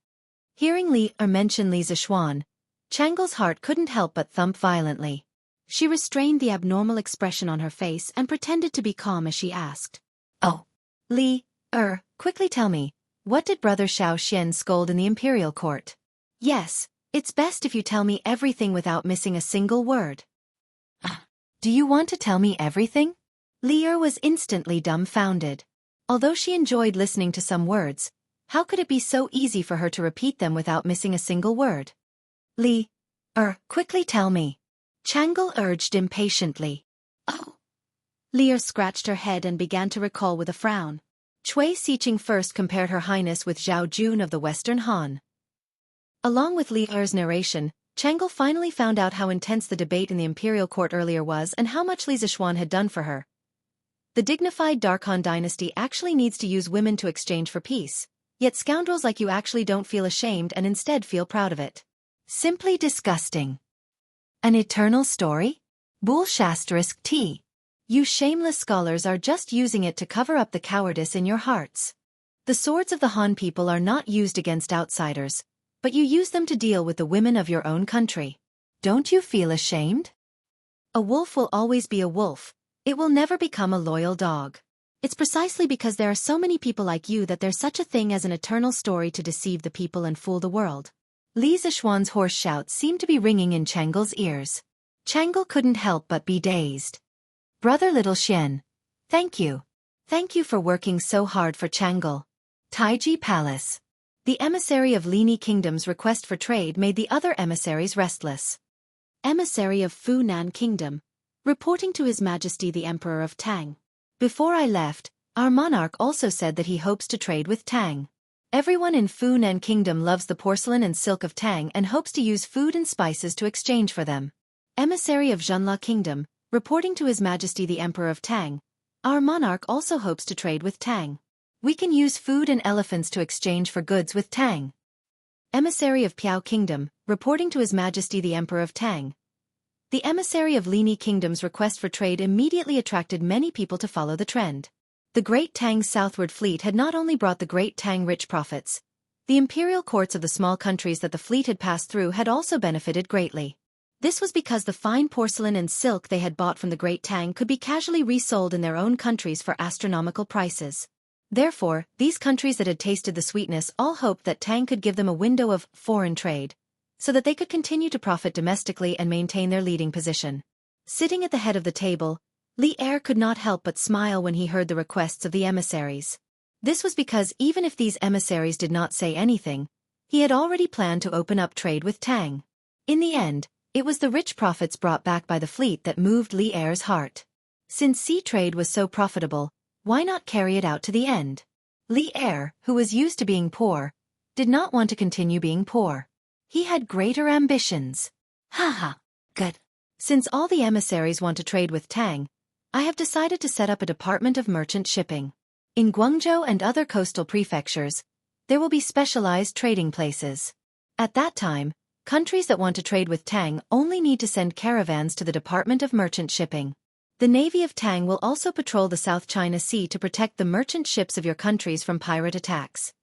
Hearing Li Er mention Li Zixuan, Changle's heart couldn't help but thump violently. She restrained the abnormal expression on her face and pretended to be calm as she asked. Oh. Li Er, quickly tell me, what did Brother Xiao scold in the imperial court? Yes, it's best if you tell me everything without missing a single word. Do you want to tell me everything? Li Er was instantly dumbfounded. Although she enjoyed listening to some words, how could it be so easy for her to repeat them without missing a single word? Li Er, quickly tell me. Changle urged impatiently. Oh. Li Er scratched her head and began to recall with a frown. Cui Siqing first compared Her Highness with Zhao Jun of the Western Han. Along with Li Er's narration, Chang'e finally found out how intense the debate in the imperial court earlier was and how much Li Zixuan had done for her. The dignified Dark Han dynasty actually needs to use women to exchange for peace, yet scoundrels like you actually don't feel ashamed and instead feel proud of it. Simply disgusting. An eternal story? Bull ****. You shameless scholars are just using it to cover up the cowardice in your hearts. The swords of the Han people are not used against outsiders, but you use them to deal with the women of your own country. Don't you feel ashamed? A wolf will always be a wolf. It will never become a loyal dog. It's precisely because there are so many people like you that there's such a thing as an eternal story to deceive the people and fool the world. Li Zixuan's hoarse shouts seemed to be ringing in Chang'e's ears. Chang'e couldn't help but be dazed. Brother Little Xian. Thank you. Thank you for working so hard for Chang'e. Taiji Palace. The emissary of Lini Kingdom's request for trade made the other emissaries restless. Emissary of Funan Kingdom, reporting to His Majesty the Emperor of Tang. Before I left, our monarch also said that he hopes to trade with Tang. Everyone in Funan Kingdom loves the porcelain and silk of Tang and hopes to use food and spices to exchange for them. Emissary of Zhenla Kingdom, reporting to His Majesty the Emperor of Tang, our monarch also hopes to trade with Tang. We can use food and elephants to exchange for goods with Tang. Emissary of Piao Kingdom, reporting to His Majesty the Emperor of Tang. The emissary of Lini Kingdom's request for trade immediately attracted many people to follow the trend. The Great Tang's southward fleet had not only brought the Great Tang rich profits, the imperial courts of the small countries that the fleet had passed through had also benefited greatly. This was because the fine porcelain and silk they had bought from the Great Tang could be casually resold in their own countries for astronomical prices. Therefore, these countries that had tasted the sweetness all hoped that Tang could give them a window of foreign trade, so that they could continue to profit domestically and maintain their leading position. Sitting at the head of the table, Li Er could not help but smile when he heard the requests of the emissaries. This was because even if these emissaries did not say anything, he had already planned to open up trade with Tang. In the end, it was the rich profits brought back by the fleet that moved Li Er's heart. Since sea trade was so profitable, why not carry it out to the end? Li Er, who was used to being poor, did not want to continue being poor. He had greater ambitions. Haha, good. Since all the emissaries want to trade with Tang, I have decided to set up a department of merchant shipping. In Guangzhou and other coastal prefectures, there will be specialized trading places. At that time, countries that want to trade with Tang only need to send caravans to the Department of Merchant Shipping. The Navy of Tang will also patrol the South China Sea to protect the merchant ships of your countries from pirate attacks.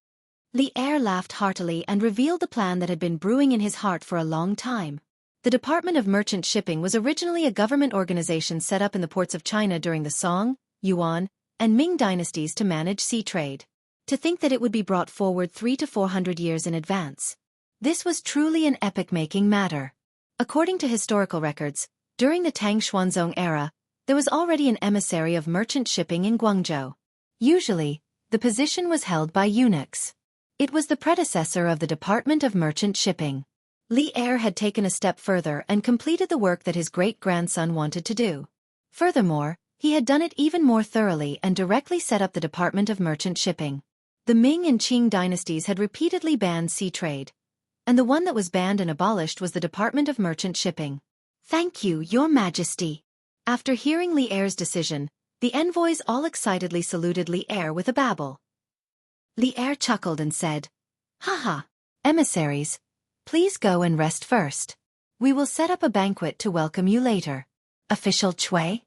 Li Er laughed heartily and revealed the plan that had been brewing in his heart for a long time. The Department of Merchant Shipping was originally a government organization set up in the ports of China during the Song, Yuan, and Ming dynasties to manage sea trade. To think that it would be brought forward 300 to 400 years in advance. This was truly an epoch-making matter. According to historical records, during the Tang Xuanzong era, there was already an emissary of merchant shipping in Guangzhou. Usually, the position was held by eunuchs. It was the predecessor of the Department of Merchant Shipping. Li Er had taken a step further and completed the work that his great-grandson wanted to do. Furthermore, he had done it even more thoroughly and directly set up the Department of Merchant Shipping. The Ming and Qing dynasties had repeatedly banned sea trade, and the one that was banned and abolished was the Department of Merchant Shipping. Thank you, Your Majesty. After hearing Li Er's decision, the envoys all excitedly saluted Li Er with a babble. Li Er chuckled and said, "Haha, emissaries, please go and rest first. We will set up a banquet to welcome you later. Official Cui?"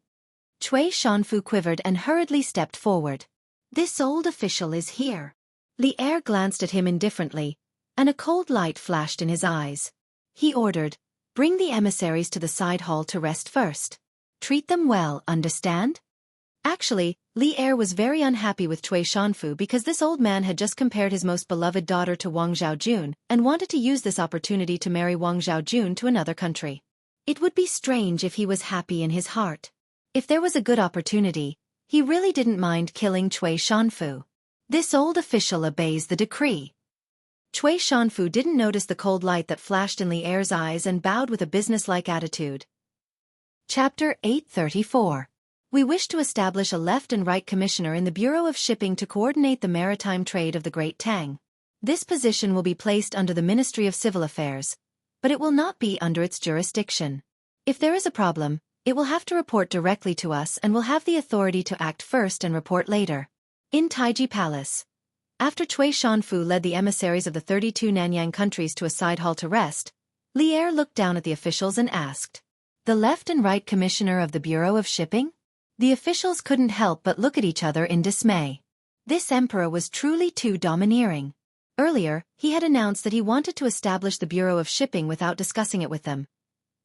Cui Shanfu quivered and hurriedly stepped forward. This old official is here. Li Er glanced at him indifferently, and a cold light flashed in his eyes. He ordered, "Bring the emissaries to the side hall to rest first. Treat them well, understand?" Actually, Li Er was very unhappy with Cui Shanfu because this old man had just compared his most beloved daughter to Wang Zhaojun and wanted to use this opportunity to marry Wang Zhaojun to another country. It would be strange if he was happy in his heart. If there was a good opportunity, he really didn't mind killing Cui Shanfu. This old official obeys the decree. Cui Shanfu didn't notice the cold light that flashed in Li Er's eyes and bowed with a businesslike attitude. Chapter 834. We wish to establish a left and right commissioner in the Bureau of Shipping to coordinate the maritime trade of the Great Tang. This position will be placed under the Ministry of Civil Affairs, but it will not be under its jurisdiction. If there is a problem, it will have to report directly to us and will have the authority to act first and report later. In Taiji Palace. After Cui Shanfu led the emissaries of the 32 Nanyang countries to a side hall to rest, Li Er looked down at the officials and asked, "The left and right commissioner of the Bureau of Shipping?" The officials couldn't help but look at each other in dismay. This emperor was truly too domineering. Earlier, he had announced that he wanted to establish the Bureau of Shipping without discussing it with them.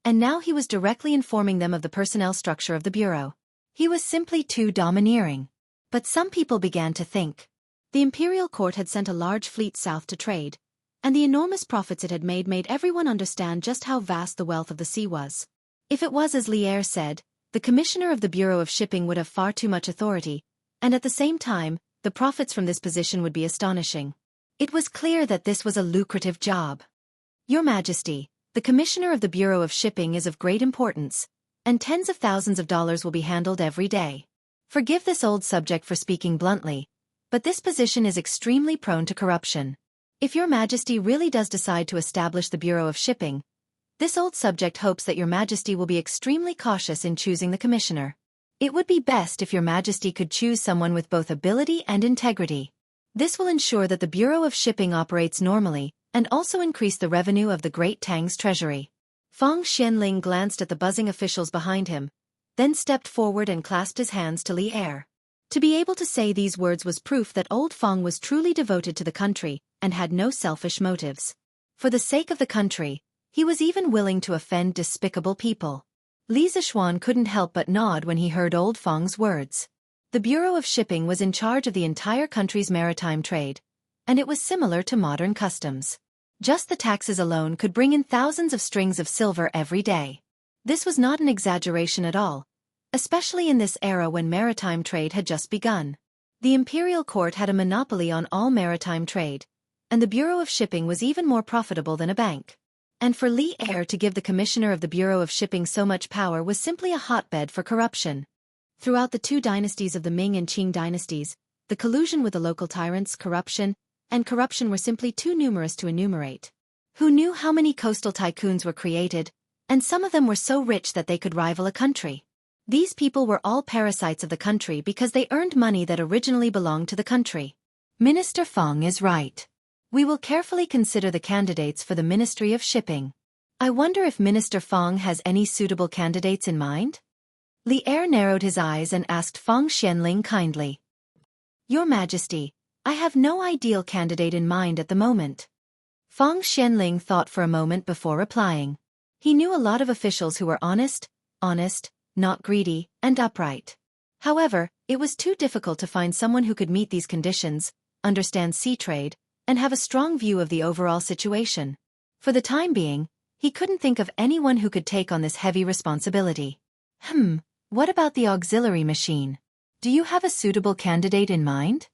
And now he was directly informing them of the personnel structure of the Bureau. He was simply too domineering. But some people began to think. The imperial court had sent a large fleet south to trade, and the enormous profits it had made everyone understand just how vast the wealth of the sea was. If it was as Li Er said, the commissioner of the Bureau of Shipping would have far too much authority, and at the same time, the profits from this position would be astonishing. It was clear that this was a lucrative job. "Your Majesty, the commissioner of the Bureau of Shipping is of great importance, and tens of thousands of dollars will be handled every day. Forgive this old subject for speaking bluntly, but this position is extremely prone to corruption. If Your Majesty really does decide to establish the Bureau of Shipping, this old subject hopes that Your Majesty will be extremely cautious in choosing the commissioner. It would be best if Your Majesty could choose someone with both ability and integrity. This will ensure that the Bureau of Shipping operates normally, and also increase the revenue of the Great Tang's treasury." Feng Xianling glanced at the buzzing officials behind him, then stepped forward and clasped his hands to Li Er. To be able to say these words was proof that old Feng was truly devoted to the country, and had no selfish motives. For the sake of the country, he was even willing to offend despicable people. Li Zixuan couldn't help but nod when he heard old Feng's words. The Bureau of Shipping was in charge of the entire country's maritime trade, and it was similar to modern customs. Just the taxes alone could bring in thousands of strings of silver every day. This was not an exaggeration at all, especially in this era when maritime trade had just begun. The imperial court had a monopoly on all maritime trade, and the Bureau of Shipping was even more profitable than a bank. And for Li Er to give the commissioner of the Bureau of Shipping so much power was simply a hotbed for corruption. Throughout the two dynasties of the Ming and Qing dynasties, the collusion with the local tyrants, corruption were simply too numerous to enumerate. Who knew how many coastal tycoons were created, and some of them were so rich that they could rival a country. These people were all parasites of the country because they earned money that originally belonged to the country. Minister Feng is right. We will carefully consider the candidates for the Ministry of Shipping. I wonder if Minister Feng has any suitable candidates in mind? Li Er narrowed his eyes and asked Feng Xianling kindly. "Your Majesty, I have no ideal candidate in mind at the moment." Feng Xianling thought for a moment before replying. He knew a lot of officials who were honest, not greedy, and upright. However, it was too difficult to find someone who could meet these conditions, understand sea trade, and have a strong view of the overall situation. For the time being, he couldn't think of anyone who could take on this heavy responsibility. What about the auxiliary machine? Do you have a suitable candidate in mind?"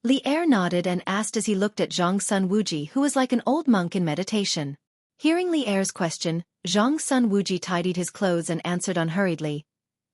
Li Er nodded and asked as he looked at Zhang Sun Wuji, who was like an old monk in meditation. Hearing Li Er's question, Zhang Sun Wuji tidied his clothes and answered unhurriedly,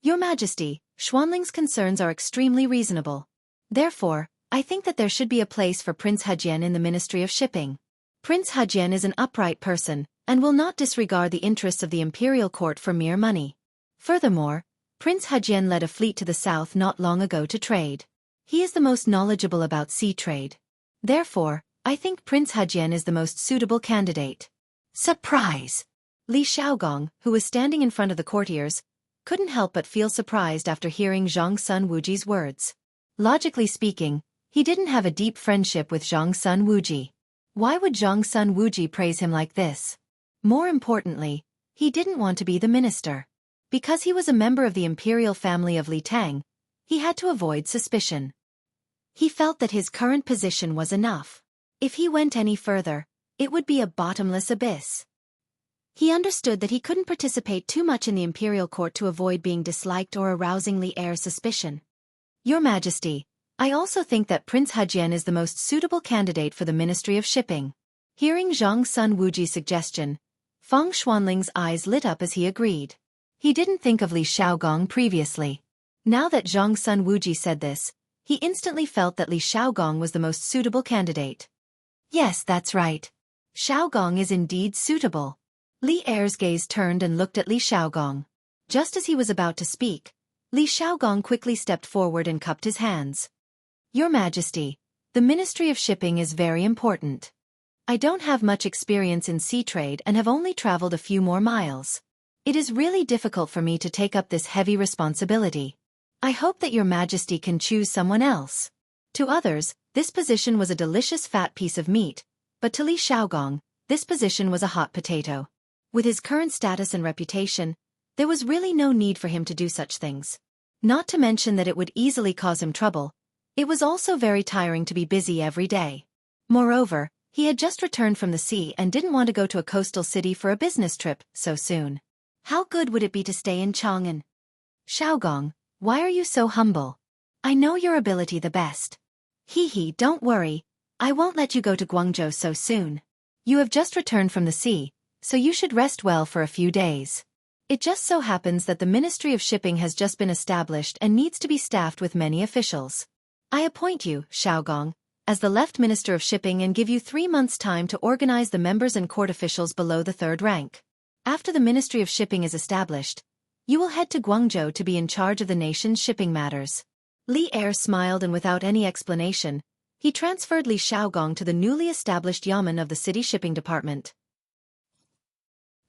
"Your Majesty, Xuanling's concerns are extremely reasonable. Therefore, I think that there should be a place for Prince Hejian in the Ministry of Shipping. Prince Hejian is an upright person, and will not disregard the interests of the imperial court for mere money. Furthermore, Prince Hejian led a fleet to the south not long ago to trade. He is the most knowledgeable about sea trade. Therefore, I think Prince Hejian is the most suitable candidate." Surprise! Li Xiaogong, who was standing in front of the courtiers, couldn't help but feel surprised after hearing Zhang Sun Wuji's words. Logically speaking, he didn't have a deep friendship with Zhang Sun Wuji. Why would Zhang Sun Wuji praise him like this? More importantly, he didn't want to be the minister. Because he was a member of the imperial family of Li Tang, he had to avoid suspicion. He felt that his current position was enough. If he went any further, it would be a bottomless abyss. He understood that he couldn't participate too much in the imperial court to avoid being disliked or arousing Li Er's suspicion. "Your Majesty, I also think that Prince Hejian is the most suitable candidate for the Ministry of Shipping." Hearing Zhang Sun Wuji's suggestion, Feng Xuanling's eyes lit up as he agreed. He didn't think of Li Xiaogong previously. Now that Zhang Sun Wuji said this, he instantly felt that Li Xiaogong was the most suitable candidate. Yes, that's right. Xiaogong is indeed suitable. Li Er's gaze turned and looked at Li Xiaogong. Just as he was about to speak, Li Xiaogong quickly stepped forward and cupped his hands. Your Majesty, the Ministry of Shipping is very important. I don't have much experience in sea trade and have only traveled a few more miles. It is really difficult for me to take up this heavy responsibility. I hope that Your Majesty can choose someone else. To others, this position was a delicious fat piece of meat, but to Li Xiaogong, this position was a hot potato. With his current status and reputation, there was really no need for him to do such things. Not to mention that it would easily cause him trouble. It was also very tiring to be busy every day. Moreover, he had just returned from the sea and didn't want to go to a coastal city for a business trip so soon. How good would it be to stay in Chang'an? Xiaogong, why are you so humble? I know your ability the best. Don't worry. I won't let you go to Guangzhou so soon. You have just returned from the sea, so you should rest well for a few days. It just so happens that the Ministry of Shipping has just been established and needs to be staffed with many officials. I appoint you, Xiaogong, as the Left Minister of Shipping and give you 3 months' time to organize the members and court officials below the 3rd rank. After the Ministry of Shipping is established, you will head to Guangzhou to be in charge of the nation's shipping matters. Li Er smiled and without any explanation, he transferred Li Xiaogong to the newly established yamen of the city shipping department.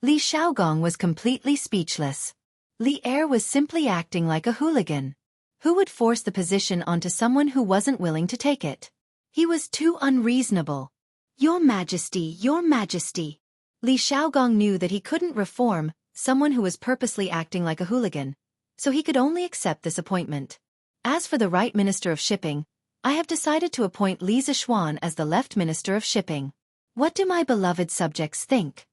Li Xiaogong was completely speechless. Li Er was simply acting like a hooligan. Who would force the position onto someone who wasn't willing to take it? He was too unreasonable. Your Majesty, Your Majesty. Li Xiaogong knew that he couldn't reform someone who was purposely acting like a hooligan, so he could only accept this appointment. As for the right Minister of Shipping, I have decided to appoint Li Zishuan as the Left Minister of Shipping. What do my beloved subjects think?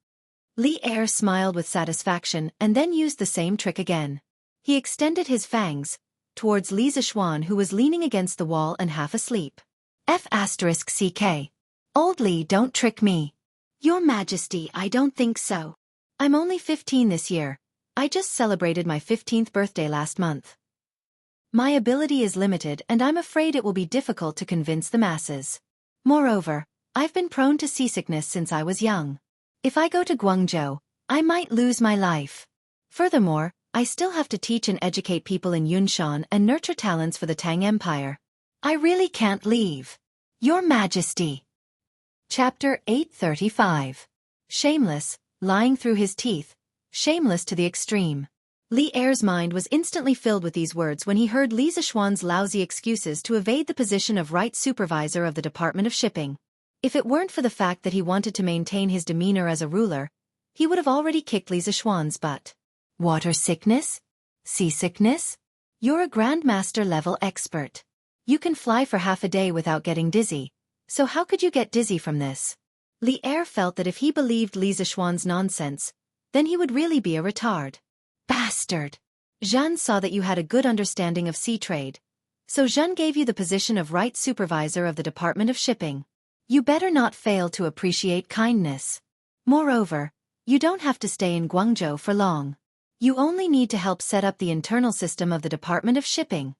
Li Er smiled with satisfaction and then used the same trick again. He extended his fangs towards Li Zishuan, who was leaning against the wall and half asleep. F***CK. Old Li, don't trick me. Your Majesty, I don't think so. I'm only 15 this year. I just celebrated my 15th birthday last month. My ability is limited and I'm afraid it will be difficult to convince the masses. Moreover, I've been prone to seasickness since I was young. If I go to Guangzhou, I might lose my life. Furthermore, I still have to teach and educate people in Yunshan and nurture talents for the Tang Empire. I really can't leave. Your Majesty. Chapter 835. Shameless, lying through his teeth. Shameless to the extreme. Li Er's mind was instantly filled with these words when he heard Li Zishuan's lousy excuses to evade the position of right supervisor of the Department of Shipping. If it weren't for the fact that he wanted to maintain his demeanor as a ruler, he would have already kicked Li Zishuan's butt. Water sickness? Seasickness? You're a Grandmaster level expert. You can fly for half a day without getting dizzy, so how could you get dizzy from this? Li Er felt that if he believed Li Zishuan's nonsense, then he would really be a retard. Bastard! Zhan saw that you had a good understanding of sea trade, so Zhan gave you the position of right supervisor of the Department of Shipping. You better not fail to appreciate kindness. Moreover, you don't have to stay in Guangzhou for long. You only need to help set up the internal system of the Department of Shipping.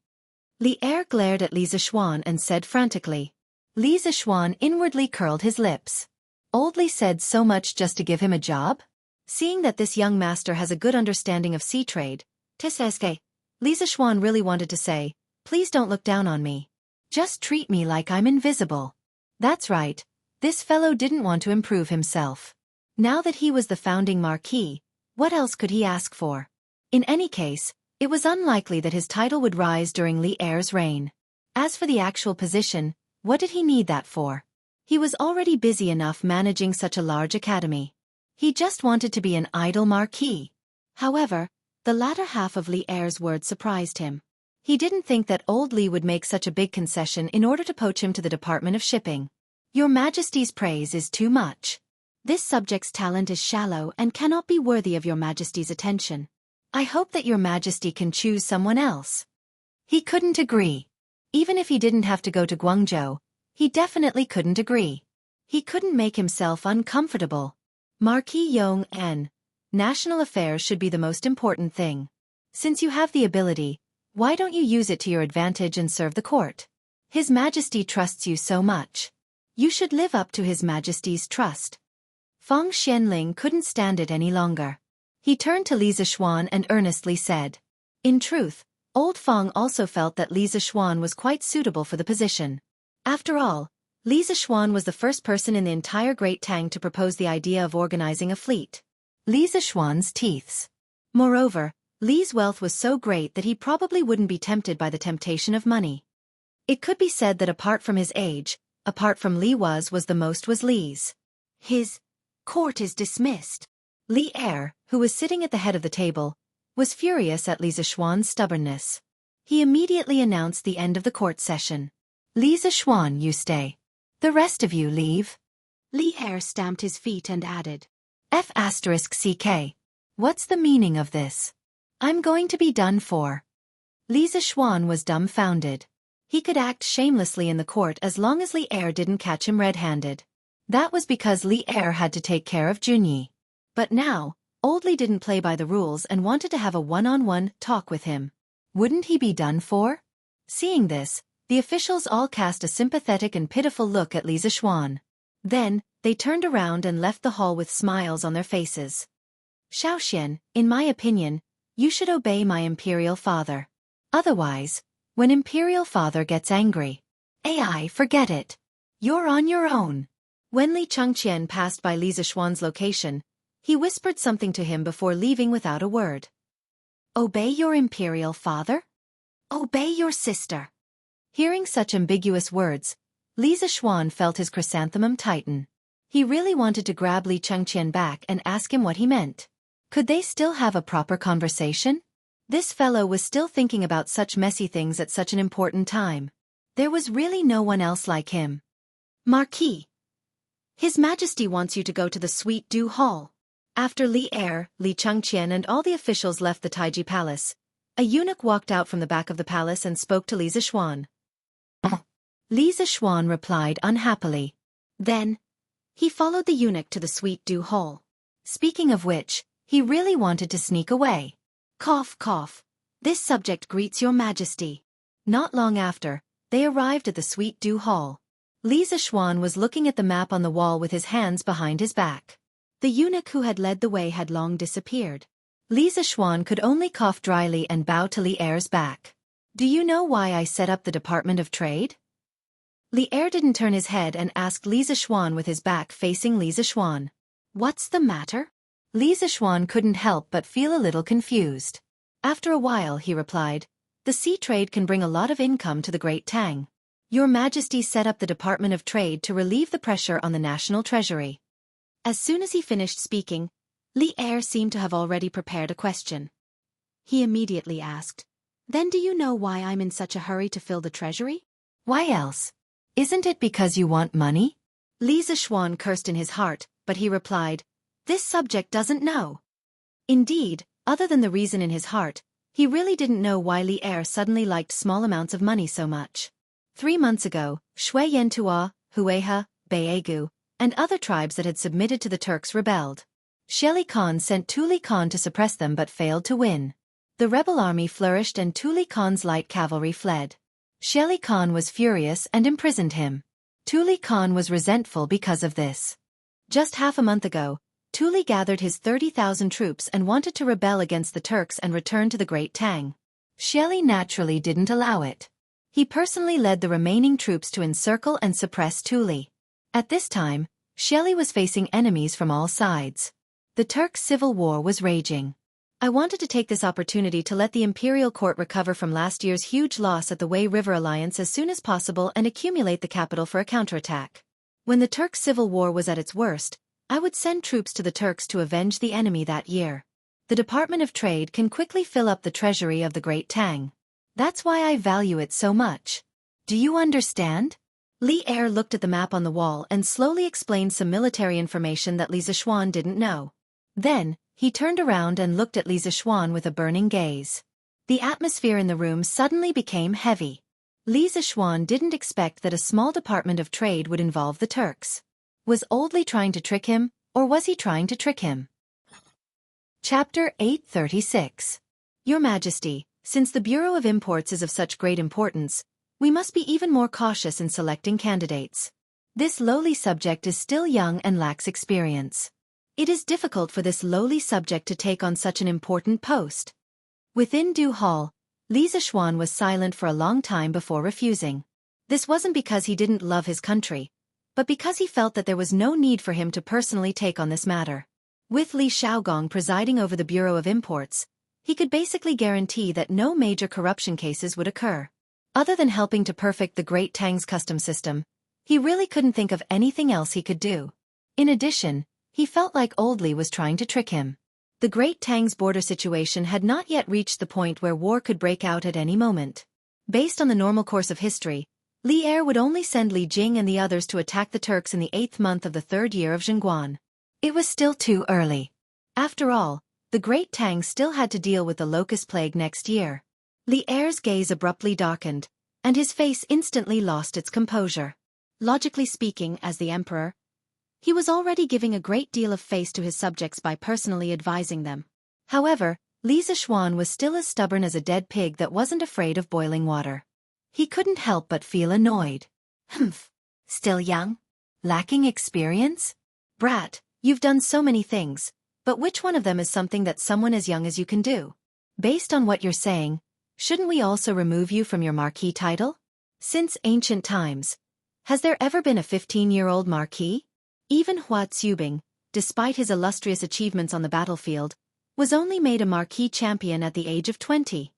Li Er glared at Li Zishuan and said frantically. Li Zishuan inwardly curled his lips. Old Li said so much just to give him a job? Seeing that this young master has a good understanding of sea trade, Tiseske, Li Zishuan really wanted to say, please don't look down on me. Just treat me like I'm invisible. That's right, this fellow didn't want to improve himself. Now that he was the founding marquis, what else could he ask for? In any case, it was unlikely that his title would rise during Li Er's reign. As for the actual position, what did he need that for? He was already busy enough managing such a large academy. He just wanted to be an idle marquis. However, the latter half of Li Er's words surprised him. He didn't think that old Li would make such a big concession in order to poach him to the Department of Shipping. Your Majesty's praise is too much. This subject's talent is shallow and cannot be worthy of Your Majesty's attention. I hope that Your Majesty can choose someone else. He couldn't agree. Even if he didn't have to go to Guangzhou, he definitely couldn't agree. He couldn't make himself uncomfortable. Marquis Yong En, national affairs should be the most important thing. Since you have the ability, Why don't you use it to your advantage and serve the court? His Majesty trusts you so much. You should live up to His Majesty's trust. Feng Xianling couldn't stand it any longer. He turned to Li Zixuan and earnestly said. In truth, old Feng also felt that Li Zixuan was quite suitable for the position. After all, Li Zixuan was the first person in the entire Great Tang to propose the idea of organizing a fleet. Li Zixuan's teeths. Moreover, Li's wealth was so great that he probably wouldn't be tempted by the temptation of money. It could be said that apart from his age, apart from Li was the most was Li's. His court is dismissed. Li Er, who was sitting at the head of the table, was furious at Li Zixuan's stubbornness. He immediately announced the end of the court session. Li Zixuan, you stay. The rest of you leave. Li Er stamped his feet and added. F***CK. What's the meaning of this? I'm going to be done for. Li Zixuan was dumbfounded. He could act shamelessly in the court as long as Li Er didn't catch him red-handed. That was because Li Er had to take care of Junyi. But now, old Li didn't play by the rules and wanted to have a one-on-one talk with him. Wouldn't he be done for? Seeing this, the officials all cast a sympathetic and pitiful look at Li Zixuan. Then, they turned around and left the hall with smiles on their faces. Xiaoxian, in my opinion, you should obey my imperial father. Otherwise, when imperial father gets angry, forget it. You're on your own. When Li Chengqian passed by Li Zixuan's location, he whispered something to him before leaving without a word. Obey your imperial father? Obey your sister. Hearing such ambiguous words, Li Zixuan felt his chrysanthemum tighten. He really wanted to grab Li Chengqian back and ask him what he meant. Could they still have a proper conversation? This fellow was still thinking about such messy things at such an important time. There was really no one else like him. Marquis. His Majesty wants you to go to the Sweet Dew Hall. After Li Er, Li Chengqian and all the officials left the Taiji Palace, a eunuch walked out from the back of the palace and spoke to Li Zixuan. Li Zixuan replied unhappily. Then, he followed the eunuch to the Sweet Dew Hall. Speaking of which, he really wanted to sneak away. Cough, cough. This subject greets your Majesty. Not long after, they arrived at the Sweet Dew Hall. Li Zixuan was looking at the map on the wall with his hands behind his back. The eunuch who had led the way had long disappeared. Li Zixuan could only cough dryly and bow to Li Er's back. Do you know why I set up the Department of Trade? Li Er didn't turn his head and asked Li Zixuan with his back facing Li Zixuan. What's the matter? Li Zixuan couldn't help but feel a little confused. After a while he replied, the sea trade can bring a lot of income to the Great Tang. Your Majesty set up the Department of Trade to relieve the pressure on the national treasury. As soon as he finished speaking, Li Er seemed to have already prepared a question. He immediately asked, then do you know why I'm in such a hurry to fill the treasury? Why else? Isn't it because you want money? Li Zixuan cursed in his heart, but he replied, this subject doesn't know. Indeed, other than the reason in his heart, he really didn't know why Li Er suddenly liked small amounts of money so much. 3 months ago, Shui Yantua, Hueha, Baegu, and other tribes that had submitted to the Turks rebelled. Sheli Khan sent Tuli Khan to suppress them but failed to win. The rebel army flourished and Tuli Khan's light cavalry fled. Sheli Khan was furious and imprisoned him. Tuli Khan was resentful because of this. Just half a month ago, Tuli gathered his 30,000 troops and wanted to rebel against the Turks and return to the Great Tang. Sheli naturally didn't allow it. He personally led the remaining troops to encircle and suppress Tuli. At this time, Sheli was facing enemies from all sides. The Turks' civil war was raging. I wanted to take this opportunity to let the imperial court recover from last year's huge loss at the Wei River Alliance as soon as possible and accumulate the capital for a counterattack. When the Turks' civil war was at its worst, I would send troops to the Turks to avenge the enemy that year. The Department of Trade can quickly fill up the treasury of the Great Tang. That's why I value it so much. Do you understand? Li Er looked at the map on the wall and slowly explained some military information that Li Zixuan didn't know. Then, he turned around and looked at Li Zixuan with a burning gaze. The atmosphere in the room suddenly became heavy. Li Zixuan didn't expect that a small Department of Trade would involve the Turks. Was Old Li trying to trick him, or was he trying to trick him? Chapter 836. Your Majesty, Since the Bureau of Imports is of such great importance, we must be even more cautious in selecting candidates. This lowly subject is still young and lacks experience. It is difficult for this lowly subject to take on such an important post. Within Du Hall, Li Zixuan was silent for a long time before refusing. This wasn't because he didn't love his country, but because he felt that there was no need for him to personally take on this matter. With Li Xiaogong presiding over the Bureau of Imports, he could basically guarantee that no major corruption cases would occur. Other than helping to perfect the Great Tang's custom system, he really couldn't think of anything else he could do. In addition, he felt like Old Li was trying to trick him. The Great Tang's border situation had not yet reached the point where war could break out at any moment. Based on the normal course of history, Li Er would only send Li Jing and the others to attack the Turks in the 8th month of the 3rd year of Zhengguan. It was still too early. After all, the Great Tang still had to deal with the locust plague next year. Li Er's gaze abruptly darkened, and his face instantly lost its composure. Logically speaking, as the emperor, he was already giving a great deal of face to his subjects by personally advising them. However, Li Zixuan was still as stubborn as a dead pig that wasn't afraid of boiling water. He couldn't help but feel annoyed. Humph. Still young? Lacking experience? Brat, you've done so many things, but which one of them is something that someone as young as you can do? Based on what you're saying, shouldn't we also remove you from your marquis title? Since ancient times, has there ever been a 15-year-old marquis? Even Hua Tsubing, despite his illustrious achievements on the battlefield, was only made a marquis champion at the age of 20.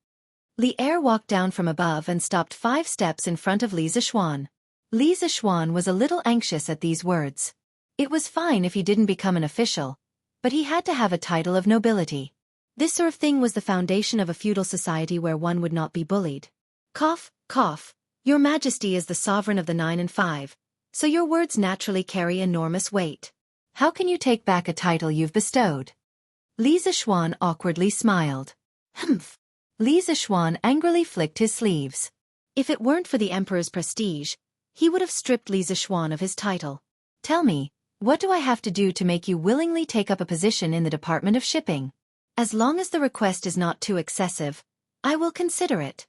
Li Er walked down from above and stopped 5 steps in front of Li Zixuan. Li Zixuan was a little anxious at these words. It was fine if he didn't become an official, but he had to have a title of nobility. This sort of thing was the foundation of a feudal society where one would not be bullied. Cough, cough. Your Majesty is the sovereign of the 9 and 5, so your words naturally carry enormous weight. How can you take back a title you've bestowed? Li Zixuan awkwardly smiled. Humph. Li Zixuan angrily flicked his sleeves. If it weren't for the emperor's prestige, he would have stripped Li Zixuan of his title. Tell me, what do I have to do to make you willingly take up a position in the Department of Shipping? As long as the request is not too excessive, I will consider it.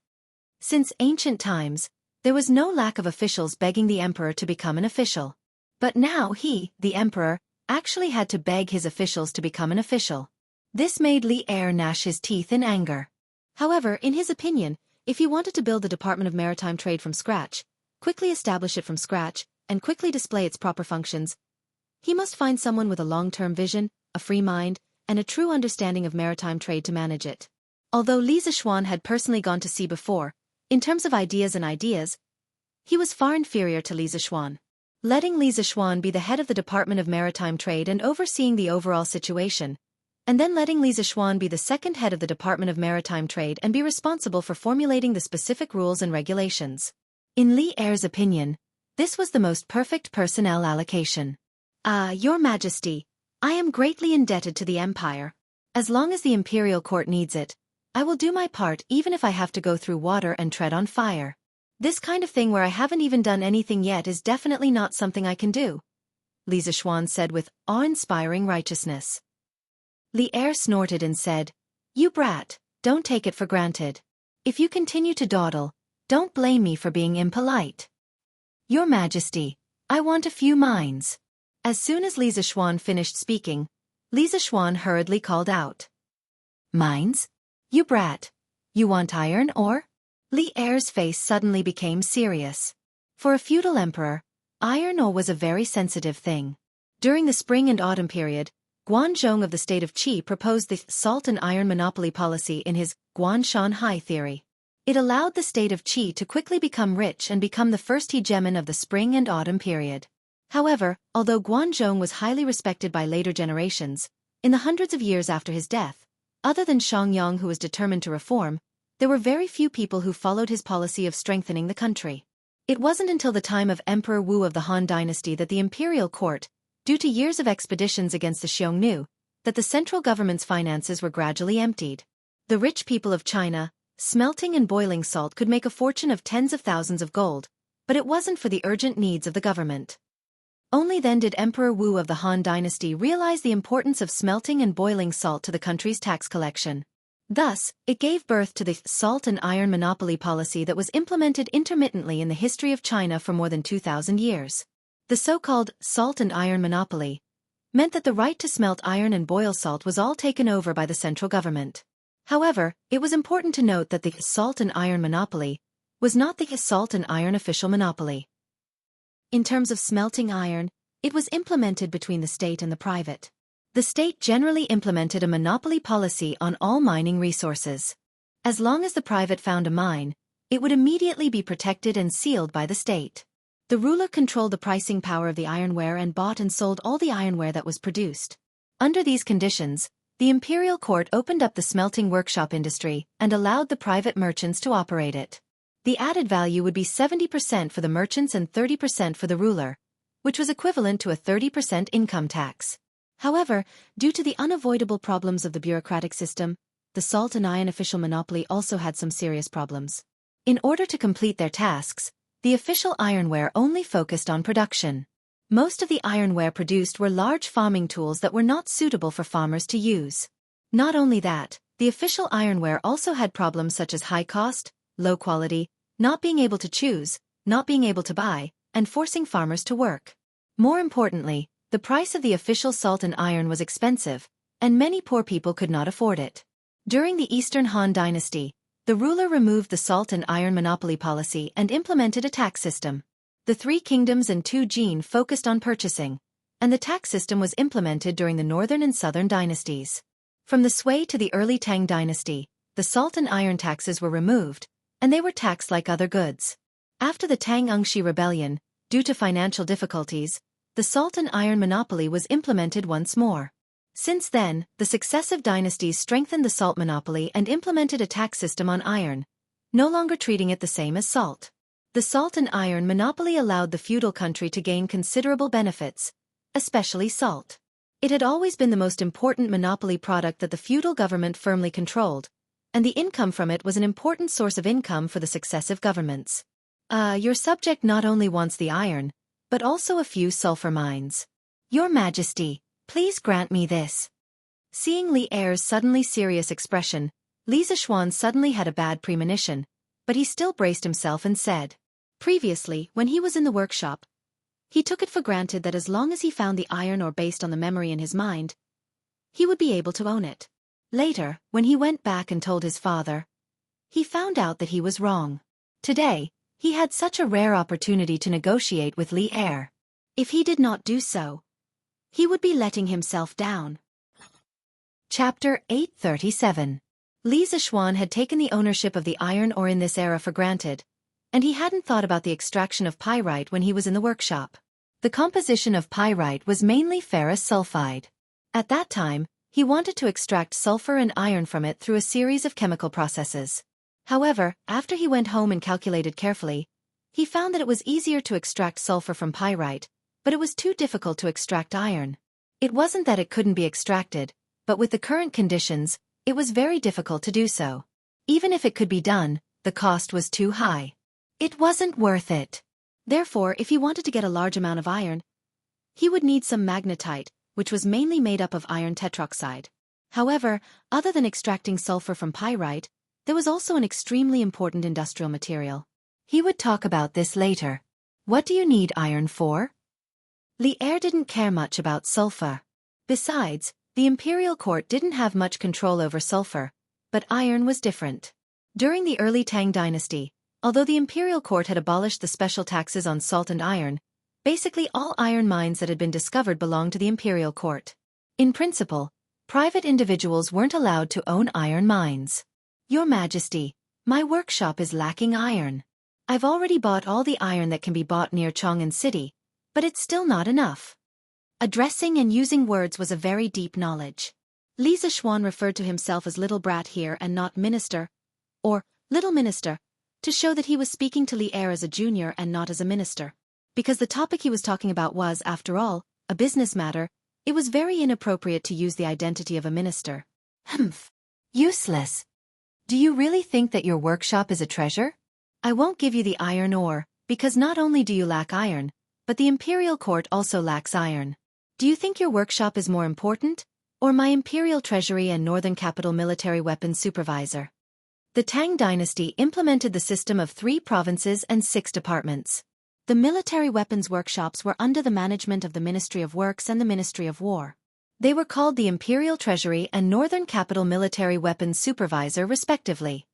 Since ancient times, there was no lack of officials begging the emperor to become an official. But now he, the emperor, actually had to beg his officials to become an official. This made Li Er gnash his teeth in anger. However, in his opinion, if he wanted to build the Department of Maritime Trade from scratch, quickly establish it from scratch, and quickly display its proper functions, he must find someone with a long-term vision, a free mind, and a true understanding of maritime trade to manage it. Although Li Zixuan had personally gone to sea before, in terms of ideas, he was far inferior to Li Zixuan. Letting Li Zixuan be the head of the Department of Maritime Trade and overseeing the overall situation, and then letting Li Zixuan be the second head of the Department of Maritime Trade and be responsible for formulating the specific rules and regulations. In Li Er's opinion, this was the most perfect personnel allocation. Your Majesty, I am greatly indebted to the Empire. As long as the Imperial Court needs it, I will do my part even if I have to go through water and tread on fire. This kind of thing where I haven't even done anything yet is definitely not something I can do, Li Zixuan said with awe-inspiring righteousness. Li Er snorted and said, You brat, don't take it for granted. If you continue to dawdle, don't blame me for being impolite. Your Majesty, I want a few mines. As soon as Li Zixuan finished speaking, Li Zixuan hurriedly called out. Mines? You brat. You want iron ore? Li Er's face suddenly became serious. For a feudal emperor, iron ore was a very sensitive thing. During the spring and autumn period, Guanzhong of the state of Qi proposed the salt and iron monopoly policy in his Guanshan Hai theory. It allowed the state of Qi to quickly become rich and become the first hegemon of the spring and autumn period. However, although Guanzhong was highly respected by later generations, in the hundreds of years after his death, other than Xianxia who was determined to reform, there were very few people who followed his policy of strengthening the country. It wasn't until the time of Emperor Wu of the Han Dynasty that the imperial court, due to years of expeditions against the Xiongnu, that the central government's finances were gradually emptied. The rich people of China, smelting and boiling salt could make a fortune of tens of thousands of gold, but it wasn't for the urgent needs of the government. Only then did Emperor Wu of the Han Dynasty realize the importance of smelting and boiling salt to the country's tax collection. Thus, it gave birth to the salt and iron monopoly policy that was implemented intermittently in the history of China for more than 2,000 years. The so-called salt and iron monopoly meant that the right to smelt iron and boil salt was all taken over by the central government. However, it was important to note that the salt and iron monopoly was not the salt and iron official monopoly. In terms of smelting iron, it was implemented between the state and the private. The state generally implemented a monopoly policy on all mining resources. As long as the private found a mine, it would immediately be protected and sealed by the state. The ruler controlled the pricing power of the ironware and bought and sold all the ironware that was produced. Under these conditions, the imperial court opened up the smelting workshop industry and allowed the private merchants to operate it. The added value would be 70% for the merchants and 30% for the ruler, which was equivalent to a 30% income tax. However, due to the unavoidable problems of the bureaucratic system, the salt and iron official monopoly also had some serious problems. In order to complete their tasks, the official ironware only focused on production. Most of the ironware produced were large farming tools that were not suitable for farmers to use. Not only that, the official ironware also had problems such as high cost, low quality, not being able to choose, not being able to buy, and forcing farmers to work. More importantly, the price of the official salt and iron was expensive, and many poor people could not afford it. During the Eastern Han Dynasty, the ruler removed the salt and iron monopoly policy and implemented a tax system. The three kingdoms and two Jin focused on purchasing, and the tax system was implemented during the northern and southern dynasties. From the Sui to the early Tang Dynasty, the salt and iron taxes were removed, and they were taxed like other goods. After the Tang-Ungshi rebellion, due to financial difficulties, the salt and iron monopoly was implemented once more. Since then, the successive dynasties strengthened the salt monopoly and implemented a tax system on iron, no longer treating it the same as salt. The salt and iron monopoly allowed the feudal country to gain considerable benefits, especially salt. It had always been the most important monopoly product that the feudal government firmly controlled, and the income from it was an important source of income for the successive governments. Your subject not only wants the iron, but also a few sulfur mines. Your Majesty, please grant me this. Seeing Li Er's suddenly serious expression, Li Zishuan suddenly had a bad premonition, but he still braced himself and said. Previously, when he was in the workshop, he took it for granted that as long as he found the iron ore based on the memory in his mind, he would be able to own it. Later, when he went back and told his father, he found out that he was wrong. Today, he had such a rare opportunity to negotiate with Li Er. If he did not do so, he would be letting himself down. Chapter 837. Li Zishuan had taken the ownership of the iron ore in this era for granted, and he hadn't thought about the extraction of pyrite when he was in the workshop. The composition of pyrite was mainly ferrous sulfide. At that time, he wanted to extract sulfur and iron from it through a series of chemical processes. However, after he went home and calculated carefully, he found that it was easier to extract sulfur from pyrite, but it was too difficult to extract iron. It wasn't that it couldn't be extracted, but with the current conditions, it was very difficult to do so. Even if it could be done, the cost was too high. It wasn't worth it. Therefore, if he wanted to get a large amount of iron, he would need some magnetite, which was mainly made up of iron tetroxide. However, other than extracting sulfur from pyrite, there was also an extremely important industrial material. He would talk about this later. What do you need iron for? Li Er didn't care much about sulfur. Besides, the imperial court didn't have much control over sulfur, but iron was different. During the early Tang dynasty, although the imperial court had abolished the special taxes on salt and iron, basically all iron mines that had been discovered belonged to the imperial court. In principle, private individuals weren't allowed to own iron mines. Your Majesty, my workshop is lacking iron. I've already bought all the iron that can be bought near Chang'an City, but it's still not enough. Addressing and using words was a very deep knowledge. Li Zishuan referred to himself as little brat here and not minister, or little minister, to show that he was speaking to Li Er as a junior and not as a minister. Because the topic he was talking about was, after all, a business matter, it was very inappropriate to use the identity of a minister. Humph. Useless. Do you really think that your workshop is a treasure? I won't give you the iron ore, because not only do you lack iron, but the imperial court also lacks iron. Do you think your workshop is more important, or my imperial treasury and northern capital military weapons supervisor? The Tang dynasty implemented the system of 3 provinces and 6 departments. The military weapons workshops were under the management of the Ministry of Works and the Ministry of War. They were called the Imperial Treasury and Northern Capital Military Weapons Supervisor respectively.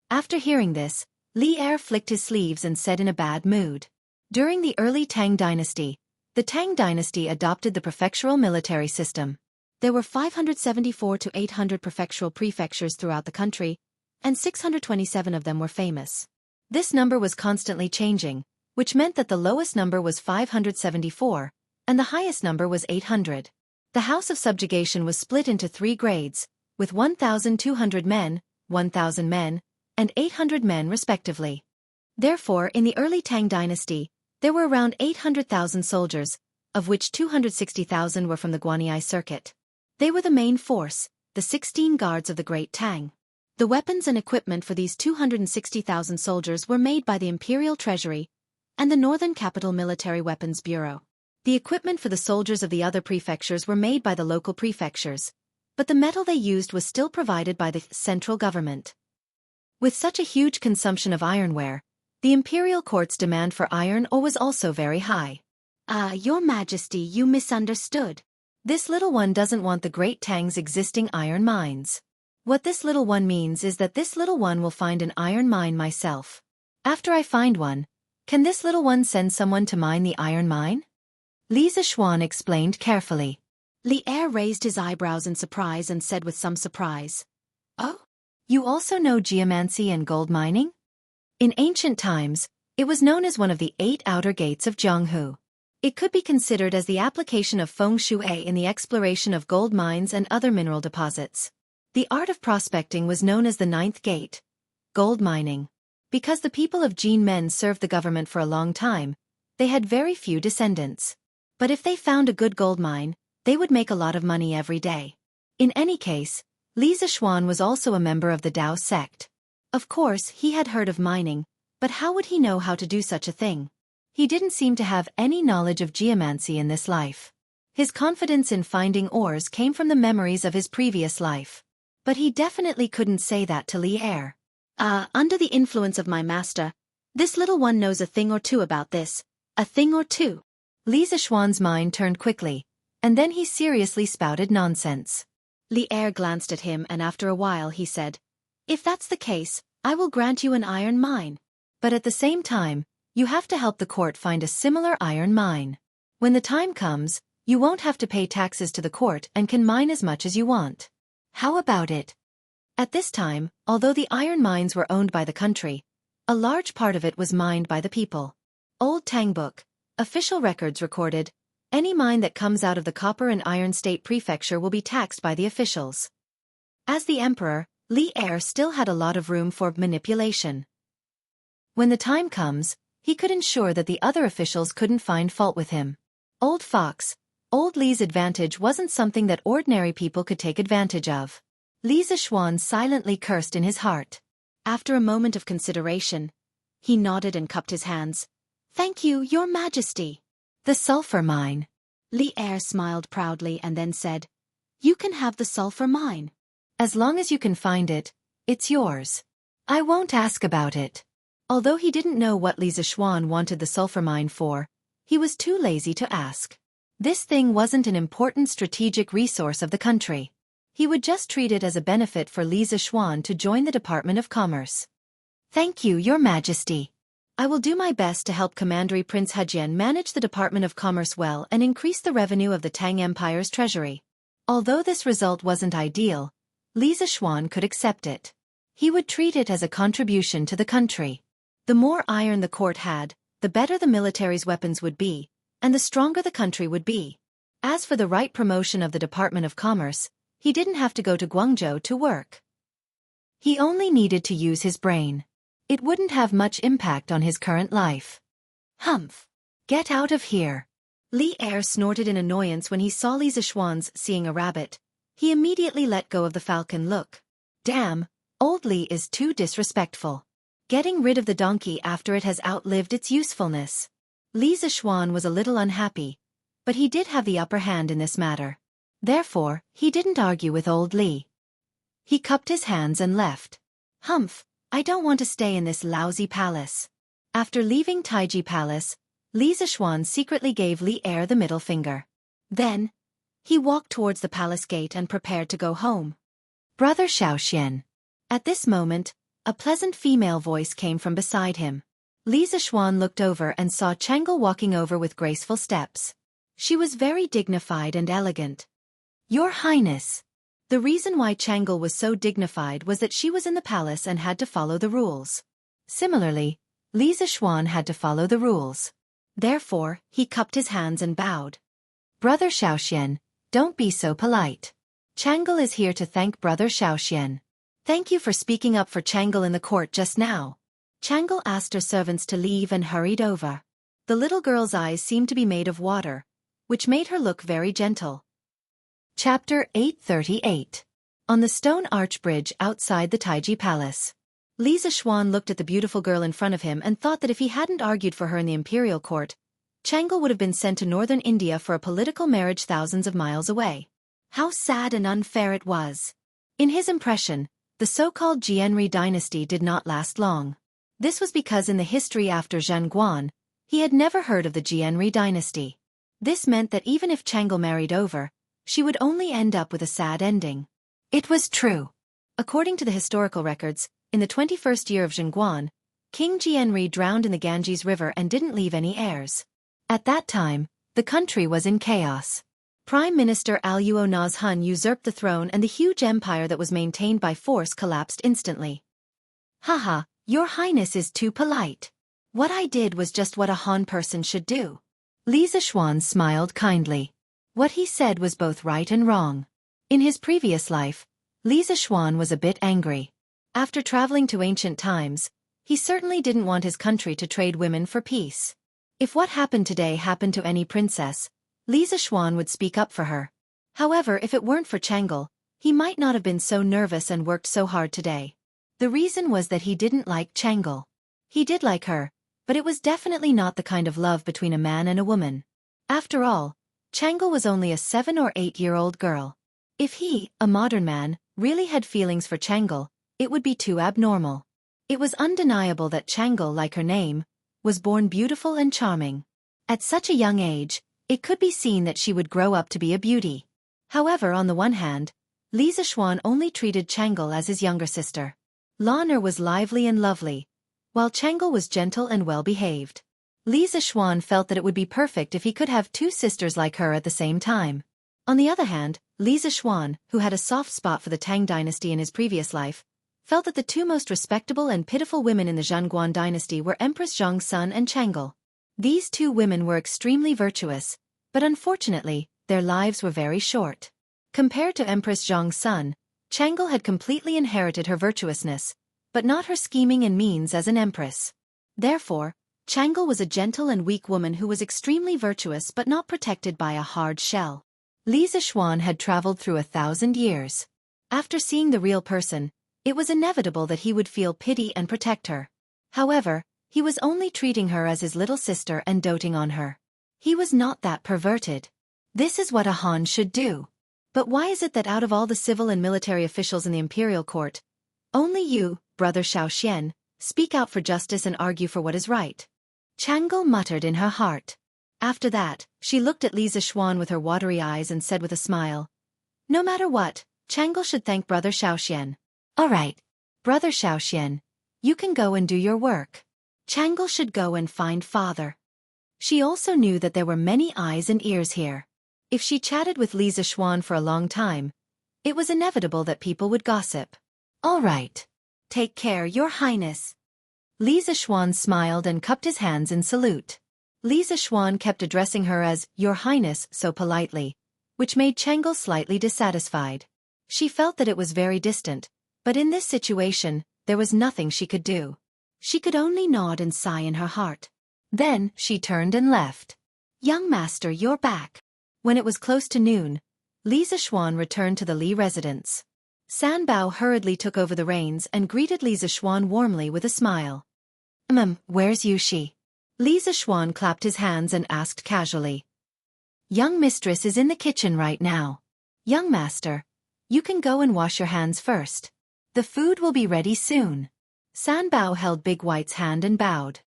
After hearing this, Li Er flicked his sleeves and said in a bad mood. During the early Tang dynasty, the Tang dynasty adopted the prefectural military system. There were 574 to 800 prefectures throughout the country, and 627 of them were famous. This number was constantly changing, which meant that the lowest number was 574, and the highest number was 800. The House of Subjugation was split into 3 grades, with 1,200 men, 1,000 men, and 800 men respectively. Therefore, in the early Tang dynasty, there were around 800,000 soldiers, of which 260,000 were from the Guanyi circuit. They were the main force, the 16 guards of the Great Tang. The weapons and equipment for these 260,000 soldiers were made by the Imperial Treasury and the Northern Capital Military Weapons Bureau. The equipment for the soldiers of the other prefectures were made by the local prefectures, but the metal they used was still provided by the central government. With such a huge consumption of ironware, the imperial court's demand for iron ore was also very high. Your Majesty, you misunderstood. This little one doesn't want the Great Tang's existing iron mines. What this little one means is that this little one will find an iron mine myself. After I find one, can this little one send someone to mine the iron mine? Li Zishuan explained carefully. Li Er raised his eyebrows in surprise and said with some surprise, "Oh? You also know geomancy and gold mining?" In ancient times, it was known as one of the 8 outer gates of Jianghu. It could be considered as the application of feng shui in the exploration of gold mines and other mineral deposits. The art of prospecting was known as the 9th gate, gold mining. Because the people of Jin men served the government for a long time, they had very few descendants. But if they found a good gold mine, they would make a lot of money every day. In any case, Li Zishuan was also a member of the Dao sect. Of course, he had heard of mining, but how would he know how to do such a thing? He didn't seem to have any knowledge of geomancy in this life. His confidence in finding ores came from the memories of his previous life. But he definitely couldn't say that to Li Er. Under the influence of my master, this little one knows a thing or two about this. A thing or two. Li Zishuan's mind turned quickly, and then he seriously spouted nonsense. Li Er glanced at him and after a while he said, "If that's the case, I will grant you an iron mine. But at the same time, you have to help the court find a similar iron mine. When the time comes, you won't have to pay taxes to the court and can mine as much as you want. How about it?" At this time, although the iron mines were owned by the country, a large part of it was mined by the people. Old Tang Book, official records recorded, any mine that comes out of the copper and iron state prefecture will be taxed by the officials. As the emperor, Li Er still had a lot of room for manipulation. When the time comes, he could ensure that the other officials couldn't find fault with him. Old Fox, old Li's advantage wasn't something that ordinary people could take advantage of. Li Zishuan silently cursed in his heart. After a moment of consideration, he nodded and cupped his hands. "Thank you, Your Majesty." The sulfur mine. Li Er smiled proudly and then said, "You can have the sulfur mine. As long as you can find it, it's yours. I won't ask about it." Although he didn't know what Li Zishuan wanted the sulfur mine for, he was too lazy to ask. This thing wasn't an important strategic resource of the country. He would just treat it as a benefit for Li Zishuan to join the Department of Commerce. "Thank you, Your Majesty. I will do my best to help Commandery Prince Hejian manage the Department of Commerce well and increase the revenue of the Tang Empire's treasury." Although this result wasn't ideal, Li Zishuan could accept it. He would treat it as a contribution to the country. The more iron the court had, the better the military's weapons would be, and the stronger the country would be. As for the right promotion of the Department of Commerce, he didn't have to go to Guangzhou to work. He only needed to use his brain. It wouldn't have much impact on his current life. "Humph! Get out of here!" Li Er snorted in annoyance when he saw Li Zishuan's seeing a rabbit. He immediately let go of the falcon look. Damn, old Li is too disrespectful. Getting rid of the donkey after it has outlived its usefulness. Li Zishuan was a little unhappy, but he did have the upper hand in this matter. Therefore, he didn't argue with old Li. He cupped his hands and left. Humph, I don't want to stay in this lousy palace. After leaving Taiji Palace, Li Zishuan secretly gave Li Er the middle finger. Then, he walked towards the palace gate and prepared to go home. Brother Xiaoxian. At this moment, a pleasant female voice came from beside him. Li Zishuan looked over and saw Chang'e walking over with graceful steps. She was very dignified and elegant. Your Highness. The reason why Chang'e was so dignified was that she was in the palace and had to follow the rules. Similarly, Li Zishuan had to follow the rules. Therefore, he cupped his hands and bowed. Brother Xiaoxian, don't be so polite. Chang'e is here to thank Brother Xiaoxian. Thank you for speaking up for Chang'e in the court just now. Chang'e asked her servants to leave and hurried over. The little girl's eyes seemed to be made of water, which made her look very gentle. Chapter 838. On the stone arch bridge outside the Taiji Palace. Li Zishuan looked at the beautiful girl in front of him and thought that if he hadn't argued for her in the imperial court, Chang'e would have been sent to northern India for a political marriage thousands of miles away. How sad and unfair it was. In his impression, the so-called Jianri dynasty did not last long. This was because in the history after Zhengguan, he had never heard of the Jianri dynasty. This meant that even if Chang'e married over, she would only end up with a sad ending. It was true. According to the historical records, in the 21st year of Zhengguan, King Jianri drowned in the Ganges River and didn't leave any heirs. At that time, the country was in chaos. Prime Minister Aluo Nazhun usurped the throne and the huge empire that was maintained by force collapsed instantly. Haha, Your Highness is too polite. What I did was just what a Han person should do. Li Zishuan smiled kindly. What he said was both right and wrong. In his previous life, Li Zishuan was a bit angry. After traveling to ancient times, he certainly didn't want his country to trade women for peace. If what happened today happened to any princess, Li Zishuan would speak up for her. However, if it weren't for Chang'e, he might not have been so nervous and worked so hard today. The reason was that he didn't like Chang'e. He did like her, but it was definitely not the kind of love between a man and a woman. After all, Chang'e was only a 7 or 8-year-old girl. If he, a modern man, really had feelings for Chang'e, it would be too abnormal. It was undeniable that Chang'e, like her name, was born beautiful and charming. At such a young age, it could be seen that she would grow up to be a beauty. However, on the one hand, Li Zishuan only treated Chang'e as his younger sister. Lan'er was lively and lovely, while Chang'e was gentle and well-behaved. Li Zishuan felt that it would be perfect if he could have two sisters like her at the same time. On the other hand, Li Zishuan, who had a soft spot for the Tang dynasty in his previous life, felt that the two most respectable and pitiful women in the Zhengguan dynasty were Empress Zhongsun and Chang'e. These two women were extremely virtuous, but unfortunately, their lives were very short. Compared to Empress Zhongsun, Chang'e had completely inherited her virtuousness, but not her scheming and means as an empress. Therefore, Chang'e was a gentle and weak woman who was extremely virtuous but not protected by a hard shell. Li Zishuan had traveled through 1,000 years. After seeing the real person, it was inevitable that he would feel pity and protect her. However, he was only treating her as his little sister and doting on her. He was not that perverted. This is what a Han should do. But why is it that out of all the civil and military officials in the imperial court, only you, Brother Xiaoxian, speak out for justice and argue for what is right? Chang'e muttered in her heart. After that, she looked at Li Zishuan with her watery eyes and said with a smile, "No matter what, Chang'e should thank Brother Xiaoxian." "All right, Brother Xiaoxian, you can go and do your work. Chang'e should go and find father." She also knew that there were many eyes and ears here. If she chatted with Li Zishuan for a long time, it was inevitable that people would gossip. "All right. Take care, Your Highness." Li Zishuan smiled and cupped his hands in salute. Li Zishuan kept addressing her as Your Highness so politely, which made Chang'e slightly dissatisfied. She felt that it was very distant, but in this situation, there was nothing she could do. She could only nod and sigh in her heart. Then, she turned and left. "Young master, you're back." When it was close to noon, Li Zishuan returned to the Li residence. San Bao hurriedly took over the reins and greeted Li Zishuan warmly with a smile. Where's Yushi?" Li Zishuan clapped his hands and asked casually. "Young mistress is in the kitchen right now." Young master, you can go and wash your hands first. The food will be ready soon. San Bao held Big White's hand and bowed.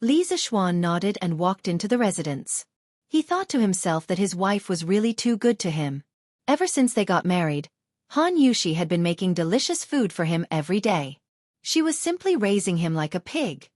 Li Zishuan nodded and walked into the residence. He thought to himself that his wife was really too good to him. Ever since they got married, Han Yushi had been making delicious food for him every day. She was simply raising him like a pig.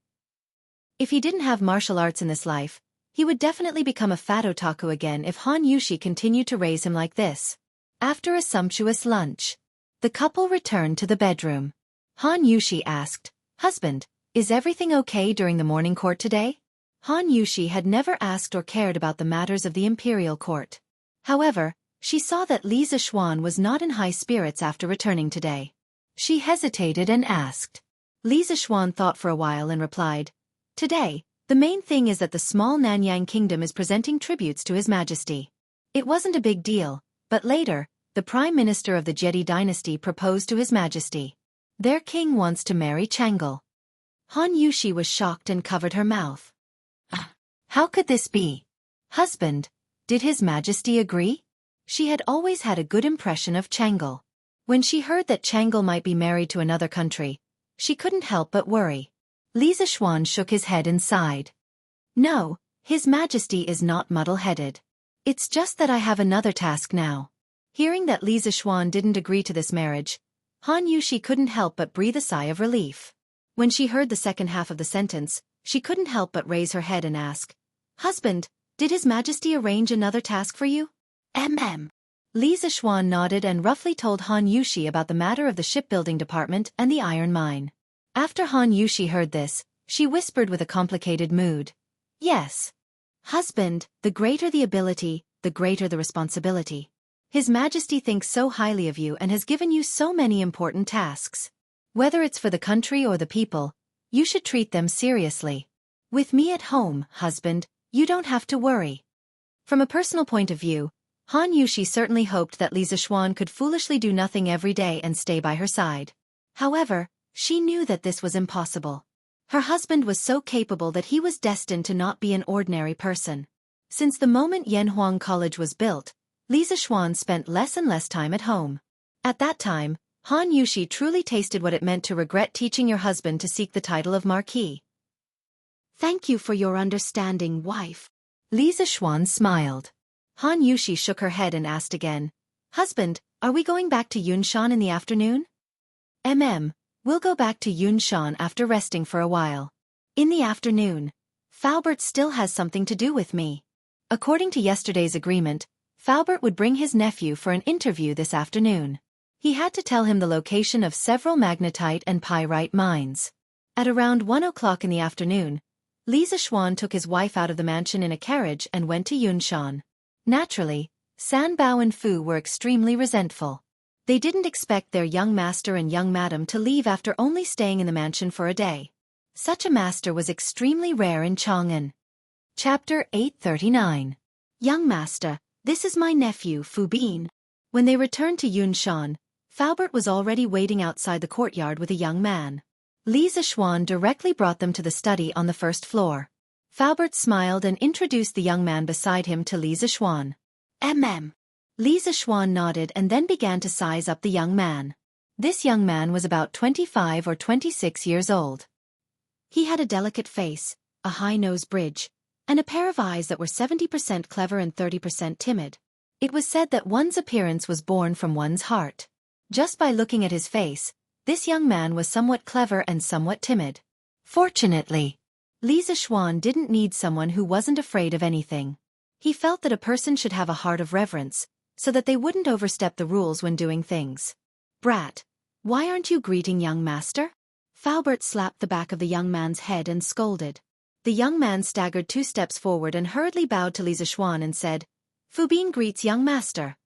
If he didn't have martial arts in this life, he would definitely become a fat otaku again if Han Yushi continued to raise him like this. After a sumptuous lunch, the couple returned to the bedroom. Han Yushi asked, "Husband, is everything okay during the morning court today?" Han Yushi had never asked or cared about the matters of the imperial court. However, she saw that Li Zishuan was not in high spirits after returning today. She hesitated and asked. Li Zishuan thought for a while and replied, "Today, the main thing is that the small Nanyang kingdom is presenting tributes to His Majesty. It wasn't a big deal, but later, the Prime Minister of the Jedi dynasty proposed to His Majesty. Their king wants to marry Changle." Han Yushi was shocked and covered her mouth. How could this be? Husband, did His Majesty agree? She had always had a good impression of Changle. When she heard that Changle might be married to another country, she couldn't help but worry. Li Zishuan shook his head and sighed. "No, His Majesty is not muddle-headed. It's just that I have another task now." Hearing that Li Zishuan didn't agree to this marriage, Han Yushi couldn't help but breathe a sigh of relief. When she heard the second half of the sentence, she couldn't help but raise her head and ask, "Husband, did His Majesty arrange another task for you?" Li Zishuan nodded and roughly told Han Yushi about the matter of the shipbuilding department and the iron mine. After Han Yushi heard this, she whispered with a complicated mood, "Yes. Husband, the greater the ability, the greater the responsibility. His Majesty thinks so highly of you and has given you so many important tasks. Whether it's for the country or the people, you should treat them seriously. With me at home, husband, you don't have to worry." From a personal point of view, Han Yushi certainly hoped that Li Zishuan could foolishly do nothing every day and stay by her side. However, she knew that this was impossible. Her husband was so capable that he was destined to not be an ordinary person. Since the moment Yanhuang College was built, Li Zishuan spent less and less time at home. At that time, Han Yushi truly tasted what it meant to regret teaching your husband to seek the title of Marquis. "Thank you for your understanding, wife." Li Zishuan smiled. Han Yushi shook her head and asked again, "Husband, are we going back to Yunshan in the afternoon?" We'll go back to Yunshan after resting for a while. In the afternoon. Faubert still has something to do with me. According to yesterday's agreement, Faubert would bring his nephew for an interview this afternoon. He had to tell him the location of several magnetite and pyrite mines. At around 1 o'clock in the afternoon, Li Zishuan took his wife out of the mansion in a carriage and went to Yunshan. Naturally, San Bao and Fu were extremely resentful. They didn't expect their young master and young madam to leave after only staying in the mansion for a day. Such a master was extremely rare in Chang'an. Chapter 839. Young master, this is my nephew Fu Bin. When they returned to Yunshan, Faubert was already waiting outside the courtyard with a young man. Li Zishuan directly brought them to the study on the first floor. Faubert smiled and introduced the young man beside him to Li Zishuan. Li Zishuan nodded and then began to size up the young man. This young man was about 25 or 26 years old. He had a delicate face, a high nose bridge, and a pair of eyes that were 70% clever and 30% timid. It was said that one's appearance was born from one's heart. Just by looking at his face, this young man was somewhat clever and somewhat timid. Fortunately, Li Zishuan didn't need someone who wasn't afraid of anything. He felt that a person should have a heart of reverence, so that they wouldn't overstep the rules when doing things. "Brat, why aren't you greeting young master?" Faubert slapped the back of the young man's head and scolded. The young man staggered 2 steps forward and hurriedly bowed to Li Zishuan and said, "Fu Bin greets young master."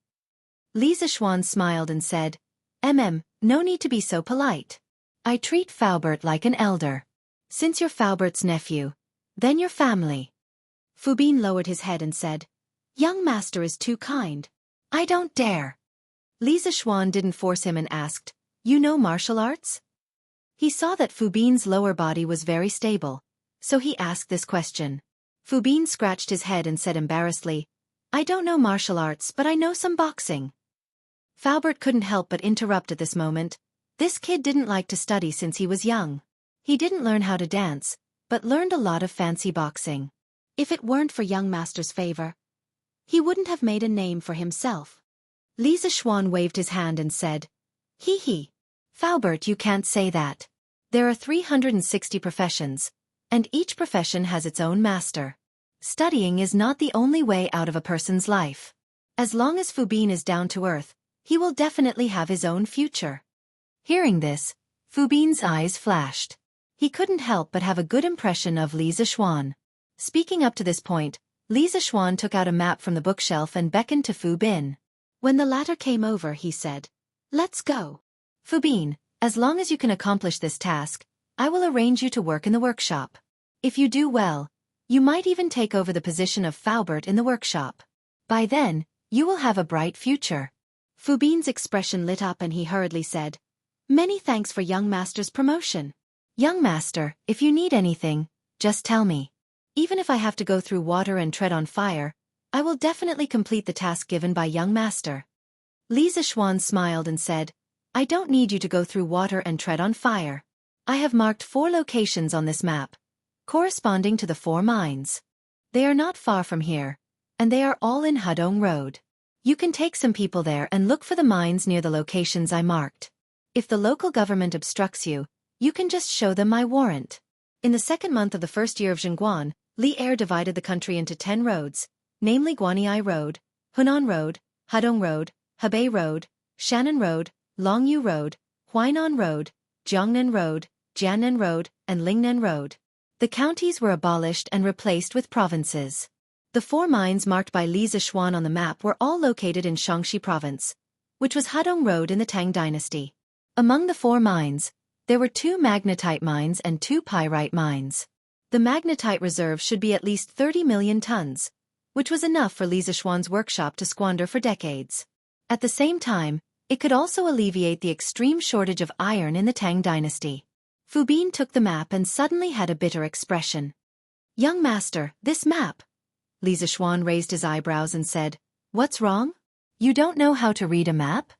Li Zishuan smiled and said, No need to be so polite. I treat Faubert like an elder. Since you're Faubert's nephew, then your family." Fu Bin lowered his head and said, "Young master is too kind. I don't dare." Li Zishuan didn't force him and asked, "You know martial arts?" He saw that Fu Bin's lower body was very stable, so he asked this question. Fu Bin scratched his head and said embarrassedly, I don't know martial arts, but I know some boxing. Faubert couldn't help but interrupt at this moment. This kid didn't like to study since he was young. He didn't learn how to dance, but learned a lot of fancy boxing. If it weren't for young master's favor, he wouldn't have made a name for himself. Li Zishuan waved his hand and said, "Hee hee. Faubert, you can't say that. There are 360 professions, and each profession has its own master. Studying is not the only way out of a person's life. As long as Fu Bin is down to earth, he will definitely have his own future." Hearing this, Fu Bin's eyes flashed. He couldn't help but have a good impression of Li Zishuan. Speaking up to this point, Li Zishuan took out a map from the bookshelf and beckoned to Fu Bin. When the latter came over, he said, "Let's go." "Fu Bin, as long as you can accomplish this task, I will arrange you to work in the workshop. If you do well, you might even take over the position of Faubert in the workshop. By then, you will have a bright future." Fu Bin's expression lit up and he hurriedly said, "Many thanks for young master's promotion." "Young master, if you need anything, just tell me. Even if I have to go through water and tread on fire, I will definitely complete the task given by young master." Li Zishuan smiled and said, "I don't need you to go through water and tread on fire. I have marked 4 locations on this map, corresponding to the 4 mines. They are not far from here, and they are all in Hudong Road. You can take some people there and look for the mines near the locations I marked. If the local government obstructs you, you can just show them my warrant." In the 2nd month of the 1st year of Zhengguan, Li Er divided the country into 10 roads, namely Guanyi Road, Hunan Road, Hudong Road, Hebei Road, Shannon Road, Longyu Road, Huainan Road, Jiangnan Road, Jiannan Road, and Lingnan Road. The counties were abolished and replaced with provinces. The 4 mines marked by Li Zishuan on the map were all located in Xianxia province, which was Hudong Road in the Tang dynasty. Among the 4 mines, there were 2 magnetite mines and 2 pyrite mines. The magnetite reserve should be at least 30 million tons, which was enough for Li Zishuan's workshop to squander for decades. At the same time, it could also alleviate the extreme shortage of iron in the Tang dynasty. Fu Bin took the map and suddenly had a bitter expression. "Young master, this map." Li Zishuan raised his eyebrows and said, "What's wrong? You don't know how to read a map?"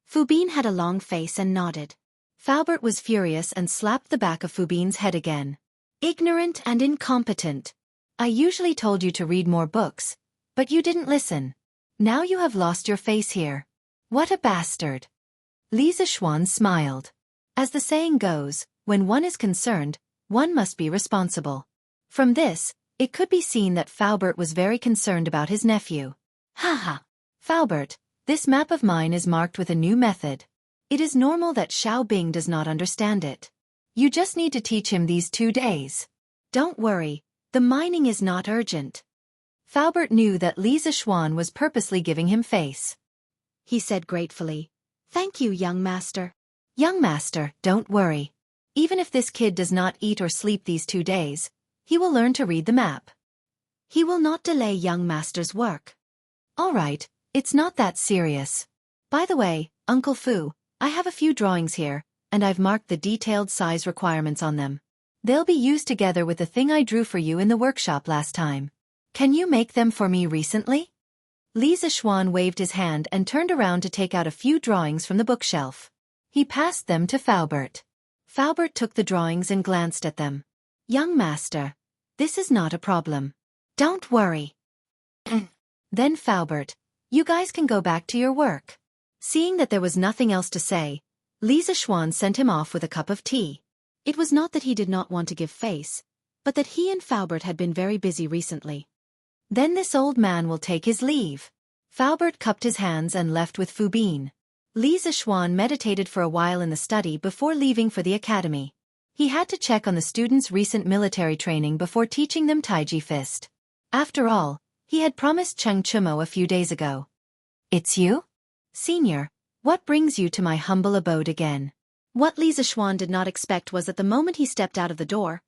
Fu Bin had a long face and nodded. Faubert was furious and slapped the back of Fu Bin's head again. "Ignorant and incompetent. I usually told you to read more books, but you didn't listen. Now you have lost your face here. What a bastard." Li Zishuan smiled. As the saying goes, when one is concerned, one must be responsible. From this, it could be seen that Faubert was very concerned about his nephew. "Haha. Faubert, this map of mine is marked with a new method. It is normal that Xiao Bing does not understand it. You just need to teach him these 2 days. Don't worry, the mining is not urgent." Faubert knew that Li Zishuan was purposely giving him face. He said gratefully, "Thank you, young master." "Young master, don't worry. Even if this kid does not eat or sleep these 2 days, he will learn to read the map. He will not delay young master's work." "All right, it's not that serious. By the way, Uncle Fu, I have a few drawings here, and I've marked the detailed size requirements on them. They'll be used together with the thing I drew for you in the workshop last time. Can you make them for me recently?" Li Zishuan waved his hand and turned around to take out a few drawings from the bookshelf. He passed them to Faubert. Faubert took the drawings and glanced at them. "Young master, this is not a problem. Don't worry." "Then Faubert, you guys can go back to your work." Seeing that there was nothing else to say, Li Zishuan sent him off with a cup of tea. It was not that he did not want to give face, but that he and Faubert had been very busy recently. "Then this old man will take his leave." Faubert cupped his hands and left with Fu Bin. Li Zishuan meditated for a while in the study before leaving for the academy. He had to check on the students' recent military training before teaching them Taiji Fist. After all, he had promised Cheng Chumo a few days ago. "It's you? Senior, what brings you to my humble abode again?" What Li Zishuan did not expect was that the moment he stepped out of the door,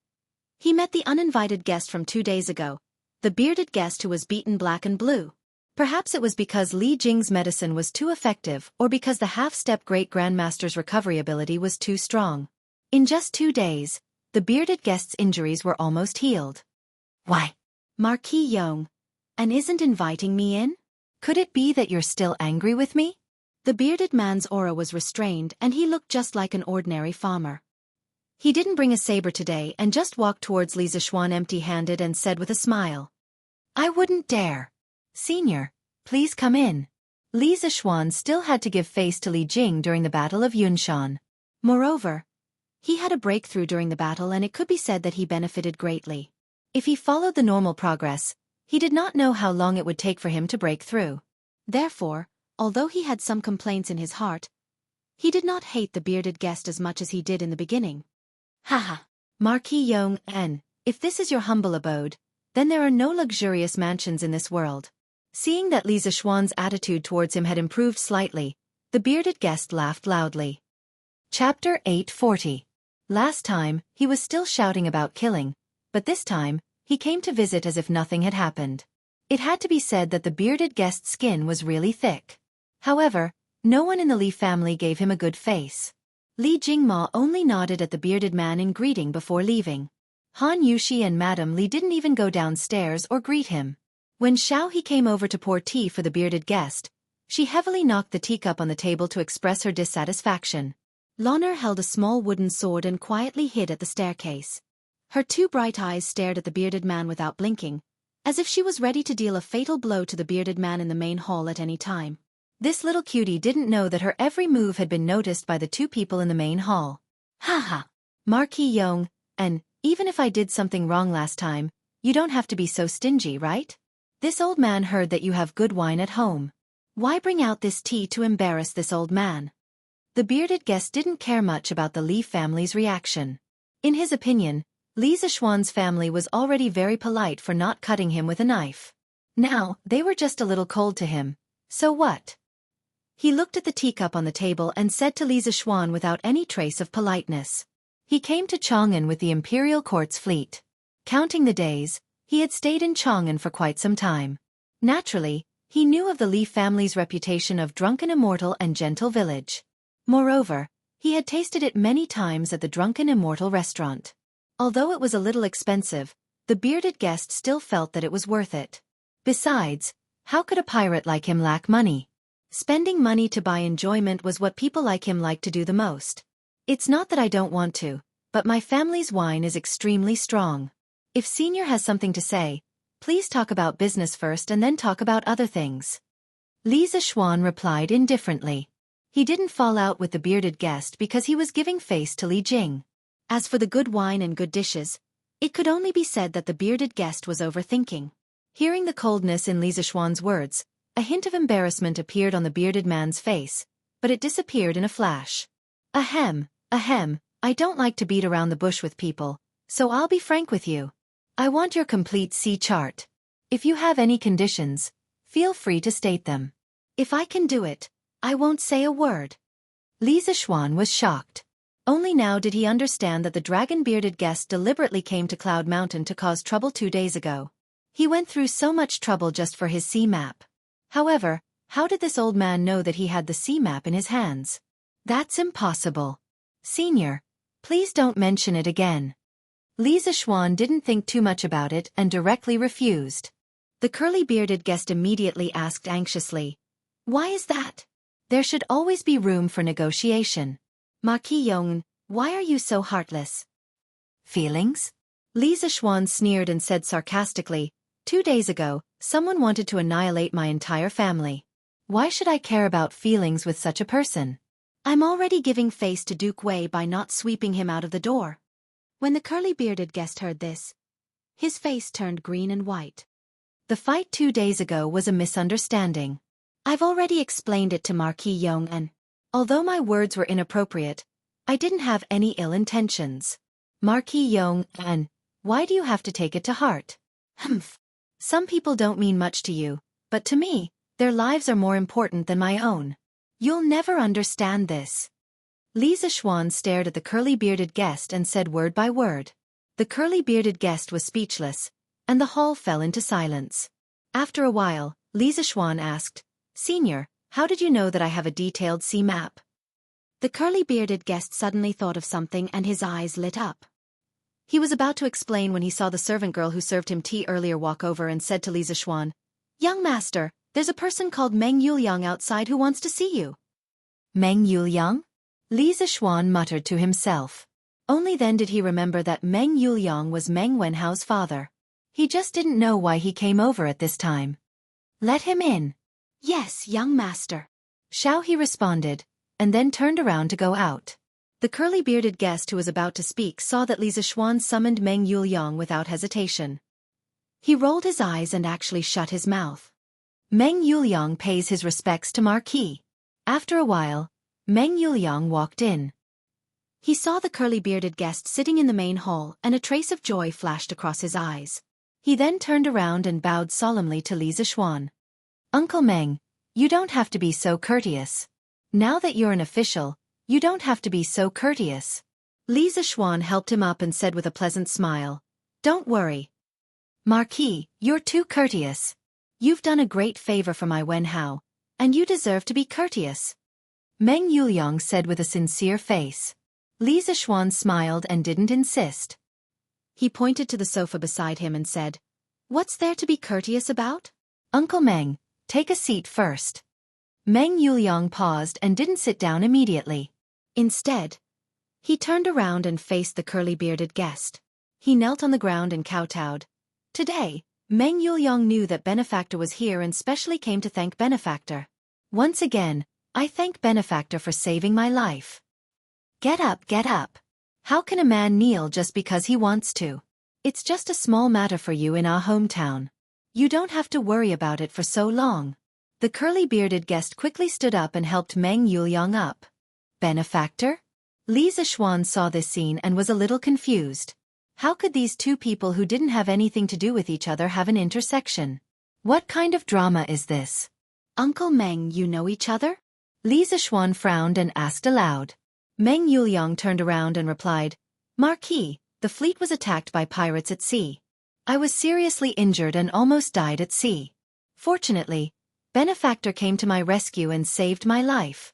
he met the uninvited guest from 2 days ago, the bearded guest who was beaten black and blue. Perhaps it was because Li Jing's medicine was too effective or because the half-step great-grandmaster's recovery ability was too strong. In just 2 days, the bearded guest's injuries were almost healed. "Why, Marquis Yong, and isn't inviting me in? Could it be that you're still angry with me? The bearded man's aura was restrained and he looked just like an ordinary farmer. He didn't bring a saber today and just walked towards Li Zixuan empty-handed and said with a smile, I wouldn't dare. Senior, please come in. Li Zixuan still had to give face to Li Jing during the Battle of Yunshan. Moreover, he had a breakthrough during the battle and it could be said that he benefited greatly. If he followed the normal progress, he did not know how long it would take for him to break through. Therefore, although he had some complaints in his heart, he did not hate the bearded guest as much as he did in the beginning. Haha. Marquis Yong-en, if this is your humble abode, then there are no luxurious mansions in this world. Seeing that Li Zixuan's attitude towards him had improved slightly, the bearded guest laughed loudly. Chapter 840. Last time, he was still shouting about killing, but this time, he came to visit as if nothing had happened. It had to be said that the bearded guest's skin was really thick. However, no one in the Li family gave him a good face. Li Jingma only nodded at the bearded man in greeting before leaving. Han Yushi and Madame Li didn't even go downstairs or greet him. When Xiao He came over to pour tea for the bearded guest, she heavily knocked the teacup on the table to express her dissatisfaction. Lonner held a small wooden sword and quietly hid at the staircase. Her two bright eyes stared at the bearded man without blinking, as if she was ready to deal a fatal blow to the bearded man in the main hall at any time. This little cutie didn't know that her every move had been noticed by the two people in the main hall. Haha. Marquis Yong, and even if I did something wrong last time, you don't have to be so stingy, right? This old man heard that you have good wine at home. Why bring out this tea to embarrass this old man? The bearded guest didn't care much about the Li family's reaction. In his opinion, Li Zixuan's family was already very polite for not cutting him with a knife. Now, they were just a little cold to him. So what? He looked at the teacup on the table and said to Li Zixuan without any trace of politeness. He came to Chang'an with the imperial court's fleet. Counting the days, he had stayed in Chang'an for quite some time. Naturally, he knew of the Li family's reputation of drunken immortal and gentle village. Moreover, he had tasted it many times at the Drunken Immortal restaurant. Although it was a little expensive, the bearded guest still felt that it was worth it. Besides, how could a pirate like him lack money? Spending money to buy enjoyment was what people like him like to do the most. It's not that I don't want to, but my family's wine is extremely strong. If Senior has something to say, please talk about business first and then talk about other things. Li Zixuan replied indifferently. He didn't fall out with the bearded guest because he was giving face to Li Jing. As for the good wine and good dishes, it could only be said that the bearded guest was overthinking. Hearing the coldness in Li Zixuan's words, a hint of embarrassment appeared on the bearded man's face, but it disappeared in a flash. Ahem, I don't like to beat around the bush with people, so I'll be frank with you. I want your complete sea chart. If you have any conditions, feel free to state them. If I can do it, I won't say a word. Li Zixuan was shocked. Only now did he understand that the dragon-bearded guest deliberately came to Cloud Mountain to cause trouble 2 days ago. He went through so much trouble just for his sea map. However, how did this old man know that he had the sea map in his hands? That's impossible. Senior, please don't mention it again. Li Zixuan didn't think too much about it and directly refused. The curly-bearded guest immediately asked anxiously, "Why is that?" There should always be room for negotiation. Marquis Yong, why are you so heartless? Feelings? Li Zixuan sneered and said sarcastically, 2 days ago, someone wanted to annihilate my entire family. Why should I care about feelings with such a person? I'm already giving face to Duke Wei by not sweeping him out of the door. When the curly-bearded guest heard this, his face turned green and white. The fight 2 days ago was a misunderstanding. I've already explained it to Marquis Yong and, although my words were inappropriate, I didn't have any ill intentions. Marquis Yong and, why do you have to take it to heart? Humph. Some people don't mean much to you, but to me, their lives are more important than my own. You'll never understand this. Li Zixuan stared at the curly-bearded guest and said word by word. The curly-bearded guest was speechless, and the hall fell into silence. After a while, Li Zixuan asked, "Senior, how did you know that I have a detailed sea map?" The curly-bearded guest suddenly thought of something and his eyes lit up. He was about to explain when he saw the servant girl who served him tea earlier walk over and said to Li Zixuan, Young master, there's a person called Meng Yuliang outside who wants to see you. Meng Yuliang? Li Zixuan muttered to himself. Only then did he remember that Meng Yuliang was Meng Wenhao's father. He just didn't know why he came over at this time. Let him in. Yes, young master. Xiao he responded, and then turned around to go out. The curly-bearded guest who was about to speak saw that Li Zixuan summoned Meng Yuliang without hesitation. He rolled his eyes and actually shut his mouth. Meng Yuliang pays his respects to Marquis. After a while, Meng Yuliang walked in. He saw the curly-bearded guest sitting in the main hall and a trace of joy flashed across his eyes. He then turned around and bowed solemnly to Li Zixuan. Uncle Meng, you don't have to be so courteous. Now that you're an official, you don't have to be so courteous. Li Zixuan helped him up and said with a pleasant smile, "Don't worry. Marquis, you're too courteous. You've done a great favor for my Wenhao, and you deserve to be courteous." Meng Yuliang said with a sincere face. Li Zixuan smiled and didn't insist. He pointed to the sofa beside him and said, "What's there to be courteous about?" Uncle Meng, take a seat first. Meng Yuliang paused and didn't sit down immediately. Instead, he turned around and faced the curly-bearded guest. He knelt on the ground and kowtowed. Today, Meng Yuliang knew that Benefactor was here and specially came to thank Benefactor. Once again, I thank Benefactor for saving my life. Get up, get up. How can a man kneel just because he wants to? It's just a small matter for you in our hometown. You don't have to worry about it for so long. The curly-bearded guest quickly stood up and helped Meng Yuliang up. Benefactor? Li Zixuan saw this scene and was a little confused. How could these two people who didn't have anything to do with each other have an intersection? What kind of drama is this? Uncle Meng, you know each other? Li Zixuan frowned and asked aloud. Meng Yuliang turned around and replied, Marquis, the fleet was attacked by pirates at sea. I was seriously injured and almost died at sea. Fortunately, Benefactor came to my rescue and saved my life.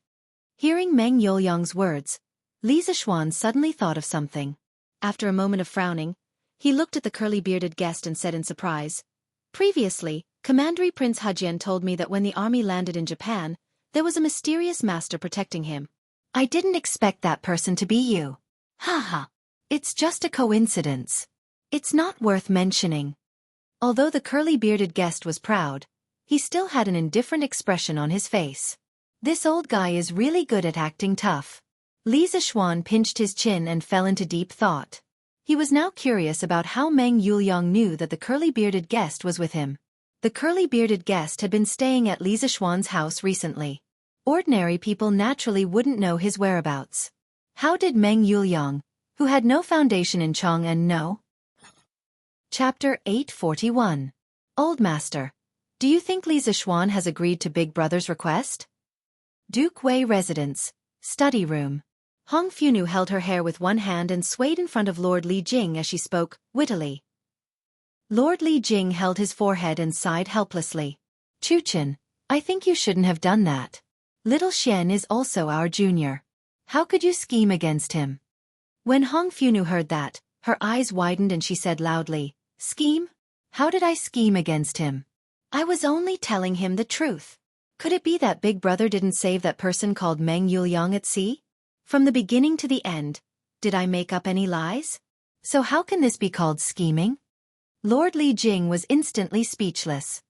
Hearing Meng Yuliang's words, Li Zixuan suddenly thought of something. After a moment of frowning, he looked at the curly-bearded guest and said in surprise, "Previously, Commandery Prince Hejian told me that when the army landed in Japan, there was a mysterious master protecting him. I didn't expect that person to be you. Haha. It's just a coincidence. It's not worth mentioning." Although the curly-bearded guest was proud, he still had an indifferent expression on his face. This old guy is really good at acting tough. Li Zixuan pinched his chin and fell into deep thought. He was now curious about how Meng Yuliang knew that the curly-bearded guest was with him. The curly-bearded guest had been staying at Li Zixuan's house recently. Ordinary people naturally wouldn't know his whereabouts. How did Meng Yuliang, who had no foundation in Chang'an, know? Chapter 841. Old Master, do you think Li Zixuan has agreed to Big Brother's request? Duke Wei Residence, Study Room. Hong Funu held her hair with one hand and swayed in front of Lord Li Jing as she spoke, wittily. Lord Li Jing held his forehead and sighed helplessly. Chuchen, I think you shouldn't have done that. Little Xian is also our junior. How could you scheme against him? When Hong Funu heard that, her eyes widened and she said loudly, Scheme? How did I scheme against him? I was only telling him the truth. Could it be that Big Brother didn't save that person called Meng Yuliang at sea? From the beginning to the end, did I make up any lies? So how can this be called scheming? Lord Li Jing was instantly speechless.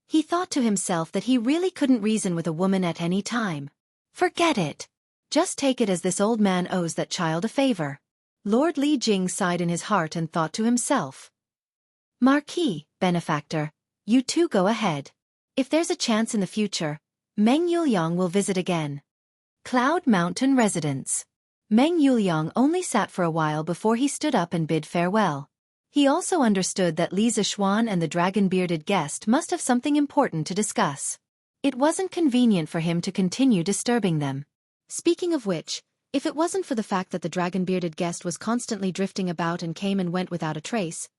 He thought to himself that he really couldn't reason with a woman at any time. Forget it. Just take it as this old man owes that child a favor. Lord Li Jing sighed in his heart and thought to himself. Marquis, Benefactor, you two go ahead. If there's a chance in the future, Meng Yuliang will visit again. Cloud Mountain Residence. Meng Yuliang only sat for a while before he stood up and bid farewell. He also understood that Li Zixuan and the dragon-bearded guest must have something important to discuss. It wasn't convenient for him to continue disturbing them. Speaking of which, if it wasn't for the fact that the dragon-bearded guest was constantly drifting about and came and went without a trace,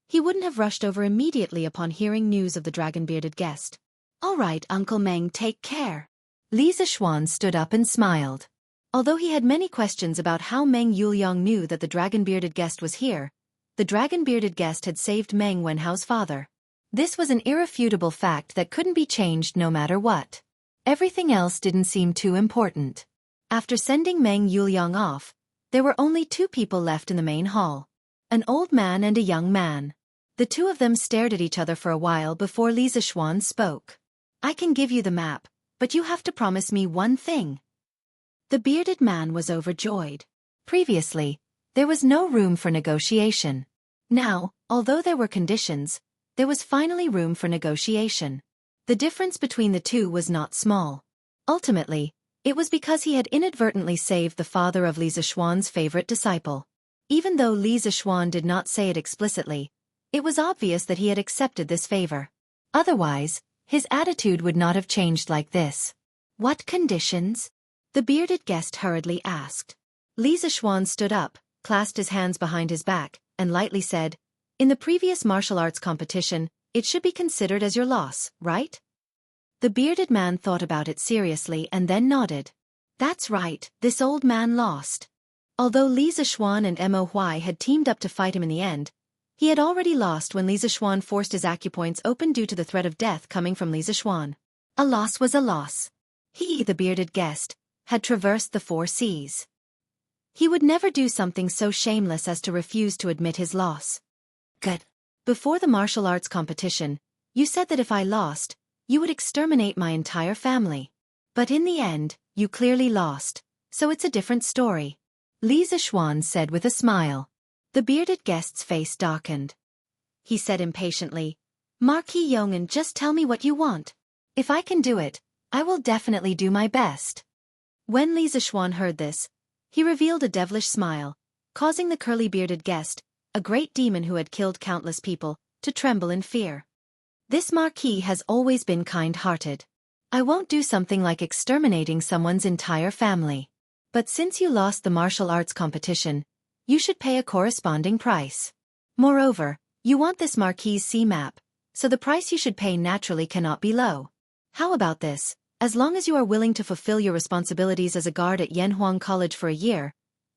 he wouldn't have rushed over immediately upon hearing news of the dragon-bearded guest. All right, Uncle Meng, take care. Li Zixuan stood up and smiled. Although he had many questions about how Meng Yuliang knew that the dragon-bearded guest was here, the dragon-bearded guest had saved Meng Wenhao's father. This was an irrefutable fact that couldn't be changed no matter what. Everything else didn't seem too important. After sending Meng Yuliang off, there were only two people left in the main hall. An old man and a young man. The two of them stared at each other for a while before Li Zixuan spoke. I can give you the map, but you have to promise me one thing. The bearded man was overjoyed. Previously, there was no room for negotiation. Now, although there were conditions, there was finally room for negotiation. The difference between the two was not small. Ultimately, it was because he had inadvertently saved the father of Li Zixuan's favorite disciple. Even though Li Zixuan did not say it explicitly, it was obvious that he had accepted this favor. Otherwise, his attitude would not have changed like this. What conditions? The bearded guest hurriedly asked. Li Zixuan stood up, clasped his hands behind his back, and lightly said, in the previous martial arts competition, it should be considered as your loss, right? The bearded man thought about it seriously and then nodded. That's right, this old man lost. Although Li Zixuan and Mo Huai had teamed up to fight him in the end, he had already lost when Li Zixuan forced his acupoints open due to the threat of death coming from Li Zixuan. A loss was a loss. He, the bearded guest, had traversed the 4 seas. He would never do something so shameless as to refuse to admit his loss. Good. Before the martial arts competition, you said that if I lost, you would exterminate my entire family. But in the end, you clearly lost, so it's a different story. Li Zixuan said with a smile. The bearded guest's face darkened. He said impatiently, Marquis Yong'an, just tell me what you want. If I can do it, I will definitely do my best. When Li Zixuan heard this, he revealed a devilish smile, causing the curly-bearded guest, a great demon who had killed countless people, to tremble in fear. This marquis has always been kind-hearted. I won't do something like exterminating someone's entire family. But since you lost the martial arts competition, you should pay a corresponding price. Moreover, you want this marquis's sea map, so the price you should pay naturally cannot be low. How about this? As long as you are willing to fulfill your responsibilities as a guard at Yanhuang College for a year,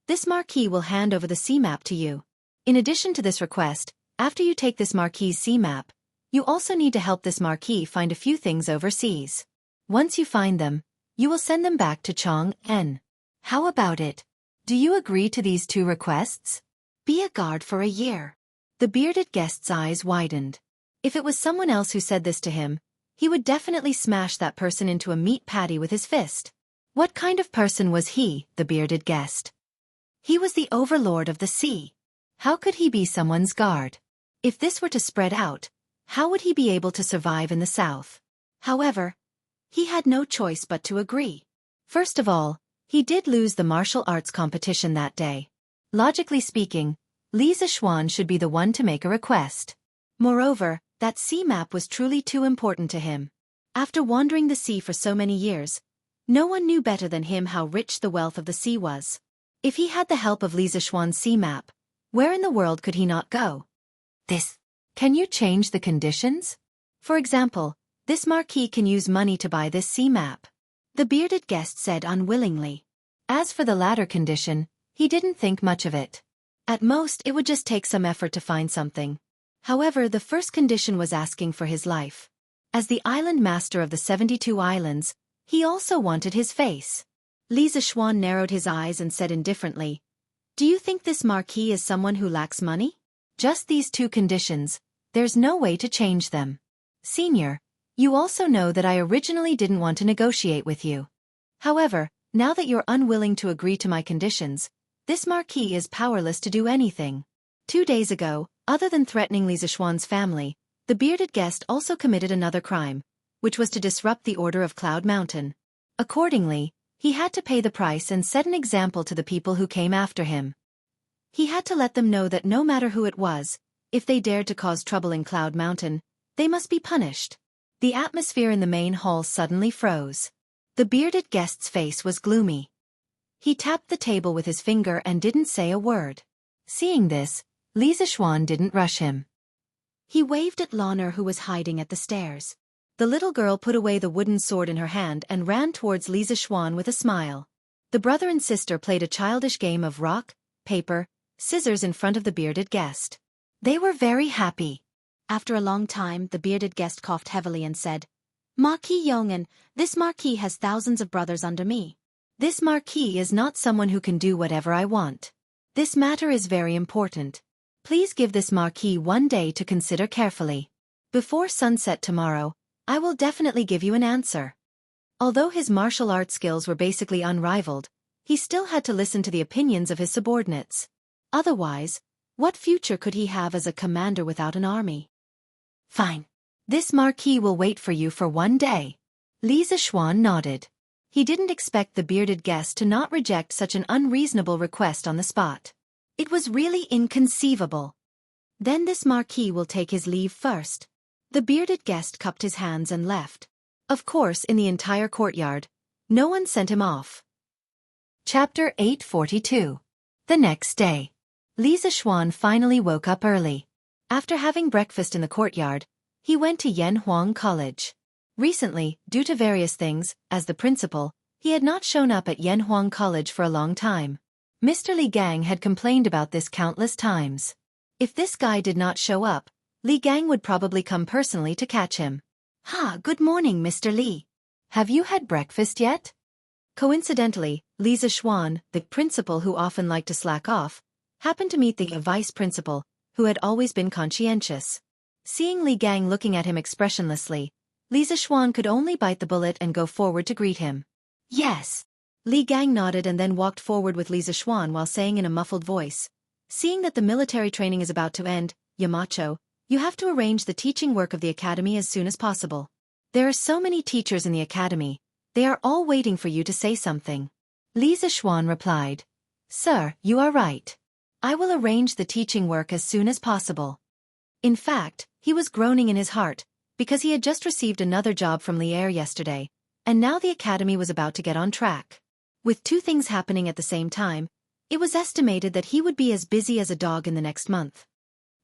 this marquis will hand over the sea map to you. In addition to this request, after you take this marquis's sea map, you also need to help this marquis find a few things overseas. Once you find them, you will send them back to Chang'an. How about it? Do you agree to these 2 requests? Be a guard for a year. The bearded guest's eyes widened. If it was someone else who said this to him, he would definitely smash that person into a meat patty with his fist. What kind of person was he, the bearded guest? He was the overlord of the sea. How could he be someone's guard? If this were to spread out, how would he be able to survive in the south? However, he had no choice but to agree. First of all, he did lose the martial arts competition that day. Logically speaking, Li Zixuan should be the one to make a request. Moreover, that sea map was truly too important to him. After wandering the sea for so many years, no one knew better than him how rich the wealth of the sea was. If he had the help of Li Zixuan's sea map, where in the world could he not go? Can you change the conditions? For example, this marquis can use money to buy this sea map. The bearded guest said unwillingly. As for the latter condition, he didn't think much of it. At most, it would just take some effort to find something. However, the first condition was asking for his life. As the island master of the 72 islands, he also wanted his face. Li Zixuan narrowed his eyes and said indifferently, Do you think this marquis is someone who lacks money? Just these 2 conditions, there's no way to change them. Senior, you also know that I originally didn't want to negotiate with you. However, now that you're unwilling to agree to my conditions, this marquis is powerless to do anything. 2 days ago, other than threatening Li Zixuan's family, the bearded guest also committed another crime, which was to disrupt the order of Cloud Mountain. Accordingly, he had to pay the price and set an example to the people who came after him. He had to let them know that no matter who it was, if they dared to cause trouble in Cloud Mountain, they must be punished. The atmosphere in the main hall suddenly froze. The bearded guest's face was gloomy. He tapped the table with his finger and didn't say a word. Seeing this, Li Zixuan didn't rush him. He waved at Launer, who was hiding at the stairs. The little girl put away the wooden sword in her hand and ran towards Li Zixuan with a smile. The brother and sister played a childish game of rock, paper, scissors in front of the bearded guest. They were very happy. After a long time, the bearded guest coughed heavily and said, Marquis Yongan, this marquis has thousands of brothers under me. This marquis is not someone who can do whatever I want. This matter is very important. Please give this marquis one day to consider carefully. Before sunset tomorrow, I will definitely give you an answer. Although his martial arts skills were basically unrivaled, he still had to listen to the opinions of his subordinates. Otherwise, what future could he have as a commander without an army? Fine. This marquis will wait for you for one day. Li Zishuan nodded. He didn't expect the bearded guest to not reject such an unreasonable request on the spot. It was really inconceivable. Then this marquis will take his leave first. The bearded guest cupped his hands and left. Of course, in the entire courtyard, no one sent him off. Chapter 842. The next day. Li Zishuan finally woke up early. After having breakfast in the courtyard, he went to Yanhuang College. Recently, due to various things, as the principal, he had not shown up at Yanhuang College for a long time. Mr. Li Gang had complained about this countless times. If this guy did not show up, Li Gang would probably come personally to catch him. Good morning, Mr. Li. Have you had breakfast yet? Coincidentally, Li Zishuan, the principal who often liked to slack off, happened to meet the vice principal, who had always been conscientious. Seeing Li Gang looking at him expressionlessly, Li Zishuan could only bite the bullet and go forward to greet him. Yes. Li Gang nodded and then walked forward with Li Zishuan while saying in a muffled voice, seeing that the military training is about to end, Yamacho, you have to arrange the teaching work of the academy as soon as possible. There are so many teachers in the academy, they are all waiting for you to say something. Li Zishuan replied, Sir, you are right. I will arrange the teaching work as soon as possible. In fact, he was groaning in his heart, because he had just received another job from Lier yesterday, and now the academy was about to get on track. With two things happening at the same time, it was estimated that he would be as busy as a dog in the next month.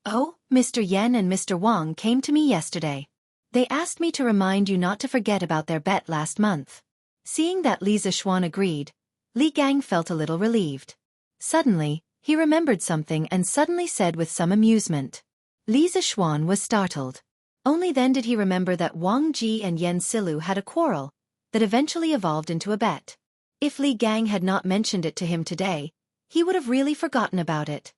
Oh, Mr. Yen and Mr. Wang came to me yesterday. They asked me to remind you not to forget about their bet last month. Seeing that Li Zishuan agreed, Li Gang felt a little relieved. Suddenly, he remembered something and suddenly said with some amusement. Li Zishuan was startled. Only then did he remember that Wang Ji and Yen Silu had a quarrel that eventually evolved into a bet. If Li Gang had not mentioned it to him today, he would have really forgotten about it.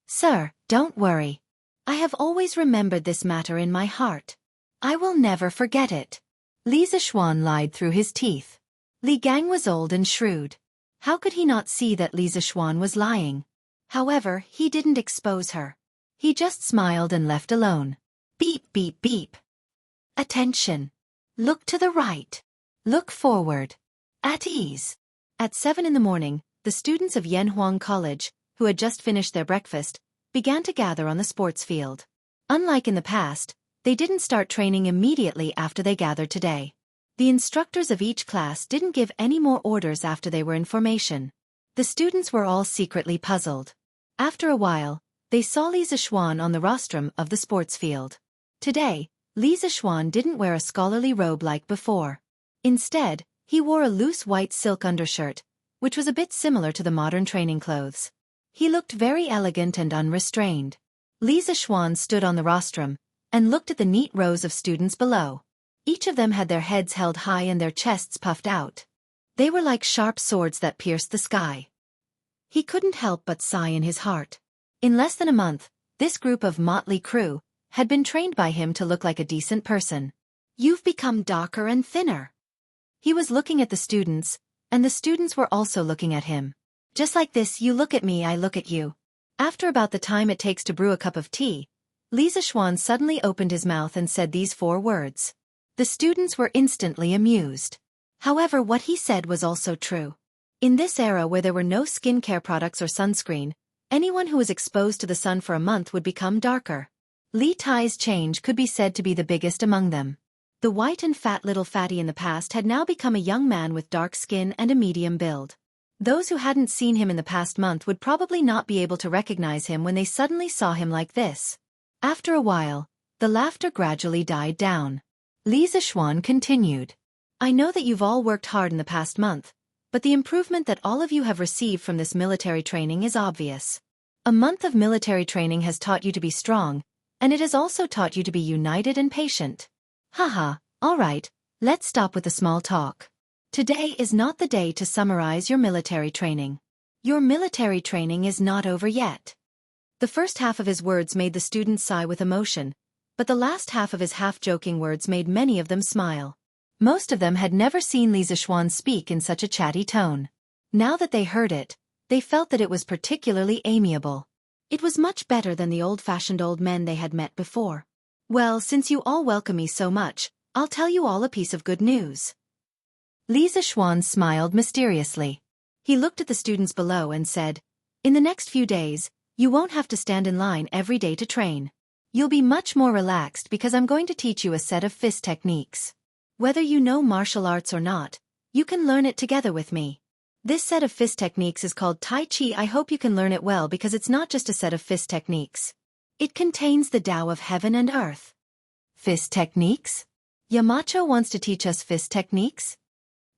Sir, don't worry. I have always remembered this matter in my heart. I will never forget it. Li Zishuan lied through his teeth. Li Gang was old and shrewd. How could he not see that Li Zishuan was lying? However, he didn't expose her. He just smiled and left alone. Beep, beep, beep. Attention. Look to the right. Look forward. At ease. At 7 in the morning, the students of Yanhuang College, who had just finished their breakfast, began to gather on the sports field. Unlike in the past, they didn't start training immediately after they gathered today. The instructors of each class didn't give any more orders after they were in formation. The students were all secretly puzzled. After a while, they saw Li Zishuan on the rostrum of the sports field. Today, Li Zishuan didn't wear a scholarly robe like before. Instead, he wore a loose white silk undershirt, which was a bit similar to the modern training clothes. He looked very elegant and unrestrained. Li Zishuan stood on the rostrum and looked at the neat rows of students below. Each of them had their heads held high and their chests puffed out. They were like sharp swords that pierced the sky. He couldn't help but sigh in his heart. In less than a month, this group of motley crew had been trained by him to look like a decent person. You've become darker and thinner. He was looking at the students, and the students were also looking at him. Just like this, you look at me, I look at you. After about the time it takes to brew a cup of tea, Li Zishuan suddenly opened his mouth and said these 4 words. The students were instantly amused. However, what he said was also true. In this era where there were no skincare products or sunscreen, anyone who was exposed to the sun for a month would become darker. Li Tai's change could be said to be the biggest among them. The white and fat little fatty in the past had now become a young man with dark skin and a medium build. Those who hadn't seen him in the past month would probably not be able to recognize him when they suddenly saw him like this. After a while, the laughter gradually died down. Li Zishuan continued. I know that you've all worked hard in the past month, but the improvement that all of you have received from this military training is obvious. A month of military training has taught you to be strong, And it has also taught you to be united and patient. Haha, alright, let's stop with the small talk. Today is not the day to summarize your military training. Your military training is not over yet. The first half of his words made the students sigh with emotion, but the last half of his half-joking words made many of them smile. Most of them had never seen Li Zixuan speak in such a chatty tone. Now that they heard it, they felt that it was particularly amiable. It was much better than the old-fashioned old men they had met before. Well, since you all welcome me so much, I'll tell you all a piece of good news. Li Zixuan smiled mysteriously. He looked at the students below and said, "In the next few days, you won't have to stand in line every day to train. You'll be much more relaxed because I'm going to teach you a set of fist techniques. Whether you know martial arts or not, you can learn it together with me. This set of fist techniques is called Tai Chi. I hope you can learn it well because it's not just a set of fist techniques. It contains the Tao of heaven and earth." Fist techniques? Yamacho wants to teach us fist techniques?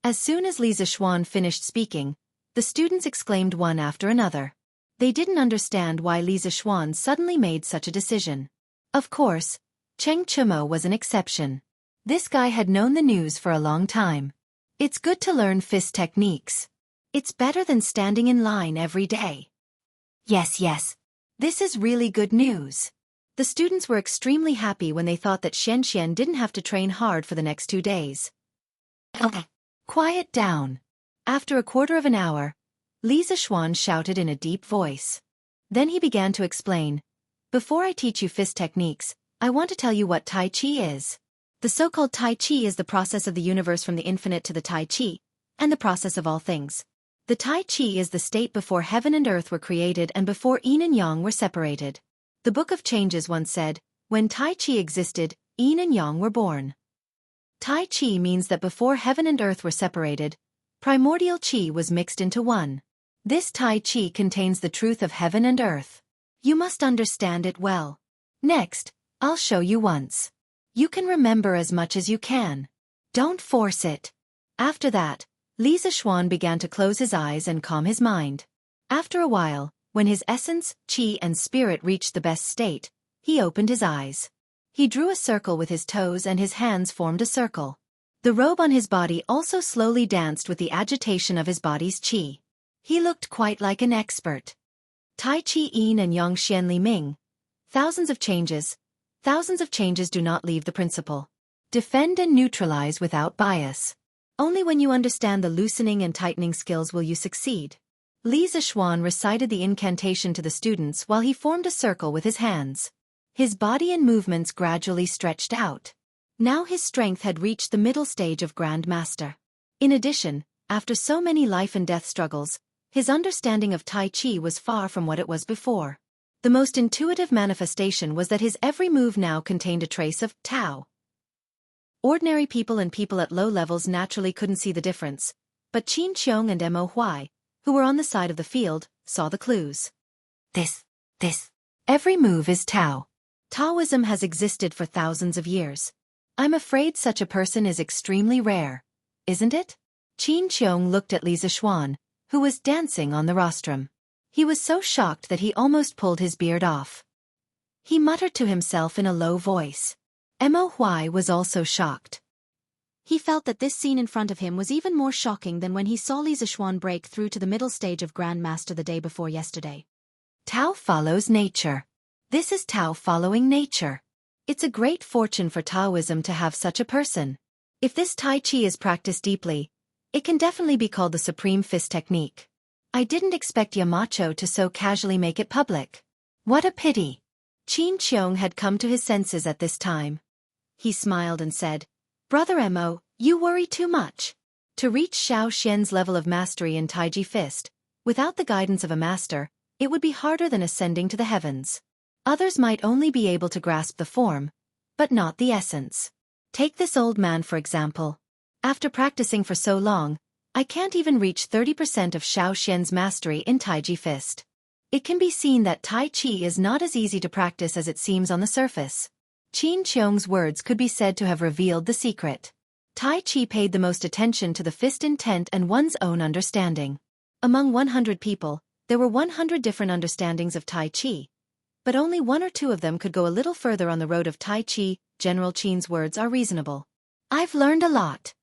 As soon as Li Zixuan finished speaking, the students exclaimed one after another. They didn't understand why Li Zixuan suddenly made such a decision. Of course, Cheng Chumo was an exception. This guy had known the news for a long time. It's good to learn fist techniques. It's better than standing in line every day. Yes. This is really good news. The students were extremely happy when they thought that Xianxia didn't have to train hard for the next 2 days. Quiet down. After a quarter of an hour, Li Zixuan shouted in a deep voice. Then he began to explain. "Before I teach you fist techniques, I want to tell you what Tai Chi is. The so-called Tai Chi is the process of the universe from the infinite to the Tai Chi, and the process of all things. The Tai Chi is the state before heaven and earth were created and before yin and yang were separated. The Book of Changes once said, when Tai Chi existed, yin and yang were born. Tai Chi means that before heaven and earth were separated, primordial Chi was mixed into one. This Tai Chi contains the truth of heaven and earth. You must understand it well. Next, I'll show you once. You can remember as much as you can. Don't force it." After that, Li Zixuan began to close his eyes and calm his mind. After a while, when his essence, Qi and spirit reached the best state, he opened his eyes. He drew a circle with his toes and his hands formed a circle. The robe on his body also slowly danced with the agitation of his body's Qi. He looked quite like an expert. Tai Chi Yin and Yang Xian Li Ming. Thousands of changes do not leave the principle. Defend and neutralize without bias. Only when you understand the loosening and tightening skills will you succeed. Li Zixuan recited the incantation to the students while he formed a circle with his hands. His body and movements gradually stretched out. Now his strength had reached the middle stage of Grand Master. In addition, after so many life and death struggles, his understanding of Tai Chi was far from what it was before. The most intuitive manifestation was that his every move now contained a trace of Tao. Ordinary people and people at low levels naturally couldn't see the difference, but Qin Qiong and Mo Huai, who were on the side of the field, saw the clues. This. Every move is Tao. Taoism has existed for thousands of years. I'm afraid such a person is extremely rare, isn't it? Qin Qiong looked at Li Zixuan, who was dancing on the rostrum. He was so shocked that he almost pulled his beard off. He muttered to himself in a low voice. Mo Huai was also shocked. He felt that this scene in front of him was even more shocking than when he saw Li Zixuan break through to the middle stage of Grand Master the day before yesterday. Tao follows nature. This is Tao following nature. It's a great fortune for Taoism to have such a person. If this Tai Chi is practiced deeply, it can definitely be called the supreme fist technique. I didn't expect Yamacho to so casually make it public. What a pity. Qin Qiong had come to his senses at this time. He smiled and said, "Brother Mo, you worry too much. To reach Xiao Xian's level of mastery in Taiji fist, without the guidance of a master, it would be harder than ascending to the heavens. Others might only be able to grasp the form, but not the essence. Take this old man for example. After practicing for so long, I can't even reach 30% of Xiao Xian's mastery in Taiji fist. It can be seen that Tai Chi is not as easy to practice as it seems on the surface." Qin Qiong's words could be said to have revealed the secret. Tai Chi paid the most attention to the fist intent and one's own understanding. Among 100 people, there were 100 different understandings of Tai Chi. but only one or two of them could go a little further on the road of Tai Chi. General Qin's words are reasonable. I've learned a lot.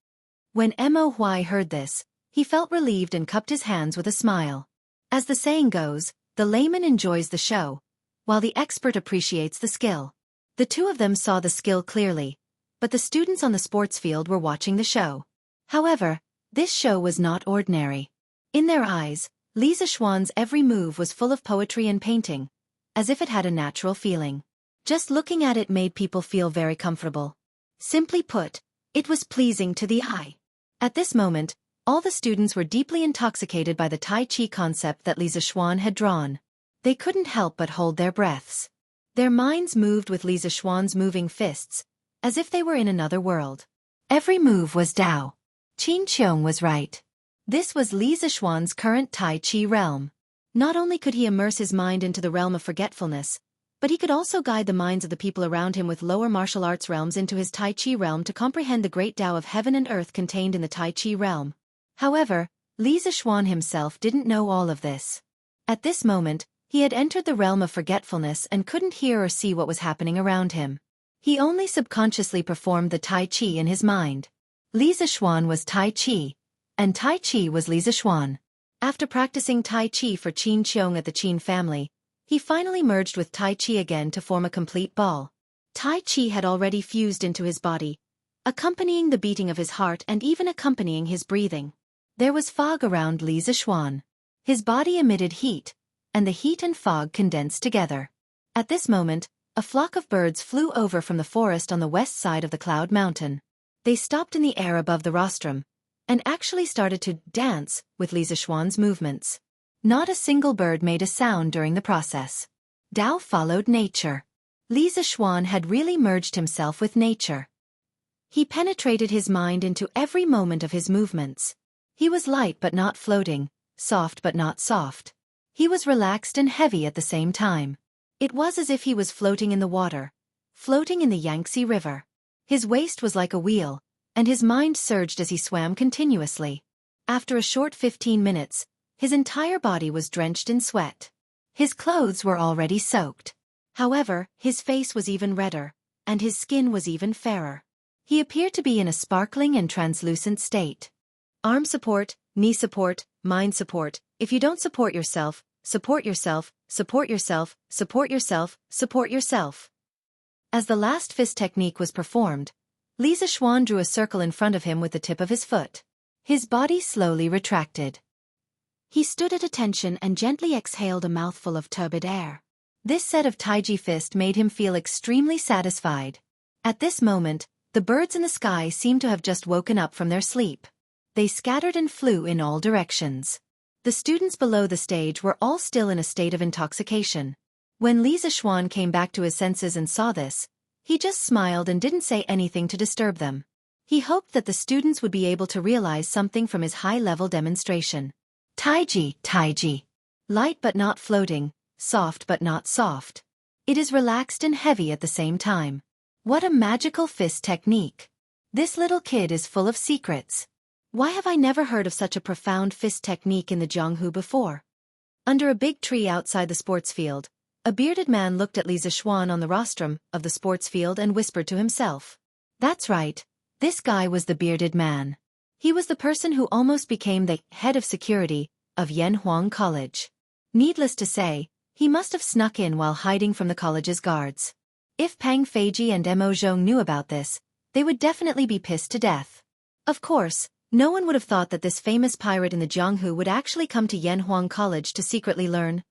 When Mo Huai heard this, he felt relieved and cupped his hands with a smile. As the saying goes, the layman enjoys the show, while the expert appreciates the skill. The two of them saw the skill clearly, but the students on the sports field were watching the show. However, this show was not ordinary. In their eyes, Li Zixuan's every move was full of poetry and painting, as if it had a natural feeling. Just looking at it made people feel very comfortable. Simply put, it was pleasing to the eye. At this moment, all the students were deeply intoxicated by the Tai Chi concept that Li Zixuan had drawn. They couldn't help but hold their breaths. Their minds moved with Li Zixuan's moving fists, as if they were in another world. Every move was Tao. Qin Qiong was right. This was Li Zixuan's current Tai Chi realm. Not only could he immerse his mind into the realm of forgetfulness, but he could also guide the minds of the people around him with lower martial arts realms into his Tai Chi realm to comprehend the great Tao of heaven and earth contained in the Tai Chi realm. However, Li Zixuan himself didn't know all of this. At this moment, he had entered the realm of forgetfulness and couldn't hear or see what was happening around him. He only subconsciously performed the Tai Chi in his mind. Li Zixuan was Tai Chi, and Tai Chi was Li Zixuan. After practicing Tai Chi for Qin Qiong at the Qin family, he finally merged with Tai Chi again to form a complete ball. Tai Chi had already fused into his body, accompanying the beating of his heart and even accompanying his breathing. There was fog around Li Zixuan. His body emitted heat, and the heat and fog condensed together. At this moment, a flock of birds flew over from the forest on the west side of the Cloud Mountain. They stopped in the air above the rostrum, and actually started to dance with Li Zixuan's movements. Not a single bird made a sound during the process. Tao followed nature. Li Zixuan had really merged himself with nature. He penetrated his mind into every moment of his movements. He was light but not floating, soft but not soft. He was relaxed and heavy at the same time. It was as if he was floating in the water, floating in the Yangtze River. His waist was like a wheel, and his mind surged as he swam continuously. After a short 15 minutes, his entire body was drenched in sweat. His clothes were already soaked. However, his face was even redder, and his skin was even fairer. He appeared to be in a sparkling and translucent state. Arm support, knee support, mind support. If you don't support yourself, support yourself, support yourself, support yourself, support yourself. As the last fist technique was performed, Li Zixuan drew a circle in front of him with the tip of his foot. His body slowly retracted. He stood at attention and gently exhaled a mouthful of turbid air. This set of Taiji fist made him feel extremely satisfied. At this moment, the birds in the sky seemed to have just woken up from their sleep. They scattered and flew in all directions. The students below the stage were all still in a state of intoxication. When Li Zixuan came back to his senses and saw this, he just smiled and didn't say anything to disturb them. He hoped that the students would be able to realize something from his high-level demonstration. Taiji. Light but not floating, soft but not soft. It is relaxed and heavy at the same time. What a magical fist technique. This little kid is full of secrets. Why have I never heard of such a profound fist technique in the Jianghu before? Under a big tree outside the sports field, a bearded man looked at Li Zixuan on the rostrum of the sports field and whispered to himself. That's right, this guy was the bearded man. He was the person who almost became the head of security of Yanhuang College. Needless to say, he must have snuck in while hiding from the college's guards. If Pang Feiji and Mo Zhong knew about this, they would definitely be pissed to death. Of course, no one would have thought that this famous pirate in the Jianghu would actually come to Yanhuang College to secretly learn.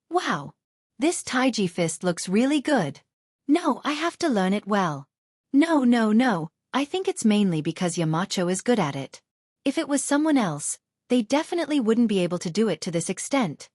Wow! This Taiji fist looks really good. No, I have to learn it well. No, I think it's mainly because Yamacho is good at it. If it was someone else, they definitely wouldn't be able to do it to this extent.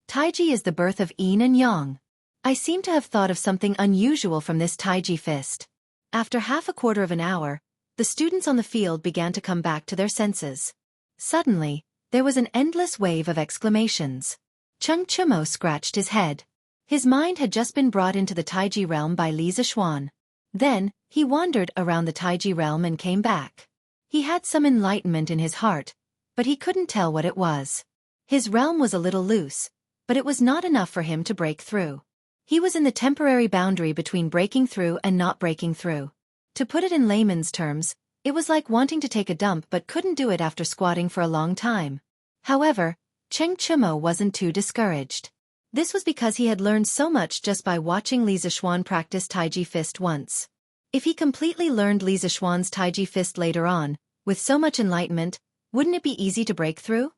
Taiji is the birth of yin and yang. I seem to have thought of something unusual from this Taiji fist. After half a quarter of an hour, the students on the field began to come back to their senses. Suddenly, there was an endless wave of exclamations. Chung Chumo scratched his head. His mind had just been brought into the Taiji realm by Li Zixuan. Then, he wandered around the Taiji realm and came back. He had some enlightenment in his heart, but he couldn't tell what it was. His realm was a little loose, but it was not enough for him to break through. He was in the temporary boundary between breaking through and not breaking through. To put it in layman's terms, it was like wanting to take a dump but couldn't do it after squatting for a long time. However, Cheng Chimo wasn't too discouraged. This was because he had learned so much just by watching Li Zixuan practice Taiji Fist once. If he completely learned Li Zixuan's Taiji Fist later on, with so much enlightenment, wouldn't it be easy to break through?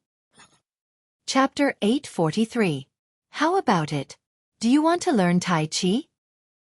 Chapter 843. How about it? Do you want to learn Tai Chi?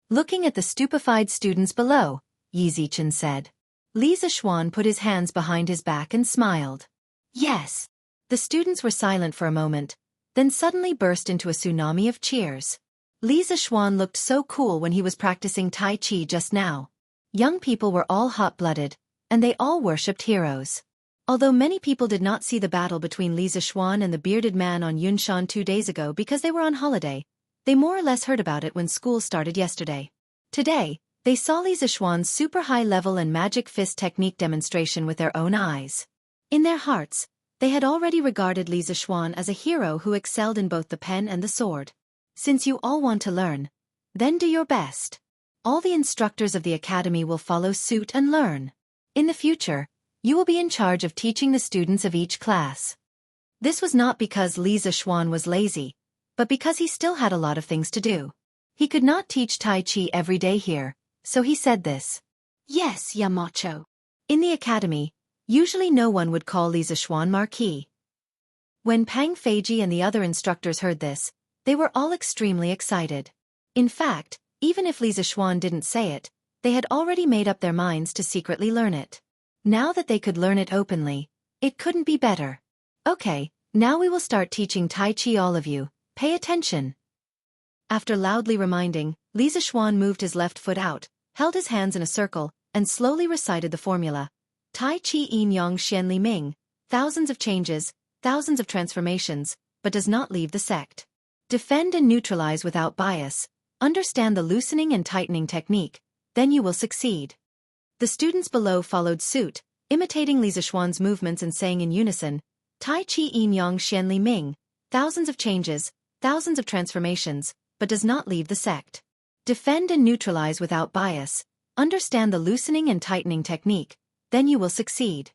Looking at the stupefied students below, Yi Zichen said. Li Zixuan put his hands behind his back and smiled. Yes. The students were silent for a moment, then suddenly burst into a tsunami of cheers. Li Zixuan looked so cool when he was practicing Tai Chi just now. Young people were all hot-blooded, and they all worshipped heroes. Although many people did not see the battle between Li Zixuan and the bearded man on Yunshan 2 days ago because they were on holiday, they more or less heard about it when school started yesterday. Today, they saw Li Zixuan's super high-level and magic fist technique demonstration with their own eyes. In their hearts, they had already regarded Li Zixuan as a hero who excelled in both the pen and the sword. Since you all want to learn, then do your best. All the instructors of the academy will follow suit and learn. In the future, you will be in charge of teaching the students of each class. This was not because Li Zixuan was lazy, but because he still had a lot of things to do. He could not teach Tai Chi every day here, so he said this. Yes, Yamacho. In the academy, usually no one would call Li Zixuan Marquis. When Pang Feiji and the other instructors heard this, they were all extremely excited. In fact, even if Li Zixuan didn't say it, they had already made up their minds to secretly learn it. Now that they could learn it openly, it couldn't be better. Okay, now we will start teaching Tai Chi, all of you. Pay attention. After loudly reminding, Li Zixuan moved his left foot out, held his hands in a circle, and slowly recited the formula. Tai Chi Yin Yang Xian Li Ming, thousands of changes, thousands of transformations, but does not leave the sect. Defend and neutralize without bias, understand the loosening and tightening technique, then you will succeed. The students below followed suit, imitating Li Zixuan's movements and saying in unison, Tai Chi Yin Yang Xian Li Ming, thousands of changes, thousands of transformations, but does not leave the sect. Defend and neutralize without bias, understand the loosening and tightening technique, then you will succeed.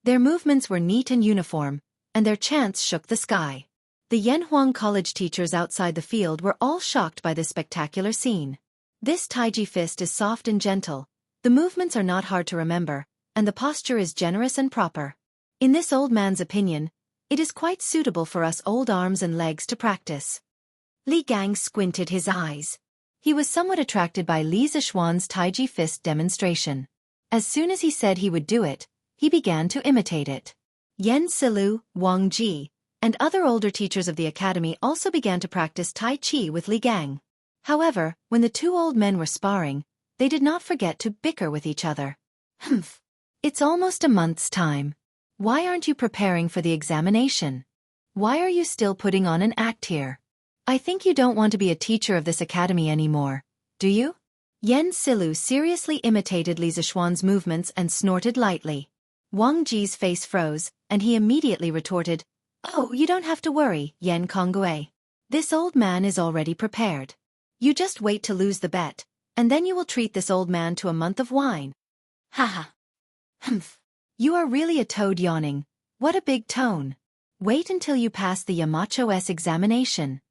Their movements were neat and uniform, and their chants shook the sky. The Yanhuang College teachers outside the field were all shocked by this spectacular scene. This Taiji fist is soft and gentle, the movements are not hard to remember, and the posture is generous and proper. In this old man's opinion, it is quite suitable for us old arms and legs to practice. Li Gang squinted his eyes. He was somewhat attracted by Li Zixuan's Taiji fist demonstration. As soon as he said he would do it, he began to imitate it. Yen Silu, Wang Ji, and other older teachers of the academy also began to practice Tai Chi with Li Gang. However, when the two old men were sparring, they did not forget to bicker with each other. Humph. It's almost a month's time. Why aren't you preparing for the examination? Why are you still putting on an act here? I think you don't want to be a teacher of this academy anymore, do you? Yen Silu seriously imitated Li Zixuan's movements and snorted lightly. Wang Ji's face froze, and he immediately retorted, Oh, you don't have to worry, Yen Konggue. This old man is already prepared. You just wait to lose the bet, and then you will treat this old man to a month of wine. Haha. Humph. You are really a toad yawning. What a big tone. Wait until you pass the Yamacho's examination.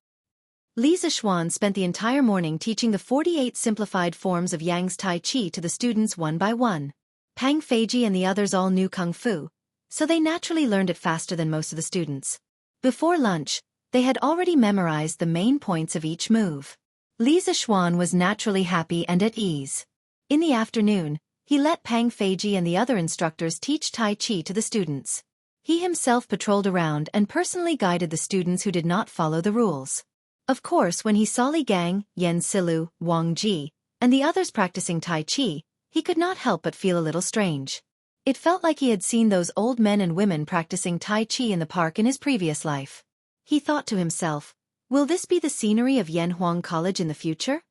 Li Zixuan spent the entire morning teaching the 48 simplified forms of Yang's Tai Chi to the students one by one. Pang Feiji and the others all knew Kung Fu, so they naturally learned it faster than most of the students. Before lunch, they had already memorized the main points of each move. Li Zixuan was naturally happy and at ease. In the afternoon, he let Pang Feiji and the other instructors teach Tai Chi to the students. He himself patrolled around and personally guided the students who did not follow the rules. Of course, when he saw Li Gang, Yen Silu, Wang Ji, and the others practicing Tai Chi, he could not help but feel a little strange. It felt like he had seen those old men and women practicing Tai Chi in the park in his previous life. He thought to himself, will this be the scenery of Yanhuang College in the future?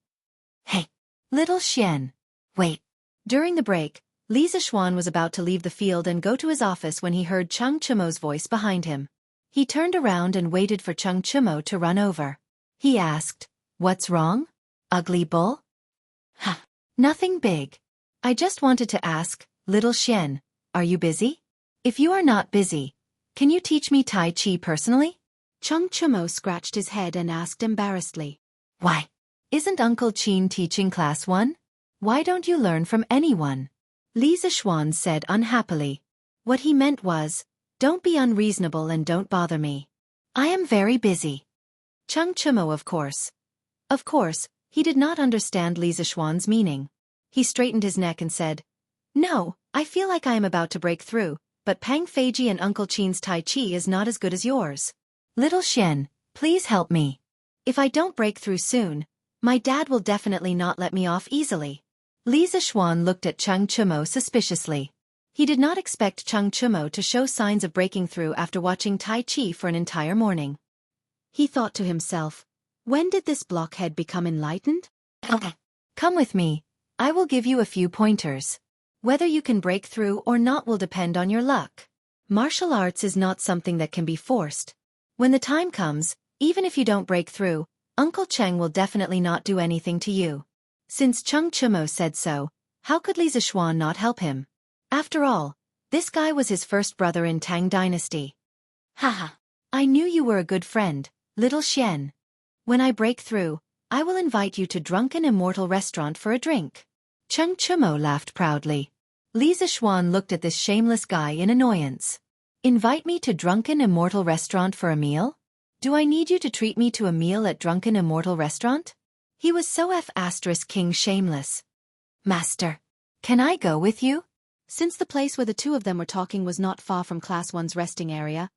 Hey, little Xian. Wait. During the break, Li Zixuan was about to leave the field and go to his office when he heard Cheng Chimo's voice behind him. He turned around and waited for Cheng Chimo to run over. He asked, What's wrong? Ugly bull? Huh. Nothing big. I just wanted to ask, little Xian, are you busy? If you are not busy, can you teach me Tai Chi personally? Xianxia scratched his head and asked embarrassedly. Why? Isn't Uncle Qin teaching class 1? Why don't you learn from anyone? Li Zishuan said unhappily. What he meant was, don't be unreasonable and don't bother me. I am very busy. Xianxia, of course. Of course, he did not understand Li Zishuan's meaning. He straightened his neck and said, No, I feel like I am about to break through, but Pang Feiji and Uncle Qin's Tai Chi is not as good as yours. Little Xian, please help me. If I don't break through soon, my dad will definitely not let me off easily. Li Zishuan looked at Xianxia suspiciously. He did not expect Xianxia to show signs of breaking through after watching Tai Chi for an entire morning. He thought to himself, when did this blockhead become enlightened? Come with me. I will give you a few pointers. Whether you can break through or not will depend on your luck. Martial arts is not something that can be forced. When the time comes, even if you don't break through, Uncle Cheng will definitely not do anything to you. Since Xianxia said so, how could Li Zishuan not help him? After all, this guy was his first brother in Tang Dynasty. Haha. I knew you were a good friend, little Xian. When I break through, I will invite you to Drunken Immortal Restaurant for a drink. Xianxia laughed proudly. Li Zishuan looked at this shameless guy in annoyance. Invite me to Drunken Immortal Restaurant for a meal? Do I need you to treat me to a meal at Drunken Immortal Restaurant? He was so King shameless. Master, can I go with you? Since the place where the two of them were talking was not far from Class 1's resting area,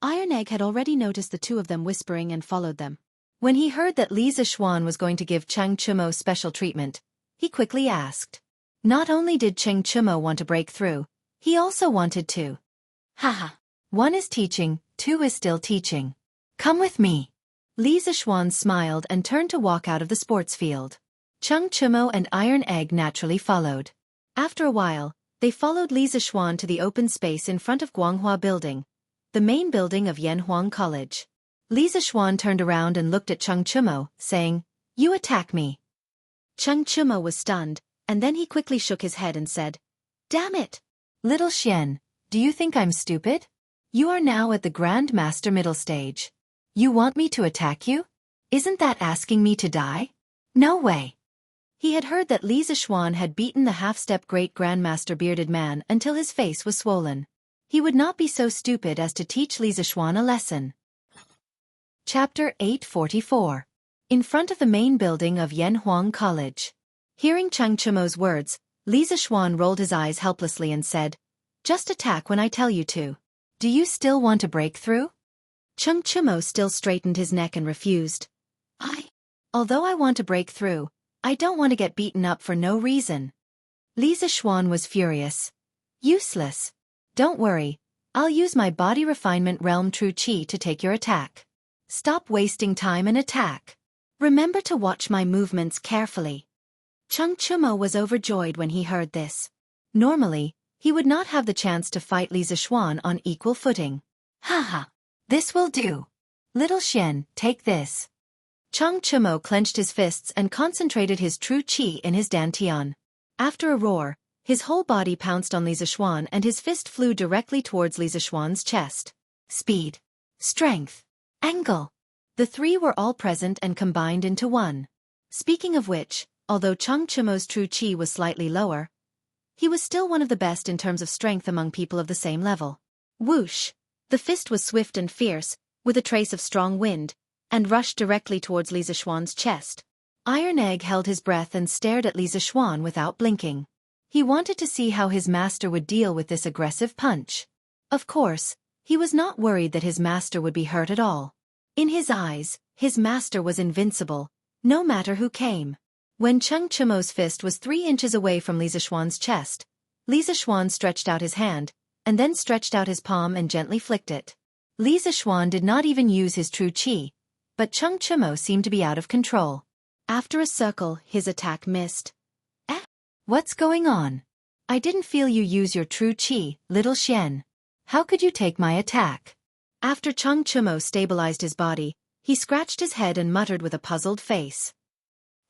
Iron Egg had already noticed the two of them whispering and followed them. When he heard that Li Zishuan was going to give Xianxia special treatment, he quickly asked. Not only did Xianxia want to break through, he also wanted to. Haha. 1 is teaching, 2 is still teaching. Come with me. Li Zishuan smiled and turned to walk out of the sports field. Xianxia and Iron Egg naturally followed. After a while, they followed Li Zishuan to the open space in front of Guanghua Building, the main building of Yanhuang College. Li Zishuan turned around and looked at Xianxia, saying, You attack me. Xianxia was stunned, and then he quickly shook his head and said, Damn it! Little Xian, do you think I'm stupid? You are now at the Grand Master middle stage. You want me to attack you? Isn't that asking me to die? No way. He had heard that Li Zishuan had beaten the half-step great Grandmaster bearded man until his face was swollen. He would not be so stupid as to teach Li Zishuan a lesson. Chapter 844. In front of the main building of Yanhuang College. Hearing Xianxia's words, Li Zishuan rolled his eyes helplessly and said, Just attack when I tell you to. Do you still want to break through? Xianxia still straightened his neck and refused. Although I want to break through, I don't want to get beaten up for no reason. Li Zishuan was furious. Useless. Don't worry, I'll use my body refinement realm true qi to take your attack. Stop wasting time and attack. Remember to watch my movements carefully. Xianxia was overjoyed when he heard this. Normally, he would not have the chance to fight Li Zishuan on equal footing. Haha. This will do. Little Xian, take this. Xianxia clenched his fists and concentrated his true qi in his dantian. After a roar, his whole body pounced on Li Zishuan and his fist flew directly towards Li Zishuan's chest. Speed, strength, angle. The three were all present and combined into one. Speaking of which, although Xiao's true qi was slightly lower, he was still one of the best in terms of strength among people of the same level. Whoosh! The fist was swift and fierce, with a trace of strong wind, and rushed directly towards Li Zishuan's chest. Iron Egg held his breath and stared at Li Zishuan without blinking. He wanted to see how his master would deal with this aggressive punch. Of course, he was not worried that his master would be hurt at all. In his eyes, his master was invincible, no matter who came. When Xiao's fist was 3 inches away from Li Zishuan's chest, Li Zishuan stretched out his hand, and then stretched out his palm and gently flicked it. Li Zishuan did not even use his true qi, but Xiao seemed to be out of control. After a circle, his attack missed. What's going on? I didn't feel you use your true qi, little Xian. How could you take my attack? After Xiao stabilized his body, he scratched his head and muttered with a puzzled face.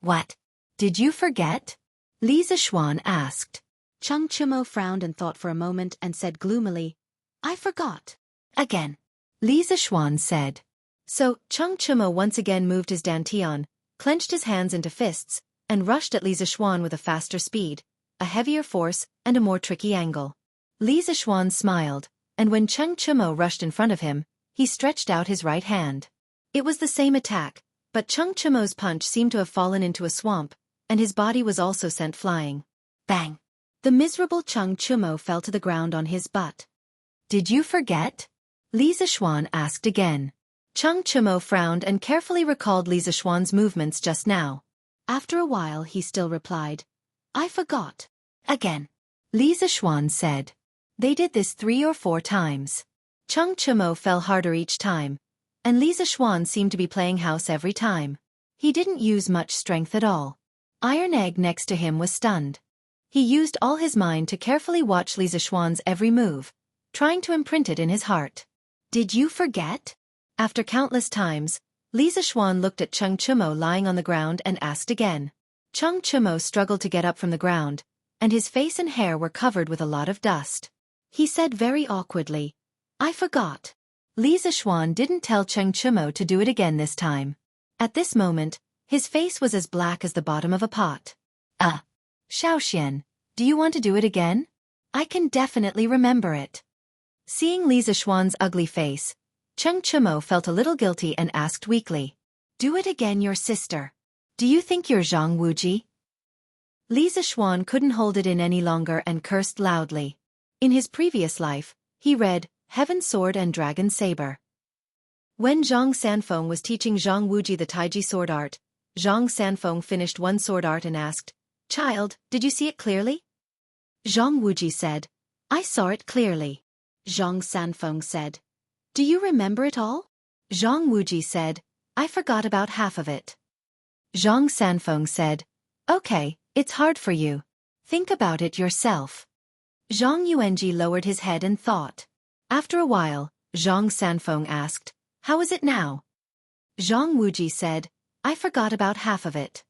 What? Did you forget? Li Zishuan asked. Cheng Chimo frowned and thought for a moment and said gloomily, I forgot. Again. Li Zishuan said. So, Cheng Chimo once again moved his dantian, clenched his hands into fists, and rushed at Li Zishuan with a faster speed, a heavier force, and a more tricky angle. Li Zishuan smiled, and when Cheng Chimo rushed in front of him, he stretched out his right hand. It was the same attack, but Cheng Chimo's punch seemed to have fallen into a swamp, and his body was also sent flying. Bang! The miserable Cheng Chimo fell to the ground on his butt. Did you forget? Li Zishuan asked again. Cheng Chimo frowned and carefully recalled Li Zishuan's movements just now. After a while he still replied, I forgot. Again. Li Zishuan said. They did this 3 or 4 times. Cheng Chimo fell harder each time, and Li Zishuan seemed to be playing house every time. He didn't use much strength at all. Iron Egg next to him was stunned. He used all his mind to carefully watch Li Zishuan's every move, trying to imprint it in his heart. Did you forget? After countless times, Li Zishuan looked at Cheng Chimo lying on the ground and asked again. Cheng Chimo struggled to get up from the ground, and his face and hair were covered with a lot of dust. He said very awkwardly, I forgot. Li Zishuan didn't tell Cheng Chimo to do it again this time. At this moment, his face was as black as the bottom of a pot. Xiaoxian, do you want to do it again? I can definitely remember it. Seeing Li Zishuan's ugly face, Cheng Chimo felt a little guilty and asked weakly, Do it again, your sister. Do you think you're Zhang Wuji? Li Zishuan couldn't hold it in any longer and cursed loudly. In his previous life, he read Heaven Sword and Dragon Saber. When Zhang Sanfeng was teaching Zhang Wuji the Taiji sword art, Zhang Sanfeng finished one sword art and asked, Child, did you see it clearly? Zhang Wuji said, I saw it clearly. Zhang Sanfeng said, Do you remember it all? Zhang Wuji said, I forgot about half of it. Zhang Sanfeng said, Okay, it's hard for you. Think about it yourself. Zhang Yuanji lowered his head and thought. After a while, Zhang Sanfeng asked, How is it now? Zhang Wuji said, I forgot about half of it.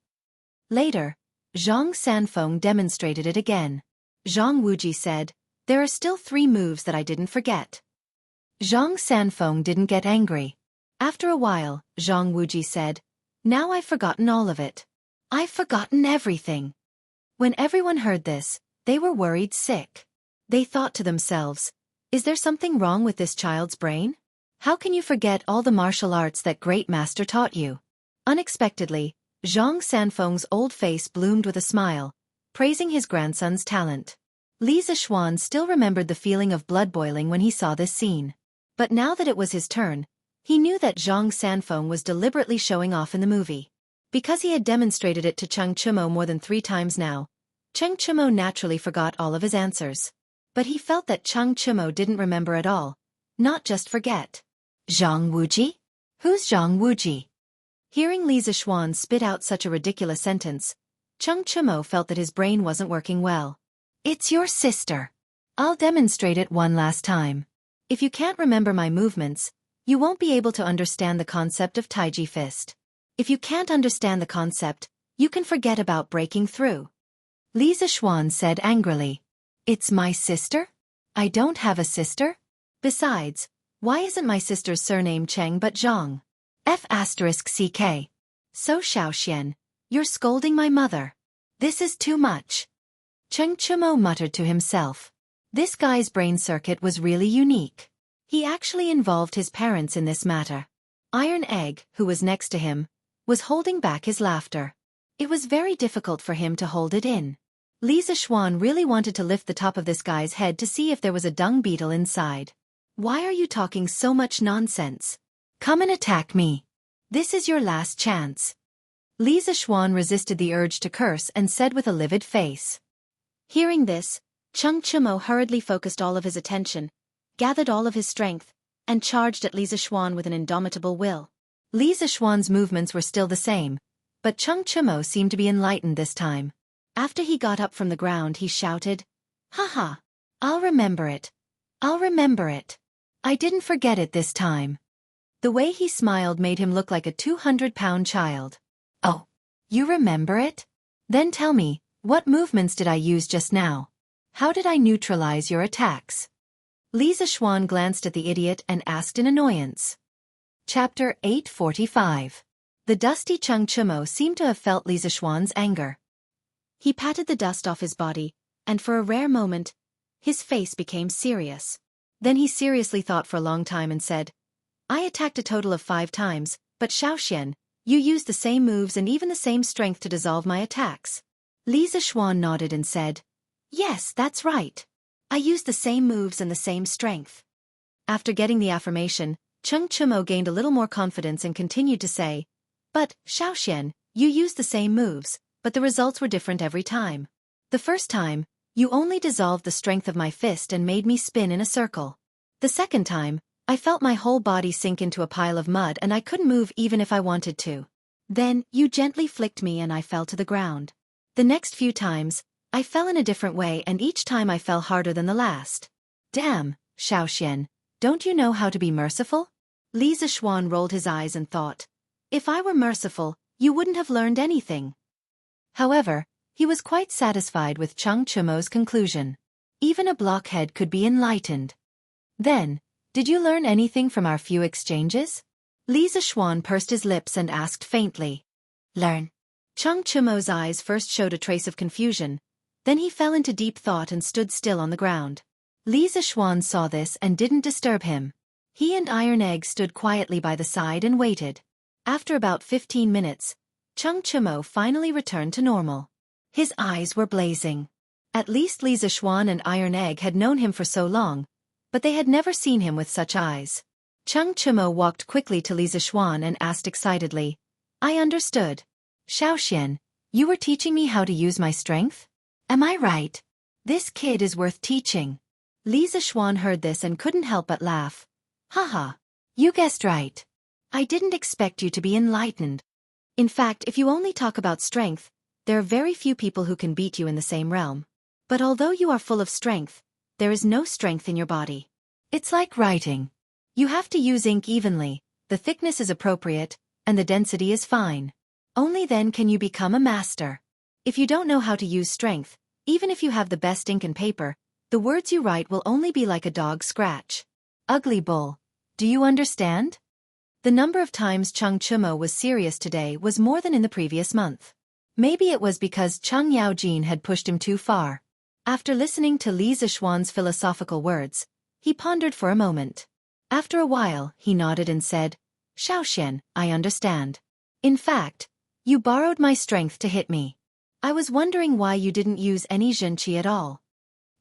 Later, Zhang Sanfeng demonstrated it again. Zhang Wuji said, There are still 3 moves that I didn't forget. Zhang Sanfeng didn't get angry. After a while, Zhang Wuji said, Now I've forgotten all of it. I've forgotten everything. When everyone heard this, they were worried sick. They thought to themselves, Is there something wrong with this child's brain? How can you forget all the martial arts that great master taught you? Unexpectedly, Zhang Sanfeng's old face bloomed with a smile, praising his grandson's talent. Li Zishuan still remembered the feeling of blood boiling when he saw this scene. But now that it was his turn, he knew that Zhang Sanfeng was deliberately showing off in the movie. Because he had demonstrated it to Cheng Chimo more than 3 times now, Cheng Chimo naturally forgot all of his answers. But he felt that Cheng Chimo didn't remember at all, not just forget. Zhang Wuji? Who's Zhang Wuji? Hearing Li Zishuan spit out such a ridiculous sentence, Cheng Chimo felt that his brain wasn't working well. It's your sister. I'll demonstrate it one last time. If you can't remember my movements, you won't be able to understand the concept of Taiji fist. If you can't understand the concept, you can forget about breaking through. Li Zishuan said angrily. It's my sister? I don't have a sister? Besides, why isn't my sister's surname Cheng but Zhang? F***CK. So Xiaoxian, you're scolding my mother. This is too much. Cheng Chimo muttered to himself. This guy's brain circuit was really unique. He actually involved his parents in this matter. Iron Egg, who was next to him, was holding back his laughter. It was very difficult for him to hold it in. Li Zishuan really wanted to lift the top of this guy's head to see if there was a dung beetle inside. Why are you talking so much nonsense? Come and attack me. This is your last chance. Li Zishuan resisted the urge to curse and said with a livid face. Hearing this, Cheng Chimo hurriedly focused all of his attention, gathered all of his strength, and charged at Li Zishuan with an indomitable will. Li Zishuan's movements were still the same, but Cheng Chimo seemed to be enlightened this time. After he got up from the ground he shouted, Haha! I'll remember it. I'll remember it. I didn't forget it this time. The way he smiled made him look like a 200-pound child. Oh! You remember it? Then tell me, what movements did I use just now? How did I neutralize your attacks? Li Zishuan glanced at the idiot and asked in annoyance. Chapter 845. The dusty Cheng Chumo seemed to have felt Li Zishuan's anger. He patted the dust off his body, and for a rare moment, his face became serious. Then he seriously thought for a long time and said, I attacked a total of 5 times, but Xiaoxian, you used the same moves and even the same strength to dissolve my attacks. Li Zishuan nodded and said, Yes, that's right. I used the same moves and the same strength. After getting the affirmation, Cheng Chumo gained a little more confidence and continued to say, But, Xiaoxian, you used the same moves, but the results were different every time. The first time, you only dissolved the strength of my fist and made me spin in a circle. The second time, I felt my whole body sink into a pile of mud and I couldn't move even if I wanted to. Then, you gently flicked me and I fell to the ground. The next few times, I fell in a different way and each time I fell harder than the last. Damn, Xiaoxian, don't you know how to be merciful? Li Zishuan rolled his eyes and thought, If I were merciful, you wouldn't have learned anything. However, he was quite satisfied with Cheng Chumo's conclusion. Even a blockhead could be enlightened. Then, did you learn anything from our few exchanges? Li Zishuan pursed his lips and asked faintly. Learn. Cheng Chumo's eyes first showed a trace of confusion, then he fell into deep thought and stood still on the ground. Li Zishuan saw this and didn't disturb him. He and Iron Egg stood quietly by the side and waited. After about 15 minutes, Cheng Chumo finally returned to normal. His eyes were blazing. At least Li Zishuan and Iron Egg had known him for so long, but they had never seen him with such eyes. Cheng Chumo walked quickly to Li Zishuan and asked excitedly, I understood. Xiaoxian, you were teaching me how to use my strength? Am I right? This kid is worth teaching. Li Zishuan heard this and couldn't help but laugh. Haha, you guessed right. I didn't expect you to be enlightened. In fact, if you only talk about strength, there are very few people who can beat you in the same realm. But although you are full of strength, there is no strength in your body. It's like writing. You have to use ink evenly, the thickness is appropriate, and the density is fine. Only then can you become a master. If you don't know how to use strength, even if you have the best ink and paper, the words you write will only be like a dog's scratch. Ugly bull. Do you understand? The number of times Cheng Chumo was serious today was more than in the previous month. Maybe it was because Cheng Yaojin had pushed him too far. After listening to Li Zishuan's philosophical words, he pondered for a moment. After a while, he nodded and said, Xiaoxian, I understand. In fact, you borrowed my strength to hit me. I was wondering why you didn't use any Xianxia at all.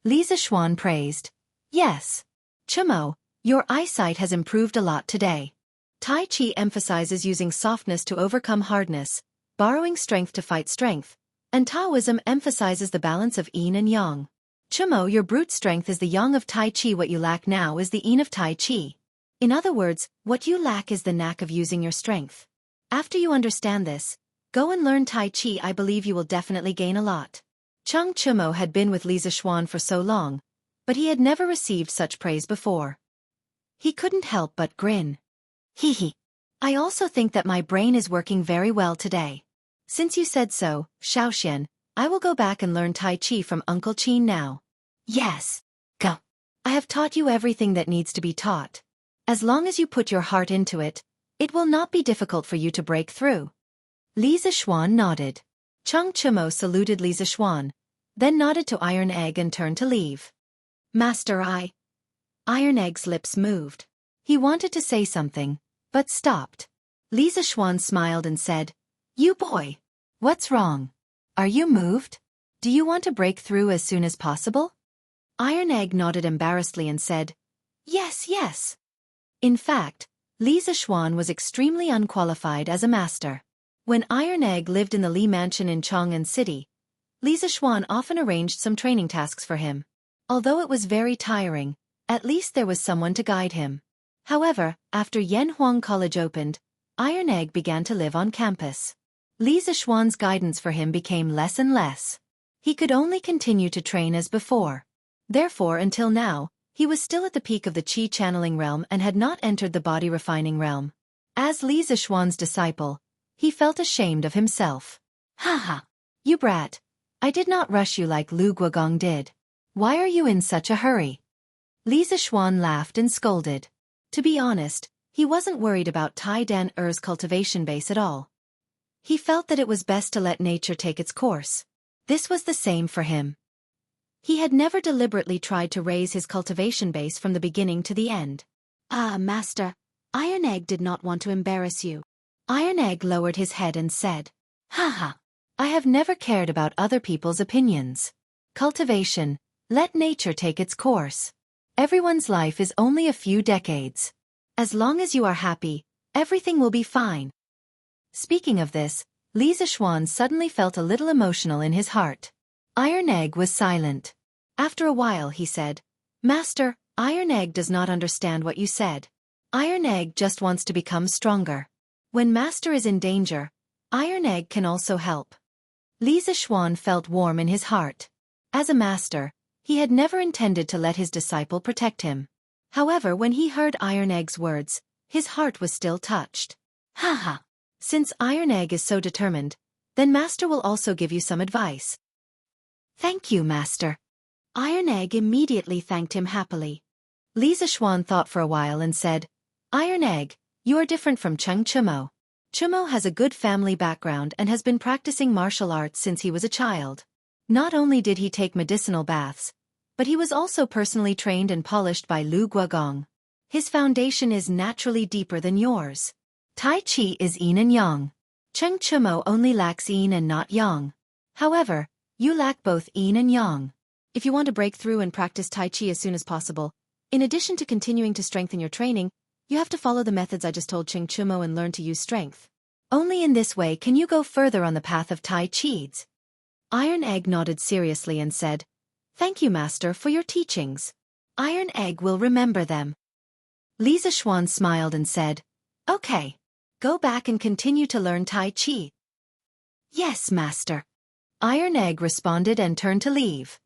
Li Zishuan praised. Yes. Chumo, your eyesight has improved a lot today. Tai Chi emphasizes using softness to overcome hardness, borrowing strength to fight strength, and Taoism emphasizes the balance of yin and yang. Chumo, your brute strength is the yang of Tai Chi. What you lack now is the yin of Tai Chi. In other words, what you lack is the knack of using your strength. After you understand this, go and learn Tai Chi. I believe you will definitely gain a lot. Cheng Chumo had been with Li Zishuan for so long, but he had never received such praise before. He couldn't help but grin. Hee. I also think that my brain is working very well today. Since you said so, Xiaoxian, I will go back and learn Tai Chi from Uncle Qin now. Yes. Go. I have taught you everything that needs to be taught. As long as you put your heart into it, it will not be difficult for you to break through. Li Zishuan nodded. Cheng Chumo saluted Li Zishuan, then nodded to Iron Egg and turned to leave. Master, Iron Egg's lips moved. He wanted to say something, but stopped. Li Zishuan smiled and said, You boy. What's wrong? Are you moved? Do you want to break through as soon as possible? Iron Egg nodded embarrassedly and said, Yes. In fact, Li Zishuan was extremely unqualified as a master. When Iron Egg lived in the Li Mansion in Chang'an City, Li Zishuan often arranged some training tasks for him. Although it was very tiring, at least there was someone to guide him. However, after Yanhuang College opened, Iron Egg began to live on campus. Li Zishuan's guidance for him became less and less. He could only continue to train as before. Therefore, until now, he was still at the peak of the Qi channeling realm and had not entered the body refining realm. As Li Zishuan's disciple, he felt ashamed of himself. Ha. You brat. I did not rush you like Lu Guogong did. Why are you in such a hurry? Li Zishuan laughed and scolded. To be honest, he wasn't worried about Tai Dan Er's cultivation base at all. He felt that it was best to let nature take its course. This was the same for him. He had never deliberately tried to raise his cultivation base from the beginning to the end. Ah, master, Iron Egg did not want to embarrass you. Iron Egg lowered his head and said, Haha. I have never cared about other people's opinions. Cultivation, let nature take its course. Everyone's life is only a few decades. As long as you are happy, everything will be fine. Speaking of this, Li Zishuan suddenly felt a little emotional in his heart. Iron Egg was silent. After a while he said, Master, Iron Egg does not understand what you said. Iron Egg just wants to become stronger. When Master is in danger, Iron Egg can also help. Li Zishuan felt warm in his heart. As a master, he had never intended to let his disciple protect him. However, when he heard Iron Egg's words, his heart was still touched. Haha. Since Iron Egg is so determined, then Master will also give you some advice. Thank you, Master. Iron Egg immediately thanked him happily. Li Zishuan thought for a while and said, Iron Egg, you are different from Cheng Chumo. Chumo has a good family background and has been practicing martial arts since he was a child. Not only did he take medicinal baths, but he was also personally trained and polished by Lu Guogong. His foundation is naturally deeper than yours. Tai Chi is yin and yang. Cheng Chumo only lacks yin and not yang. However, you lack both yin and yang. If you want to break through and practice Tai Chi as soon as possible, in addition to continuing to strengthen your training, you have to follow the methods I just told Cheng Chumo and learn to use strength. Only in this way can you go further on the path of Tai Chi. Iron Egg nodded seriously and said, Thank you, Master, for your teachings. Iron Egg will remember them. Li Zishuan smiled and said, Okay. Go back and continue to learn Tai Chi. Yes, Master. Iron Egg responded and turned to leave.